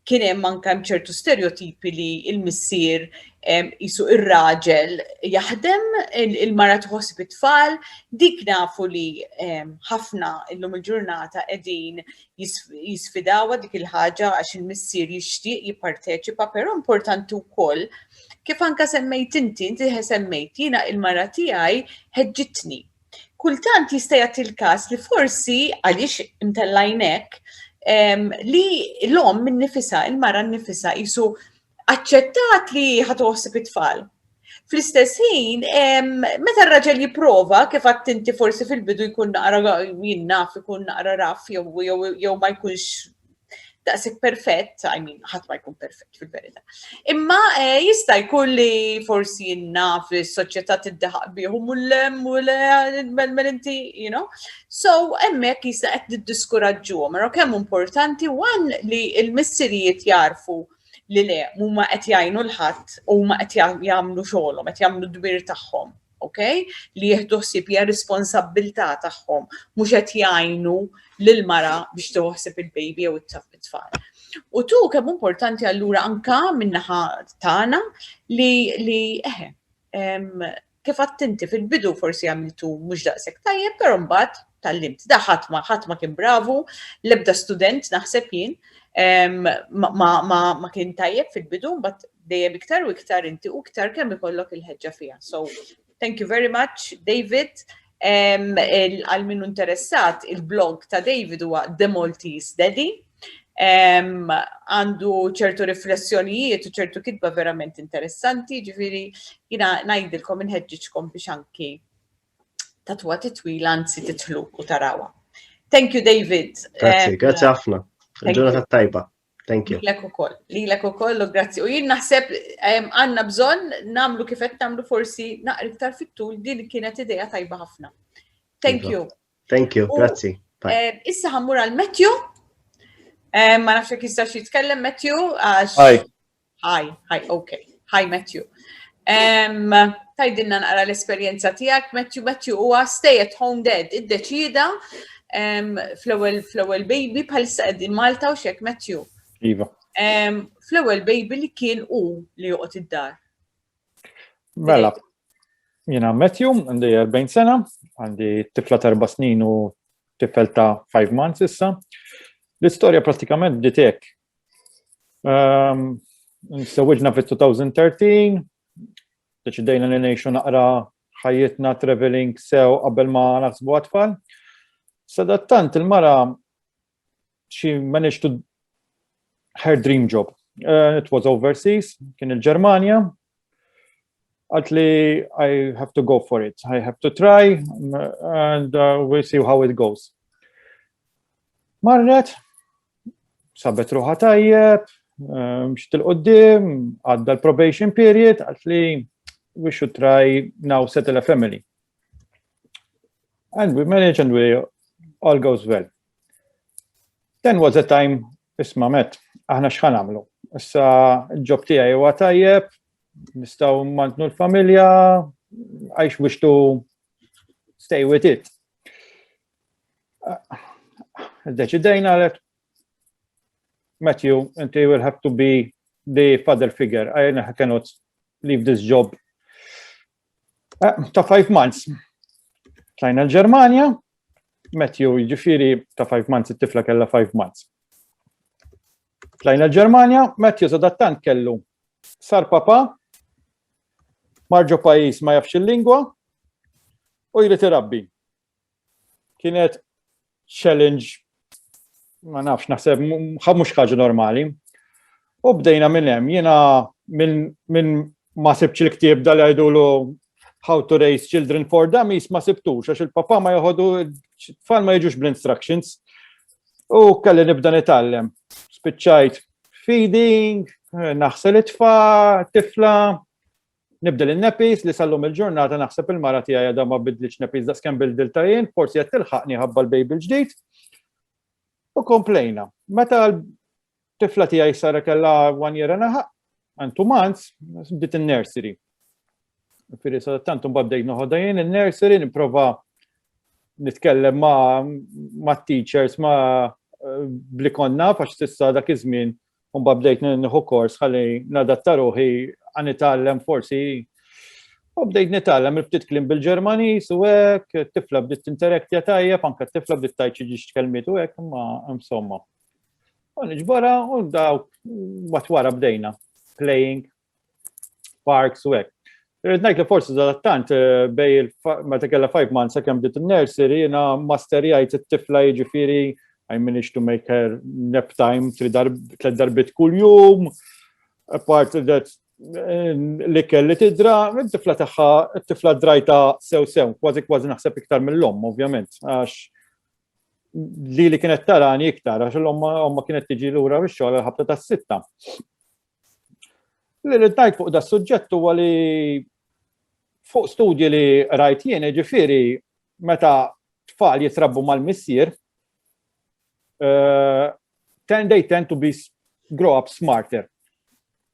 S8: kien hemm anke ċertu stereotipi li l-missier isu ir-raġel jaħdem, il-mara tħossib it-tfal, dik nafu li ħafna illum il-ġurnata qegħdin jisfidawha dik il-ħaġa għax il-missier jixtieq jipparteċipa, però importanti wkoll kif anke semmejt inti semmejt jiena il-mara tiegħi ħeġġitni. Kultant jista' jagħti l-każ li forsi għaliex imtellajnek li l-om minn nifisha, il-mara nnifisha qisu aċċettat li ħatoħsib it-tfal. Fl-istess ħin, meta r-raġel jipprova kif għadt inti forsi fil-bidu jkun naqra jinnaf, ikun naqra raf jew ma jkunx daqshekk perfett, ħadd ma jkun perfett fil-verità. Imma jista' jkun li forsi jinnaf is-soċjetà tiddeħaq bihom u l inti, So hemmhekk jista' qed niddiskoraġġuhom, ara kemm importanti li l-missirijiet jarfu li le huma qed jgħinu l-ħadd u huma qed jagħmlu xogħolhom, qed jagħmlu d-dbir tagħhom. Li jieħdu ħsieb hija responsabbiltà tagħhom, mhux qed jgħinu lill-mara biex toħseb il-baby jew it-tfal. U tu kemm importanti allura anke min-naħa tagħna li kif għadt inti fil-bidu forsi għamiltu mhux daqshekk tajjeb, però mbagħad tallimt. Da ħadd ma kien bravu, l-ebda student naħseb jien, ma kien tajjeb fil-bidu, but dejjem iktar u iktar inti u iktar kemm ikollok il-ħeġġa fiha. So, thank you very much, David. Għal minnu interessat, il-blog ta' David huwa The Maltese Daddy. Għandu ċertu riflessjonijiet u ċertu kitba verament interessanti, ġifieri jiena ngħidilkom inħeġġiġkom biex anki tatwa titwila anzi titħlu u tarawha. Thank you, David.
S7: Grazzi ħafna. Ġurnata tajba. Thank you.
S8: Lilek ukoll, u grazzi. U jien naħseb għandna bżonn nagħmlu kif qed nagħmlu forsi naqra iktar fit-tul, din kienet idea tajba ħafna. Thank you.
S7: Thank you, grazzi.
S8: Issa ħammur għal Matthew. Ma nafx jekk jistax jitkellem Matthew għax. Hi, okay. Hi Matthew. Tajdinna naqra l-esperjenza tiegħek, Matthew huwa stay at home dad, iddeċida fl-ewwel baby bħalissa qegħdin Malta u xek Matthew.
S9: Iva.
S8: Fl-ewwel baby li kien li joqgħod id-dar.
S9: Mela, jiena Matthew, għandi 40 sena, għandi tifla ta' 4 snin u tifel ta' 5 months issa. L-istorja pratikament bdiet hekk. Nsewwiġna fit-2013, deċidejna li ngħixu naqra ħajjitna traveling sew qabel ma naħsbu għatfall. Sadattant il-mara she managed to her dream job. It was overseas, kien il-Ġermanja. Għalt li I have to go for it. I have to try and we'll see how it goes. Marret, sabet ruħa tajjeb, mxiet il-qoddim, għadda l-probation period, għalt li we should try now settle a family. And we manage and we all goes well. Then was a time, isma Met, aħna x'ħan għamlu. Issa il-ġob tiegħi huwa tajjeb, nistgħu mantnu l-familja, I wish to stay with it. Deċidejna għalet, Matthew, and you will have to be the father figure. I cannot leave this job. Ta' 5 months. Tlajna l-Ġermanja, Matthew, ġifiri ta' 5 months, it-tifla kella 5 months. Tlajna l-Ġermanja, Matthew sadattant kellu. Sar papa, marġo pajis ma jafx il-lingwa, u jrid irabbi. Kienet challenge, ma nafx, naħseb, mhux ħaġa normali. U bdejna minn hemm, jiena minn ma sibx il-ktieb dal jgħidulu How to Raise Children for Dummies ma sibtux, għax il-papa ma joħodu, tfal ma jiġux bl-instructions. U kelli nibda nitgħallem. Spiċċajt feeding, naħsel it-tfal, tifla, nibdel il-nepis li sallum il-ġurnata naħseb il-mara tiegħi għadha ma bidlitx nepis da skemm bildilta jien, forsi qed tilħaqni ħabba l-baby l-ġdid. U komplejna. Meta l-tifla tiegħi sara kellha 1 year and a half and 2 months, bdiet in-nursery. Firri sadattant mbagħad noħodha jien in-nursery nipprova nitkellem ma' teachers ma' bli konna għax s'issa dak iż-żmien u mbagħad bdejt nieħu kors ħalli nadatta ruħi għan nitgħallem forsi. U bdejt nitgħallem il-ftit kliem bil-Ġermaniż u hekk, tifla bdiet interaktja tajjeb, anke tifla bdiet tajt xi kelmiet u hekk imma insomma. U niġbora u dawk wara bdejna playing, parks u hekk. Irrid ngħid li forsi sadattant bej meta kellha 5 months sakemm bdiet in-nursery jiena masterjajt it-tifla jiġifieri I managed to make her nap time 3 darbit kuljum. Apart that li kelli tidra, it-tifla tagħha, it-tifla drajta sew, kważi naħseb iktar mill-omm, ovvjament, għax li kienet tarani iktar, għax l-omma kienet tiġi lura bix-xogħol ħabta tas-sitta. Li ngħid fuq da suġġett huwa li fuq studji li rajt jien, ġifieri meta tfal jitrabbu mal-missier, they tend to be grow up smarter.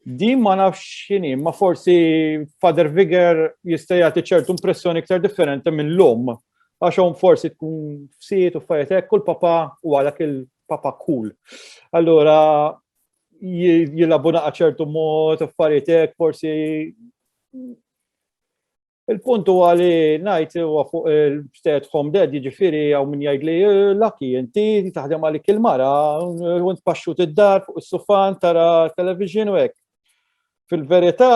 S9: Din ma nafx x'inhi, ma forsi father figure jista' jagħti ċertu impressjoni iktar differenti minn l-omm, għax hawn forsi tkun fsiet u fajt hekk kull papa huwa dak il-papa cool. Allura jilabu naqa' ċertu mod affarijiet hekk forsi Il-punt huwa li ngħid huwa fuq il-stay at home dad, jiġifieri hawn min jgħidli Lucky inti taħdem għalik il-mara u tpaxxut id-dar fuq is-sufan tara television u hekk. Fil-verità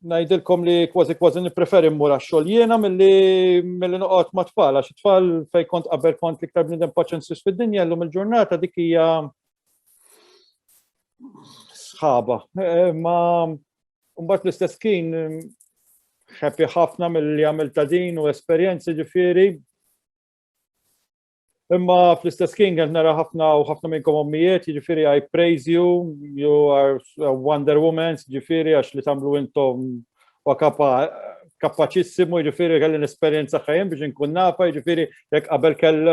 S9: ngħidilkom li kważi nippreferi mmur għax-xogħol jiena milli noqgħod ma' tfal għax it-tfal fejn kont qabel kont l-iktar bniedem paċenzjuż fid-dinja llum il-ġurnata dik hija sħaba. Ma mbagħad l-istess kien happy ħafna mill-li għamilta din u esperjenzi ġifieri. Imma fl-istess kien qed nara ħafna minnkom ommijiet, jiġifieri I praise you, you are a Wonder Woman, jiġifieri għax li tagħmlu intom huwa kapaċissimu, jiġifieri kelli l-esperjenza ħajjem biex inkun nafa, jiġifieri jekk qabel kell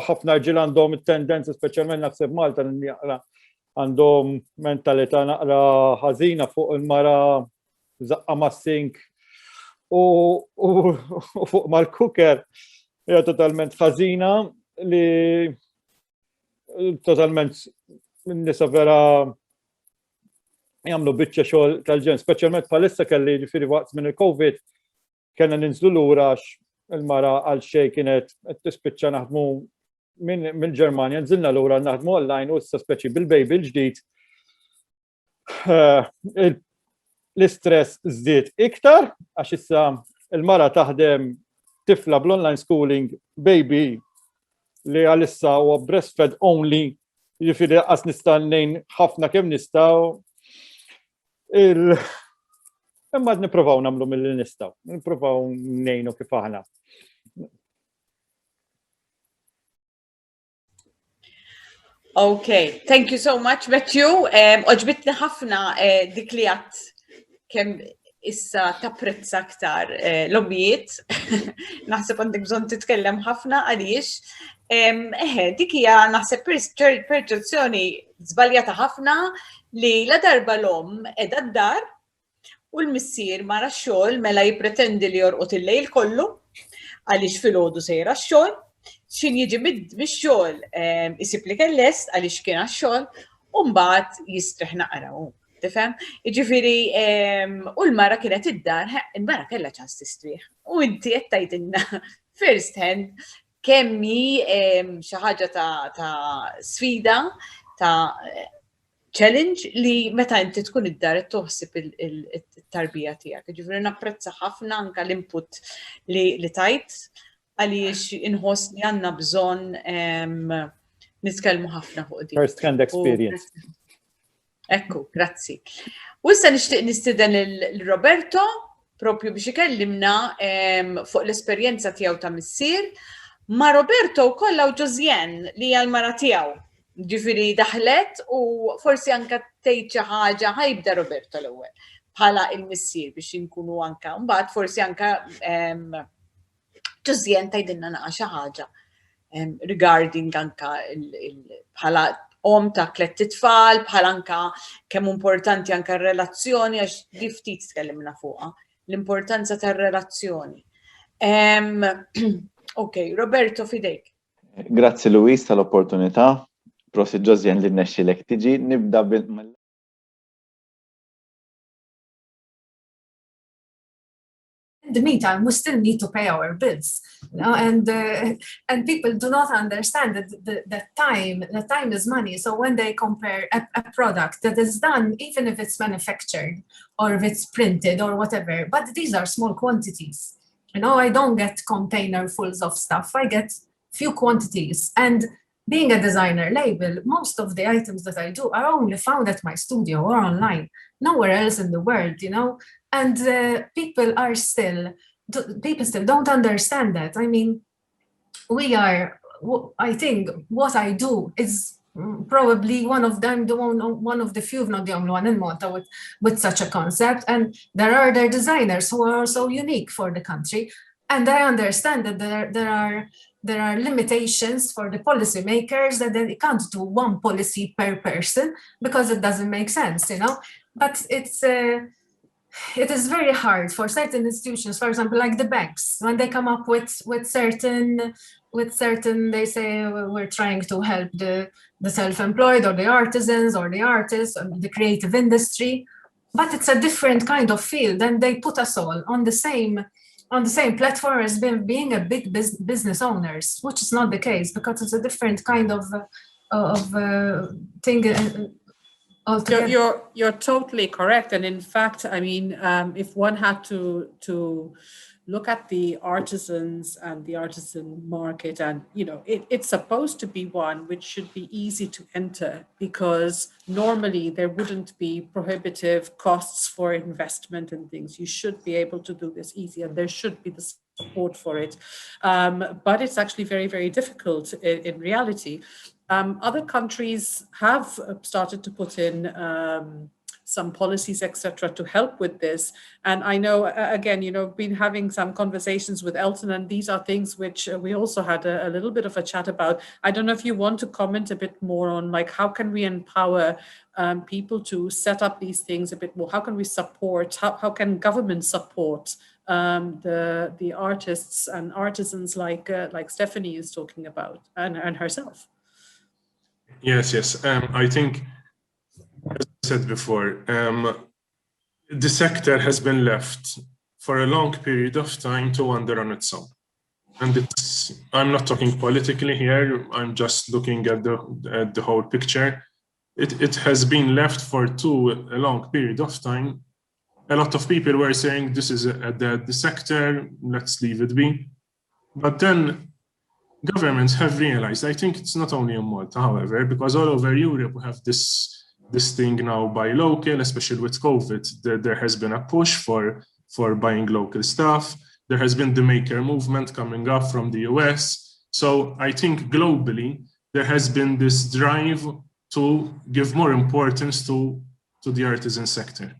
S9: ħafna ġil għandhom it-tendenza speċjalment naħseb Malta għandhom mentalità naqra ħażina fuq il-mara żaqqa mas-sink u fuq mal-cooker hija totalment ħażina li totalment nisa vera jagħmlu biċċa xogħol tal-ġen, speċjalment bħalissa kelli ġifieri waqt minn il-COVID kellna ninżlu lura għax il-mara għal xejn kienet qed tispiċċa naħdmu mill-Ġermanja, nżilna lura naħdmu online u issa speċi bil-baby l-ġdid l-istress żdied iktar għax issa il-mara taħdem tifla bl-online schooling baby li għalissa huwa breastfed only, jiġifieri qas nista' ngħin ħafna kemm nistgħu. Imma nippruvaw nagħmlu milli nistgħu, nippruvaw ngħinu kif aħna.
S8: Okay, thank you so much, Matthew. Oġbitni ħafna dik li għat kemm issa tapprezza aktar l-ommijiet. Naħseb għandek bżonn titkellem ħafna għaliex. Dik hija naħseb perċezzjoni żbaljata ħafna li la darba l-om qiegħda d-dar u l-missier mara x-xogħol mela jippretendi li jorqod il-lejl kollu għaliex filgħodu sejra x-xogħol, x'in jiġi mix-xogħol isib li kell lest għaliex kien għax-xogħol u mbagħad jistriħ naqra. Tifhem? Jiġifieri u l-mara kienet id-dar, il-mara kellha ċans tistrieħ. U inti qed tgħidilna first hand kemm hi xi ħaġa ta' sfida, ta' challenge li meta inti tkun id-dar qed toħsib it-tarbija tiegħek. Jiġifieri napprezza ħafna anke l-input li tajt għaliex inħoss li għandna bżonn nitkellmu ħafna fuq dik.
S9: First hand experience.
S8: Ekku, grazzi. U issa nixtieq nistieden il-Roberto propju biex ikellimna fuq l-esperjenza tiegħu ta' missier. Ma' Roberto wkoll hawn Josiane li hija l-mara tiegħu. Ġifieri daħlet u forsi anke tgħid xi ħaġa ħajbda Roberto l-ewwel bħala il-missier biex inkunu anke mbagħad forsi anke Josiane tgħidilna naqa' xi ħaġa regarding anke bħala ta' tliet tfal, bħal anka kemm importanti anka r-relazzjoni għax li ftit tkellimna fuqha, l-importanza tar-relazzjoni. Okay, Roberto fidejk.
S10: Grazzi Luis tal-opportunità. Prosi Josiane li nnexxilek tiġi nibda
S11: In the meantime, we still need to pay our bills, you know, and people do not understand that time is money. So when they compare a product that is done, even if it's manufactured or if it's printed or whatever, but these are small quantities. You know, I don't get containerfuls of stuff. I get few quantities. And being a designer label, most of the items that I do are only found at my studio or online, nowhere else in the world, you know. And people still don't understand that. I mean, I think what I do is probably one of the few, if not the only one in Malta with such a concept. And there are other designers who are so unique for the country. And I understand that there are limitations for the policymakers that they can't do one policy per person because it doesn't make sense, you know. But it is very hard for certain institutions, for example, like the banks, when they come up with certain, they say we're trying to help the self-employed or the artisans or the artists or the creative industry. But it's a different kind of field, and they put us all on the same platform as being a big business owners, which is not the case because it's a different kind of thing.
S8: You're totally correct, and in fact, I mean, if one had to look at the artisans and the artisan market, and it's supposed to be one which should be easy to enter, because normally there wouldn't be prohibitive costs for investment and things. You should be able to do this easy, and there should be the support for it. But it's actually very, very difficult in reality. Other countries have started to put in some policies, etc., to help with this. And I know, again, been having some conversations with Elton, and these are things which we also had a little bit of a chat about. I don't know if you want to comment a bit more on, like, how can we empower people to set up these things a bit more? How can we support, how can government support the artists and artisans like Stephanie is talking about, and herself?
S12: Yes. I think, as I said before, the sector has been left for a long period of time to wander on its own. And I'm not talking politically here, I'm just looking at the whole picture. It has been left for a long period of time. A lot of people were saying this is the sector, let's leave it be. But then governments have realized, I think it's not only in Malta, however, because all over Europe we have this thing now buy local, especially with COVID. There has been a push for buying local stuff. There has been the maker movement coming up from the US. So I think globally, there has been this drive to give more importance to the artisan sector.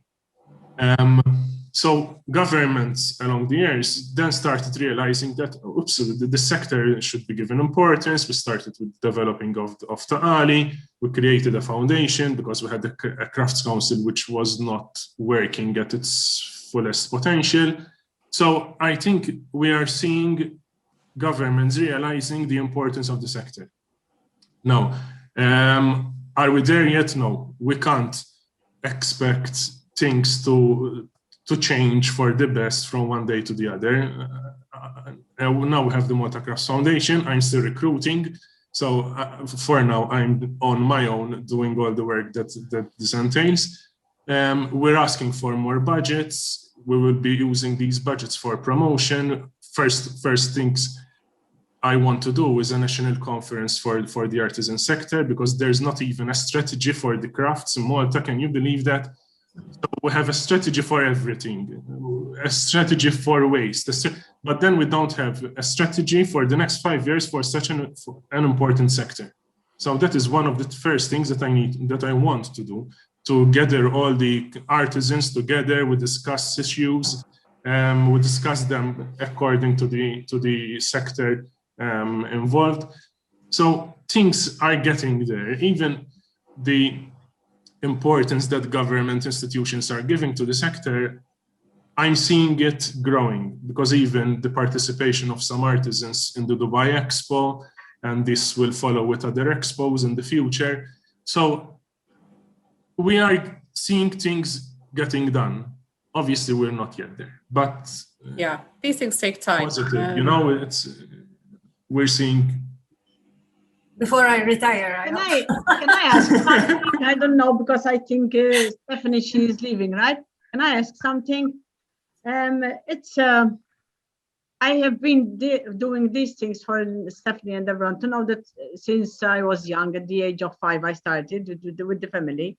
S12: So governments along the years then started realizing that, oops, the sector should be given importance. We started with developing of Ta'ali. We created a foundation because we had a crafts council which was not working at its fullest potential. So I think we are seeing governments realizing the importance of the sector. Now, are we there yet? No, we can't expect things to change for the best from one day to the other. Now we have the Malta Crafts Foundation. I'm still recruiting. So for now, I'm on my own doing all the work that this entails. We're asking for more budgets. We will be using these budgets for promotion. First things I want to do is a national conference for the artisan sector, because there's not even a strategy for the crafts in Malta. Can you believe that? So we have a strategy for everything, a strategy for waste, but then we don't have a strategy for the next 5 years for such an important sector. So that is one of the first things that I want to do, to gather all the artisans together. We discuss issues, we discuss them according to the sector involved. So things are getting there. Even the importance that government institutions are giving to the sector, I'm seeing it growing, because even the participation of some artisans in the Dubai Expo, and this will follow with other expos in the future. So we are seeing things getting done. Obviously, we're not yet there, but
S8: yeah, these things take time.
S12: Positive, we're seeing.
S11: Before I retire,
S13: can I ask something? I don't know, because I think Stephanie, she is leaving, right? Can I ask something? I have been doing these things for Stephanie and everyone to know that since I was young, at the age of 5, I started with the family.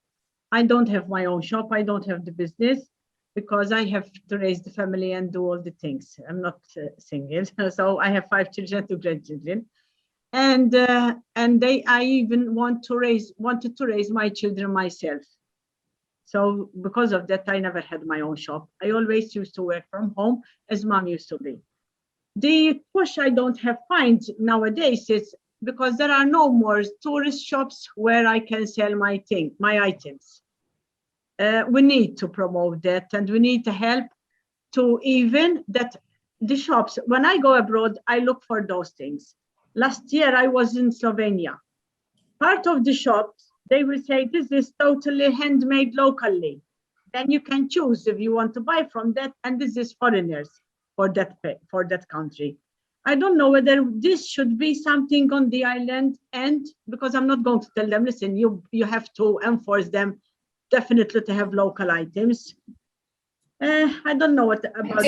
S13: I don't have my own shop. I don't have the business, because I have to raise the family and do all the things. I'm not single, so I have 5 children, 2 grandchildren. And I even wanted to raise my children myself. So because of that, I never had my own shop. I always used to work from home, as mom used to be. The push I don't find nowadays is because there are no more tourist shops where I can sell my items. We need to promote that, and we need to help to even that the shops. When I go abroad, I look for those things. Last year, I was in Slovenia. Part of the shops, they will say, this is totally handmade locally. then you can choose if you want to buy from that, and this is foreigners for that country. I don't know whether this should be something on the island, and because I'm not going to tell them, listen, you have to enforce them definitely to have local items. I don't know what about.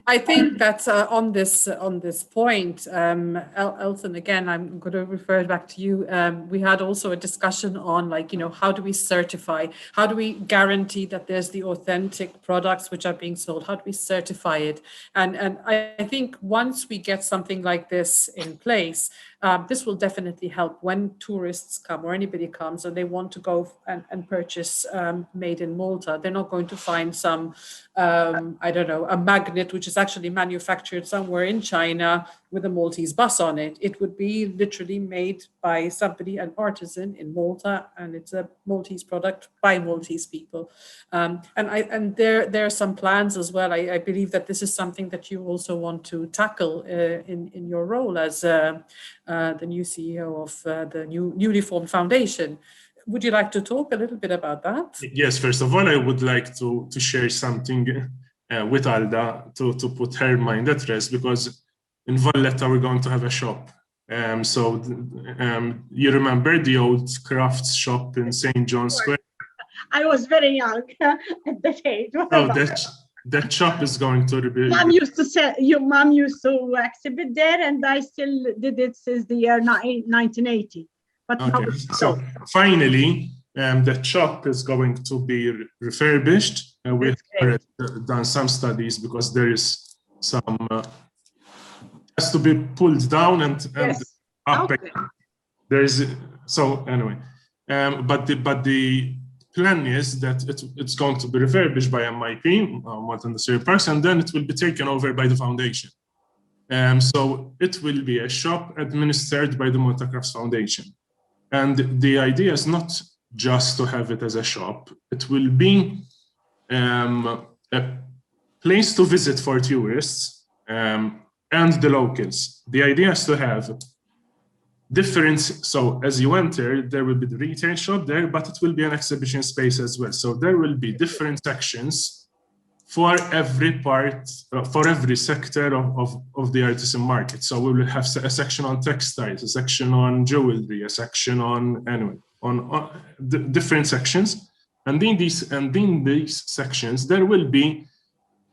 S14: I think that's on this point, Elton. Again, I'm going to refer back to you. We had also a discussion on, like, how do we certify? How do we guarantee that there's the authentic products which are being sold? How do we certify it? And I think once we get something like this in place, this will definitely help when tourists come or anybody comes and they want to go and purchase made in Malta. They're not going to find some, I don't know, a magnet which is actually manufactured somewhere in China with a Maltese bus on it. It would be literally made by somebody, an artisan in Malta, and it's a Maltese product by Maltese people. And there are some plans as well. I believe that this is something that you also want to tackle in your role as the new CEO of the newly formed foundation. Would you like to talk a little bit about that?
S12: Yes, first of all, I would like to share something with Alda to put her mind at rest, because in Valletta we're going to have a shop. You remember the old crafts shop in St. John's Square?
S13: I was very young at that age.
S12: That shop is going to be.
S13: Mom used to say, your mom used to exhibit there, and I still did it since the year 1980. But
S12: okay.
S13: now
S12: So finally, that shop is going to be refurbished. We've already done some studies, because there is some has to be pulled down and up. Okay. There is so anyway, but the plan is that it's going to be refurbished by MIP, Malta Industrial Parks, and then it will be taken over by the foundation. So it will be a shop administered by the Malta Crafts Foundation. And the idea is not just to have it as a shop. It will be a place to visit for tourists and the locals. The idea is to have different, so as you enter, there will be the retail shop there, but it will be an exhibition space as well. So there will be different sections for every part, for every sector of the artisan market. So we will have a section on textiles, a section on jewelry, a section on, anyway, on the different sections. And in these sections, there will be,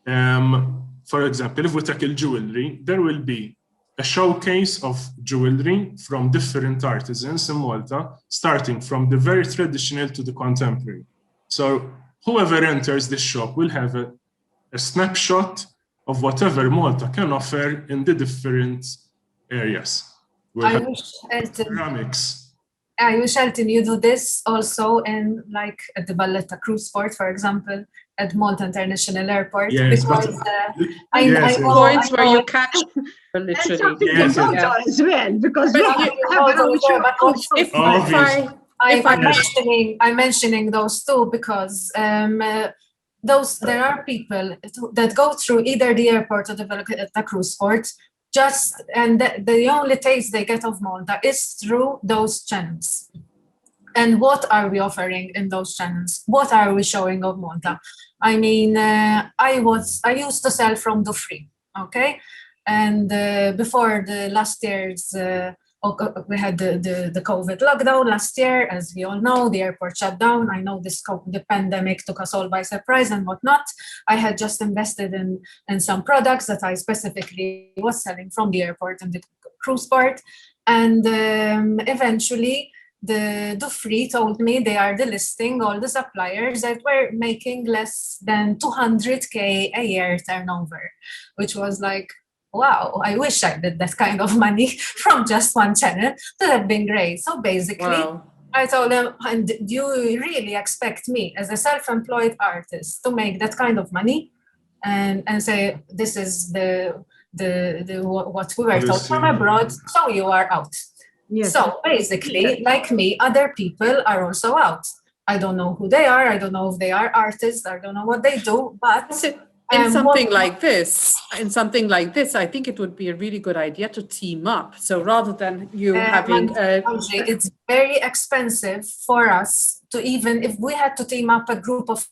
S12: for example, if we tackle jewelry, there will be a showcase of jewelry from different artisans in Malta, starting from the very traditional to the contemporary. So whoever enters this shop will have a snapshot of whatever Malta can offer in the different areas.
S11: I wish, Elton, you do this also in, like, at the Valletta Cruise Port, for example, at Malta International Airport.
S12: Yes,
S11: because
S14: points where you catch literally.
S13: As well, because
S11: I'm mentioning those two because there are people that go through either the airport or the cruise port, and the only taste they get of Malta is through those channels. And what are we offering in those channels? What are we showing of Malta? I mean, I used to sell from Dufry, okay? And before the last year's, we had the COVID lockdown last year, as we all know, the airport shut down. I know the pandemic took us all by surprise and whatnot. I had just invested in some products that I specifically was selling from the airport and the cruise port. And eventually, the Dufry told me they are delisting all the suppliers that were making less than 200K a year turnover, which was like, wow, I wish I did that kind of money from just one channel. That would have been great. So basically, I told them, and do you really expect me as a self-employed artist to make that kind of money? And say, this is what we were told from abroad, so you are out. Yes. So basically, like me, other people are also out. I don't know who they are. I don't know if they are artists. I don't know what they do, but
S14: in something like this, I think it would be a really good idea to team up. So rather than you having
S11: it's very expensive for us to, even if we had to team up a group of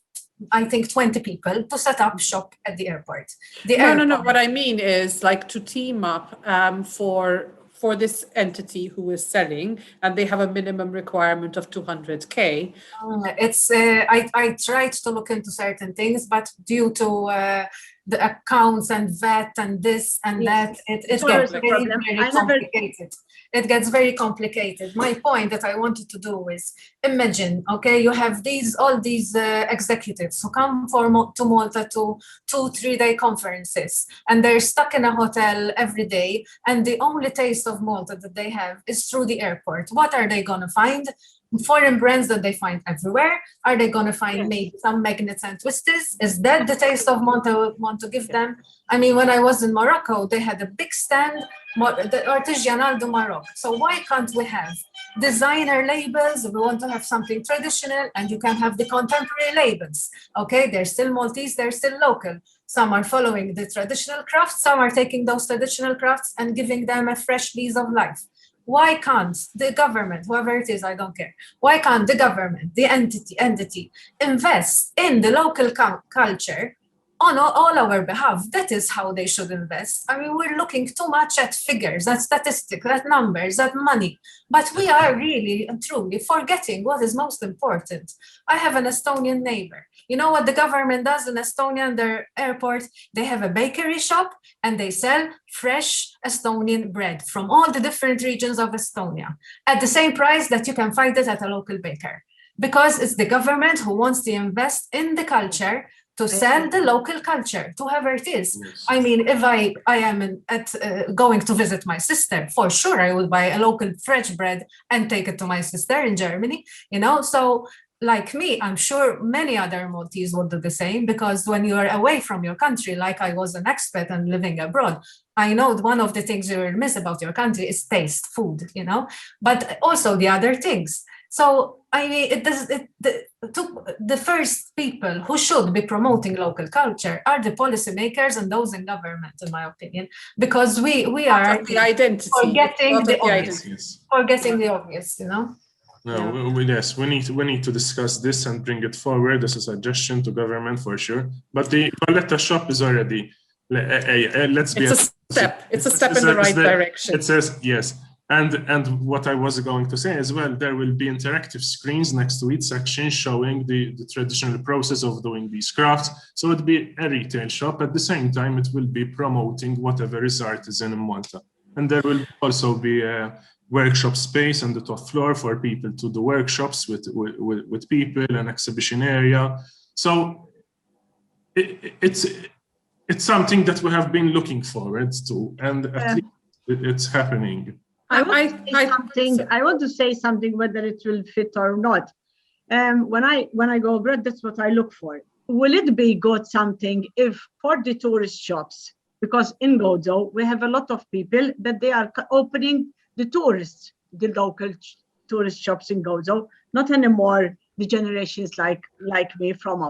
S11: I think 20 people to set up shop at the airport.
S14: No. What I mean is like to team up for this entity who is selling, and they have a minimum requirement of 200K.
S11: It's I tried to look into certain things, but due to the accounts and VAT and this and that, it gets very complicated. It gets very complicated. My point that I wanted to do is imagine, okay, you have all these executives who come to Malta to 2-3 day conferences, and they're stuck in a hotel every day, and the only taste of Malta that they have is through the airport. What are they going to find? Foreign brands that they find everywhere? Are they going to find maybe some magnets and twisters? Is that the taste of Malta want to give them? I mean, when I was in Morocco, they had a big stand, the Artisanal du Maroc. So why can't we have designer labels? We want to have something traditional, and you can have the contemporary labels. Okay, they're still Maltese, they're still local. Some are following the traditional crafts, some are taking those traditional crafts and giving them a fresh lease of life. Why can't the government, whoever it is, I don't care, why can't the government, the entity invest in the local culture on all our behalf? That is how they should invest. I mean, we're looking too much at figures, at statistics, at numbers, at money, but we are really and truly forgetting what is most important. I have an Estonian neighbor. You know what the government does in Estonia, in their airport? They have a bakery shop and they sell fresh Estonian bread from all the different regions of Estonia at the same price that you can find it at a local baker. Because it's the government who wants to invest in the culture, to sell the local culture to whoever it is. Yes. I mean, if I am going to visit my sister, for sure I will buy a local fresh bread and take it to my sister in Germany, you know? So like me, I'm sure many other Maltese will do the same, because when you are away from your country, like I was an expat and living abroad, I know one of the things you will miss about your country is taste, food, you know, but also the other things. So I mean, the first people who should be promoting local culture are the policymakers and those in government, in my opinion, because we are
S14: the identity,
S11: forgetting the obvious, forgetting the obvious, you know.
S12: No, yes, we need to discuss this and bring it forward as a suggestion to government for sure. But the Valletta shop is already, let's be.
S14: It's a step. It's a step in the right direction.
S12: It says yes. And what I was going to say as well, there will be interactive screens next to each section showing the traditional process of doing these crafts. So it'll be a retail shop. At the same time, it will be promoting whatever is artisan in Malta. And there will also be a workshop space on the top floor for people to do workshops with people, an exhibition area. So it's something that we have been looking forward to, and at least it's happening.
S13: I want to say something, whether it will fit or not. When I go abroad, that's what I look for. Will it be good something if for the tourist shops, because in Gozo we have a lot of people that they are opening the local tourist shops in Gozo, not anymore the generations like me from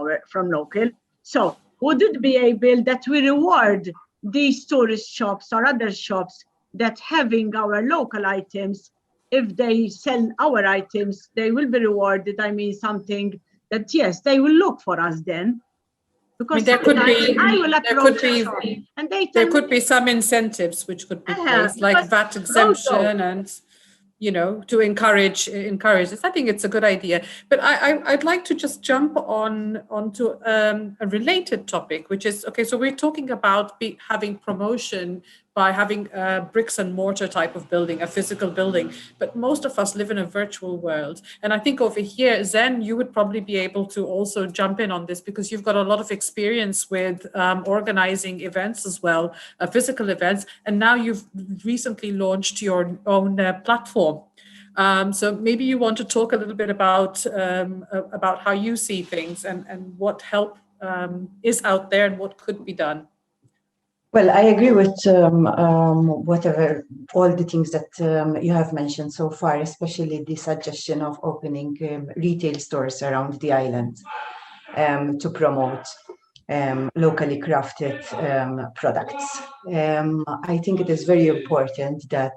S13: local. So would it be able that we reward these tourist shops or other shops that having our local items, if they sell our items, they will be rewarded? I mean, something that, yes, they will look for us then. Because
S14: there could be some incentives which could be placed, like VAT exemption and, you know, to encourage this. I think it's a good idea. But I'd like to just jump onto a related topic, which is, okay, so we're talking about having promotion by having a bricks and mortar type of building, a physical building. But most of us live in a virtual world. And I think over here, Zen, you would probably be able to also jump in on this, because you've got a lot of experience with organizing events as well, physical events. And now you've recently launched your own platform. So maybe you want to talk a little bit about how you see things and what help is out there and what could be done.
S15: Well, I agree with whatever, all the things that you have mentioned so far, especially the suggestion of opening retail stores around the island to promote locally crafted products. I think it is very important that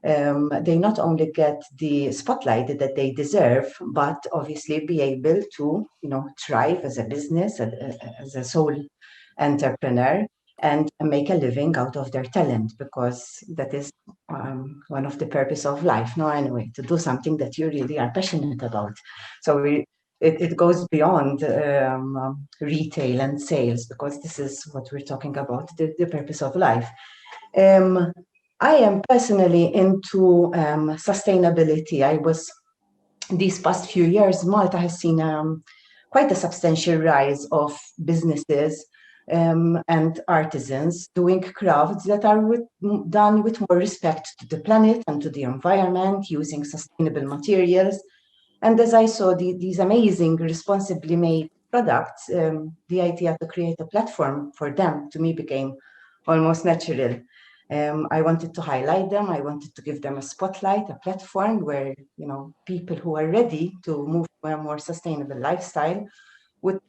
S15: they not only get the spotlight that they deserve, but obviously be able to, thrive as a business, as a sole entrepreneur, and make a living out of their talent, because that is one of the purpose of life. No, anyway, to do something that you really are passionate about. So it goes beyond retail and sales, because this is what we're talking about, the purpose of life. I am personally into sustainability. These past few years, Malta has seen quite a substantial rise of businesses and artisans doing crafts that are done with more respect to the planet and to the environment, using sustainable materials. And as I saw these amazing, responsibly made products, the idea to create a platform for them, to me, became almost natural. I wanted to highlight them. I wanted to give them a spotlight, a platform where, people who are ready to move to a more sustainable lifestyle would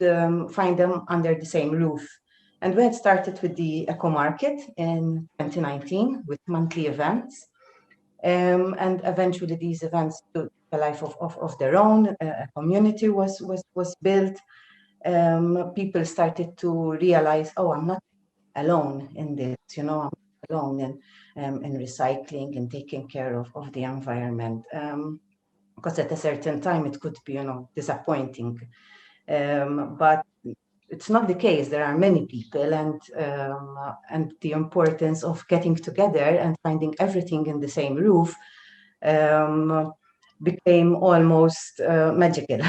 S15: find them under the same roof. And we had started with the Eco Market in 2019 with monthly events. And eventually these events took a life of their own. A community was built. People started to realize, oh, I'm not alone in this, I'm not alone in recycling and taking care of the environment. Because at a certain time it could be, disappointing. But it's not the case. There are many people, and the importance of getting together and finding everything in the same roof became almost magical.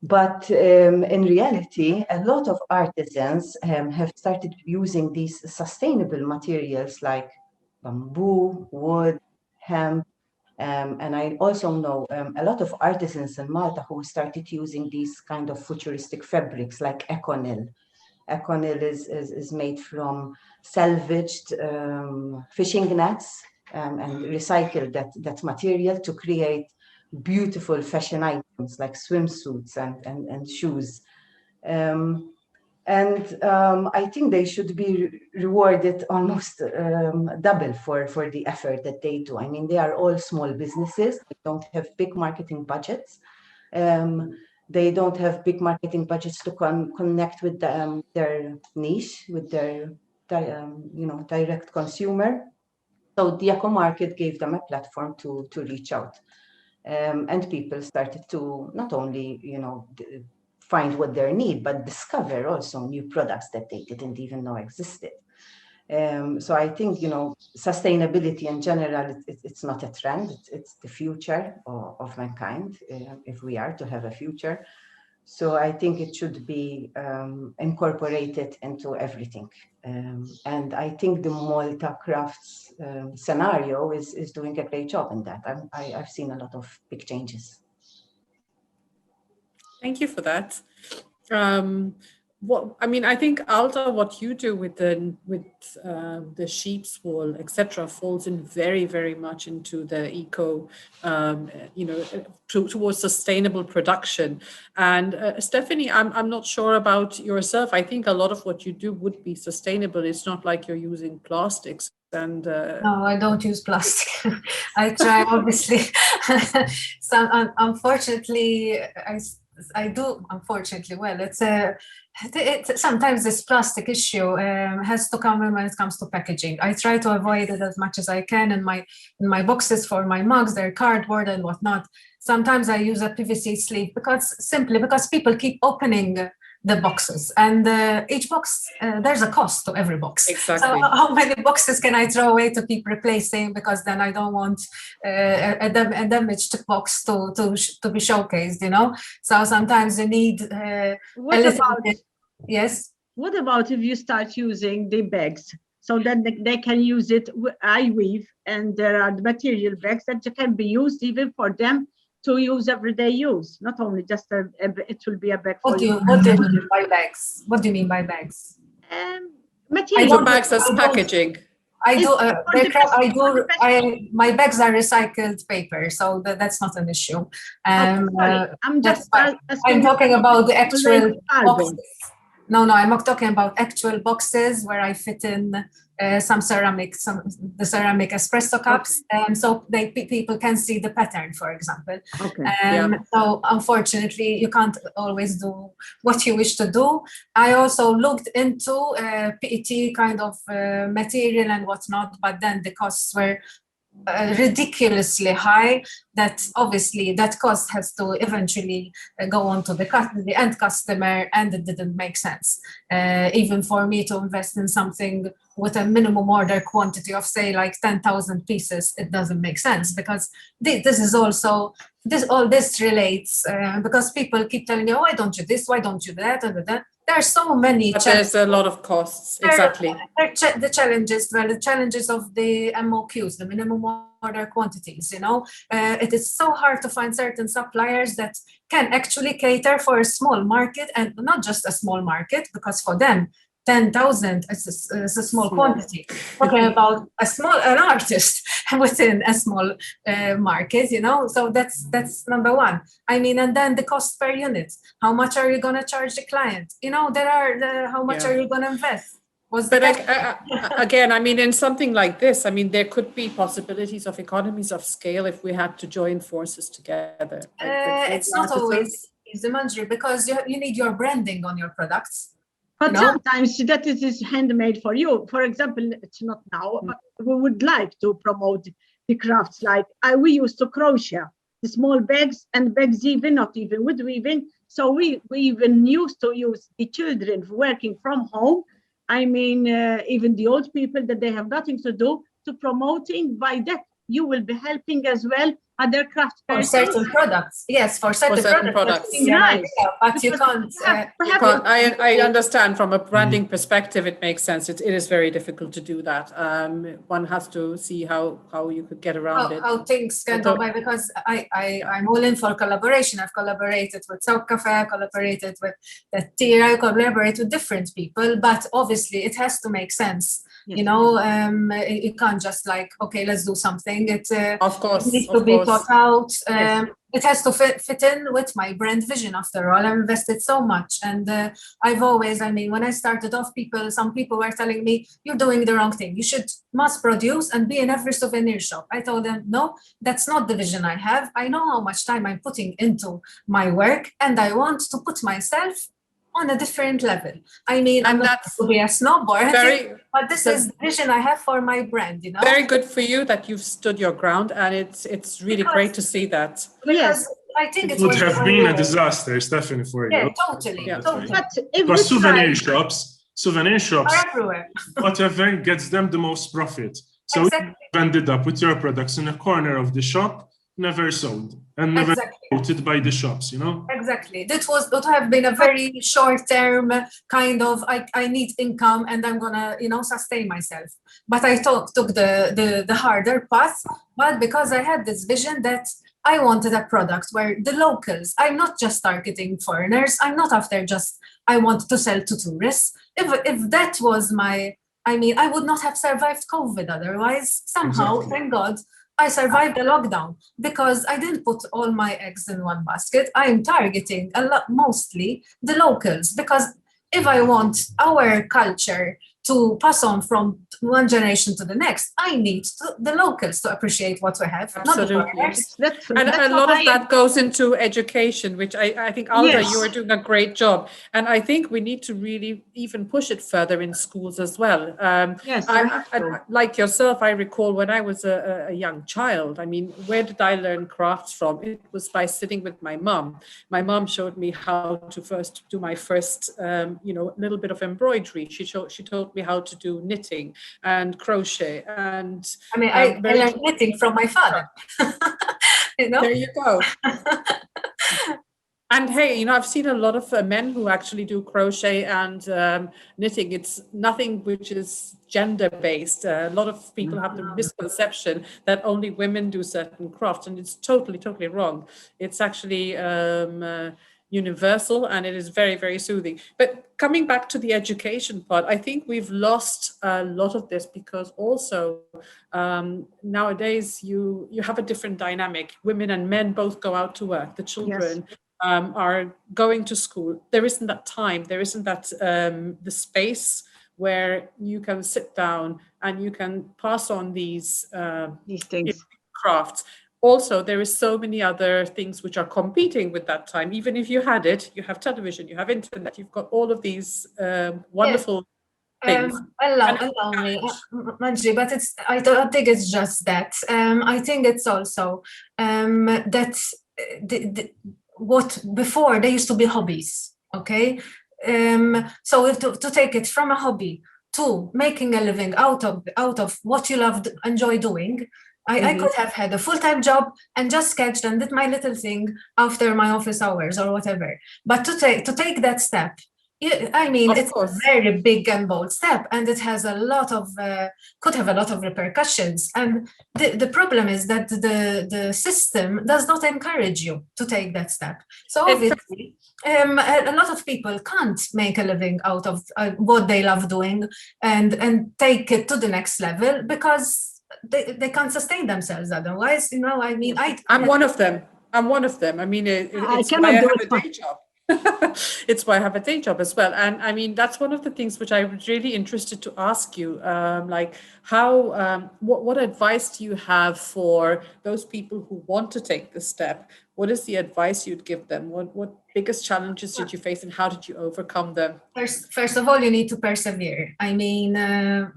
S15: But in reality, a lot of artisans have started using these sustainable materials like bamboo, wood, hemp, and I also know a lot of artisans in Malta who started using these kind of futuristic fabrics like Econil. Econil is made from salvaged fishing nets and recycle that material to create beautiful fashion items like swimsuits and shoes. I think they should be rewarded almost double for the effort that they do. I mean, they are all small businesses. They don't have big marketing budgets. They don't have big marketing budgets to connect with their niche, with their direct consumer. So the Eco Market gave them a platform to reach out. And people started to not only, find what they need, but discover also new products that they didn't even know existed. So I think, sustainability in general, it's not a trend, it's the future of mankind, if we are to have a future. So I think it should be incorporated into everything. And I think the Malta Crafts scenario is doing a great job in that. I've seen a lot of big changes.
S14: Thank you for that. I think, Alda, what you do with the sheep's wool, etc., falls in very, very much into the eco, towards sustainable production. And Stephanie, I'm not sure about yourself. I think a lot of what you do would be sustainable. It's not like you're using plastics. And
S11: no, I don't use plastic. I try, obviously. So unfortunately, I do, unfortunately. Well, it's sometimes this plastic issue has to come when it comes to packaging. I try to avoid it as much as I can in my boxes for my mugs. They're cardboard and whatnot. Sometimes I use a PVC sleeve because people keep opening the boxes, and each box, there's a cost to every box.
S14: Exactly.
S11: So how many boxes can I throw away to keep replacing? Because then I don't want a damaged box to be showcased, So sometimes you need a little bit. Yes?
S13: What about if you start using the bags so that they can use it? I weave, and there are the material bags that can be used even for them to use everyday use, not only just it will be a bag for you.
S11: What do you mean by bags? What do you mean by bags?
S14: Material bags as packaging.
S11: My bags are recycled paper, so that's not an issue.
S13: I'm
S11: talking about the actual boxes. No, I'm not talking about actual boxes where I fit in some the ceramic espresso cups, so people can see the pattern, for example. So unfortunately, you can't always do what you wish to do. I also looked into PET kind of material and whatnot, but then the costs were ridiculously high, that obviously that cost has to eventually go on to the end customer, and it didn't make sense. Even for me to invest in something with a minimum order quantity of, say, like 10,000 pieces, it doesn't make sense, because this is also, all this relates, because people keep telling you, why don't you this, why don't you that, and that. There are so many
S14: challenges. There's a lot of costs, exactly.
S11: The challenges of the MOQs, the minimum order quantities, it is so hard to find certain suppliers that can actually cater for a small market, and not just a small market, because for them, 10,000 is a small quantity. Talking about an artist within a small market, so that's number one. I mean, and then the cost per unit. How much are you going to charge the client? How much are you going to invest?
S14: Again, I mean, in something like this, I mean, there could be possibilities of economies of scale if we had to join forces together.
S11: It's not always easy, Manjri, because you need your branding on your products.
S13: But sometimes that is handmade for you. For example, it's not now, but we would like to promote the crafts. Like we used to crochet the small bags, and bags even, not even with weaving. So we even used to use the children working from home. I mean, even the old people that they have nothing to do, to promoting. By that, you will be helping as well other craft
S11: for certain products. Yes, for certain products.
S13: Right.
S11: But you can't.
S14: I understand from a branding perspective, it makes sense. It is very difficult to do that. One has to see how you could get around it.
S11: How things can go by, because I'm all in for collaboration. I've collaborated with South Cafe, collaborated with the Tier, I collaborate with different people, but obviously it has to make sense. Yes. You can't just like, okay, let's do something. It needs to be thought out. It has to fit in with my brand vision. After all, I've invested so much, and I've always, when I started off, some people were telling me, you're doing the wrong thing. You should mass produce and be in every souvenir shop. I told them, no, that's not the vision I have. I know how much time I'm putting into my work, and I want to put myself on a different level. I'm not to be a snob or anything, but this is the vision I have for my brand,
S14: Very good for you that you've stood your ground, and it's really great to see
S11: that. Yes, I think
S12: it would have been a disaster, Stephanie, for you.
S11: Yeah, totally.
S12: Because souvenir shops
S11: are everywhere.
S12: Whatever gets them the most profit. So
S11: exactly.
S12: You ended up with your products in a corner of the shop, never sold, and never voted by the shops,
S11: Exactly. That would have been a very short-term kind of, I need income and I'm gonna, sustain myself. But I took the harder path, but because I had this vision that I wanted a product where the locals, I'm not just targeting foreigners, I'm not after I want to sell to tourists. If that was I would not have survived COVID otherwise. Somehow, thank God, I survived the lockdown because I didn't put all my eggs in one basket. I am targeting mostly the locals, because if I want our culture to pass on from one generation to the next, I need the locals to appreciate what we have.
S14: Absolutely.
S11: Not the
S14: and a lot of that goes into education, which I think, Alda, you are doing a great job. And I think we need to really even push it further in schools as well. Like yourself, I recall when I was a young child, where did I learn crafts from? It was by sitting with my mom. My mom showed me how to first do my first, little bit of embroidery. She told me how to do knitting and crochet, and
S11: I learned knitting from my father.
S14: There you go. And hey, I've seen a lot of men who actually do crochet and knitting. It's nothing which is gender-based. A lot of people have the misconception that only women do certain crafts, and it's totally, totally wrong. It's actually universal, and it is very, very soothing. But coming back to the education part, I think we've lost a lot of this because also nowadays you have a different dynamic. Women and men both go out to work. The children are going to school. There isn't that time. There isn't that the space where you can sit down and you can pass on these
S13: things,
S14: crafts. Also, there is so many other things which are competing with that time. Even if you had it, you have television, you have internet, you've got all of these wonderful things.
S11: Allow me, Manji, but I don't think it's just that. I think it's also that what before there used to be hobbies, okay? So to take it from a hobby to making a living out of what you enjoy doing, I could have had a full-time job and just sketched and did my little thing after my office hours or whatever. But to take that step, I mean, it's a very big and bold step, and it has could have a lot of repercussions. And the problem is that the system does not encourage you to take that step. So obviously, a lot of people can't make a living out of what they love doing and take it to the next level because they can't sustain themselves otherwise. I mean,
S14: I'm one of them. I mean, it's why I have a day job. It's why I have a day job as well. And I mean, that's one of the things which I was really interested to ask you, like how, what advice do you have for those people who want to take this step? What is the advice you'd give them? What biggest challenges did you face and how did you overcome them?
S11: First of all, you need to persevere. I mean, and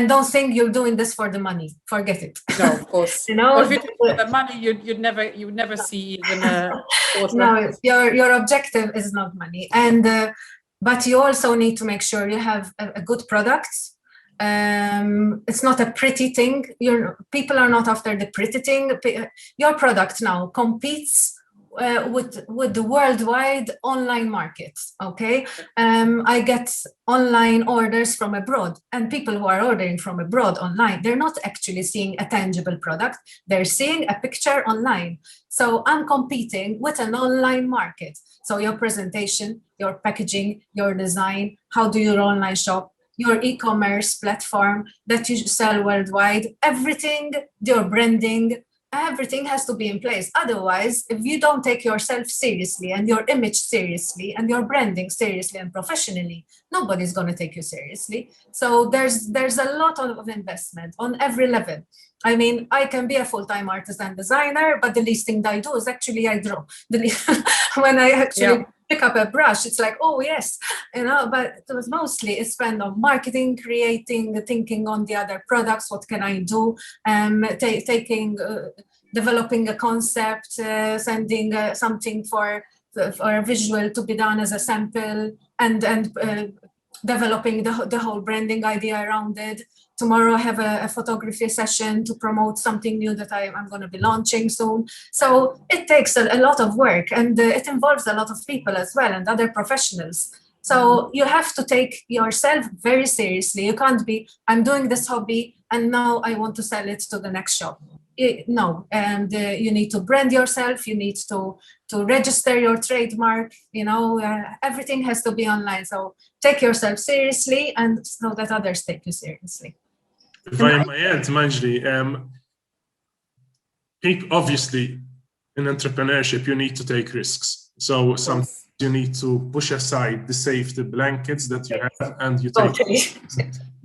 S11: don't think you're doing this for the money. Forget it.
S14: No, of course. If you did it for the money, you'd never see even a quarter.
S11: No, your objective is not money, and but you also need to make sure you have a good product. It's not a pretty thing. People are not after the pretty thing. Your product now competes with the worldwide online market. Okay, I get online orders from abroad, and people who are ordering from abroad online, they're not actually seeing a tangible product. They're seeing a picture online. So I'm competing with an online market. So your presentation, your packaging, your design, how do you online shop, your e-commerce platform that you sell worldwide, everything, your branding, everything has to be in place. Otherwise, if you don't take yourself seriously and your image seriously and your branding seriously and professionally, nobody's going to take you seriously. So there's a lot of investment on every level. I mean, I can be a full-time artist and designer, but the least thing that I do is actually I draw. When I actually pick up a brush, it's like, oh yes, but it was mostly spent on marketing, creating, thinking on the other products, what can I do, developing a concept, sending something for a visual to be done as a sample, and developing the whole branding idea around it. Tomorrow I have a photography session to promote something new that I'm going to be launching soon. So it takes a lot of work, and it involves a lot of people as well and other professionals. So you have to take yourself very seriously. You can't be, I'm doing this hobby and now I want to sell it to the next shop. No, and you need to brand yourself. You need to register your trademark. Everything has to be online. So take yourself seriously and know that others take you seriously.
S12: If I may add, Manjli, obviously in entrepreneurship you need to take risks. So sometimes you need to push aside the safety blankets that you have, and you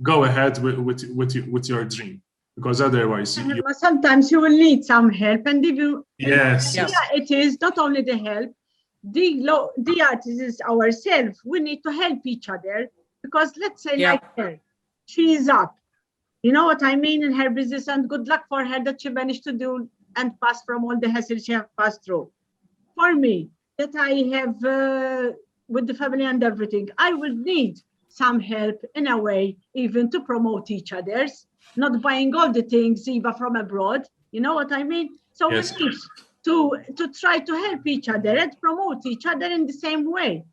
S12: go ahead with your dream. Because otherwise,
S13: sometimes you will need some help, and if you
S12: it
S13: is not only the help. The artists ourselves, we need to help each other, because let's say like her, she is up. You know what I mean, in her business, and good luck for her that she managed to do and pass from all the hassle she has passed through. For me, that I have with the family and everything, I would need some help in a way, even to promote each other's, not buying all the things even from abroad. You know what I mean? So we need to try to help each other and promote each other in the same way.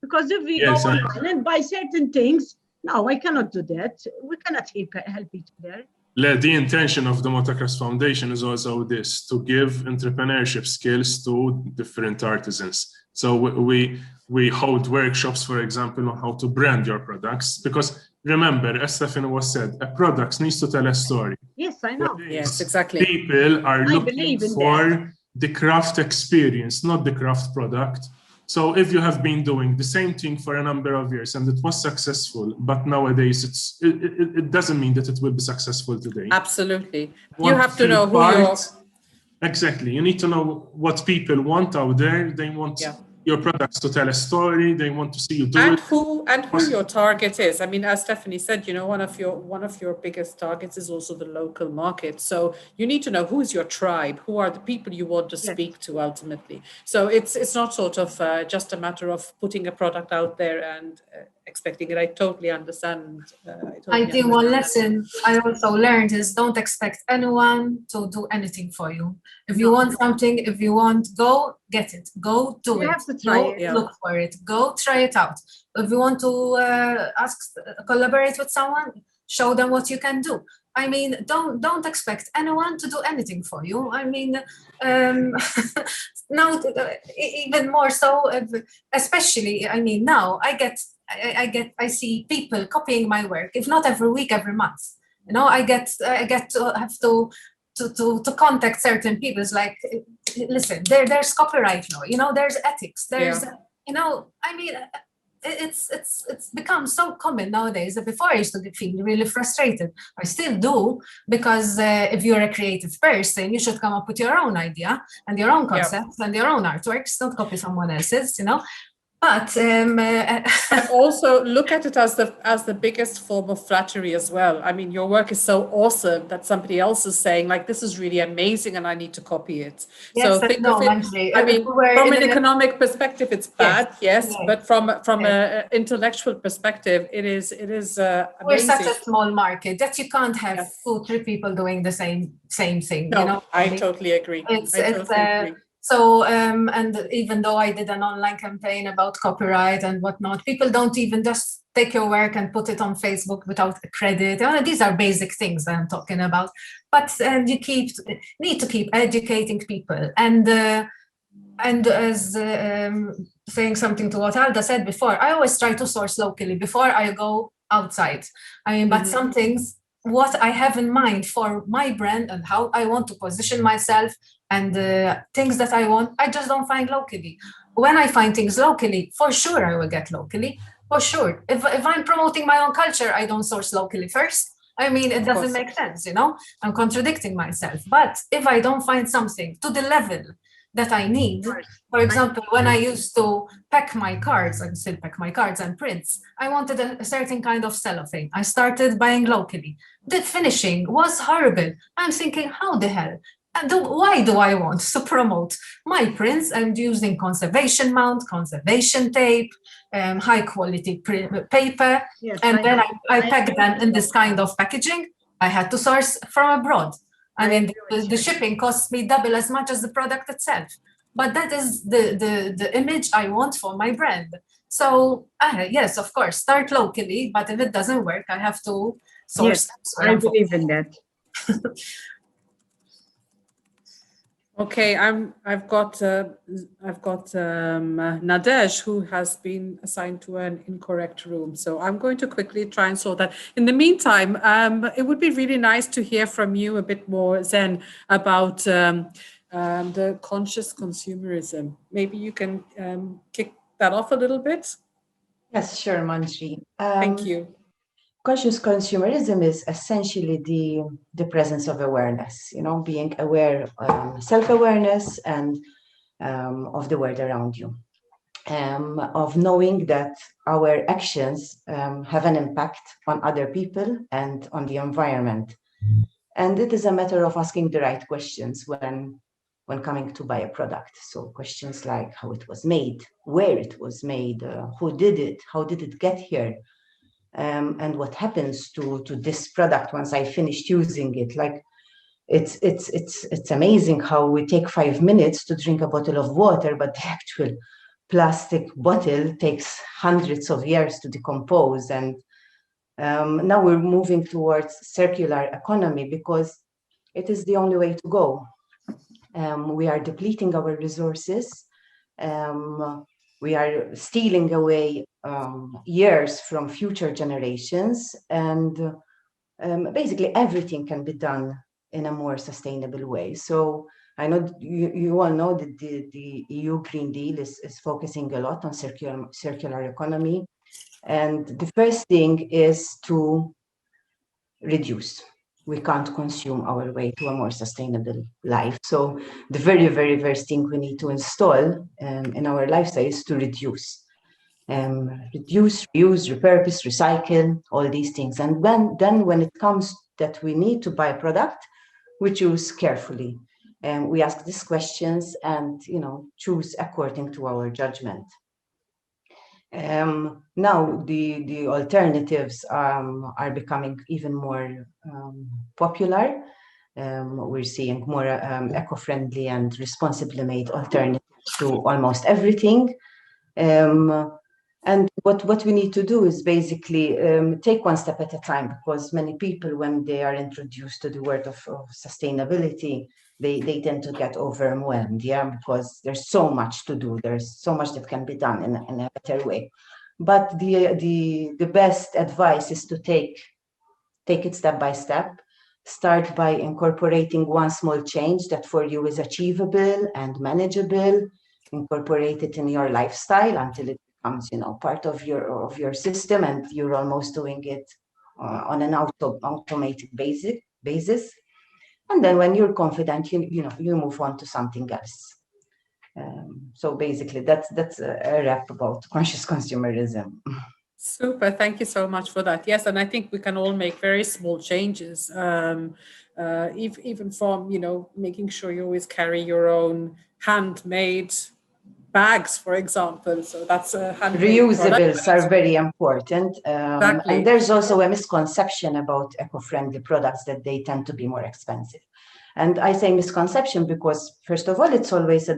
S13: Because if we go online and buy certain things, no, I cannot do that. We cannot help each other.
S12: The intention of the Motocross Foundation is also this, to give entrepreneurship skills to different artisans. So we hold workshops, for example, on how to brand your products. Because remember, as Stephanie was said, a product needs to tell a story.
S13: Yes, I know.
S14: Yes, exactly.
S12: People are looking for the craft experience, not the craft product. So if you have been doing the same thing for a number of years and it was successful, but nowadays it doesn't mean that it will be successful today.
S14: Absolutely. You have to know who you're...
S12: Exactly. You need to know what people want out there. They want your products to tell a story. They want to see you do it.
S14: Who your target is. I mean, as Stephanie said, one of your biggest targets is also the local market. So you need to know who's your tribe, who are the people you want to speak to ultimately. So it's not sort of just a matter of putting a product out there and expecting it. I totally understand.
S11: I think one lesson I also learned is don't expect anyone to do anything for you. If you want something, go get it. Go do it.
S13: You have to try it.
S11: Look for it. Go try it out. If you want to collaborate with someone, show them what you can do. I mean, don't expect anyone to do anything for you. I mean, now even more so, especially. I mean, now I see people copying my work. If not every week, every month. I get to have to contact certain people. It's like, listen, there's copyright law. There's ethics. There's I mean. It's become so common nowadays that before I used to feel really frustrated. I still do, because if you're a creative person, you should come up with your own idea and your own concepts and your own artworks. Don't copy someone else's, But
S14: and also look at it as the biggest form of flattery as well. I mean, your work is so awesome that somebody else is saying, like, this is really amazing and I need to copy it.
S11: Yes,
S14: so think of it. I mean, from an economic perspective, it's bad, yes. But from an intellectual perspective, it is amazing.
S11: We're such a small market that you can't have 2-3 people doing the same thing.
S14: No, I totally agree. I totally agree.
S11: So, and even though I did an online campaign about copyright and whatnot, people don't even just take your work and put it on Facebook without credit. These are basic things that I'm talking about. But you need to keep educating people. And as saying something to what Alda said before, I always try to source locally before I go outside. I mean, but some things, what I have in mind for my brand and how I want to position myself and things that I want, I just don't find locally. When I find things locally, for sure I will get locally, for sure. If I'm promoting my own culture, I don't source locally first. I mean, it doesn't make sense, I'm contradicting myself. But if I don't find something to the level that I need, for example, when I used to pack my cards, I still pack my cards and prints, I wanted a certain kind of cellophane. I started buying locally. The finishing was horrible. I'm thinking, how the hell? Why do I want to promote my prints? I'm using conservation mount, conservation tape, high quality paper, and then I pack them in this kind of packaging. I had to source from abroad. I mean, the shipping costs me double as much as the product itself. But that is the image I want for my brand. So yes, of course, start locally. But if it doesn't work, I have to source.
S13: Yes, I believe in that.
S14: Okay, I've got Nadej, who has been assigned to an incorrect room. So I'm going to quickly try and sort that. In the meantime, it would be really nice to hear from you a bit more, Zen, about the conscious consumerism. Maybe you can kick that off a little bit.
S15: Yes, sure, Manjri.
S14: Thank you.
S15: Conscious consumerism is essentially the presence of awareness, being aware, self-awareness and of the world around you, of knowing that our actions have an impact on other people and on the environment. And it is a matter of asking the right questions when coming to buy a product. So questions like how it was made, where it was made, who did it, how did it get here? And what happens to this product once I finished using it. Like it's amazing how we take 5 minutes to drink a bottle of water, but the actual plastic bottle takes hundreds of years to decompose. And now we're moving towards circular economy because it is the only way to go. We are depleting our resources. We are stealing away years from future generations, and basically everything can be done in a more sustainable way. So I know you all know that the EU Green Deal is focusing a lot on circular economy. And the first thing is to reduce. We can't consume our way to a more sustainable life. So the very, very first thing we need to install in our lifestyle is to reduce. Reduce, reuse, repurpose, recycle, all these things. And then when it comes that we need to buy a product, we choose carefully. We ask these questions and choose according to our judgment. Now the alternatives are becoming even more popular. We're seeing more eco-friendly and responsibly made alternatives to almost everything. And what we need to do is basically take one step at a time, because many people, when they are introduced to the word of sustainability, they tend to get overwhelmed, because there's so much to do. There's so much that can be done in a better way. But the best advice is to take it step by step. Start by incorporating one small change that for you is achievable and manageable. Incorporate it in your lifestyle until it becomes, part of your system, and you're almost doing it on an automated basis. And then when you're confident, you move on to something else. So basically, that's a wrap about conscious consumerism.
S14: Super, thank you so much for that. Yes, and I think we can all make very small changes, even from making sure you always carry your own handmade bags, for example. So that's a
S15: reusables are very important.
S14: Exactly.
S15: And there's also a misconception about eco-friendly products, that they tend to be more expensive. And I say misconception because, first of all, it's always a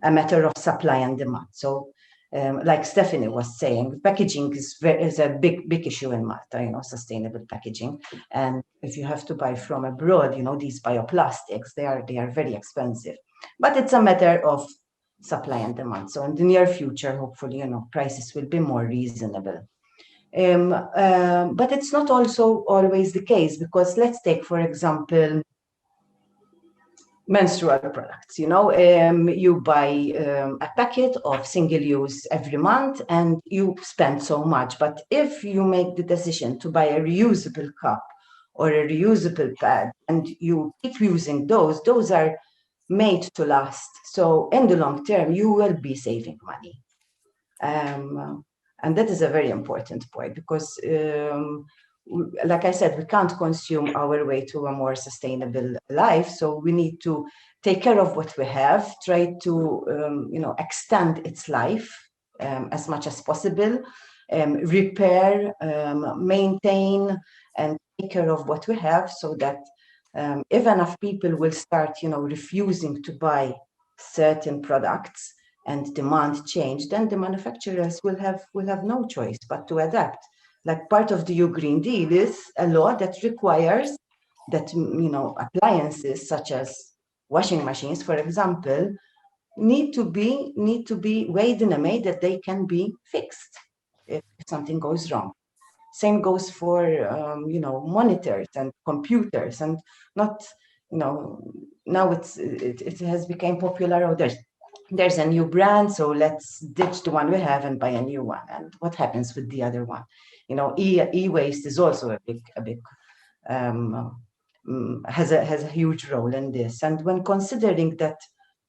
S15: matter of supply and demand. So like Stephanie was saying, packaging is a big issue in Malta, sustainable packaging. And if you have to buy from abroad, these bioplastics, they are very expensive. But it's a matter of supply and demand. So in the near future, hopefully, prices will be more reasonable. But it's not also always the case, because let's take, for example, menstrual products. You buy a packet of single use every month and you spend so much. But if you make the decision to buy a reusable cup or a reusable pad and you keep using those are made to last. So in the long term, you will be saving money. And that is a very important point, because like I said, we can't consume our way to a more sustainable life. So we need to take care of what we have, try to, extend its life as much as possible, repair, maintain, and take care of what we have, so that if enough people will start, refusing to buy certain products and demand change, then the manufacturers will have no choice but to adapt. Like part of the EU Green Deal is a law that requires that appliances such as washing machines, for example, need to be weighed in a way that they can be fixed if something goes wrong. Same goes for monitors and computers, and not now it has become popular. Oh, there's a new brand, so let's ditch the one we have and buy a new one. And what happens with the other one? E-waste is also a big has a huge role in this. And when considering that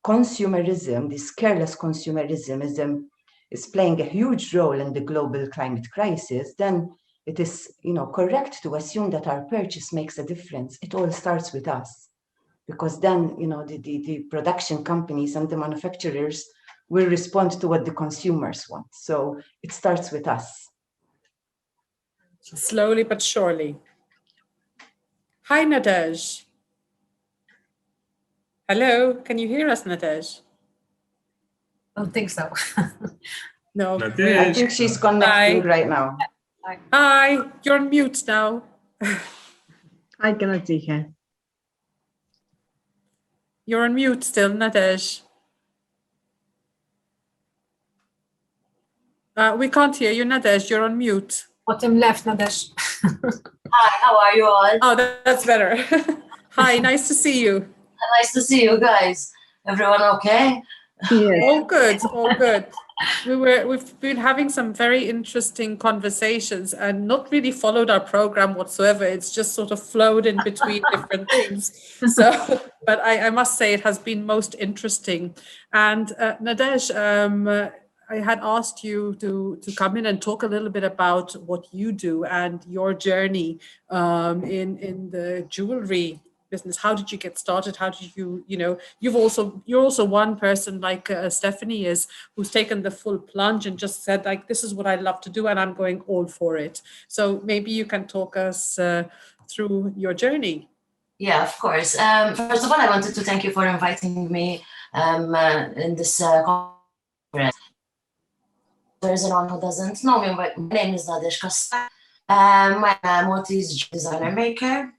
S15: consumerism, this careless consumerism is playing a huge role in the global climate crisis, then it is correct to assume that our purchase makes a difference. It all starts with us. Because then, the production companies and the manufacturers will respond to what the consumers want. So it starts with us.
S14: Slowly but surely. Hi, Nadej. Hello, can you hear us, Nadej?
S11: I don't think so.
S14: No.
S12: Nadej.
S15: I think she's connecting right now.
S14: Hi, you're on mute now.
S13: I cannot see her.
S14: You're on mute still, Nadej. We can't hear you, Nadej. You're on mute.
S11: Bottom left, Nadej.
S16: Hi, how are you all?
S14: Oh, that's better. Hi, nice to see you.
S16: Nice to see you guys. Everyone okay?
S13: Yes.
S14: All good, all good. We've been having some very interesting conversations and not really followed our program whatsoever. It's just sort of flowed in between different things. So, but I must say it has been most interesting. And Nadej, I had asked you to come in and talk a little bit about what you do and your journey in the jewelry business. How did you get started? How did you, you're also one person like Stephanie is, who's taken the full plunge and just said like, this is what I love to do and I'm going all for it. So maybe you can talk us through your journey.
S16: Yeah, of course. First of all, I wanted to thank you for inviting me in this conference. There's anyone who doesn't know me, but my name is Nadej Kastar. I'm a Maltese designer maker.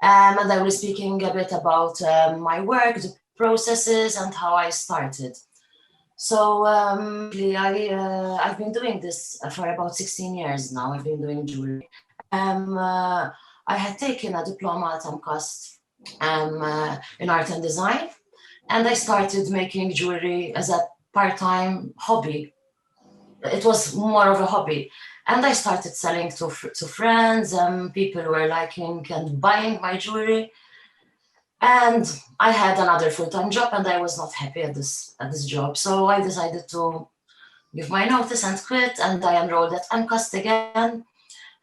S16: And I was speaking a bit about my work, the processes, and how I started. So I've been doing this for about 16 years now. I've been doing jewelry. I had taken a diploma at Amcast in art and design, and I started making jewelry as a part-time hobby. It was more of a hobby. And I started selling to friends, and people were liking and buying my jewelry. And I had another full-time job, and I was not happy at this job. So I decided to give my notice and quit, and I enrolled at Amcast again.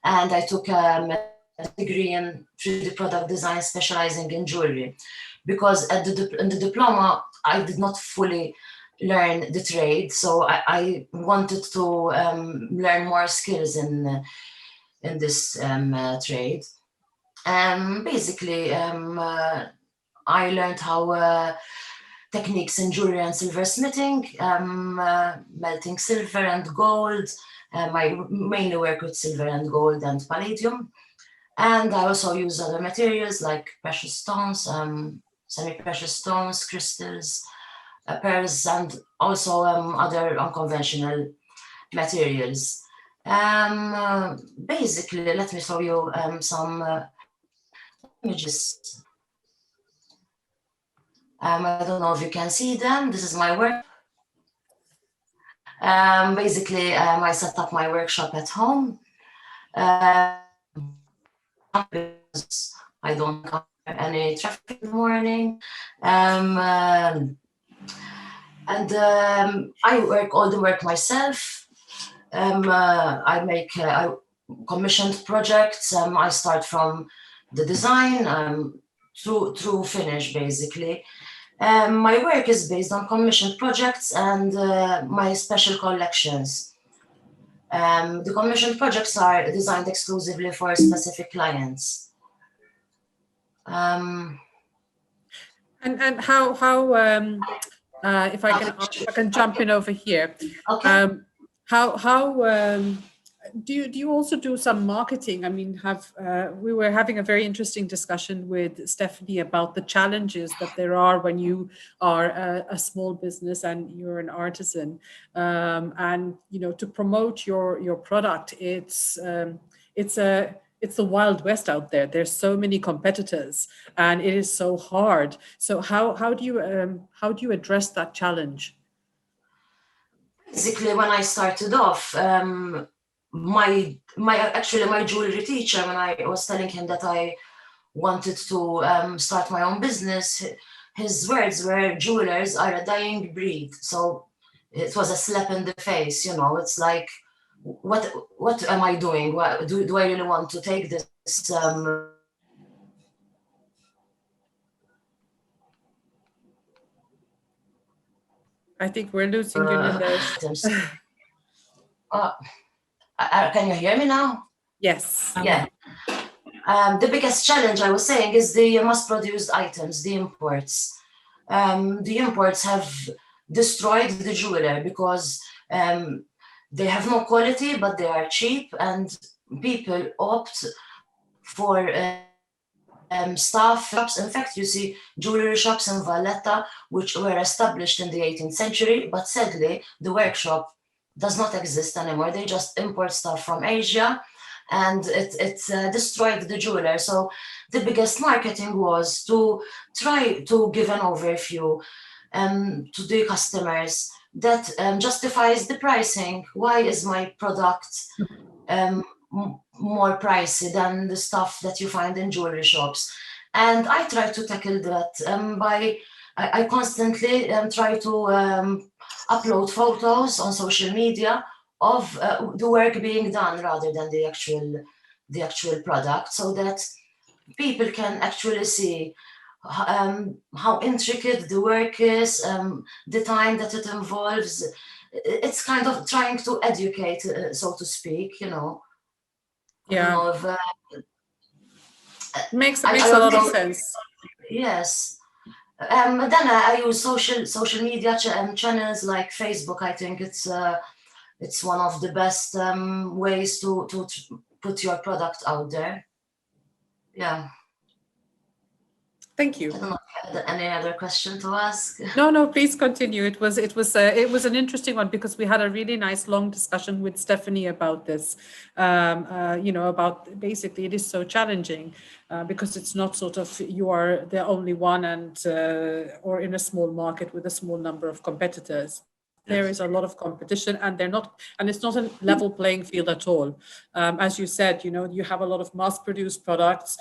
S16: And I took a degree in 3D product design, specializing in jewelry. Because in the diploma, I did not fully learn the trade, so I wanted to learn more skills in this trade. Basically, I learned how techniques in jewelry and silversmithing, melting silver and gold. I mainly work with silver and gold and palladium, and I also use other materials like precious stones, semi-precious stones, crystals, pearls, and also other unconventional materials. Basically, let me show you some images. I don't know if you can see them. This is my work. Basically, I set up my workshop at home. Because I don't have any traffic in the morning. And I work all the work myself. I make commissioned projects. I start from the design through finish, basically. My work is based on commissioned projects and my special collections. The commissioned projects are designed exclusively for specific clients.
S14: And how if I can jump in over here.
S16: Okay.
S14: Do you also do some marketing? I mean, we were having a very interesting discussion with Stephanie about the challenges that there are when you are a small business and you're an artisan, and to promote your product, it's the Wild West out there. There's so many competitors, and it is so hard. So how do you address that challenge?
S16: Basically, when I started off, my jewelry teacher, when I was telling him that I wanted to start my own business, his words were, "Jewelers are a dying breed." So it was a slap in the face. It's like, what am I doing? Do I really want to take this?
S14: I think we're losing you, Nadej.
S16: Can you hear me now?
S14: Yes.
S16: Yeah. The biggest challenge, I was saying, is the mass-produced items, the imports. The imports have destroyed the jeweler because they have no quality, but they are cheap, and people opt for staff shops. In fact, you see jewelry shops in Valletta, which were established in the 18th century, but sadly, the workshop does not exist anymore. They just import stuff from Asia, and it destroyed the jeweler. So the biggest marketing was to try to give an overview to the customers that justifies the pricing. Why is my product more pricey than the stuff that you find in jewelry shops? And I try to tackle that by I constantly try to upload photos on social media of the work being done rather than the actual product, so that people can actually see how intricate the work is, the time that it involves. It's kind of trying to educate, so to speak, you know.
S14: Yeah. Makes a lot of sense.
S16: Yes. Then I use social media channels like Facebook. I think it's one of the best ways to put your product out there. Yeah.
S14: Thank you.
S16: I don't know if you had any other question to ask.
S14: No, please continue. It was an interesting one because we had a really nice long discussion with Stephanie about this. About basically it is so challenging because it's not sort of you are the only one or in a small market with a small number of competitors. There is a lot of competition, and it's not a level playing field at all. As you said, you have a lot of mass-produced products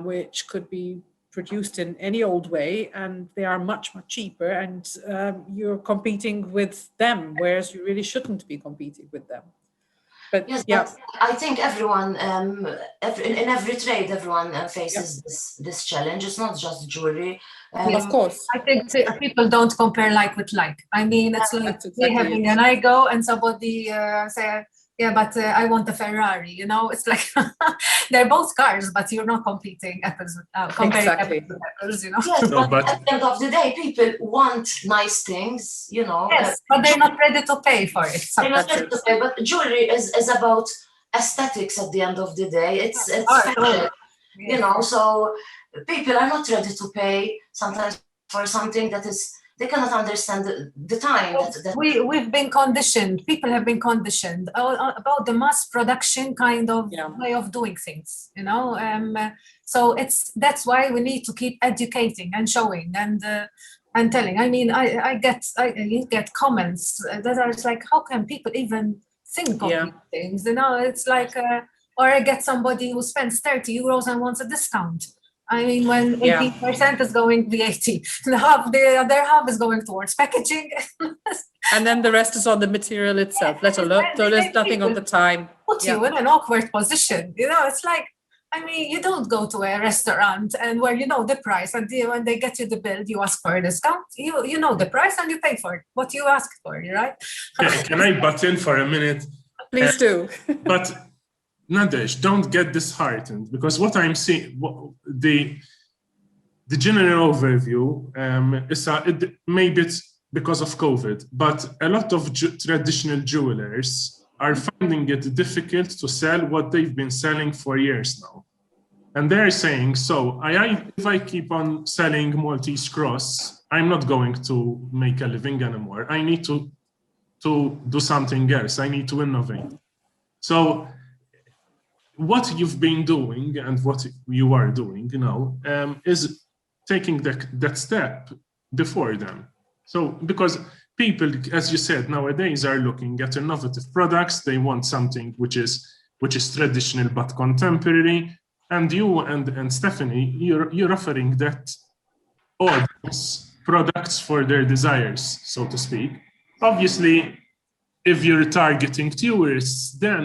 S14: which could be produced in any old way, and they are much cheaper, and you're competing with them, whereas you really shouldn't be competing with them. But
S16: yes,
S14: yeah,
S16: but I think everyone, in every trade, everyone faces this challenge. It's not just jewelry.
S14: Of course.
S11: I think people don't compare like with like. I mean, it's like me having an Igo and somebody say, yeah, but I want a Ferrari, It's like they're both cars, but you're not competing comparing apples with apples,
S16: Yes, but at the end of the day, people want nice things,
S11: Yes, but they're not ready to pay for it.
S16: They're not ready to pay, but jewelry is about aesthetics at the end of the day. It's fashion, so people are not ready to pay sometimes for something that is, they cannot understand the time.
S11: We've been conditioned, people have been conditioned about the mass production kind of way of doing things, so that's why we need to keep educating and showing and telling. I mean, I get comments that are like, how can people even think of these things? It's like, or I get somebody who spends 30 euros and wants a discount. I mean, when 80% is going VAT, the other half is going towards packaging.
S14: And then the rest is on the material itself, let alone, so there's nothing on the time.
S11: Put you in an awkward position. It's like, I mean, you don't go to a restaurant and where you know the price, and when they get you the bill, you ask for a discount. You know the price and you pay for it, what you ask for, right?
S12: Can I butt in for a minute?
S14: Please do.
S12: But Nadesh, don't get disheartened, because what I'm seeing, the general overview is maybe it's because of COVID, but a lot of traditional jewelers are finding it difficult to sell what they've been selling for years now. And they're saying, so if I keep on selling Maltese cross, I'm not going to make a living anymore. I need to do something else. I need to innovate. So what you've been doing and what you are doing now is taking that step before them. So because people, as you said, nowadays are looking at innovative products. They want something which is traditional but contemporary. And you and Stephanie, you're offering that audience products for their desires, so to speak. Obviously, if you're targeting tourists, then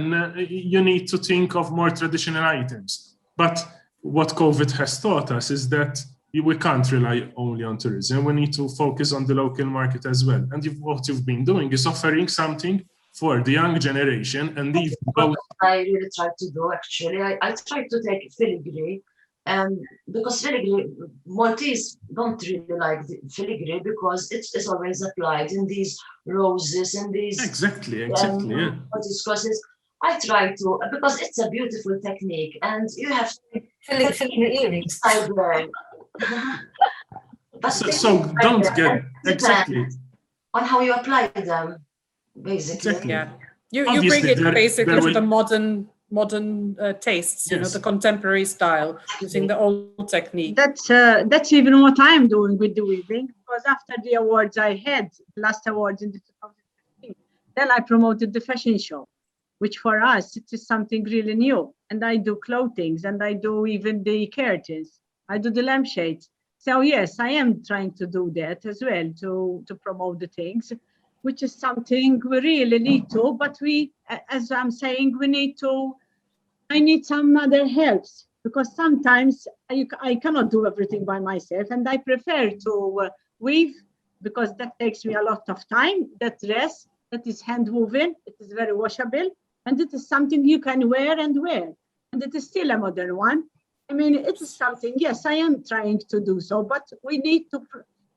S12: you need to think of more traditional items. But what COVID has taught us is that we can't rely only on tourism. We need to focus on the local market as well. And what you've been doing is offering something for the young generation. And
S16: what I really try to do, actually, I try to take filigree. Because filigree, Maltese don't really like the filigree because it's always applied in these roses, in these
S12: exactly.
S16: Maltese crosses. I try to, because it's a beautiful technique, and you have filigree earrings.
S12: So don't get exactly
S16: on how you apply them, basically.
S14: Exactly. Yeah, you bring it basically to the modern modern tastes, you know, the contemporary style, using the old technique.
S13: That's even what I'm doing with the weaving, because after the awards I had, last awards in 2015, then I promoted the fashion show, which for us, it is something really new. And I do clothings, and I do even the curtains. I do the lampshades. So yes, I am trying to do that as well, to promote the things, which is something we really need to, but we, as I'm saying, I need some other helps, because sometimes I cannot do everything by myself, and I prefer to weave, because that takes me a lot of time. That dress, that is hand woven, it is very washable, and it is something you can wear, and it is still a modern one. I mean, it is something, yes, I am trying to do so, but we need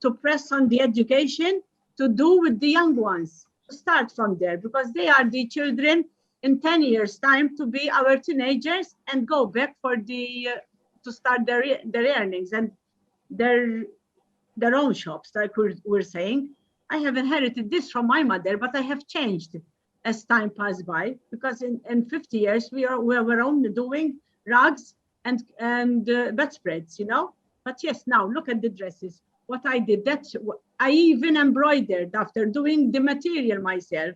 S13: to press on the education to do with the young ones, to start from there, because they are the children in 10 years' time to be our teenagers and go back for to start their earnings and their own shops, like we're saying. I have inherited this from my mother, but I have changed as time passed by, because in 50 years we were only doing rugs and bedspreads, you know. But yes, now look at the dresses. What I did, I even embroidered after doing the material myself.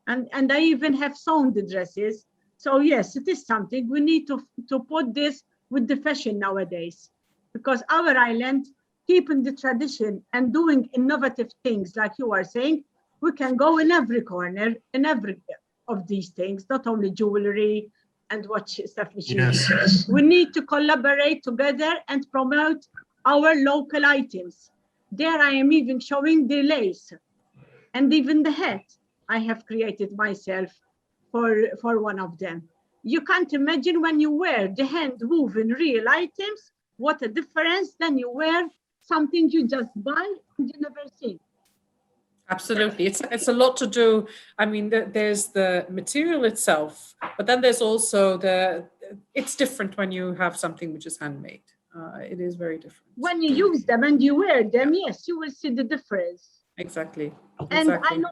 S13: And I even have sewn the dresses. So yes, it is something we need to put this with the fashion nowadays, because our island, keeping the tradition and doing innovative things like you are saying, we can go in every corner, in every of these things, not only jewelry and what Stephanie says. We need to collaborate together and promote our local items. There I am even showing the lace and even the hat I have created myself for one of them. You can't imagine when you wear the hand woven real items, what a difference than you wear something you just buy and you never see.
S14: Absolutely. It's a lot to do. I mean, there's the material itself, but then there's also it's different when you have something which is handmade. It is very different.
S13: When you use them and you wear them, yes, you will see the difference.
S14: Exactly.
S13: And I know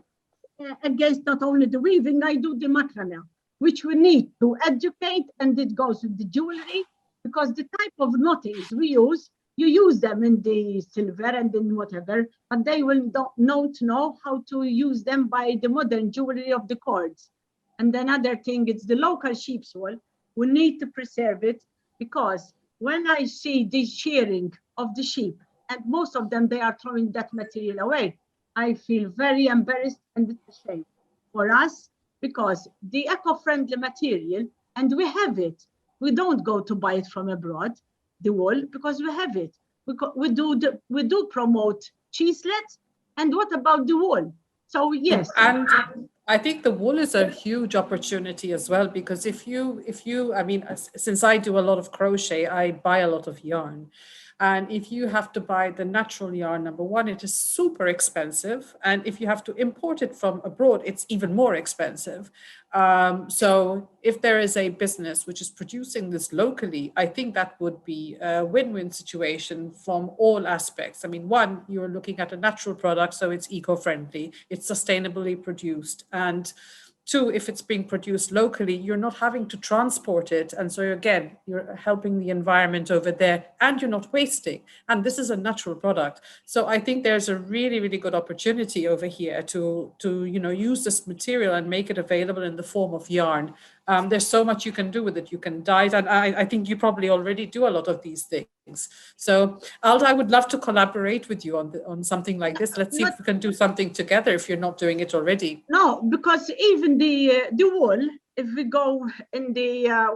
S13: against not only the weaving, I do the macrame, which we need to educate, and it goes with the jewelry, because the type of knottings we use, you use them in the silver and in whatever, but they will not know how to use them by the modern jewelry of the cords. And another thing, it's the local sheep's wool. We need to preserve it, because when I see the shearing of the sheep, and most of them, they are throwing that material away, I feel very embarrassed, and it's a shame for us, because the eco-friendly material, and we have it. We don't go to buy it from abroad, the wool, because we have it. We do promote cheeselets, and what about the wool? So yes.
S14: And I think the wool is a huge opportunity as well, because if you, I mean, since I do a lot of crochet, I buy a lot of yarn. And if you have to buy the natural yarn, number one, it is super expensive. And if you have to import it from abroad, it's even more expensive. So if there is a business which is producing this locally, I think that would be a win-win situation from all aspects. I mean, one, you're looking at a natural product, so it's eco-friendly, it's sustainably produced. And two, if it's being produced locally, you're not having to transport it. And so again, you're helping the environment over there, and you're not wasting. And this is a natural product. So I think there's a really, really good opportunity over here to use this material and make it available in the form of yarn. There's so much you can do with it. You can dye it. And I think you probably already do a lot of these things. So Alda, I would love to collaborate with you on something like this. Let's see if we can do something together if you're not doing it already.
S13: No, because even the wool, if we go in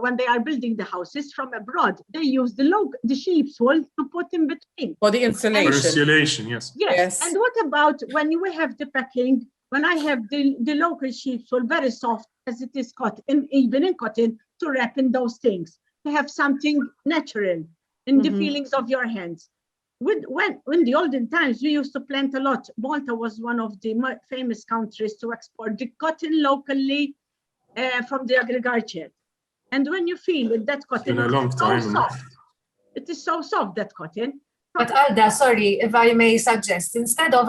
S13: when they are building the houses from abroad, they use the sheep's wool to put in between.
S14: For the insulation.
S12: For insulation, yes.
S13: Yes. And what about when we have the packing? When I have the local sheep's wool, very soft as it is cotton, even in cotton, to wrap in those things, to have something natural in the feelings of your hands. When the olden times, we used to plant a lot. Malta was one of the famous countries to export the cotton locally from the agriculture. And when you feel it, that cotton, it is so soft, that cotton.
S11: But Alda, sorry, if I may suggest, instead of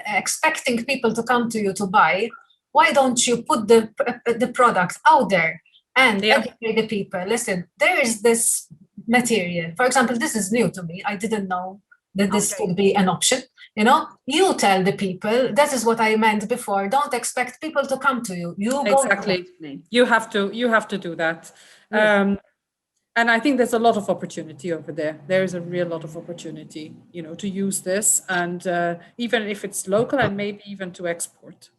S11: expecting people to come to you to buy, why don't you put the product out there
S24: and educate the people. Listen, there is this material. For example, this is new to me. I didn't know that this could be an option. You know, you tell the people, that is what I meant before. Don't expect people to come to you. You go
S14: exactly. You have to do that.
S24: Yes.
S14: And I think there's a lot of opportunity over there. There is a real lot of opportunity, you know, to use this, and even if it's local and maybe even to export.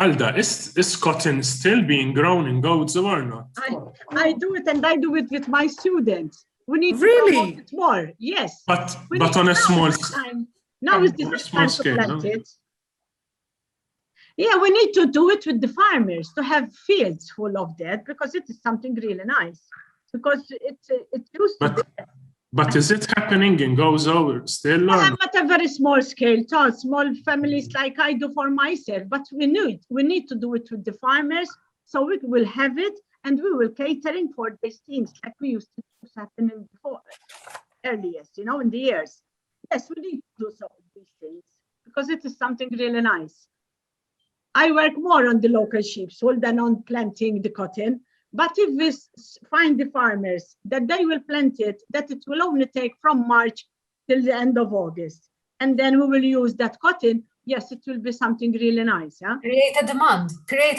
S12: Alda, is cotton still being grown in Gozo or not?
S13: I do it, and I do it with my students. We need to promote it more. Yes.
S12: But on a small
S13: scale. Now is the time to
S12: scale,
S13: plant it. Yeah, we need to do it with the farmers, to have fields full of that, because it is something really nice. Because it used to be.
S12: But is it happening in Gozo still?
S13: Well, at a very small scale, small families like I do for myself, but we need to do it with the farmers, so we will have it, and we will catering for these things like we used to do happening before, earliest, you know, in the years. Yes, we need to do some of these things because it is something really nice. I work more on the local sheepfold than on planting the cotton. But if we find the farmers that they will plant it, that it will only take from March till the end of August, and then we will use that cotton, yes, it will be something really nice. Yeah?
S24: Create a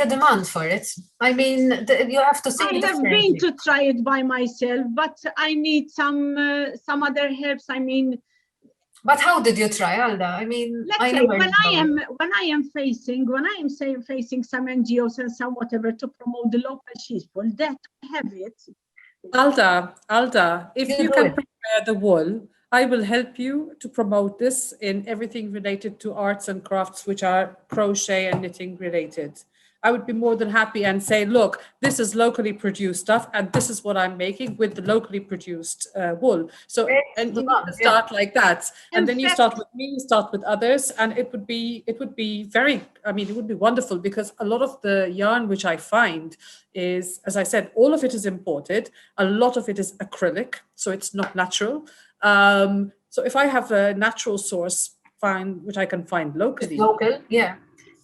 S24: demand for it. I mean, you have to think.
S13: I have been to try it by myself, but I need some other helps. I mean,
S24: but how did you try, Alda? I mean,
S13: let's say when I am facing some NGOs and some whatever to promote the local sheepfold, that have it.
S14: Alda, if you can prepare the wool, I will help you to promote this in everything related to arts and crafts, which are crochet and knitting related. I would be more than happy and say, look, this is locally produced stuff, and this is what I'm making with the locally produced wool. So, and you need to start like that, and then you start with me, you start with others, and it would be very. I mean, it would be wonderful because a lot of the yarn which I find is, as I said, all of it is imported. A lot of it is acrylic, so it's not natural. So if I have a natural source, which I can find locally,
S24: local, yeah,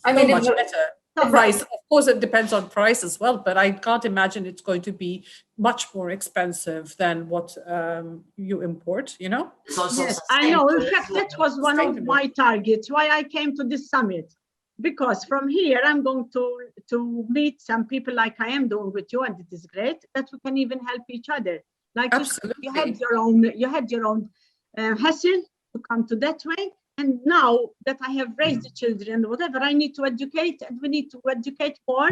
S24: I mean,
S14: much better. The price, of course, it depends on price as well, but I can't imagine it's going to be much more expensive than what you import, you know?
S13: Yes, I know. In fact, that was one of my targets, why I came to this summit. Because from here, I'm going to meet some people like I am doing with you, and it is great that we can even help each other. Like you had your own hassle to come to that way. And now that I have raised the children, whatever, I need to educate, and we need to educate more,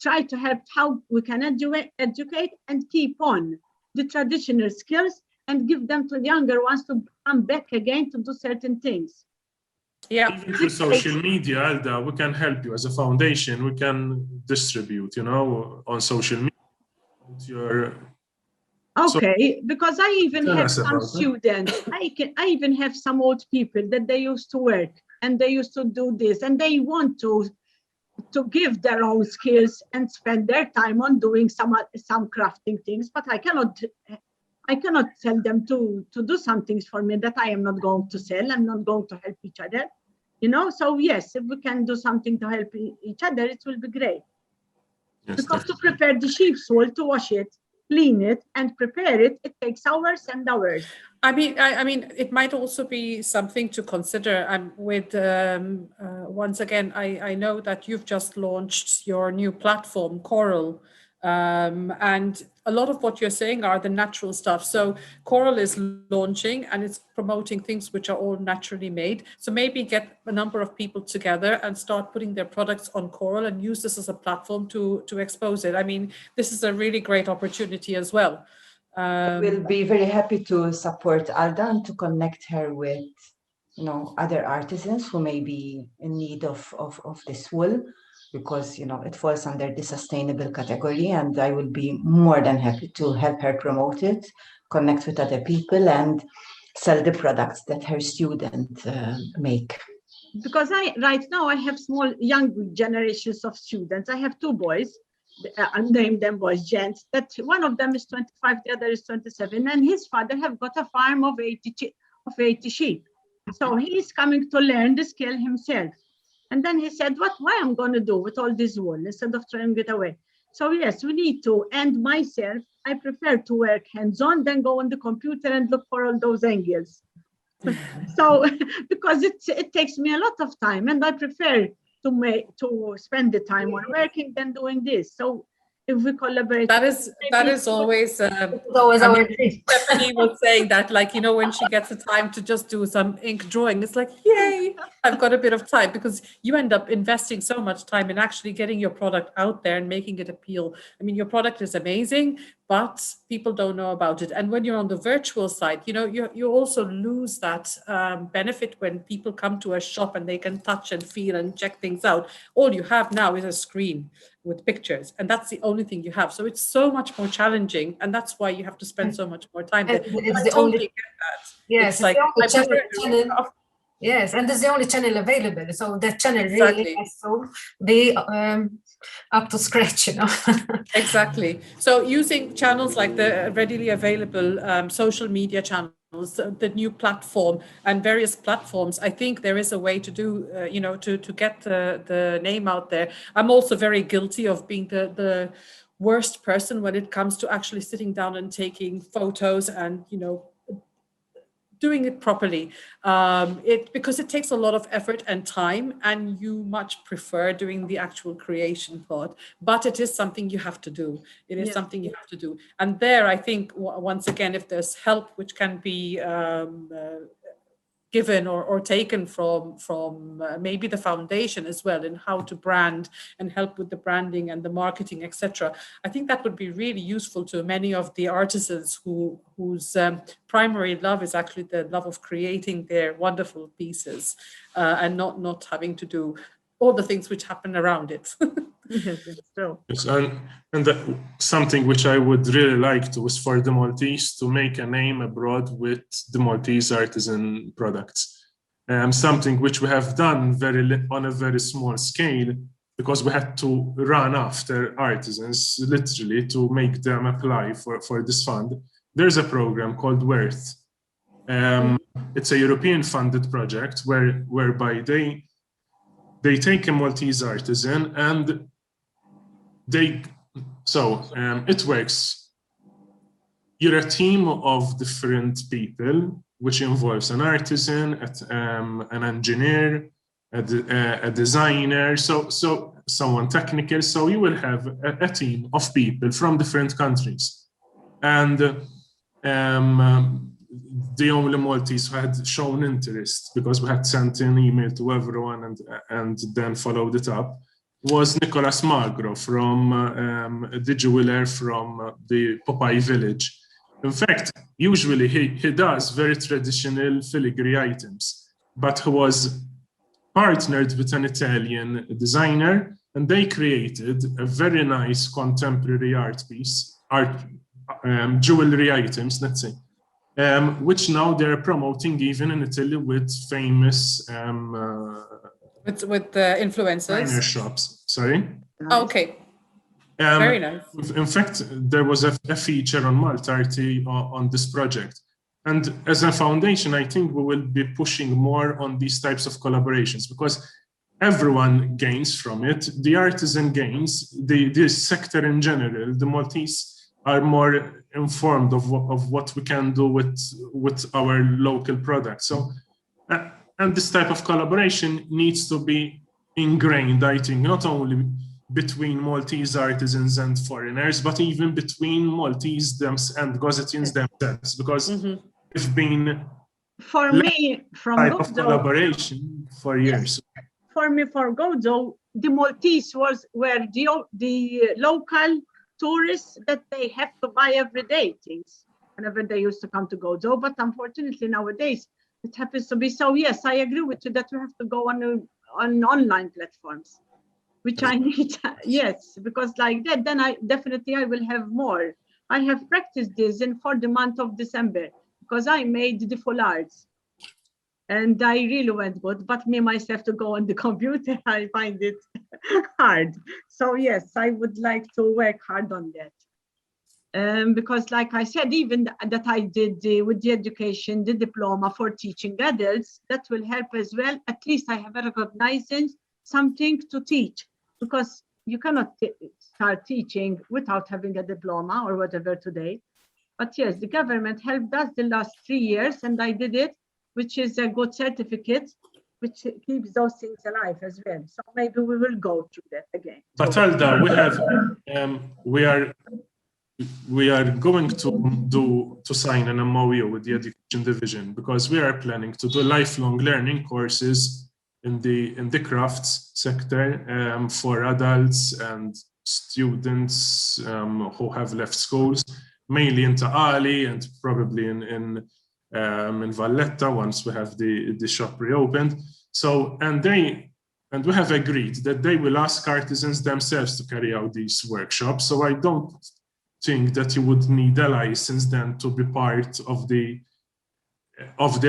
S13: try to help how we can educate and keep on the traditional skills and give them to the younger ones to come back again to do certain things.
S14: Yeah.
S12: Even through social media, Alda, we can help you as a foundation. We can distribute, you know, on social media.
S13: Okay, because I even have some students, I even have some old people that they used to work and they used to do this, and they want to give their own skills and spend their time on doing some crafting things, but I cannot tell them to do some things for me that I am not going to sell. I'm not going to help each other, you know. So yes, if we can do something to help each other, it will be great. Yes, because to prepare the sheep's wool, to wash it, clean it, and prepare it, it takes hours and hours.
S14: I mean, it might also be something to consider. Once again, I know that you've just launched your new platform, Coral, and a lot of what you're saying are the natural stuff. So Coral is launching and it's promoting things which are all naturally made. So maybe get a number of people together and start putting their products on Coral and use this as a platform to expose it. I mean, this is a really great opportunity as well.
S15: We'll be very happy to support Alda and to connect her with, you know, other artisans who may be in need of this wool, because, you know, it falls under the sustainable category, and I will be more than happy to help her promote it, connect with other people, and sell the products that her students make.
S13: Because right now I have small young generations of students. I have two boys. I named them boys, gents, that one of them is 25, the other is 27, and his father have got a farm of 80 sheep. So he's coming to learn the skill himself. And then he said, why I'm going to do with all this wool instead of trying to get away? So yes, we need to. And myself, I prefer to work hands-on than go on the computer and look for all those angles. So because it takes me a lot of time, and I prefer to spend the time on working than doing this. So if we collaborate,
S14: that is always
S11: always our dream.
S14: Stephanie was saying that, like, you know, when she gets the time to just do some ink drawing, it's like, yay, I've got a bit of time, because you end up investing so much time in actually getting your product out there and making it appeal. I mean, your product is amazing, but people don't know about it. And when you're on the virtual side, you know, you also lose that benefit when people come to a shop and they can touch and feel and check things out. All you have now is a screen with pictures, and that's the only thing you have. So it's so much more challenging, and that's why you have to spend so much more time there.
S11: It's
S14: I
S11: the
S14: totally
S11: only,
S14: get that.
S11: yes,
S14: It's like,
S11: it's the only channel. Yes, and it's the only channel available. So that channel really has to be up to scratch, you know.
S14: Exactly. So using channels like the readily available social media channels, the new platform and various platforms, I think there is a way to do, you know, to get the name out there. I'm also very guilty of being the worst person when it comes to actually sitting down and taking photos and, you know, doing it properly, because it takes a lot of effort and time, and you much prefer doing the actual creation part. But it is something you have to do. It is something you have to do. And there, I think, once again, if there's help which can be given or taken from maybe the foundation as well, in how to brand and help with the branding and the marketing, etc. I think that would be really useful to many of the artisans whose primary love is actually the love of creating their wonderful pieces, and not having to do all the things which happen around it.
S12: Yes, and something which I would really like to is for the Maltese to make a name abroad with the Maltese artisan products. Something which we have done on a very small scale, because we had to run after artisans literally to make them apply for this fund. There's a program called WICCI. It's a European funded project whereby they take a Maltese artisan and it works. You're a team of different people, which involves an artisan, an engineer, a designer, so someone technical. So you will have a team of people from different countries, and the only Maltese who had shown interest, because we had sent an email to everyone and then followed it up, was Nicolas Magro from the jeweler from the Popeye village. In fact, usually he does very traditional filigree items, but he was partnered with an Italian designer, and they created a very nice contemporary art piece, jewelry items, let's say, which now they're promoting even in Italy with famous
S14: with the influencers
S12: shops. Sorry.
S14: Okay. Very nice.
S12: In fact, there was a feature on Malta on this project. And as a foundation, I think we will be pushing more on these types of collaborations, because everyone gains from it. The artisan gains, the sector in general, the Maltese are more informed of what we can do with our local products. So, and this type of collaboration needs to be ingrained, I think, not only between Maltese artisans and foreigners, but even between Maltese and Gozetians themselves, because it's been
S13: for me from
S12: type of collaboration for years.
S13: For me, for Gozo, the Maltese were the local tourists that they have to buy everyday things whenever they used to come to Gozo. But unfortunately nowadays it happens to be so. Yes, I agree with you that we have to go on online platforms, which I need. Yes, because like that, then I will have more. I have practiced this for the month of December, because I made the foulards and I really went good, but me myself to go on the computer, I find it hard. So yes, I would like to work hard on that. Because like I said, even that I did with the education, the diploma for teaching adults, that will help as well. At least I have recognized something to teach, because you cannot start teaching without having a diploma or whatever today. But yes, the government helped us the last 3 years, and I did it, which is a good certificate, which keeps those things alive as well. So maybe we will go through that again.
S12: But Alda, we are going to sign an MOU with the Education Division, because we are planning to do lifelong learning courses in the crafts sector for adults and students who have left schools, mainly in Ta'ali and probably in Valletta once we have the shop reopened. So, and we have agreed that they will ask artisans themselves to carry out these workshops. So I don't think that you would need a license then to be part of the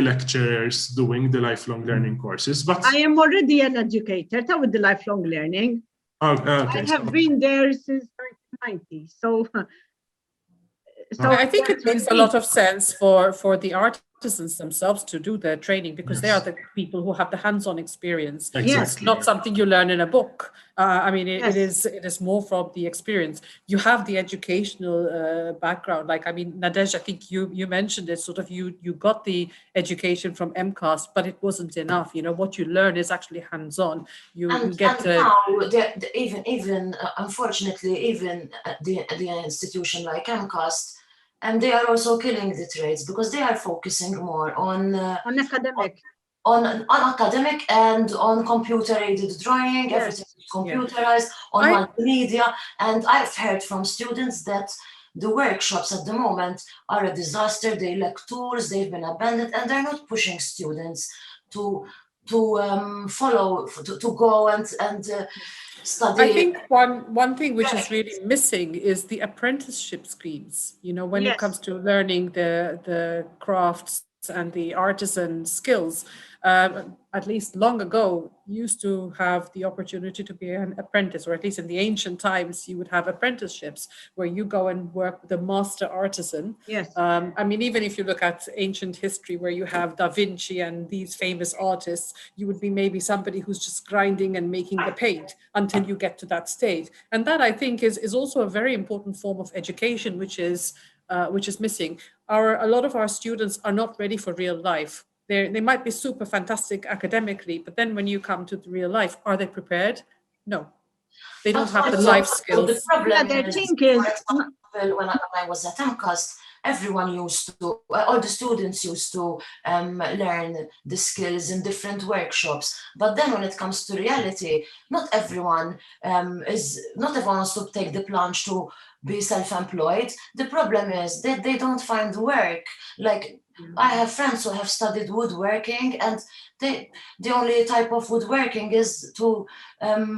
S12: lecturers doing the lifelong learning courses. But
S13: I am already an educator with the lifelong learning.
S12: Okay,
S13: I have been there since 1990. So
S14: I think it makes a lot of sense for the artisans themselves to do their training, because they are the people who have the hands-on experience.
S12: Exactly.
S14: It's not something you learn in a book. I mean, it is more from the experience. You have the educational background. Like, I mean, Nadej, I think you mentioned it, sort of you got the education from MCAST, but it wasn't enough. You know, what you learn is actually hands-on. You get
S16: now, even unfortunately, even the institution like MCAST, and they are also killing the trades, because they are focusing more on
S13: academic,
S16: on academic and on computer-aided drawing. Everything is computerized, on multimedia. And I've heard from students that the workshops at the moment are a disaster. They lack tools, they've been abandoned, and they're not pushing students to follow, to go and study.
S14: I think one thing which is really missing is the apprenticeship schemes. You know, when it comes to learning the crafts and the artisan skills, at least long ago, you used to have the opportunity to be an apprentice, or at least in the ancient times, you would have apprenticeships where you go and work with a master artisan.
S13: Yes.
S14: I mean, even if you look at ancient history where you have Da Vinci and these famous artists, you would be maybe somebody who's just grinding and making the paint until you get to that stage. And that, I think, is also a very important form of education, which is missing. A lot of our students are not ready for real life. They might be super fantastic academically, but then when you come to the real life, are they prepared? No, they don't have the life skills.
S16: The problem is, for example, when I was at MCAST, everyone all the students used to learn the skills in different workshops. But then when it comes to reality, not everyone wants to take the plunge to be self-employed. The problem is that they don't find work. Like, I have friends who have studied woodworking, and the only type of woodworking is to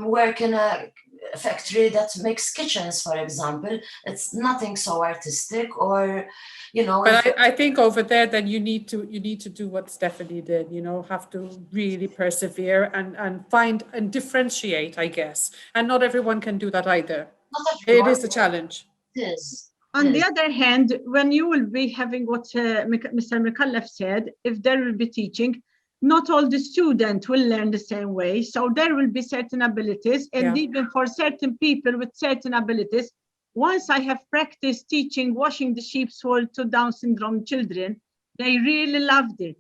S16: work in a factory that makes kitchens, for example. It's nothing so artistic, or
S14: But I think over there, then you need to do what Stephanie did. Have to really persevere and find and differentiate, I guess. And not everyone can do that either. It is a challenge.
S16: It is.
S13: On the other hand, when you will be having what Mr. McAuliffe said, if there will be teaching, not all the students will learn the same way. So there will be certain abilities, and even for certain people with certain abilities, once I have practiced teaching washing the sheep's wool to Down syndrome children, they really loved it.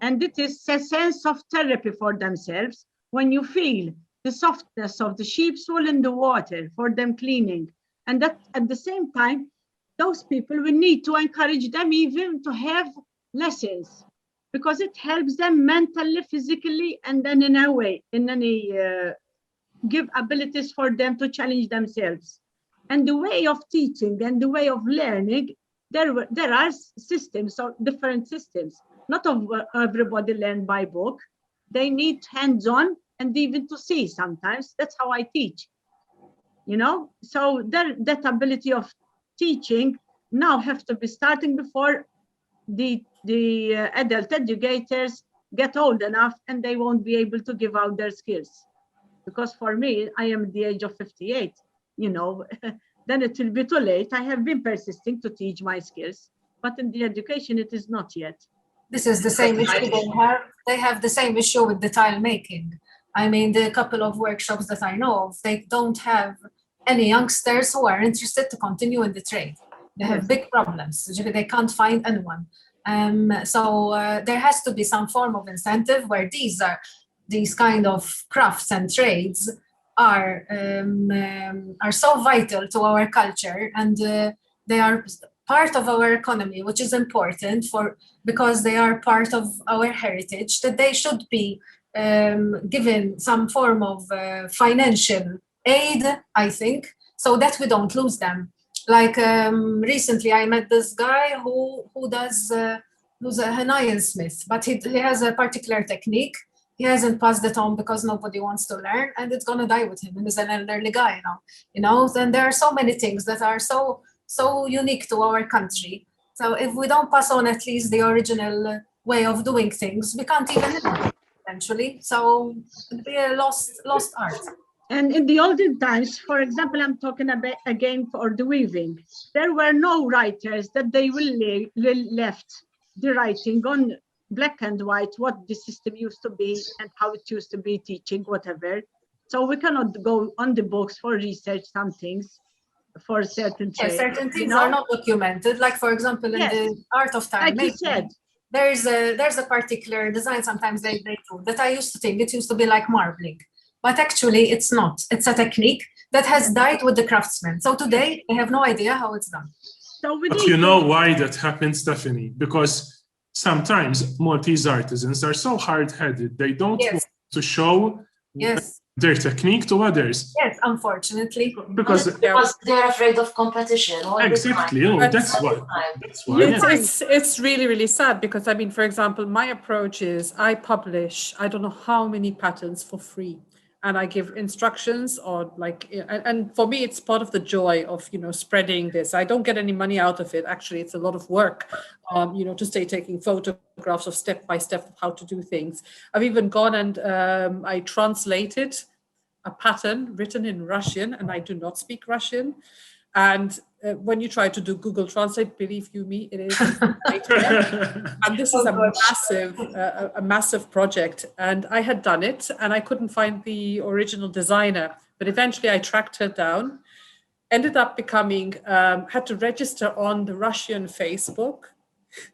S13: And it is a sense of therapy for themselves when you feel the softness of the sheep's wool in the water for them cleaning. And that at the same time, those people, we need to encourage them even to have lessons, because it helps them mentally, physically, and then in a way, give abilities for them to challenge themselves. And the way of teaching and the way of learning, there are systems, or different systems. Not everybody learn by book. They need hands-on and even to see sometimes. That's how I teach. So that ability of teaching now have to be starting before the adult educators get old enough, and they won't be able to give out their skills. Because for me, I am at the age of 58, then it will be too late. I have been persisting to teach my skills, but in the education, it is not yet.
S11: This is the same issue they have. They have the same issue with the tile making. I mean, the couple of workshops that I know of, they don't have any youngsters who are interested to continue in the trade. They have big problems. They can't find anyone. So there has to be some form of incentive where these kind of crafts and trades are so vital to our culture, and they are part of our economy, which is important because they are part of our heritage, that they should be given some form of financial aid, I think, so that we don't lose them. Like recently, I met this guy who's a Hawaiian smith, but he has a particular technique. He hasn't passed it on because nobody wants to learn, and it's gonna die with him. And he's an elderly guy now, you know. Then there are so many things that are so unique to our country. So if we don't pass on at least the original way of doing things, we can't even live eventually. So it'd be a lost art.
S13: And in the olden times, for example, I'm talking about again for the weaving, there were no writers that they will left the writing on black and white, what the system used to be and how it used to be teaching, whatever. So we cannot go on the books for research some things for certain trades.
S11: Yes, certain things are not documented. Like for example, in the art of time
S13: like you said,
S11: there's a particular design sometimes they do that I used to think it used to be like marbling. But actually it's not. It's a technique that has died with the craftsmen. So today they have no idea how it's done.
S13: So
S12: but you know why that happens, Stephanie? Because sometimes Maltese artisans are so hard-headed, they don't want to show their technique to others.
S11: Yes, unfortunately.
S12: Because
S16: they're afraid of competition.
S12: Exactly. That's why.
S14: It's really, really sad because, I mean, for example, my approach is I publish, I don't know how many patterns for free. And I give instructions or and for me, it's part of the joy of, spreading this. I don't get any money out of it. Actually, it's a lot of work, to stay taking photographs of step-by-step of how to do things. I've even gone and I translated a pattern written in Russian, and I do not speak Russian. And when you try to do Google Translate, believe you me, it is a nightmare. And this is a massive project. And I had done it, and I couldn't find the original designer. But eventually, I tracked her down. Ended up becoming had to register on the Russian Facebook,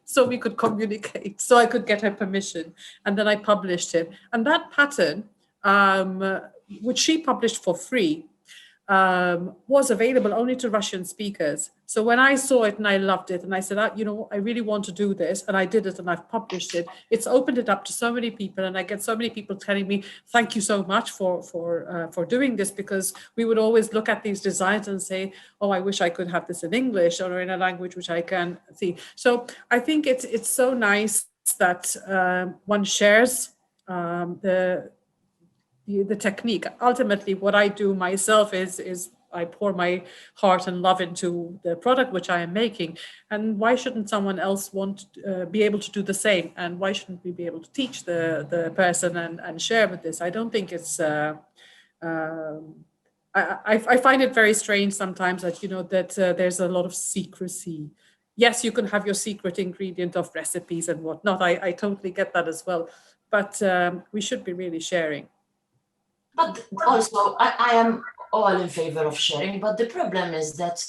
S14: so we could communicate. So I could get her permission, and then I published it. And that pattern, which she published for free, was available only to Russian speakers. So when I saw it and I loved it and I said, I really want to do this, and I did it and I've published it, it's opened it up to so many people, and I get so many people telling me, thank you so much for doing this, because we would always look at these designs and say, oh, I wish I could have this in English or in a language which I can see. So I think it's so nice that one shares the technique. Ultimately, what I do myself is I pour my heart and love into the product which I am making. And why shouldn't someone else be able to do the same? And why shouldn't we be able to teach the person and share with this? I don't think it's. I find it very strange sometimes that that there's a lot of secrecy. Yes, you can have your secret ingredient of recipes and whatnot. I totally get that as well. But we should be really sharing.
S16: But also, I am all in favor of sharing, but the problem is that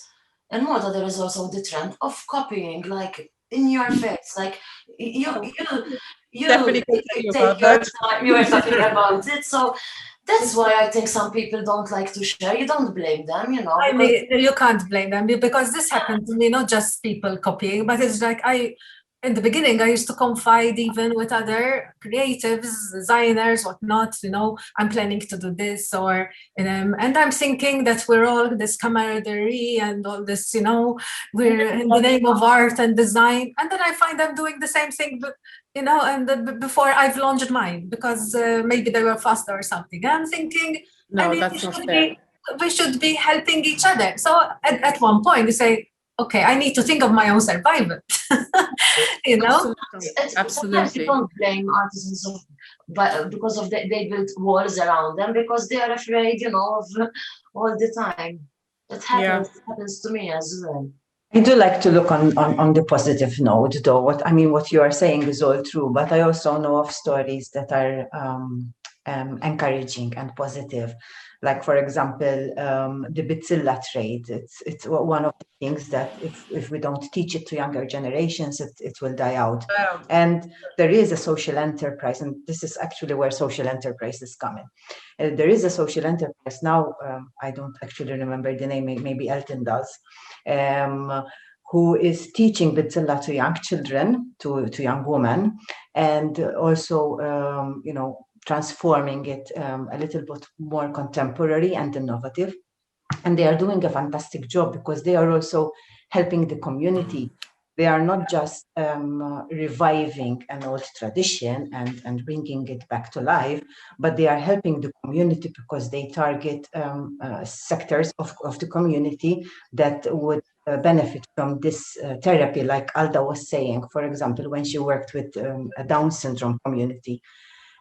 S16: in Malta there is also the trend of copying, like in your face, like you take your time, you were talking about it, so that's why I think some people don't like to share. You don't blame them,
S11: I mean, you can't blame them, because this happened to me, not just people copying, but it's like in the beginning, I used to confide even with other creatives, designers, whatnot, I'm planning to do this, and I'm thinking that we're all this camaraderie and all this, we're in the name of art and design. And then I find I'm doing the same thing, and before I've launched mine, because maybe they were faster or something. I'm thinking,
S14: that's not fair.
S11: We should be helping each other. So at one point, you say, okay, I need to think of my own survival.
S16: Absolutely. You don't blame artisans because they built walls around them because they are afraid, of all the time. It happens to me as well.
S15: I do like to look on the positive note, though. What you are saying is all true, but I also know of stories that are encouraging and positive. Like, for example, the Bitzilla trade. It's one of the things that if we don't teach it to younger generations, it will die out. And there is a social enterprise, and this is actually where social enterprise is coming. There is a social enterprise now. I don't actually remember the name. Maybe Elton does. Who is teaching Bitzilla to young children, to young women, and also, you know, transforming it a little bit more contemporary and innovative. And they are doing a fantastic job because they are also helping the community. They are not just reviving an old tradition and bringing it back to life, but they are helping the community because they target sectors of the community that would benefit from this therapy, like Alda was saying, for example, when she worked with a Down syndrome community.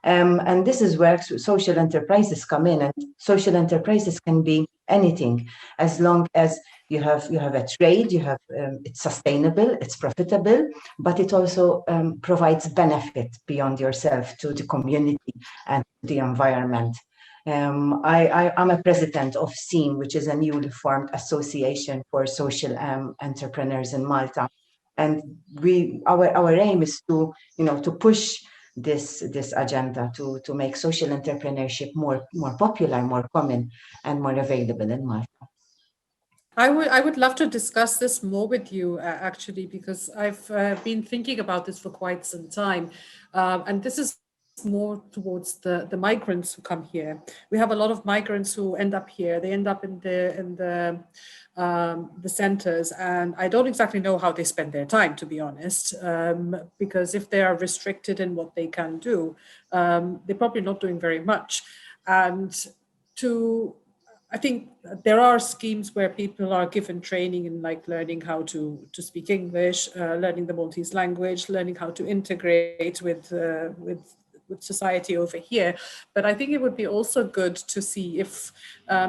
S15: And this is where social enterprises come in, and social enterprises can be anything, as long as you have a trade, you have it's sustainable, it's profitable, but it also provides benefit beyond yourself to the community and the environment. I'm a president of SEAM, which is a newly formed association for social entrepreneurs in Malta, and our aim is to, you know, to push this agenda to make social entrepreneurship more popular, more common, and more available in Malta.
S14: I would love to discuss this more with you, actually, because I've been thinking about this for quite some time, and this is more towards the migrants who come here. We have a lot of migrants who end up here. They end up in the centers, and I don't exactly know how they spend their time, to be honest, because if they are restricted in what they can do, they're probably not doing very much. And I think there are schemes where people are given training in, like, learning how to speak English, learning the Maltese language, learning how to integrate with society over here. But I think it would be also good to see if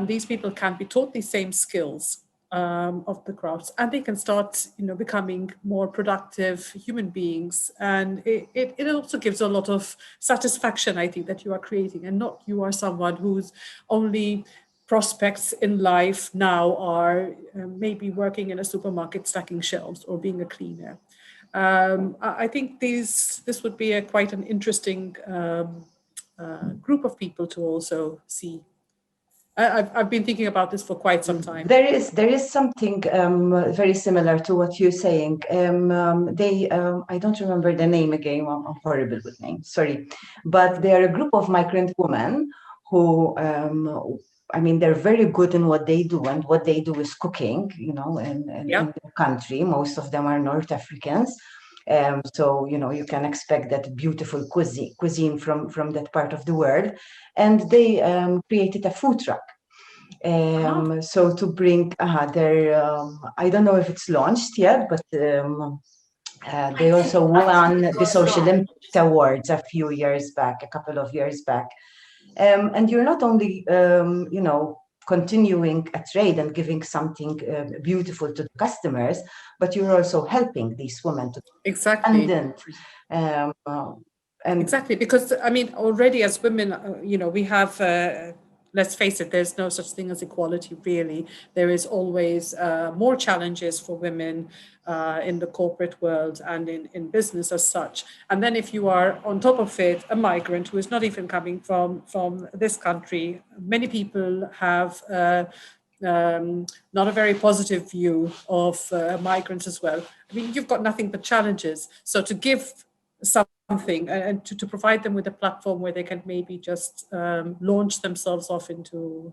S14: these people can be taught these same skills of the crafts, and they can start, you know, becoming more productive human beings. And it also gives a lot of satisfaction, I think, that you are creating, and not you are someone who's only prospects in life now are maybe working in a supermarket stacking shelves or being a cleaner. I think this would be quite an interesting group of people to also see. I've been thinking about this for quite some time.
S15: There is something very similar to what you're saying. I don't remember the name again. I'm horrible with names, sorry, but they are a group of migrant women who, I mean, they're very good in what they do, and what they do is cooking, you know, in the country. Most of them are North Africans. So, you know, you can expect that beautiful cuisine from that part of the world. And they created a food truck. So to bring their, I don't know if it's launched yet, but they also won the Social Impact Awards a couple of years back. And you're not only, you know, continuing a trade and giving something beautiful to the customers, but you're also helping these women to be independent.
S14: Exactly, because I mean, already as women, you know, we have, let's face it, there's no such thing as equality, really. There is always more challenges for women in the corporate world and in business as such. And then if you are on top of it, a migrant who is not even coming from this country, many people have not a very positive view of migrants as well. I mean, you've got nothing but challenges. So to give something and to provide them with a platform where they can maybe just launch themselves off into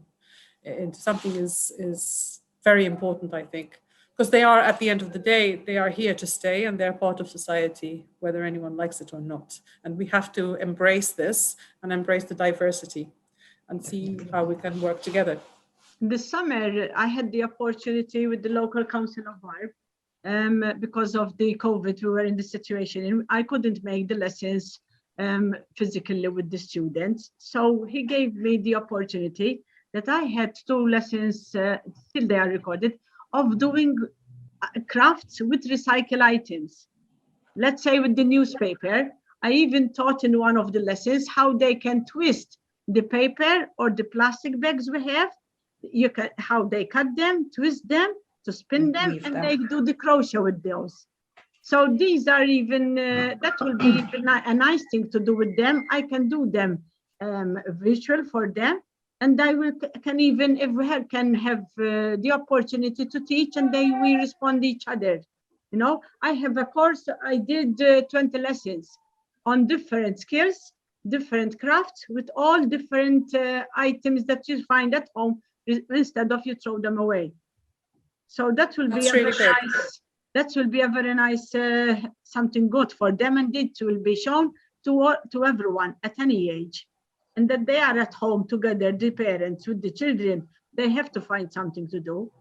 S14: something is very important, I think, because they are, at the end of the day, they are here to stay, and they're part of society, whether anyone likes it or not. And we have to embrace this and embrace the diversity and see how we can work together.
S13: This summer, I had the opportunity with the local council of Barb. Because of the COVID, we were in the situation and I couldn't make the lessons physically with the students. So he gave me the opportunity that I had 2 lessons, still they are recorded, of doing crafts with recycled items. Let's say with the newspaper, I even taught in one of the lessons how they can twist the paper or the plastic bags we have, you can how they cut them, twist them, to spin them, and they do the crochet with those. So these are even, that will be even a nice thing to do with them. I can do them visual for them. And I can even, if we can have the opportunity to teach, and we respond each other. You know, I have a course, I did 20 lessons on different skills, different crafts, with all different items that you find at home, instead of you throw them away. So that will be a very nice, that will be a very nice something good for them, and it will be shown to everyone at any age, and that they are at home together, the parents with the children. They have to find something to do.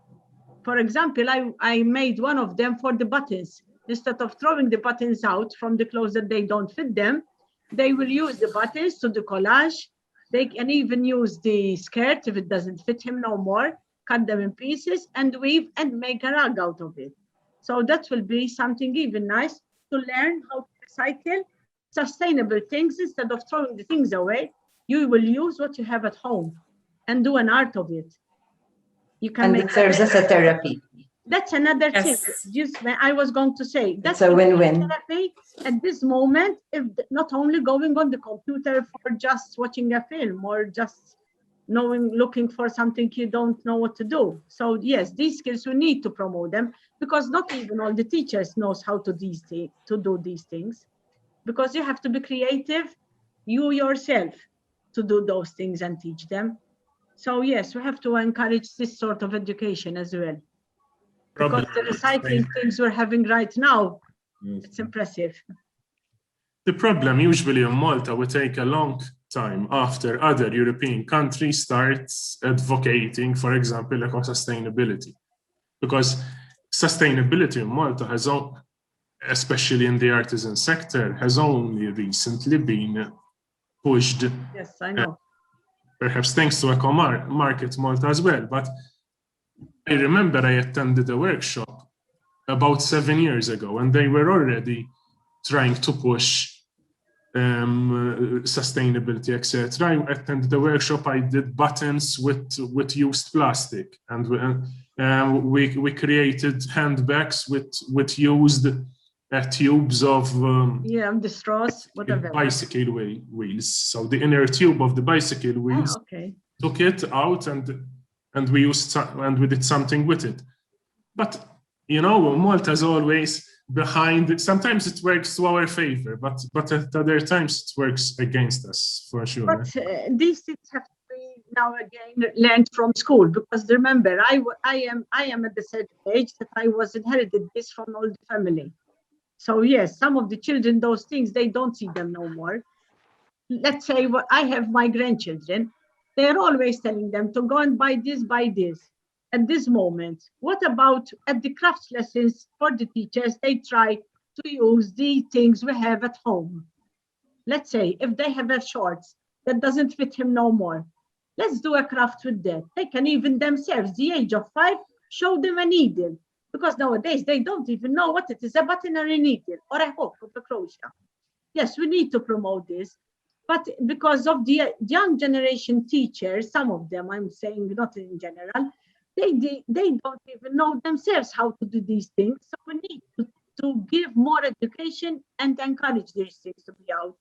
S13: For example, I made one of them for the buttons. Instead of throwing the buttons out from the clothes that they don't fit them, they will use the buttons to the collage. They can even use the skirt if it doesn't fit him no more, cut them in pieces and weave and make a rug out of it. So that will be something even nice to learn how to recycle sustainable things. Instead of throwing the things away, you will use what you have at home and do an art of it. You can
S15: and
S13: make
S15: it serves as a therapy.
S13: That's another thing. Just I was going to say that's
S15: a win-win.
S13: Therapy at this moment, if not only going on the computer for just watching a film or just looking for something you don't know what to do. So yes, these skills we need to promote them, because not even all the teachers knows how to do these things, because you have to be creative, you yourself, to do those things and teach them. So yes, we have to encourage this sort of education as well. Because the recycling things we're having right now, it's impressive.
S12: The problem usually in Malta will take a long time after other European countries start advocating, for example, eco-sustainability. Because sustainability in Malta has, especially in the artisan sector, has only recently been pushed.
S13: Yes, I know.
S12: Perhaps thanks to Eco Market Malta as well. But I remember I attended a workshop about 7 years ago, and they were already trying to push sustainability, etc. I attended the workshop. I did buttons with used plastic, and we created handbags with used tubes of
S13: the straws, whatever,
S12: bicycle wheels. So the inner tube of the bicycle wheels, took it out and we used and we did something with it. But you know, Malta's always behind it. Sometimes it works to our favor, but at other times it works against us, for sure.
S13: But these things have to be now again learned from school, because remember, I am at the certain age that I was inherited this from all the family. So yes, some of the children, those things, they don't see them no more. Let's say I have my grandchildren. They're always telling them to go and buy this, buy this. At this moment, what about at the crafts lessons for the teachers? They try to use the things we have at home. Let's say if they have a shorts that doesn't fit him no more, let's do a craft with that. They can even themselves, the age of 5, show them a needle, because nowadays they don't even know what it is, a button or a needle or a hook of a crochet. Yes, we need to promote this. But because of the young generation teachers, some of them, I'm saying not in general, they don't even know themselves how to do these things. So we need to give more education and encourage these things to be out.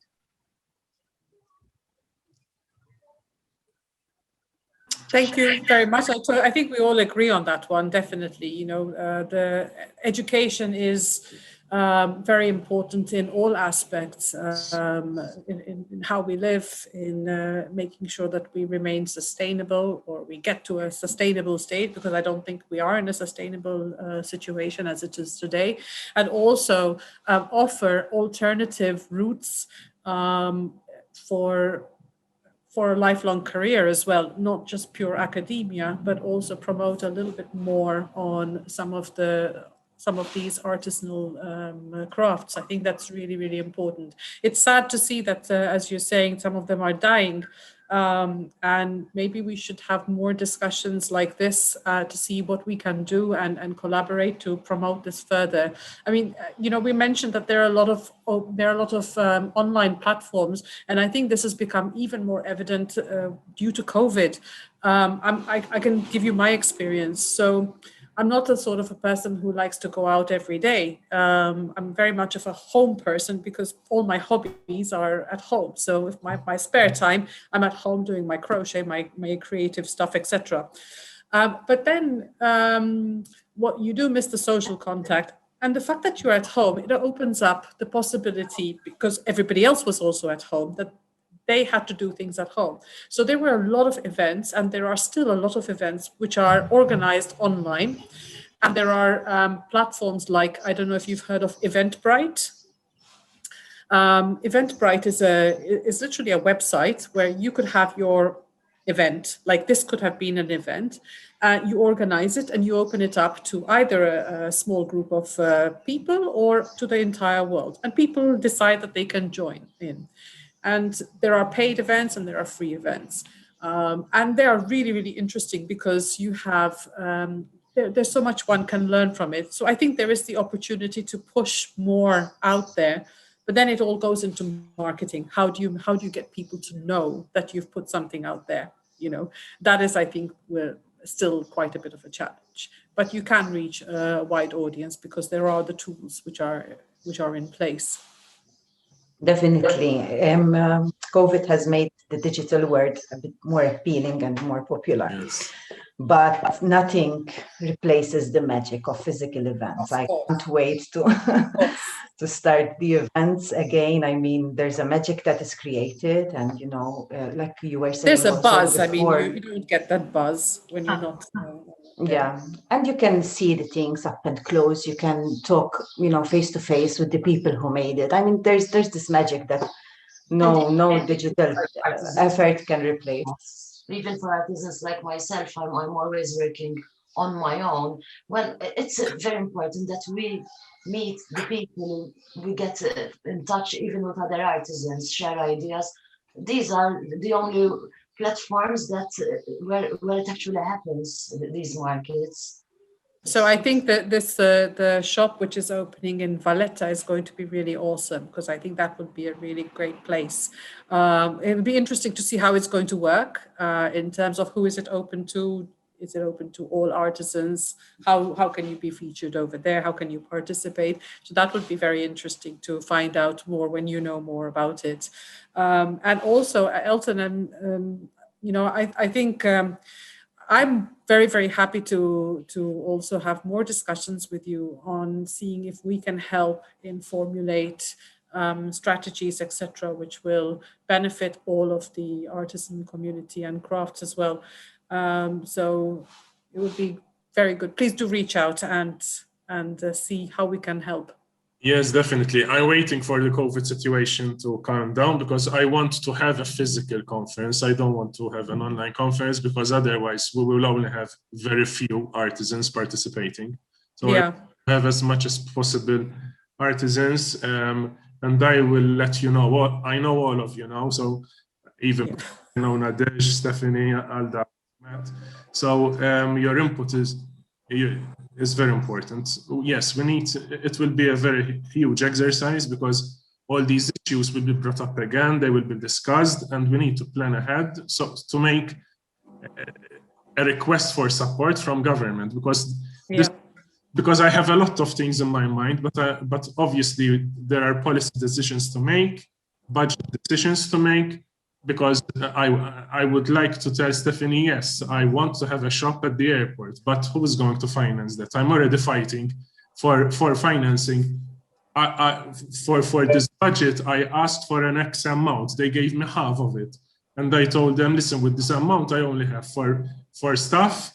S14: Thank you very much. I think we all agree on that one, definitely. You know, the education is very important in all aspects, in how we live, in making sure that we remain sustainable, or we get to a sustainable state, because I don't think we are in a sustainable situation as it is today, and also offer alternative routes for a lifelong career as well, not just pure academia, but also promote a little bit more on some of these artisanal crafts. I think that's really, really important. It's sad to see that, as you're saying, some of them are dying. And maybe we should have more discussions like this to see what we can do and collaborate to promote this further. I mean, we mentioned that there are a lot of online platforms, and I think this has become even more evident due to COVID. I can give you my experience. So I'm not the sort of a person who likes to go out every day. I'm very much of a home person because all my hobbies are at home. So if my spare time, I'm at home doing my crochet, my creative stuff, etc. But then what you do miss the social contact. And the fact that you're at home, it opens up the possibility, because everybody else was also at home, that they had to do things at home. So there were a lot of events, and there are still a lot of events which are organized online. And there are platforms like, I don't know if you've heard of Eventbrite. Eventbrite is literally a website where you could have your event, like this could have been an event. You organize it and you open it up to either a small group of people or to the entire world. And people decide that they can join in. And there are paid events and there are free events. And they are really, really interesting because you have, there's so much one can learn from it. So I think there is the opportunity to push more out there, but then it all goes into marketing. How do you get people to know that you've put something out there? That is, I think, still quite a bit of a challenge, but you can reach a wide audience because there are the tools which are in place.
S15: Definitely. COVID has made the digital world a bit more appealing and more popular. Yes. But nothing replaces the magic of physical events. I can't wait to start the events again. I mean, there's a magic that is created, and like you were saying,
S14: there's a buzz.
S15: Before,
S14: I mean, you don't get that buzz when you're not.
S15: Yeah, and you can see the things up and close. You can talk, face to face with the people who made it. I mean, there's this magic that no digital effort can replace.
S16: Even for artisans like myself, I'm always working on my own. Well, it's very important that we meet the people, we get in touch even with other artisans, share ideas. These are the only platforms that where it actually happens, these markets.
S14: So I think that the shop which is opening in Valletta is going to be really awesome, because I think that would be a really great place. It'll be interesting to see how it's going to work in terms of who is it open to. Is it open to all artisans? How can you be featured over there? How can you participate? So that would be very interesting to find out more when you know more about it. And also, Elton, I think I'm very, very happy to also have more discussions with you on seeing if we can help in formulate strategies, etc., which will benefit all of the artisan community and crafts as well. So it would be very good. Please do reach out and see how we can help.
S12: Yes, definitely. I'm waiting for the COVID situation to calm down because I want to have a physical conference. I don't want to have an online conference because otherwise we will only have very few artisans participating. So yeah. I have as much as possible artisans, and I will let you know what I know all of you now. So even Nadej, Stephanie, Alda, Matt. So your input is very important. Yes, it will be a very huge exercise because all these issues will be brought up again, they will be discussed, and we need to plan ahead so to make a request for support from government because I have a lot of things in my mind, but obviously there are policy decisions to make, budget decisions to make, because I would like to tell Stephanie, yes, I want to have a shop at the airport, but who is going to finance that? I'm already fighting for financing. For this budget, I asked for an X amount. They gave me half of it. And I told them, listen, with this amount, I only have for staff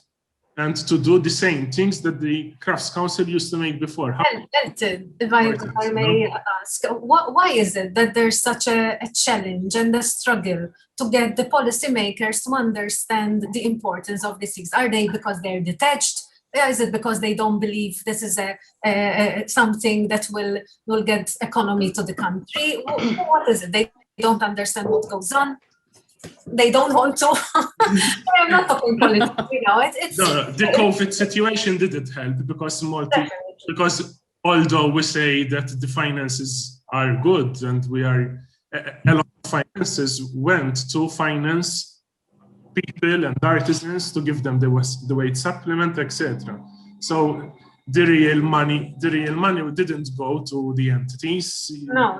S12: and to do the same things that the Crafts Council used to make before.
S11: Elton, if I may ask, why is it that there's such a challenge and a struggle to get the policymakers to understand the importance of these things? Are they because they're detached? Is it because they don't believe this is something that will get economy to the country? What is it? They don't understand what goes on? they don't want to. I'm not talking politics, it's
S12: No, the COVID situation didn't help because because although we say that the finances are good and a lot of finances went to finance people and artisans to give them the wage supplement, etc. So the real money didn't go to the entities.
S11: No.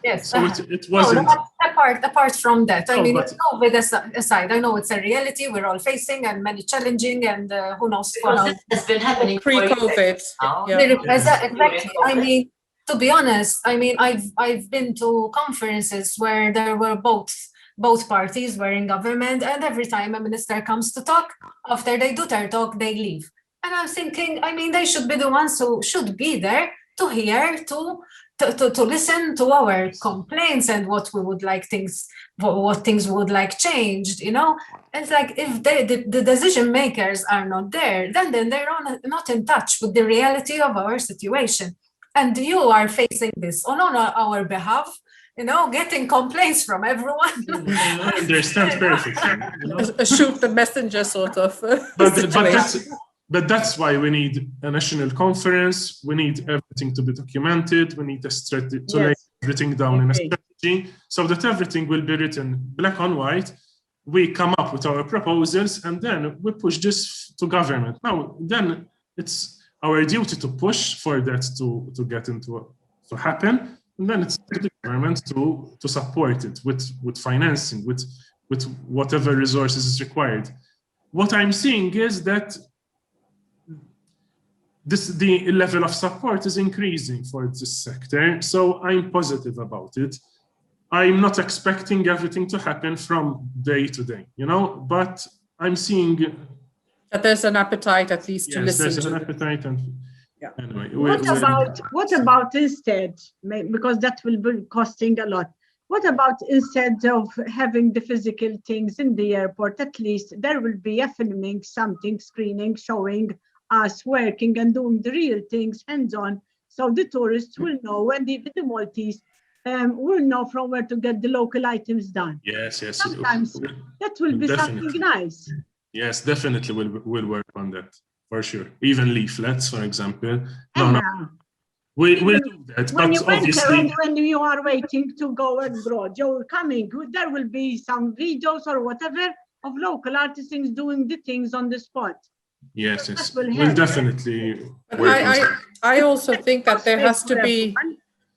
S11: Yes.
S12: So it wasn't.
S11: No, apart from that, I mean, COVID aside, I know it's a reality we're all facing and many challenging, and who knows what
S16: has been happening
S14: pre-COVID.
S11: Exactly. I mean, to be honest, I mean, I've been to conferences where there were both parties were in government, and every time a minister comes to talk, after they do their talk, they leave. And I'm thinking, I mean, they should be the ones who should be there to hear, to listen to our complaints and what we would like what things would like changed, It's like if the decision makers are not there, then they're not in touch with the reality of our situation. And you are facing this on our behalf, getting complaints from everyone.
S12: I understand perfectly.
S14: Shoot the messenger sort of
S12: But that's why we need a national conference. We need everything to be documented. We need a strategy to lay everything down in a strategy so that everything will be written black on white. We come up with our proposals and then we push this to government. Now, then it's our duty to push for that to get to happen. And then it's the government to support it with financing, with whatever resources is required. What I'm seeing is that the level of support is increasing for this sector, so I'm positive about it. I'm not expecting everything to happen from day to day, but I'm seeing
S14: that there's an appetite at least to listen.
S12: There's an appetite, and anyway.
S13: What about instead? Because that will be costing a lot. What about instead of having the physical things in the airport, at least there will be a filming, something, screening, showing us working and doing the real things hands-on, so the tourists will know, and even the Maltese will know from where to get the local items done.
S12: Yes.
S13: Sometimes that will be something nice.
S12: Yes, definitely we'll work on that for sure. Even leaflets, for example. We'll do that.
S13: When you are waiting to go abroad, you're coming, there will be some videos or whatever of local artisans doing the things on the spot.
S12: Yes. We'll definitely work on that.
S14: I also think that there has to be.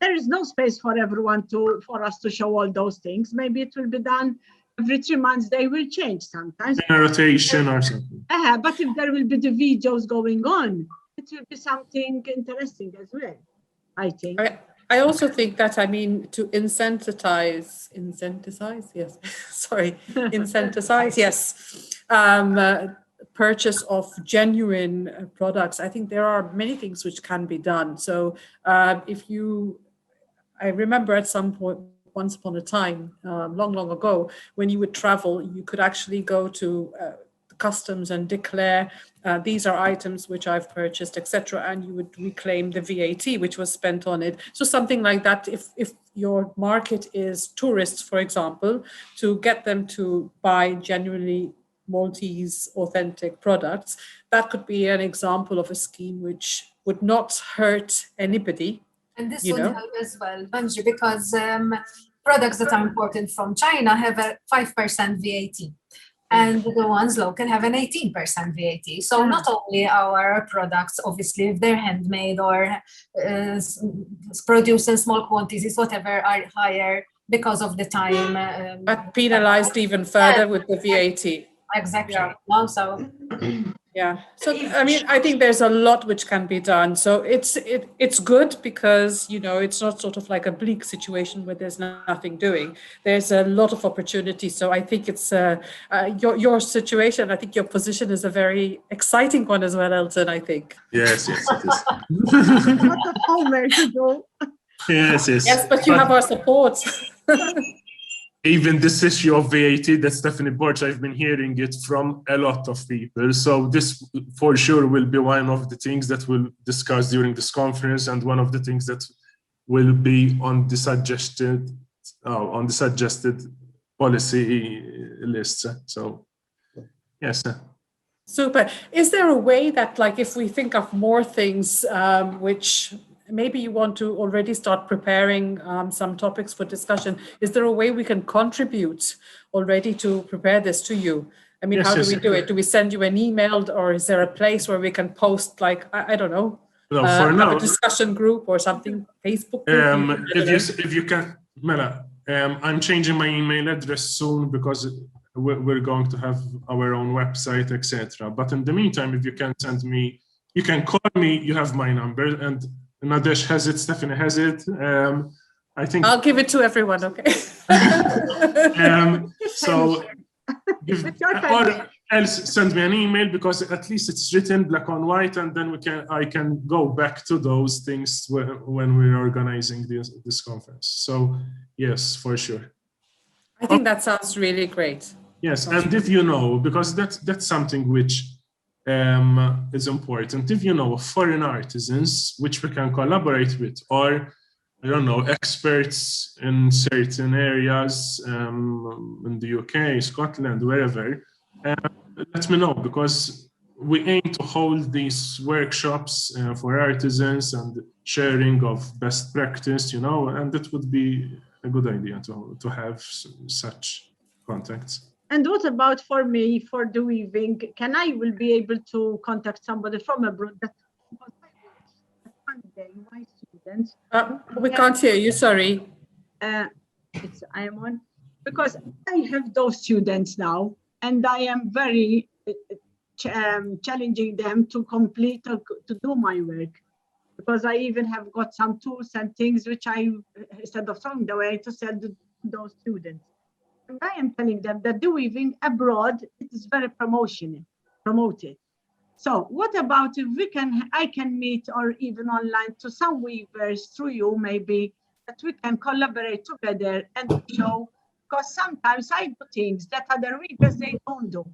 S13: There is no space for everyone for us to show all those things. Maybe it will be done every 3 months. They will change sometimes.
S12: In a rotation or something.
S13: But if there will be the videos going on, it will be something interesting as well, I think.
S14: I also think that, I mean, to incentivize, yes, sorry, incentivize, yes, purchase of genuine products. I think there are many things which can be done. So I remember at some point, once upon a time, long ago, when you would travel, you could actually go to customs and declare these are items which I've purchased, etc., and you would reclaim the VAT which was spent on it. So something like that, if your market is tourists, for example, to get them to buy genuinely Maltese authentic products, that could be an example of a scheme which would not hurt anybody.
S11: And this would help as well, Banji, because products that are imported from China have a 5% VAT. And the ones local have an 18% VAT. So not only our products, obviously, if they're handmade or produced in small quantities, whatever, are higher because of the time.
S14: But penalized even further with the VAT.
S11: Exactly. Also.
S14: Yeah. So I mean, I think there's a lot which can be done. So it's good because it's not sort of like a bleak situation where there's nothing doing. There's a lot of opportunity. So I think it's your situation. I think your position is a very exciting one as well, Elton. I think.
S12: Yes, it is.
S13: What a homework to do.
S12: Yes.
S14: Yes, but you have our support.
S12: Even this issue of VAT, that's definitely Borch. I've been hearing it from a lot of people. So this for sure will be one of the things that we'll discuss during this conference, and one of the things that will be on the suggested policy lists. So yes.
S14: Super. Is there a way that, like, if we think of more things which maybe you want to already start preparing some topics for discussion, is there a way we can contribute already to prepare this to you? I mean,
S12: Yes,
S14: how do
S12: yes.
S14: we do it? Do we send you an email, or is there a place where we can post, like, I don't know,
S12: No, for
S14: have
S12: now,
S14: a discussion group or something, Facebook group?
S12: if you can, Mela, I'm changing my email address soon because we're going to have our own website, etc. But in the meantime, if you can send me, you can call me. You have my number, and Nadesh has it. Stephanie has it. I think
S14: I'll give it to everyone. Okay.
S12: So, or else send me an email, because at least it's written black on white, and then I can go back to those things when we're organizing this conference. So yes, for sure.
S14: I think that sounds really great.
S12: Yes, and if you know, because that's something which is important. If you know foreign artisans which we can collaborate with, or I don't know, experts in certain areas in the UK, Scotland, wherever, let me know, because we aim to hold these workshops for artisans and sharing of best practice, and it would be a good idea to have such contacts.
S13: And what about for me, for the weaving? I will be able to contact somebody from abroad that one day my students.
S14: We can't hear you, sorry.
S13: I am on, because I have those students now, and I am very challenging them to complete or to do my work, because I even have got some tools and things which I, instead of throwing away, to sell to those students. And I am telling them that the weaving abroad, it is very promoted. So what about if I can meet, or even online, to some weavers through you, maybe, that we can collaborate together and show, because sometimes I do things that other weavers, they don't do.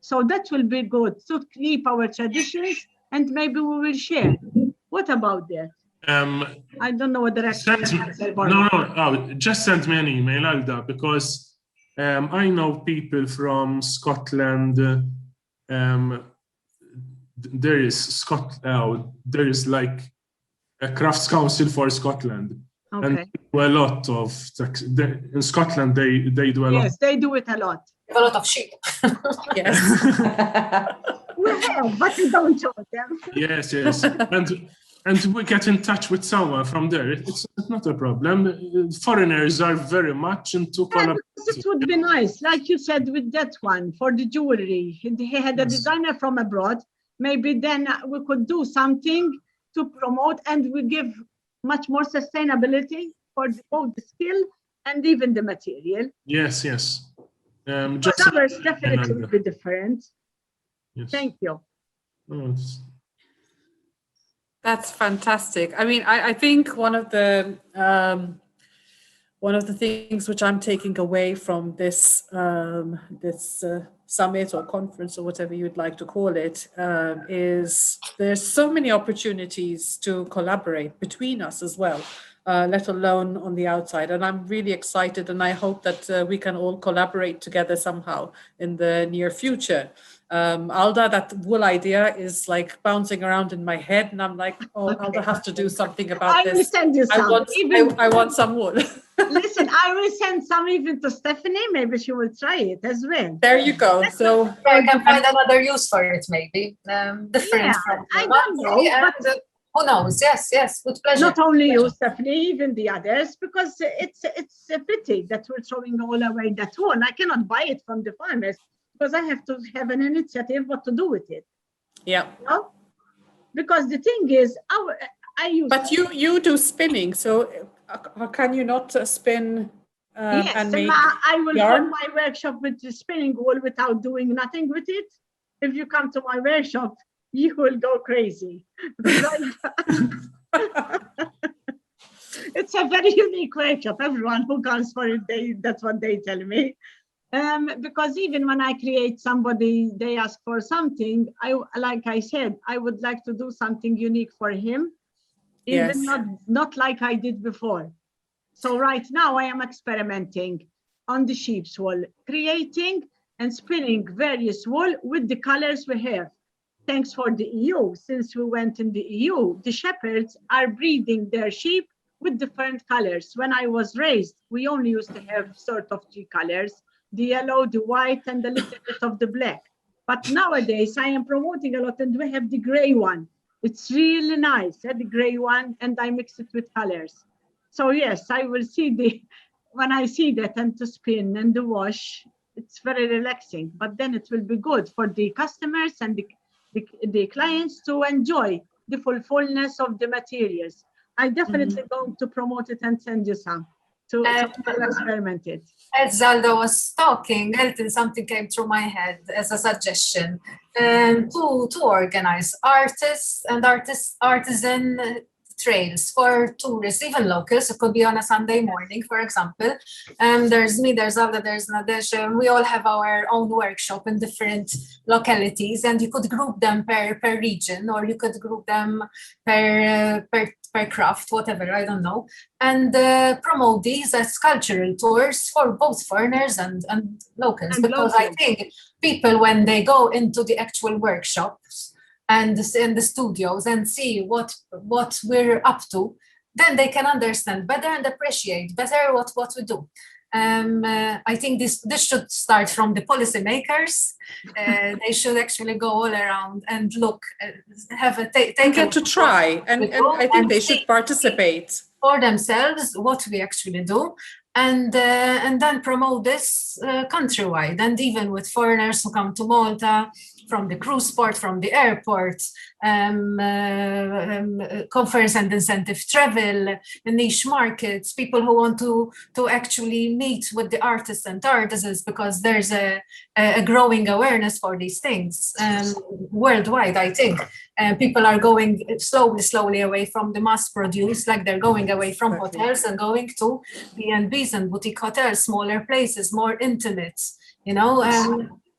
S13: So that will be good to keep our traditions, and maybe we will share. What about that? I don't know what the rest
S12: just send me an email, Alda, because I know people from Scotland. There is like a crafts council for Scotland.
S13: Okay.
S12: And they do a lot of in Scotland. They do a lot.
S13: Yes, they do it a lot.
S11: A lot of sheep.
S14: Yes.
S13: We have, but we don't show them.
S12: Yes, and we get in touch with someone from there. It's not a problem. Foreigners are very much into collaboration.
S13: It would be nice, like you said with that one for the jewelry. He had a designer from abroad. Maybe then we could do something to promote, and we give much more sustainability for both the skill and even the material.
S12: Yes.
S13: But others definitely will be different.
S12: Yes.
S13: Thank you.
S14: That's fantastic. I mean, I think one of the things which I'm taking away from this summit or conference or whatever you'd like to call it is there's so many opportunities to collaborate between us as well, let alone on the outside. And I'm really excited, and I hope that we can all collaborate together somehow in the near future. Alda, that wool idea is like bouncing around in my head, and I'm like, oh, okay. Alda has to do something about this.
S13: I will send you some.
S14: I want some wool.
S13: Listen, I will send some even to Stephanie. Maybe she will try it as well.
S14: There you go. So
S11: I can find another use for it, maybe different.
S13: Yeah, I don't know, but
S11: who knows? Yes, with pleasure.
S13: Not only you, Stephanie, even the others, because it's a pity that we're throwing all away that wool. I cannot buy it from the farmers, because I have to have an initiative what to do with it.
S14: Yeah.
S13: No? Because the thing is, I use.
S14: But you do spinning, so can you not spin
S13: yes,
S14: and make
S13: I will
S14: yarn?
S13: hold my workshop with the spinning wool without doing nothing with it. If you come to my workshop, you will go crazy. It's a very unique workshop. Everyone who comes for it, that's what they tell me. Because even when I create somebody, they ask for something, like I said, I would like to do something unique for him, even
S14: Yes.
S13: not like I did before. So right now I am experimenting. on the sheep's wool, creating and spinning various wool with the colors we have. Thanks for the EU. Since we went in the EU, the shepherds are breeding their sheep with different colors. When I was raised, we only used to have sort of 3 colors, the yellow, the white, and a little bit of the black. But nowadays, I am promoting a lot, and we have the gray one. It's really nice, the gray one, and I mix it with colors. So yes, I will see when I see that, and to spin and the wash, it's very relaxing. But then it will be good for the customers and the clients to enjoy the fullness of the materials. I definitely going to promote it and send you some to experiment it.
S11: As Zalda was talking, Elton, something came through my head as a suggestion to organize artists and artisan trails for tourists, even locals. It could be on a Sunday morning, for example. There's me, there's Alda, there's Nadesh. We all have our own workshop in different localities, and you could group them per region, or you could group them per craft, whatever, I don't know, and promote these as cultural tours for both foreigners and locals. Because I think people, when they go into the actual workshops and in the studios and see what we're up to, then they can understand better and appreciate better what we do. I think this should start from the policymakers. They should actually go all around and look,
S14: get to try, and I think they should participate
S11: for themselves what we actually do, and then promote this countrywide, and even with foreigners who come to Malta, from the cruise port, from the airport, conference and incentive travel, niche markets, people who want to actually meet with the artists and artisans, because there's a growing awareness for these things worldwide, I think. People are going slowly away from the mass produce, like they're going away from hotels and going to B&Bs and boutique hotels, smaller places, more intimate, you know.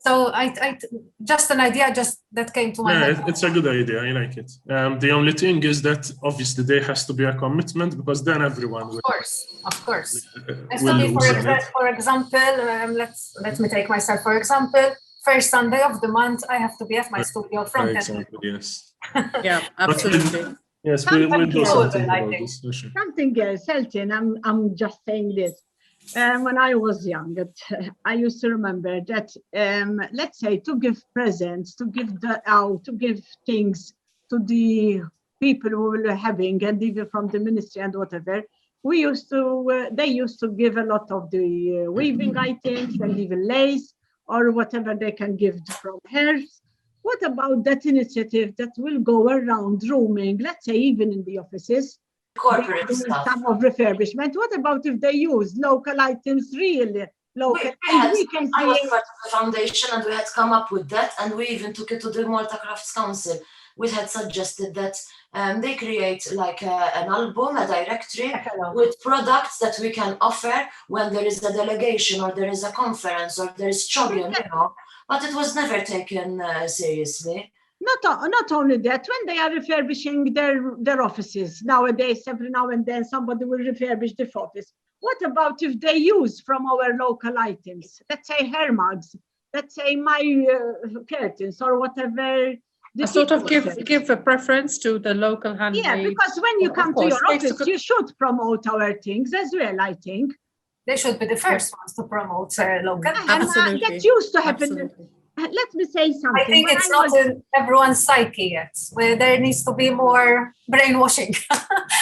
S11: So I just an idea that came to my head.
S12: It's a good idea. I like it. The only thing is that obviously there has to be a commitment, because then everyone will.
S11: Of course. For example, let me take myself for example. First Sunday of the month, I have to be at my studio front.
S12: Yes.
S14: Yeah, absolutely.
S12: Yes, we'll do something about this. Sure.
S13: Something else, Elton. I'm just saying this. When I was young, I used to remember that, let's say, to give presents, to give things to the people who were having, and even from the ministry and whatever, they used to give a lot of the weaving items and even lace or whatever they can give from hairs. What about that initiative that will go around roaming, let's say, even in the offices?
S16: Corporate stuff.
S13: Some of refurbishment. What about if they use local items, really local?
S16: I was part of the foundation, and we had come up with that, and we even took it to the Malta Crafts Council. We had suggested that they create like an album, a directory with products that we can offer when there is a delegation or there is a conference or there is Chobion, you know. But it was never taken seriously.
S13: Not only that, when they are refurbishing their offices nowadays, every now and then somebody will refurbish the office. What about if they use from our local items? Let's say hair mugs, let's say my curtains or whatever.
S14: Sort of give a preference to the local handmade.
S13: Yeah, because when you come to your office, you should promote our things as well, I think.
S11: They should be the first ones to promote local.
S13: Absolutely. That used to happen. Absolutely. Let me say something.
S11: I think it's not in everyone's psyche yet, where there needs to be more brainwashing.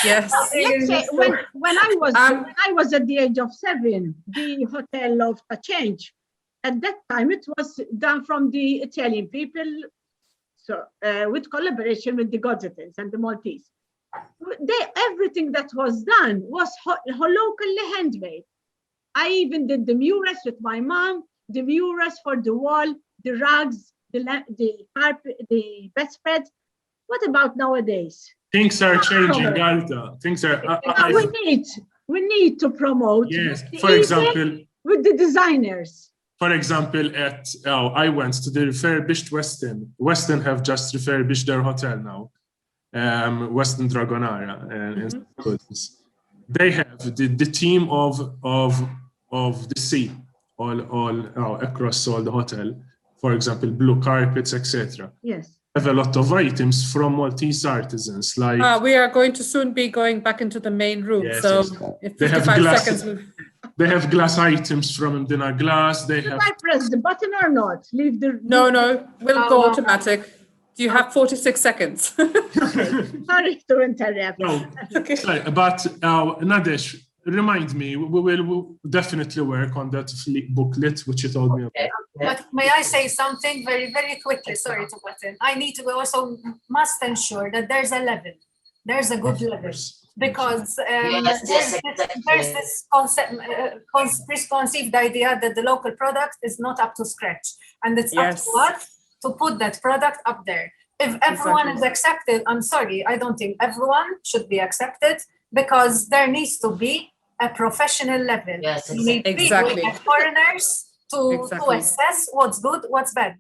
S14: Yes.
S13: Let's say when I was at the age of 7, the hotel of a change. At that time, it was done from the Italian people, so with collaboration with the Gogetans and the Maltese. Everything that was done was locally handmade. I even did the murals with my mom, the murals for the wall, the rugs, the carpet, the bedspread. What about nowadays?
S12: Things are changing, Alta. Things are.
S13: We need to promote.
S12: Yes. For example,
S13: with the designers.
S12: For example, I went to the refurbished Westin. Westin have just refurbished their hotel now, Westin Dragonara. They have the team of of the sea, all across all the hotel. For example, blue carpets, etc.
S13: Yes.
S12: Have a lot of items from Maltese artisans, like
S14: We are going to soon be going back into the main room,
S12: Yes,
S14: so
S12: yes.
S14: in
S12: They have
S14: 55
S12: glass-
S14: seconds.
S12: they have glass items from Mdina Glass. They
S13: Should
S12: have.
S13: I press the button or not? Leave the.
S14: No, we'll go
S13: Oh.
S14: automatic. You have 46 seconds.
S13: Sorry to interrupt.
S12: No, sorry, but Nadesh, remind me, we will definitely work on that booklet which you told me about.
S24: But may I say something very, very quickly? Sorry to butt in. I need to also must ensure that there's a level. There's a good level. Because there's this concept, preconceived idea that the local product is not up to scratch. And it's up to us to put that product up there. If everyone is accepted, I'm sorry, I don't think everyone should be accepted, because there needs to be a professional level.
S16: Yes,
S24: You need people like foreigners to assess what's good, what's bad.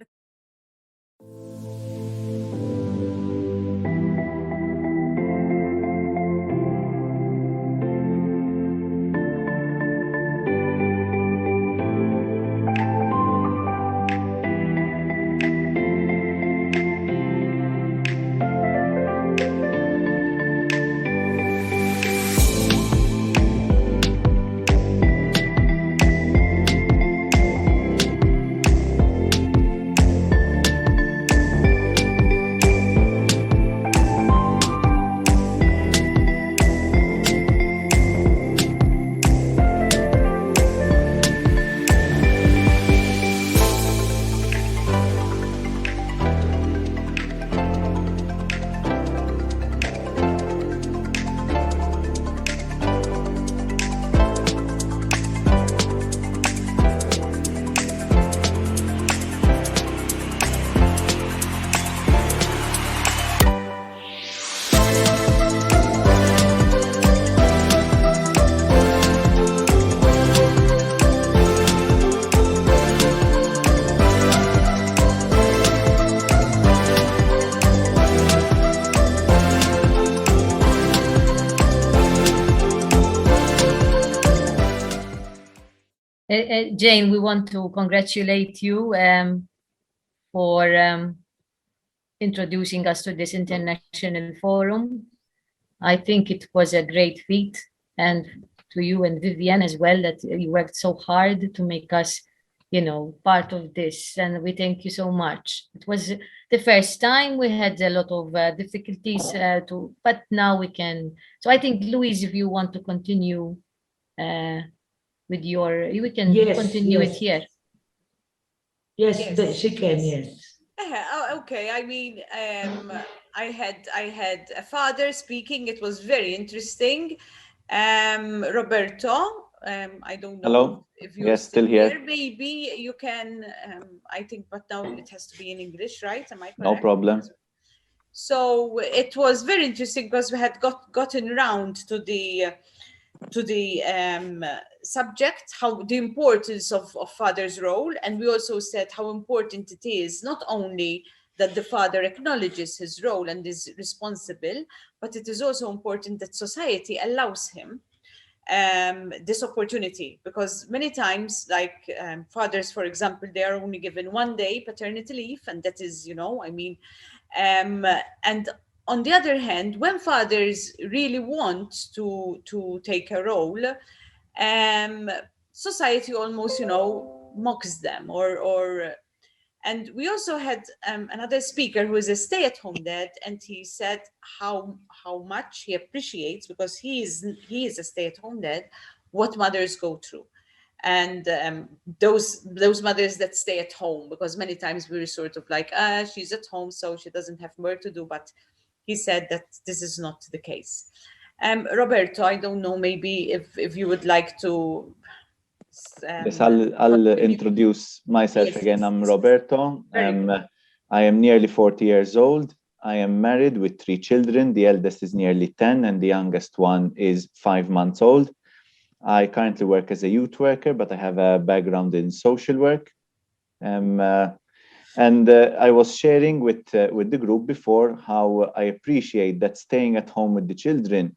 S17: Jane, we want to congratulate you for introducing us to this international forum. I think it was a great feat, and to you and Vivian as well, that you worked so hard to make us, part of this, and we thank you so much. It was the first time. We had a lot of difficulties but now we can. So I think, Louise, if you want to continue with we can continue it here.
S18: Yes, she can, yes.
S8: Okay, I mean, I had a father speaking. It was very interesting. Roberto, I don't know.
S10: Hello.
S8: If you're
S10: Yes, still here.
S8: maybe you can, I think, but now it has to be in English, right? Am I correct?
S10: No problem.
S8: So it was very interesting because we had gotten round to the subject, how the importance of father's role, and we also said how important it is not only that the father acknowledges his role and is responsible, but it is also important that society allows him this opportunity, because many times, like fathers, for example, they are only given 1 day paternity leave, and that is, and on the other hand, when fathers really want to take a role, society almost, mocks them and we also had another speaker who is a stay-at-home dad, and he said how much he appreciates, because he is a stay-at-home dad, what mothers go through. And those mothers that stay at home, because many times we're sort of like, she's at home, so she doesn't have work to do. But he said that this is not the case. Roberto, I don't know, maybe if you would like to.
S10: Yes, I'll introduce myself again. I'm Roberto. I am nearly 40 years old. I am married with 3 children. The eldest is nearly 10 and the youngest one is 5 months old. I currently work as a youth worker, but I have a background in social work. I was sharing with the group before how I appreciate that staying at home with the children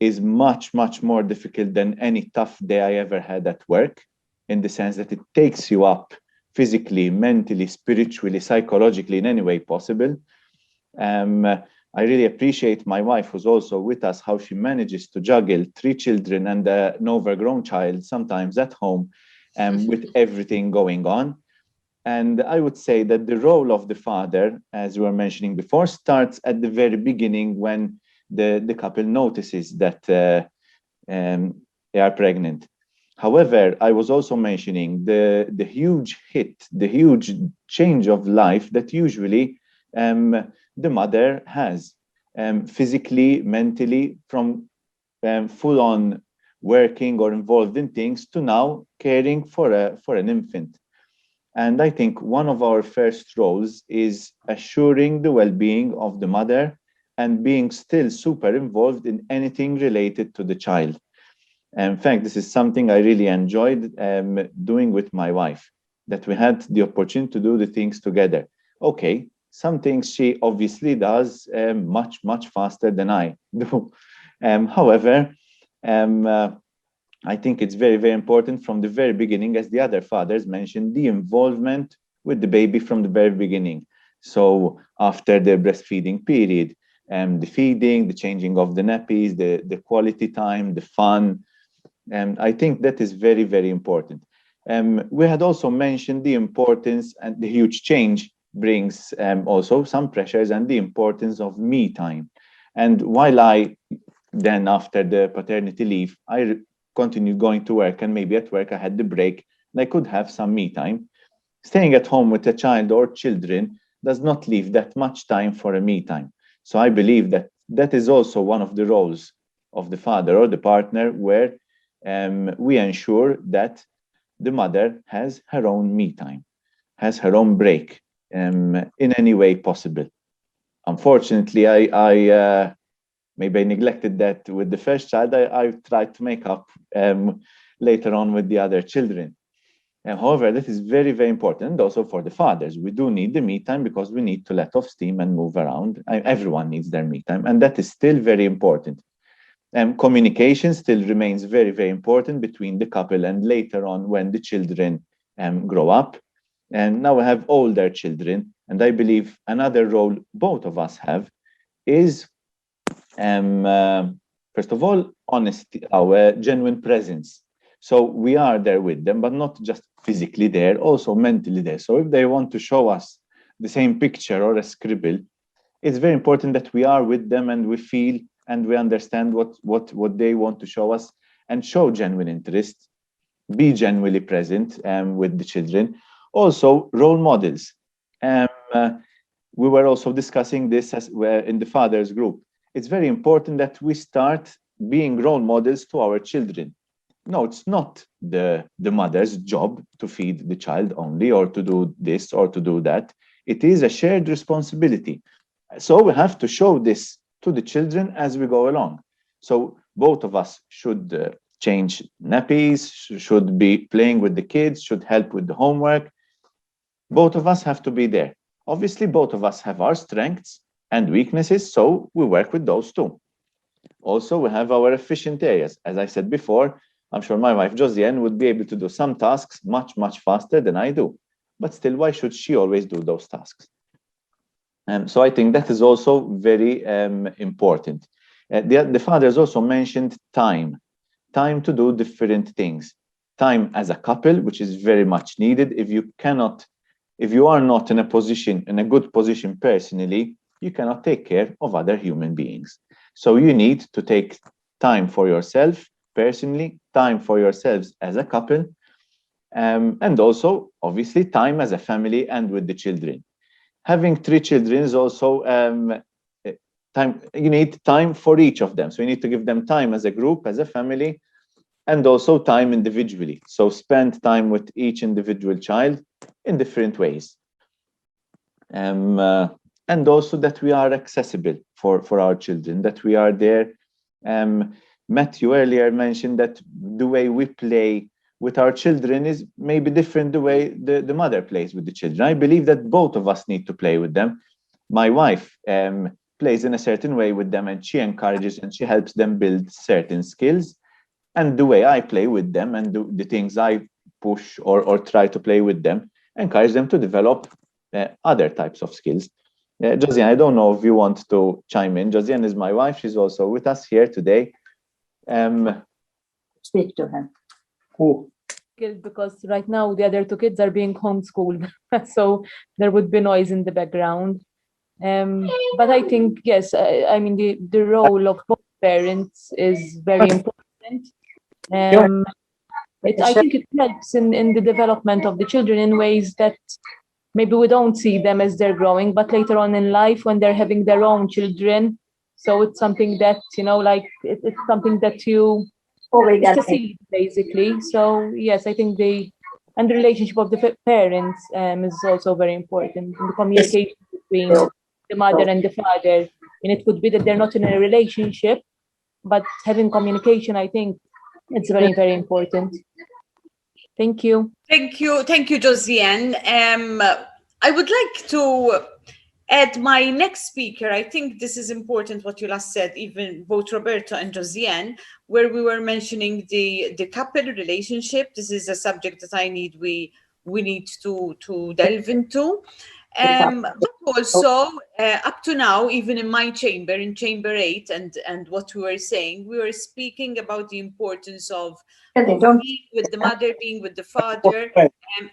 S10: is much, much more difficult than any tough day I ever had at work, in the sense that it takes you up physically, mentally, spiritually, psychologically, in any way possible. I really appreciate my wife, who's also with us, how she manages to juggle 3 children and an overgrown child, sometimes at home, with everything going on. And I would say that the role of the father, as we were mentioning before, starts at the very beginning when the couple notices that they are pregnant. However, I was also mentioning the huge hit, the huge change of life that usually the mother has, physically, mentally, from full on working or involved in things to now caring for an infant. And I think one of our first roles is assuring the well-being of the mother and being still super involved in anything related to the child. In fact, this is something I really enjoyed doing with my wife, that we had the opportunity to do the things together. Okay, some things she obviously does much, much faster than I do. However, I think it's very, very important from the very beginning, as the other fathers mentioned, the involvement with the baby from the very beginning. So after the breastfeeding period, the feeding, the changing of the nappies, the quality time, the fun. And I think that is very, very important. We had also mentioned the importance, and the huge change brings also some pressures, and the importance of me time. And while I then, after the paternity leave, I continued going to work, and maybe at work I had the break and I could have some me time. Staying at home with a child or children does not leave that much time for a me time. So I believe that that is also one of the roles of the father or the partner, where we ensure that the mother has her own me time, has her own break in any way possible. Unfortunately, I maybe I neglected that with the first child. I tried to make up later on with the other children. However, that is very, very important also for the fathers. We do need the me time because we need to let off steam and move around. Everyone needs their me time, and that is still very important. Communication still remains very, very important between the couple, and later on when the children grow up. And now we have older children, and I believe another role both of us have is, first of all, honesty, our genuine presence. So we are there with them, but not just physically there, also mentally there. So if they want to show us the same picture or a scribble, it's very important that we are with them and we feel and we understand what they want to show us, and show genuine interest, be genuinely present with the children. Also, role models. We were also discussing this as well in the fathers group. It's very important that we start being role models to our children. No, it's not the mother's job to feed the child only, or to do this or to do that. It is a shared responsibility. So we have to show this to the children as we go along. So both of us should change nappies, should be playing with the kids, should help with the homework. Both of us have to be there. Obviously, both of us have our strengths and weaknesses, so we work with those too. Also, we have our efficient areas. As I said before, I'm sure my wife Josiane would be able to do some tasks much, much faster than I do. But still, why should she always do those tasks? So I think that is also very important. The fathers also mentioned time to do different things. Time as a couple, which is very much needed. If you are not in a good position personally, you cannot take care of other human beings. So you need to take time for yourself personally, time for yourselves as a couple, and also obviously time as a family and with the children. Having 3 children is also time. You need time for each of them. So you need to give them time as a group, as a family, and also time individually. So spend time with each individual child in different ways. And also that we are accessible for our children, that we are there. Matthew earlier mentioned that the way we play with our children is maybe different the way the mother plays with the children. I believe that both of us need to play with them. My wife plays in a certain way with them, and she encourages and she helps them build certain skills. And the way I play with them and the things I push or try to play with them, encourage them to develop other types of skills. Josiane, I don't know if you want to chime in. Josiane is my wife. She's also with us here today.
S19: Speak to her.
S10: Who?
S21: Because right now the other two kids are being homeschooled, so there would be noise in the background. But I think, yes, I mean, the role of both parents is very important. I think it helps in the development of the children in ways that maybe we don't see them as they're growing, but later on in life when they're having their own children. So it's something that, it's something that you see, basically. So yes, I think the relationship of the parents is also very important. And the communication between the mother and the father. And it could be that they're not in a relationship, but having communication, I think it's very, very important. Thank you.
S8: Thank you, Josiane. I would like to add my next speaker. I think this is important what you last said, even both Roberto and Josiane, where we were mentioning the couple relationship. This is a subject that we need to delve into. But also, up to now, even in my chamber, in Chamber 8, and what we were saying, we were speaking about the importance of being with the mother, being with the father,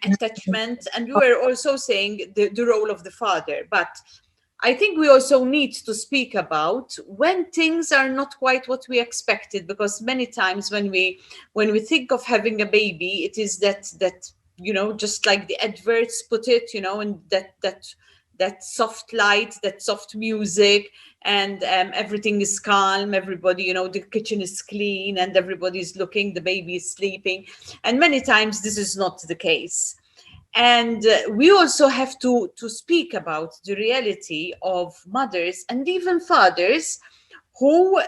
S8: attachment, and we were also saying the role of the father. But I think we also need to speak about when things are not quite what we expected, because many times when we think of having a baby, it is that just like the adverts put it, and that soft light, that soft music, and everything is calm, everybody, the kitchen is clean and everybody's looking, the baby is sleeping. And many times this is not the case. And we also have to speak about the reality of mothers and even fathers who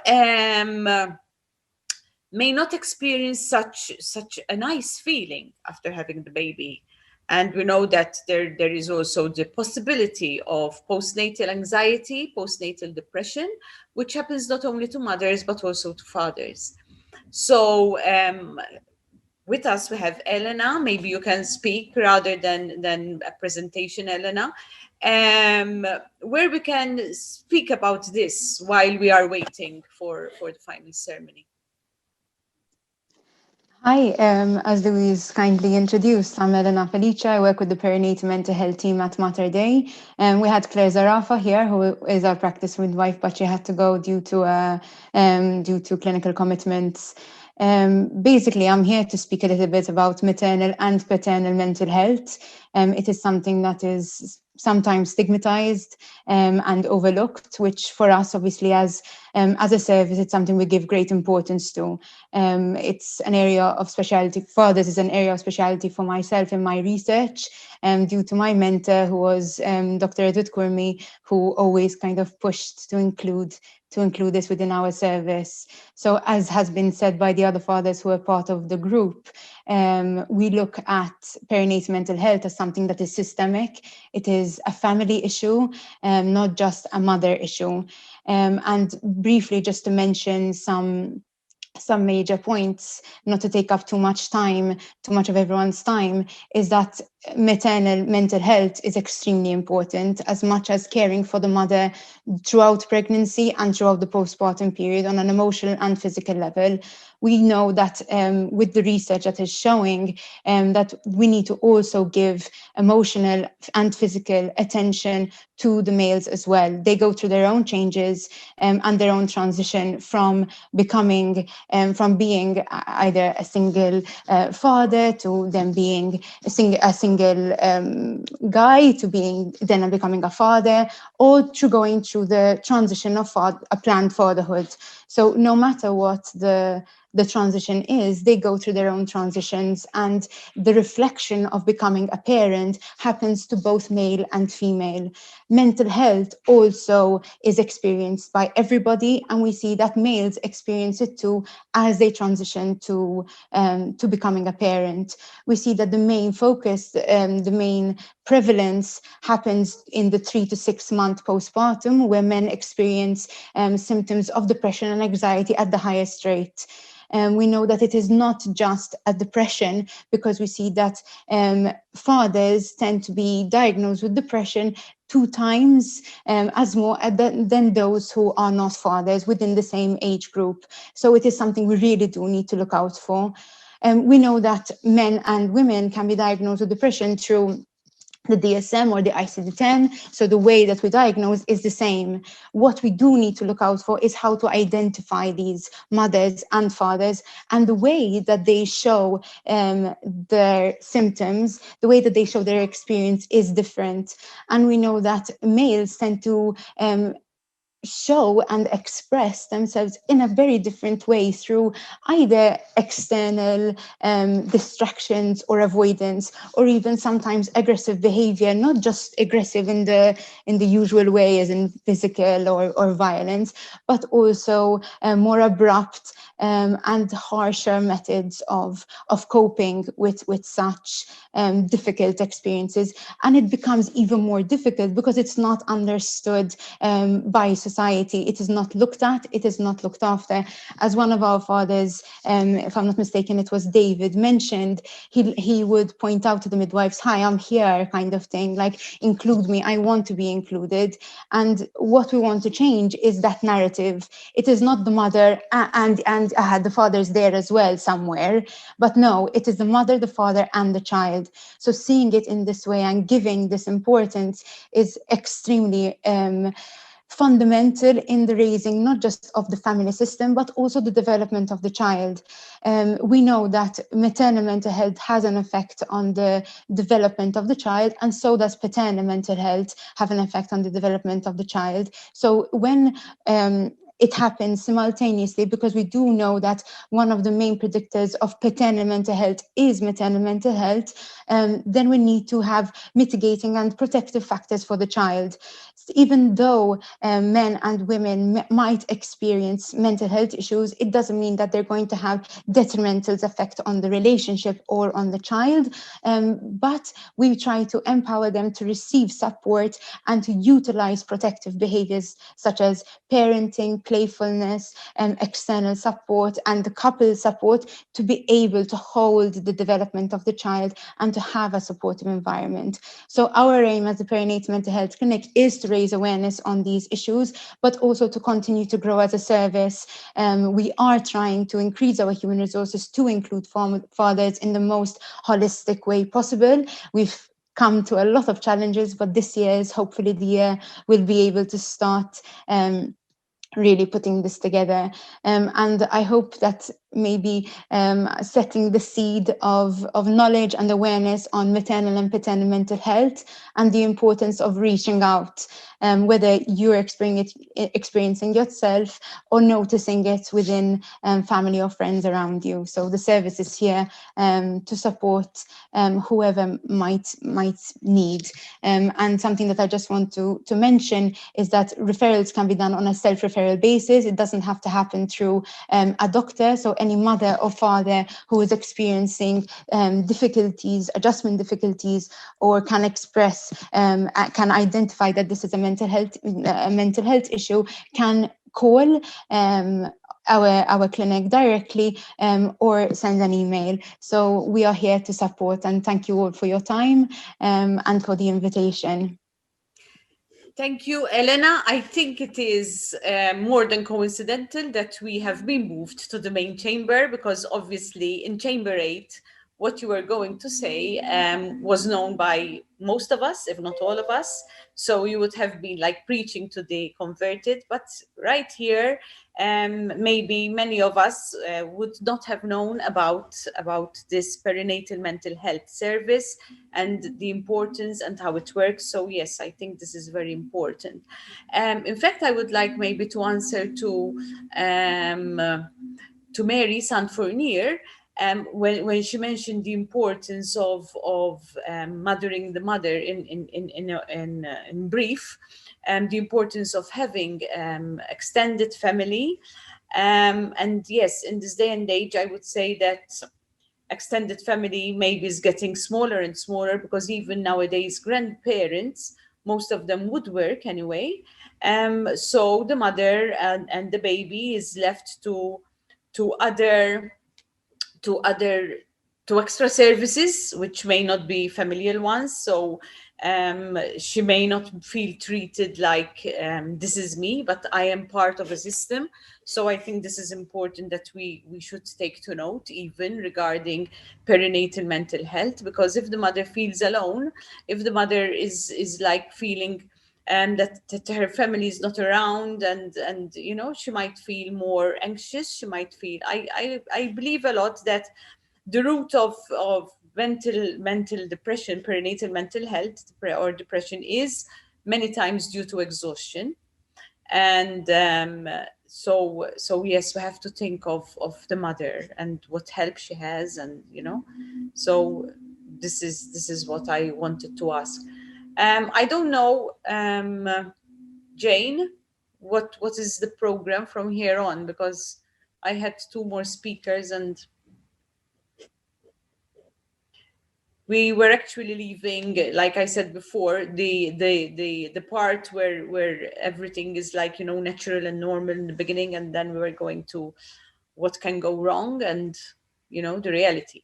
S8: may not experience such a nice feeling after having the baby. And we know that there is also the possibility of postnatal anxiety, postnatal depression, which happens not only to mothers, but also to fathers. So with us, we have Elena. Maybe you can speak rather than a presentation, Elena, where we can speak about this while we are waiting for the final ceremony.
S22: Hi, as Louise kindly introduced, I'm Elena Felicia. I work with the perinatal mental health team at Mater Dei. We had Claire Zarafa here, who is our practice midwife, but she had to go due to clinical commitments. Basically, I'm here to speak a little bit about maternal and paternal mental health. It is something that is sometimes stigmatized and overlooked, which for us, obviously, as a service, it's something we give great importance to. It's an area of specialty for this is an area of specialty for myself in my research, due to my mentor, who was Dr. Edward Kurmi, who always kind of pushed to include this within our service. So as has been said by the other fathers who are part of the group, we look at perinatal mental health as something that is systemic. It is a family issue, not just a mother issue. And briefly, just to mention some major points, not to take up too much of everyone's time, is that maternal mental health is extremely important, as much as caring for the mother throughout pregnancy and throughout the postpartum period on an emotional and physical level. We know that with the research that is showing that we need to also give emotional and physical attention to the males as well. They go through their own changes and their own transition from being either a single father to then being a single guy to becoming a father, or through going through the transition of a planned fatherhood. So no matter what the the transition is, they go through their own transitions, and the reflection of becoming a parent happens to both male and female. Mental health also is experienced by everybody, and we see that males experience it too as they transition to becoming a parent. We see that the main focus, the main prevalence happens in the 3 to 6 month postpartum, where men experience symptoms of depression and anxiety at the highest rate. We know that it is not just a depression, because we see that fathers tend to be diagnosed with depression 2 times as more than those who are not fathers within the same age group. So it is something we really do need to look out for. We know that men and women can be diagnosed with depression through the DSM or the ICD-10. So the way that we diagnose is the same. What we do need to look out for is how to identify these mothers and fathers, and the way that they show their symptoms, the way that they show their experience is different. And we know that males tend to show and express themselves in a very different way through either external distractions or avoidance, or even sometimes aggressive behavior, not just aggressive in the usual way as in physical or violence, but also more abrupt and harsher methods of coping with such difficult experiences. And it becomes even more difficult because it's not understood by society. It is not looked at, it is not looked after. As one of our fathers, if I'm not mistaken, it was David, mentioned, he would point out to the midwives, "Hi, I'm here," kind of thing, like, include me, I want to be included. And what we want to change is that narrative. It is not the mother and the father's there as well somewhere, but no, it is the mother, the father, and the child. So seeing it in this way and giving this importance is extremely fundamental in the raising, not just of the family system, but also the development of the child. We know that maternal mental health has an effect on the development of the child, and so does paternal mental health have an effect on the development of the child. So when it happens simultaneously, because we do know that one of the main predictors of paternal mental health is maternal mental health, then we need to have mitigating and protective factors for the child. Even though men and women might experience mental health issues, it doesn't mean that they're going to have detrimental effect on the relationship or on the child. But we try to empower them to receive support and to utilize protective behaviors such as parenting, playfulness, external support, and the couple support to be able to hold the development of the child and to have a supportive environment. So our aim as the Perinatal Mental Health Clinic is to raise awareness on these issues, but also to continue to grow as a service. We are trying to increase our human resources to include fathers in the most holistic way possible. We've come to a lot of challenges, but this year is hopefully the year we'll be able to start really putting this together. And I hope that maybe setting the seed of knowledge and awareness on maternal and paternal mental health and the importance of reaching out, whether you're experiencing yourself or noticing it within family or friends around you. So the service is here to support whoever might need. And something that I just want to mention is that referrals can be done on a self-referral basis. It doesn't have to happen through a doctor. So any mother or father who is experiencing difficulties, adjustment difficulties, or can express, can identify that this is a mental health issue, can call our clinic directly or send an email. So we are here to support, and thank you all for your time and for the invitation.
S8: Thank you, Elena. I think it is more than coincidental that we have been moved to the main chamber, because obviously in Chamber 8, what you were going to say was known by most of us, if not all of us. So you would have been like preaching to the converted, but right here, maybe many of us would not have known about this perinatal mental health service and the importance and how it works. So yes, I think this is very important. In fact, I would like maybe to answer to Mary Santfournier, when she mentioned the importance of mothering the mother in brief, the importance of having extended family. And yes, in this day and age, I would say that extended family maybe is getting smaller and smaller, because even nowadays grandparents, most of them would work anyway. So the mother and the baby is left to other to extra services, which may not be familial ones. So she may not feel treated like this is me, but I am part of a system. So I think this is important that we should take to note, even regarding perinatal mental health, because if the mother feels alone, if the mother is like feeling that her family is not around, and you know, she might feel more anxious. She might feel, I believe a lot that the root of mental depression, perinatal mental health or depression, is many times due to exhaustion. And so yes, we have to think of the mother and what help she has, and you know, so this is what I wanted to ask. I don't know, Jane, what is the program from here on, because I had 2 more speakers and we were actually leaving, like I said before, the part where everything is like, you know, natural and normal in the beginning, and then we were going to what can go wrong and, you know, the reality.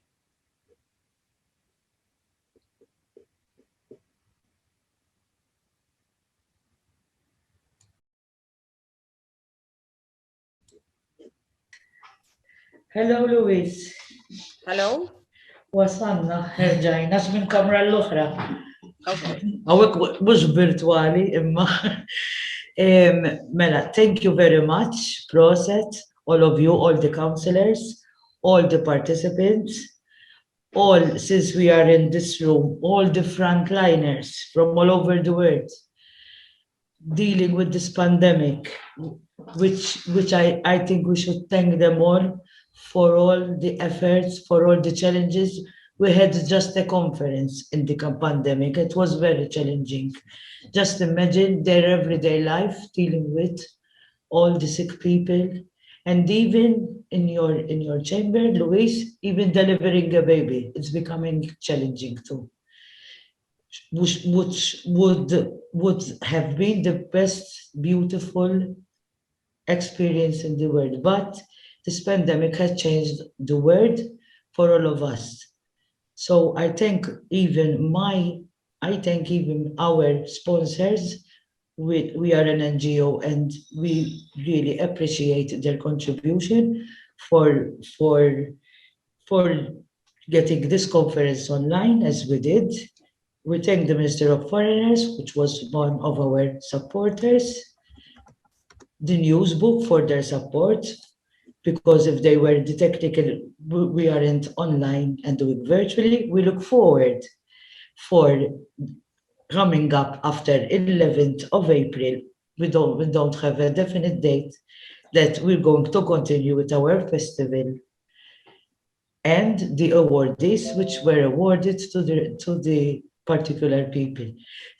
S18: Hello, Luis.
S8: Hello.
S18: Wasanna, ħerġajna minn kamra l-oħra.
S8: Okay.
S18: Għawek mux virtuali, imma. Mela, thank you very much, Proset, all of you, all the counselors, all the participants, all, since we are in this room, all the frontliners from all over the world, dealing with this pandemic, which I think we should thank them all for all the efforts, for all the challenges. We had just a conference in the pandemic. It was very challenging. Just imagine their everyday life dealing with all the sick people, and even in your chamber, Luis, even delivering a baby, it's becoming challenging too. Which would have been the best, beautiful experience in the world. But this pandemic has changed the world for all of us. So I thank even our sponsors. We are an NGO, and we really appreciate their contribution for getting this conference online as we did. We thank the Minister of Foreigners, which was one of our supporters, the Newsbook for their support, because if they were the technical, we aren't online and doing virtually. We look forward for coming up after 11th of April. We don't have a definite date, that we're going to continue with our festival and the awardees which were awarded to the particular people.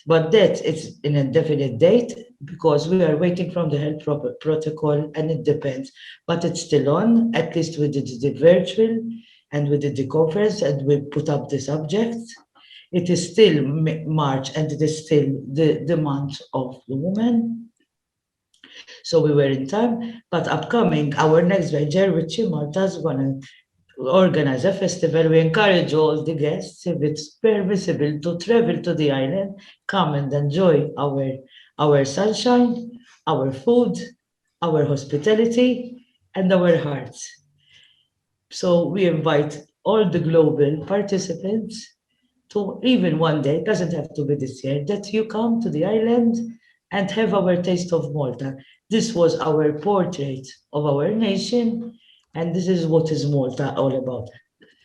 S18: But that is an indefinite date, because we are waiting from the health protocol, and it depends. But it's still on, at least we did the virtual and we did the conference and we put up the subjects. It is still March, and it is still the month of the woman. So we were in time, but upcoming, our next venture, WICCI Malta, is going to organize a festival. We encourage all the guests, if it's permissible, to travel to the island, come and enjoy our sunshine, our food, our hospitality, and our hearts. So we invite all the global participants to, even one day, it doesn't have to be this year, that you come to the island and have our taste of Malta. This was our portrait of our nation, and this is what is Malta all about.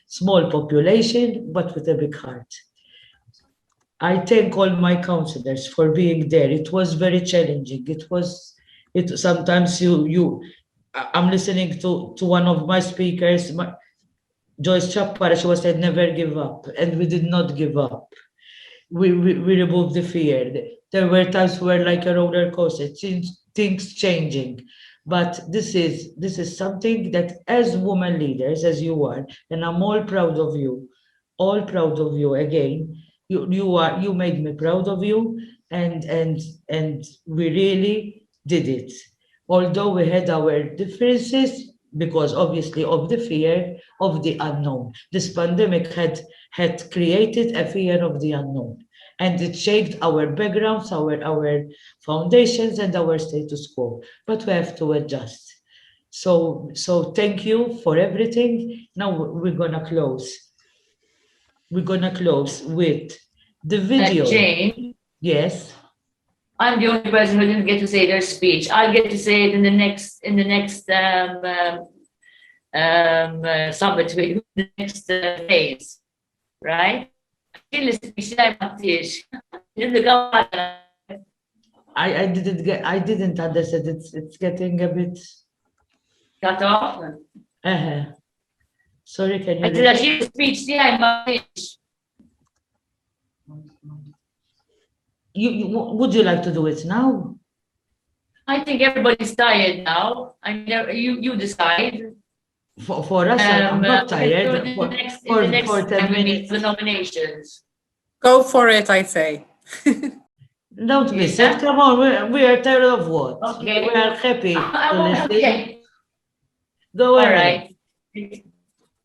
S18: Small population, but with a big heart. I thank all my counselors for being there. It was very challenging. Sometimes I'm listening to one of my speakers, Joyce Chappara, she was said, never give up. And we did not give up. We removed the fear. There were times where like a roller coaster, things changing. But this is something that as women leaders, as you are, and I'm all proud of you again. You made me proud of you, and we really did it. Although we had our differences because obviously of the fear of the unknown. This pandemic had created a fear of the unknown, and it shaped our backgrounds, our foundations, and our status quo. But we have to adjust. So thank you for everything. Now we're gonna close. We're gonna close with the video.
S17: Jane.
S18: Yes.
S17: I'm the only person who didn't get to say their speech. I'll get to say it in the next summit, the next phase, right? I
S18: didn't understand. It's getting a bit
S17: cut off.
S18: Sorry, can you?
S17: I did a speech.
S18: Would you like to do it now?
S17: I think everybody's tired now. I mean, you decide.
S18: For us, I'm not tired.
S17: For 10 minutes, the nominations.
S14: Go for it, I say.
S18: Don't miss it. Come on, we are tired of what?
S17: Okay.
S18: We are happy to listen.
S17: Okay.
S18: Go ahead.
S17: All right.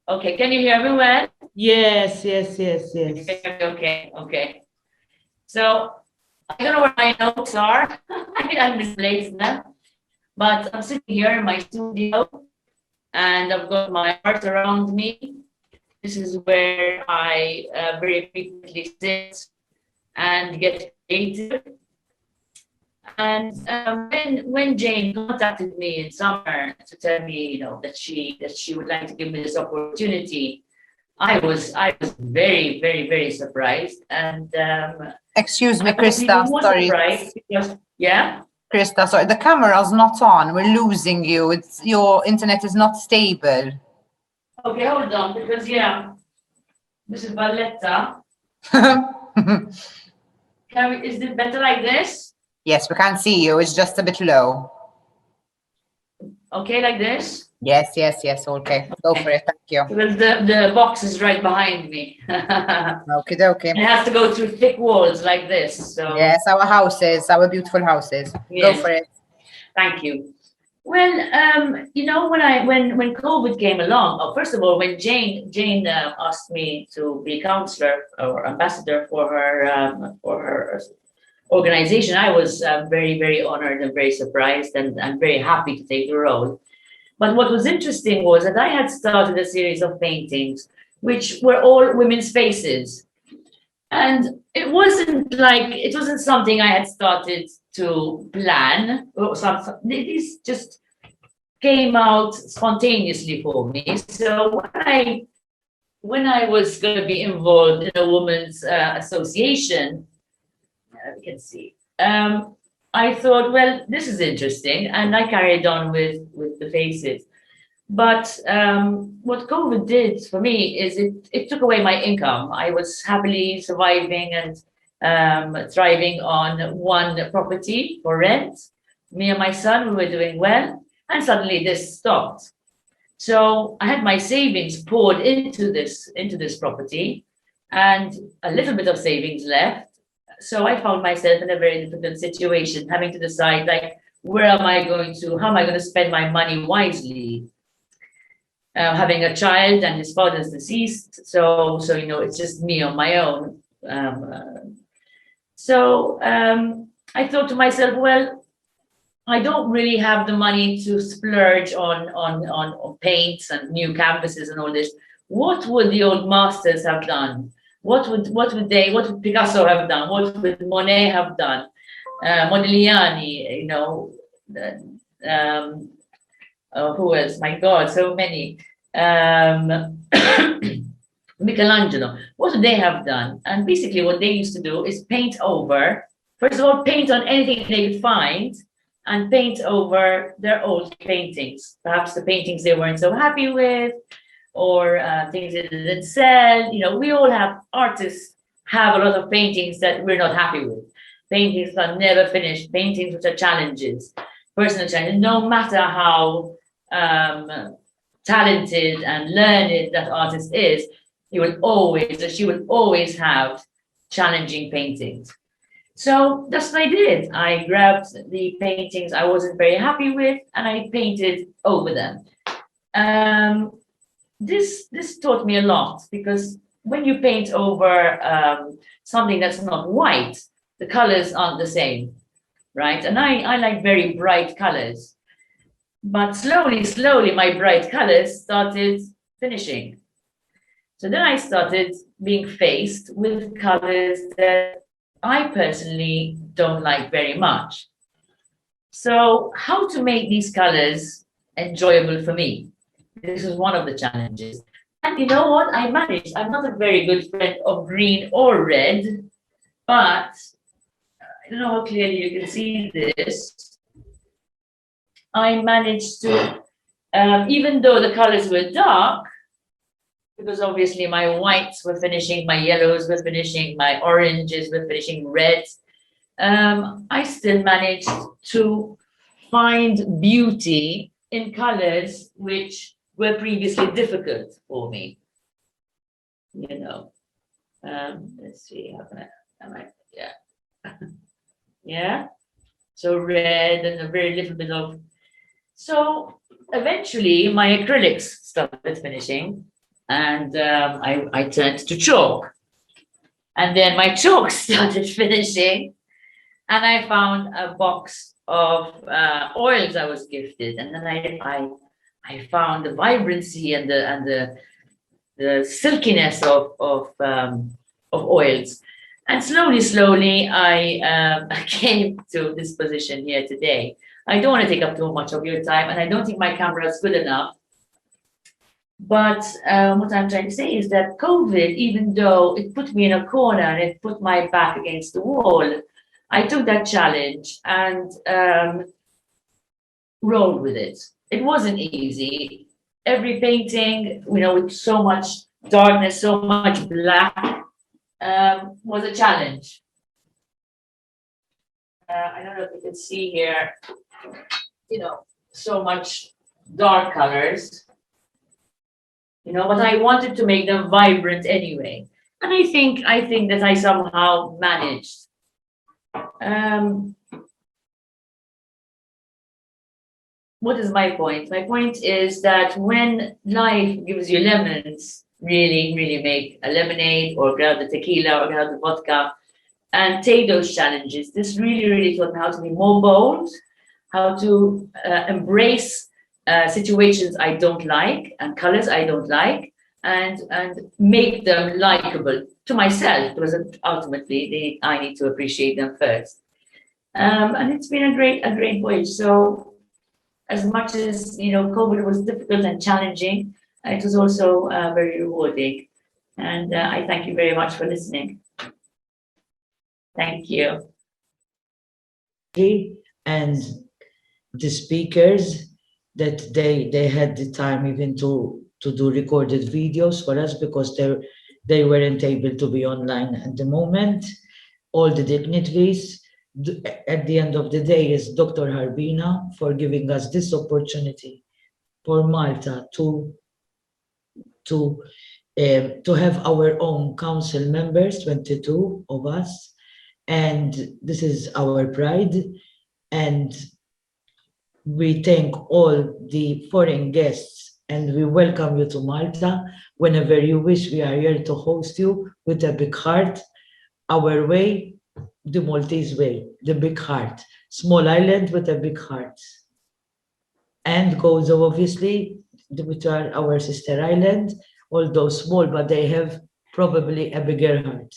S17: Okay, can you hear me well?
S18: Yes.
S17: Okay. So, I don't know where my notes are. I misplaced them. But I'm sitting here in my studio and I've got my art around me. This is where I very frequently sit and get creative. And when Jane contacted me in summer to tell me, that she would like to give me this opportunity, I was very, very, very surprised. And
S1: excuse me, Krista, sorry.
S17: Because, yeah.
S1: Krista, sorry, the camera's not on. We're losing you. Your internet is not stable.
S17: Okay, hold on, because this is Valletta. Is it better like this?
S1: Yes, we can see you. It's just a bit low.
S17: Okay, like this?
S1: Yes. Okay, go for it. Thank you.
S17: Because the box is right behind me.
S1: Okay.
S17: It has to go through thick walls like this. So.
S1: Yes, our beautiful houses.
S17: Yes.
S1: Go for it.
S17: Thank you. Well, when COVID came along, first of all, when Jane asked me to be counselor or ambassador for her organization, I was very, very honored and very surprised and very happy to take the role. But what was interesting was that I had started a series of paintings, which were all women's faces. And it wasn't something I had started to plan. These just came out spontaneously for me. So when I was going to be involved in a women's association, we can see. I thought, well, this is interesting, and I carried on with the faces. But what COVID did for me is it took away my income. I was happily surviving and thriving on one property for rent. Me and my son, we were doing well, and suddenly this stopped. So I had my savings poured into this property, and a little bit of savings left. So I found myself in a very difficult situation, having to decide, how am I going to spend my money wisely? Having a child and his father's deceased, so it's just me on my own. I thought to myself, well, I don't really have the money to splurge on paints and new canvases and all this. What would the old masters have done? What would Picasso have done? What would Monet have done? Modigliani, who else? My God, so many. Michelangelo. What would they have done? And basically what they used to do is paint over. First of all, paint on anything they could find,
S4: and paint over their old paintings. Perhaps the paintings they weren't so happy with, or things they didn't sell. You know, we all have, artists have a lot of paintings that we're not happy with. Paintings that are never finished, paintings which are challenges, personal challenges, no matter how talented and learned that artist is, he will always, or she will always have challenging paintings. So that's what I did. I grabbed the paintings I wasn't very happy with and I painted over them. This taught me a lot, because when you paint over something that's not white, the colors aren't the same, right? And I like very bright colors. But slowly, my bright colors started finishing. So then I started being faced with colors that I personally don't like very much. So how to make these colors enjoyable for me? This is one of the challenges. And you know what? I managed. I'm not a very good friend of green or red, but I don't know how clearly you can see this. I managed to, even though the colors were dark, because obviously my whites were finishing, my yellows were finishing, my oranges were finishing, reds, I still managed to find beauty in colors which were previously difficult for me. You know, let's see, how can yeah. Yeah, so red and a very little bit of, so eventually my acrylics started finishing, and I turned to chalk, and then my chalk started finishing, and I found a box of oils I was gifted, and then I found the vibrancy and the silkiness of oils. And slowly, I came to this position here today. I don't want to take up too much of your time, and I don't think my camera is good enough. But what I'm trying to say is that COVID, even though it put me in a corner and it put my back against the wall, I took that challenge and rolled with it. It wasn't easy. Every painting, you know, with so much darkness, so much black, was a challenge. I don't know if you can see here, you know, so much dark colors, you know, but I wanted to make them vibrant anyway. And I think that I somehow managed. What is my point? My point is that when life gives you lemons, really make a lemonade, or grab the tequila, or grab the vodka, and take those challenges. This really taught me how to be more bold, how to embrace situations I don't like and colors I don't like, and make them likable to myself, because ultimately I need to appreciate them first. And it's been a great voyage. So as much as, you know, COVID was difficult and challenging, it was also very rewarding. And I thank you very much for listening. Thank you.
S18: And the speakers, that they had the time even to do recorded videos for us, because they weren't able to be online at the moment. All the dignitaries. At the end of the day, is Dr. Harbina for giving us this opportunity for Malta to have our own council members, 22 of us, and this is our pride. And we thank all the foreign guests, and we welcome you to Malta. Whenever you wish, we are here to host you with a big heart. Our way, the Maltese way, the big heart. Small island with a big heart. And Gozo, obviously, which are our sister island, although small, but they have probably a bigger heart.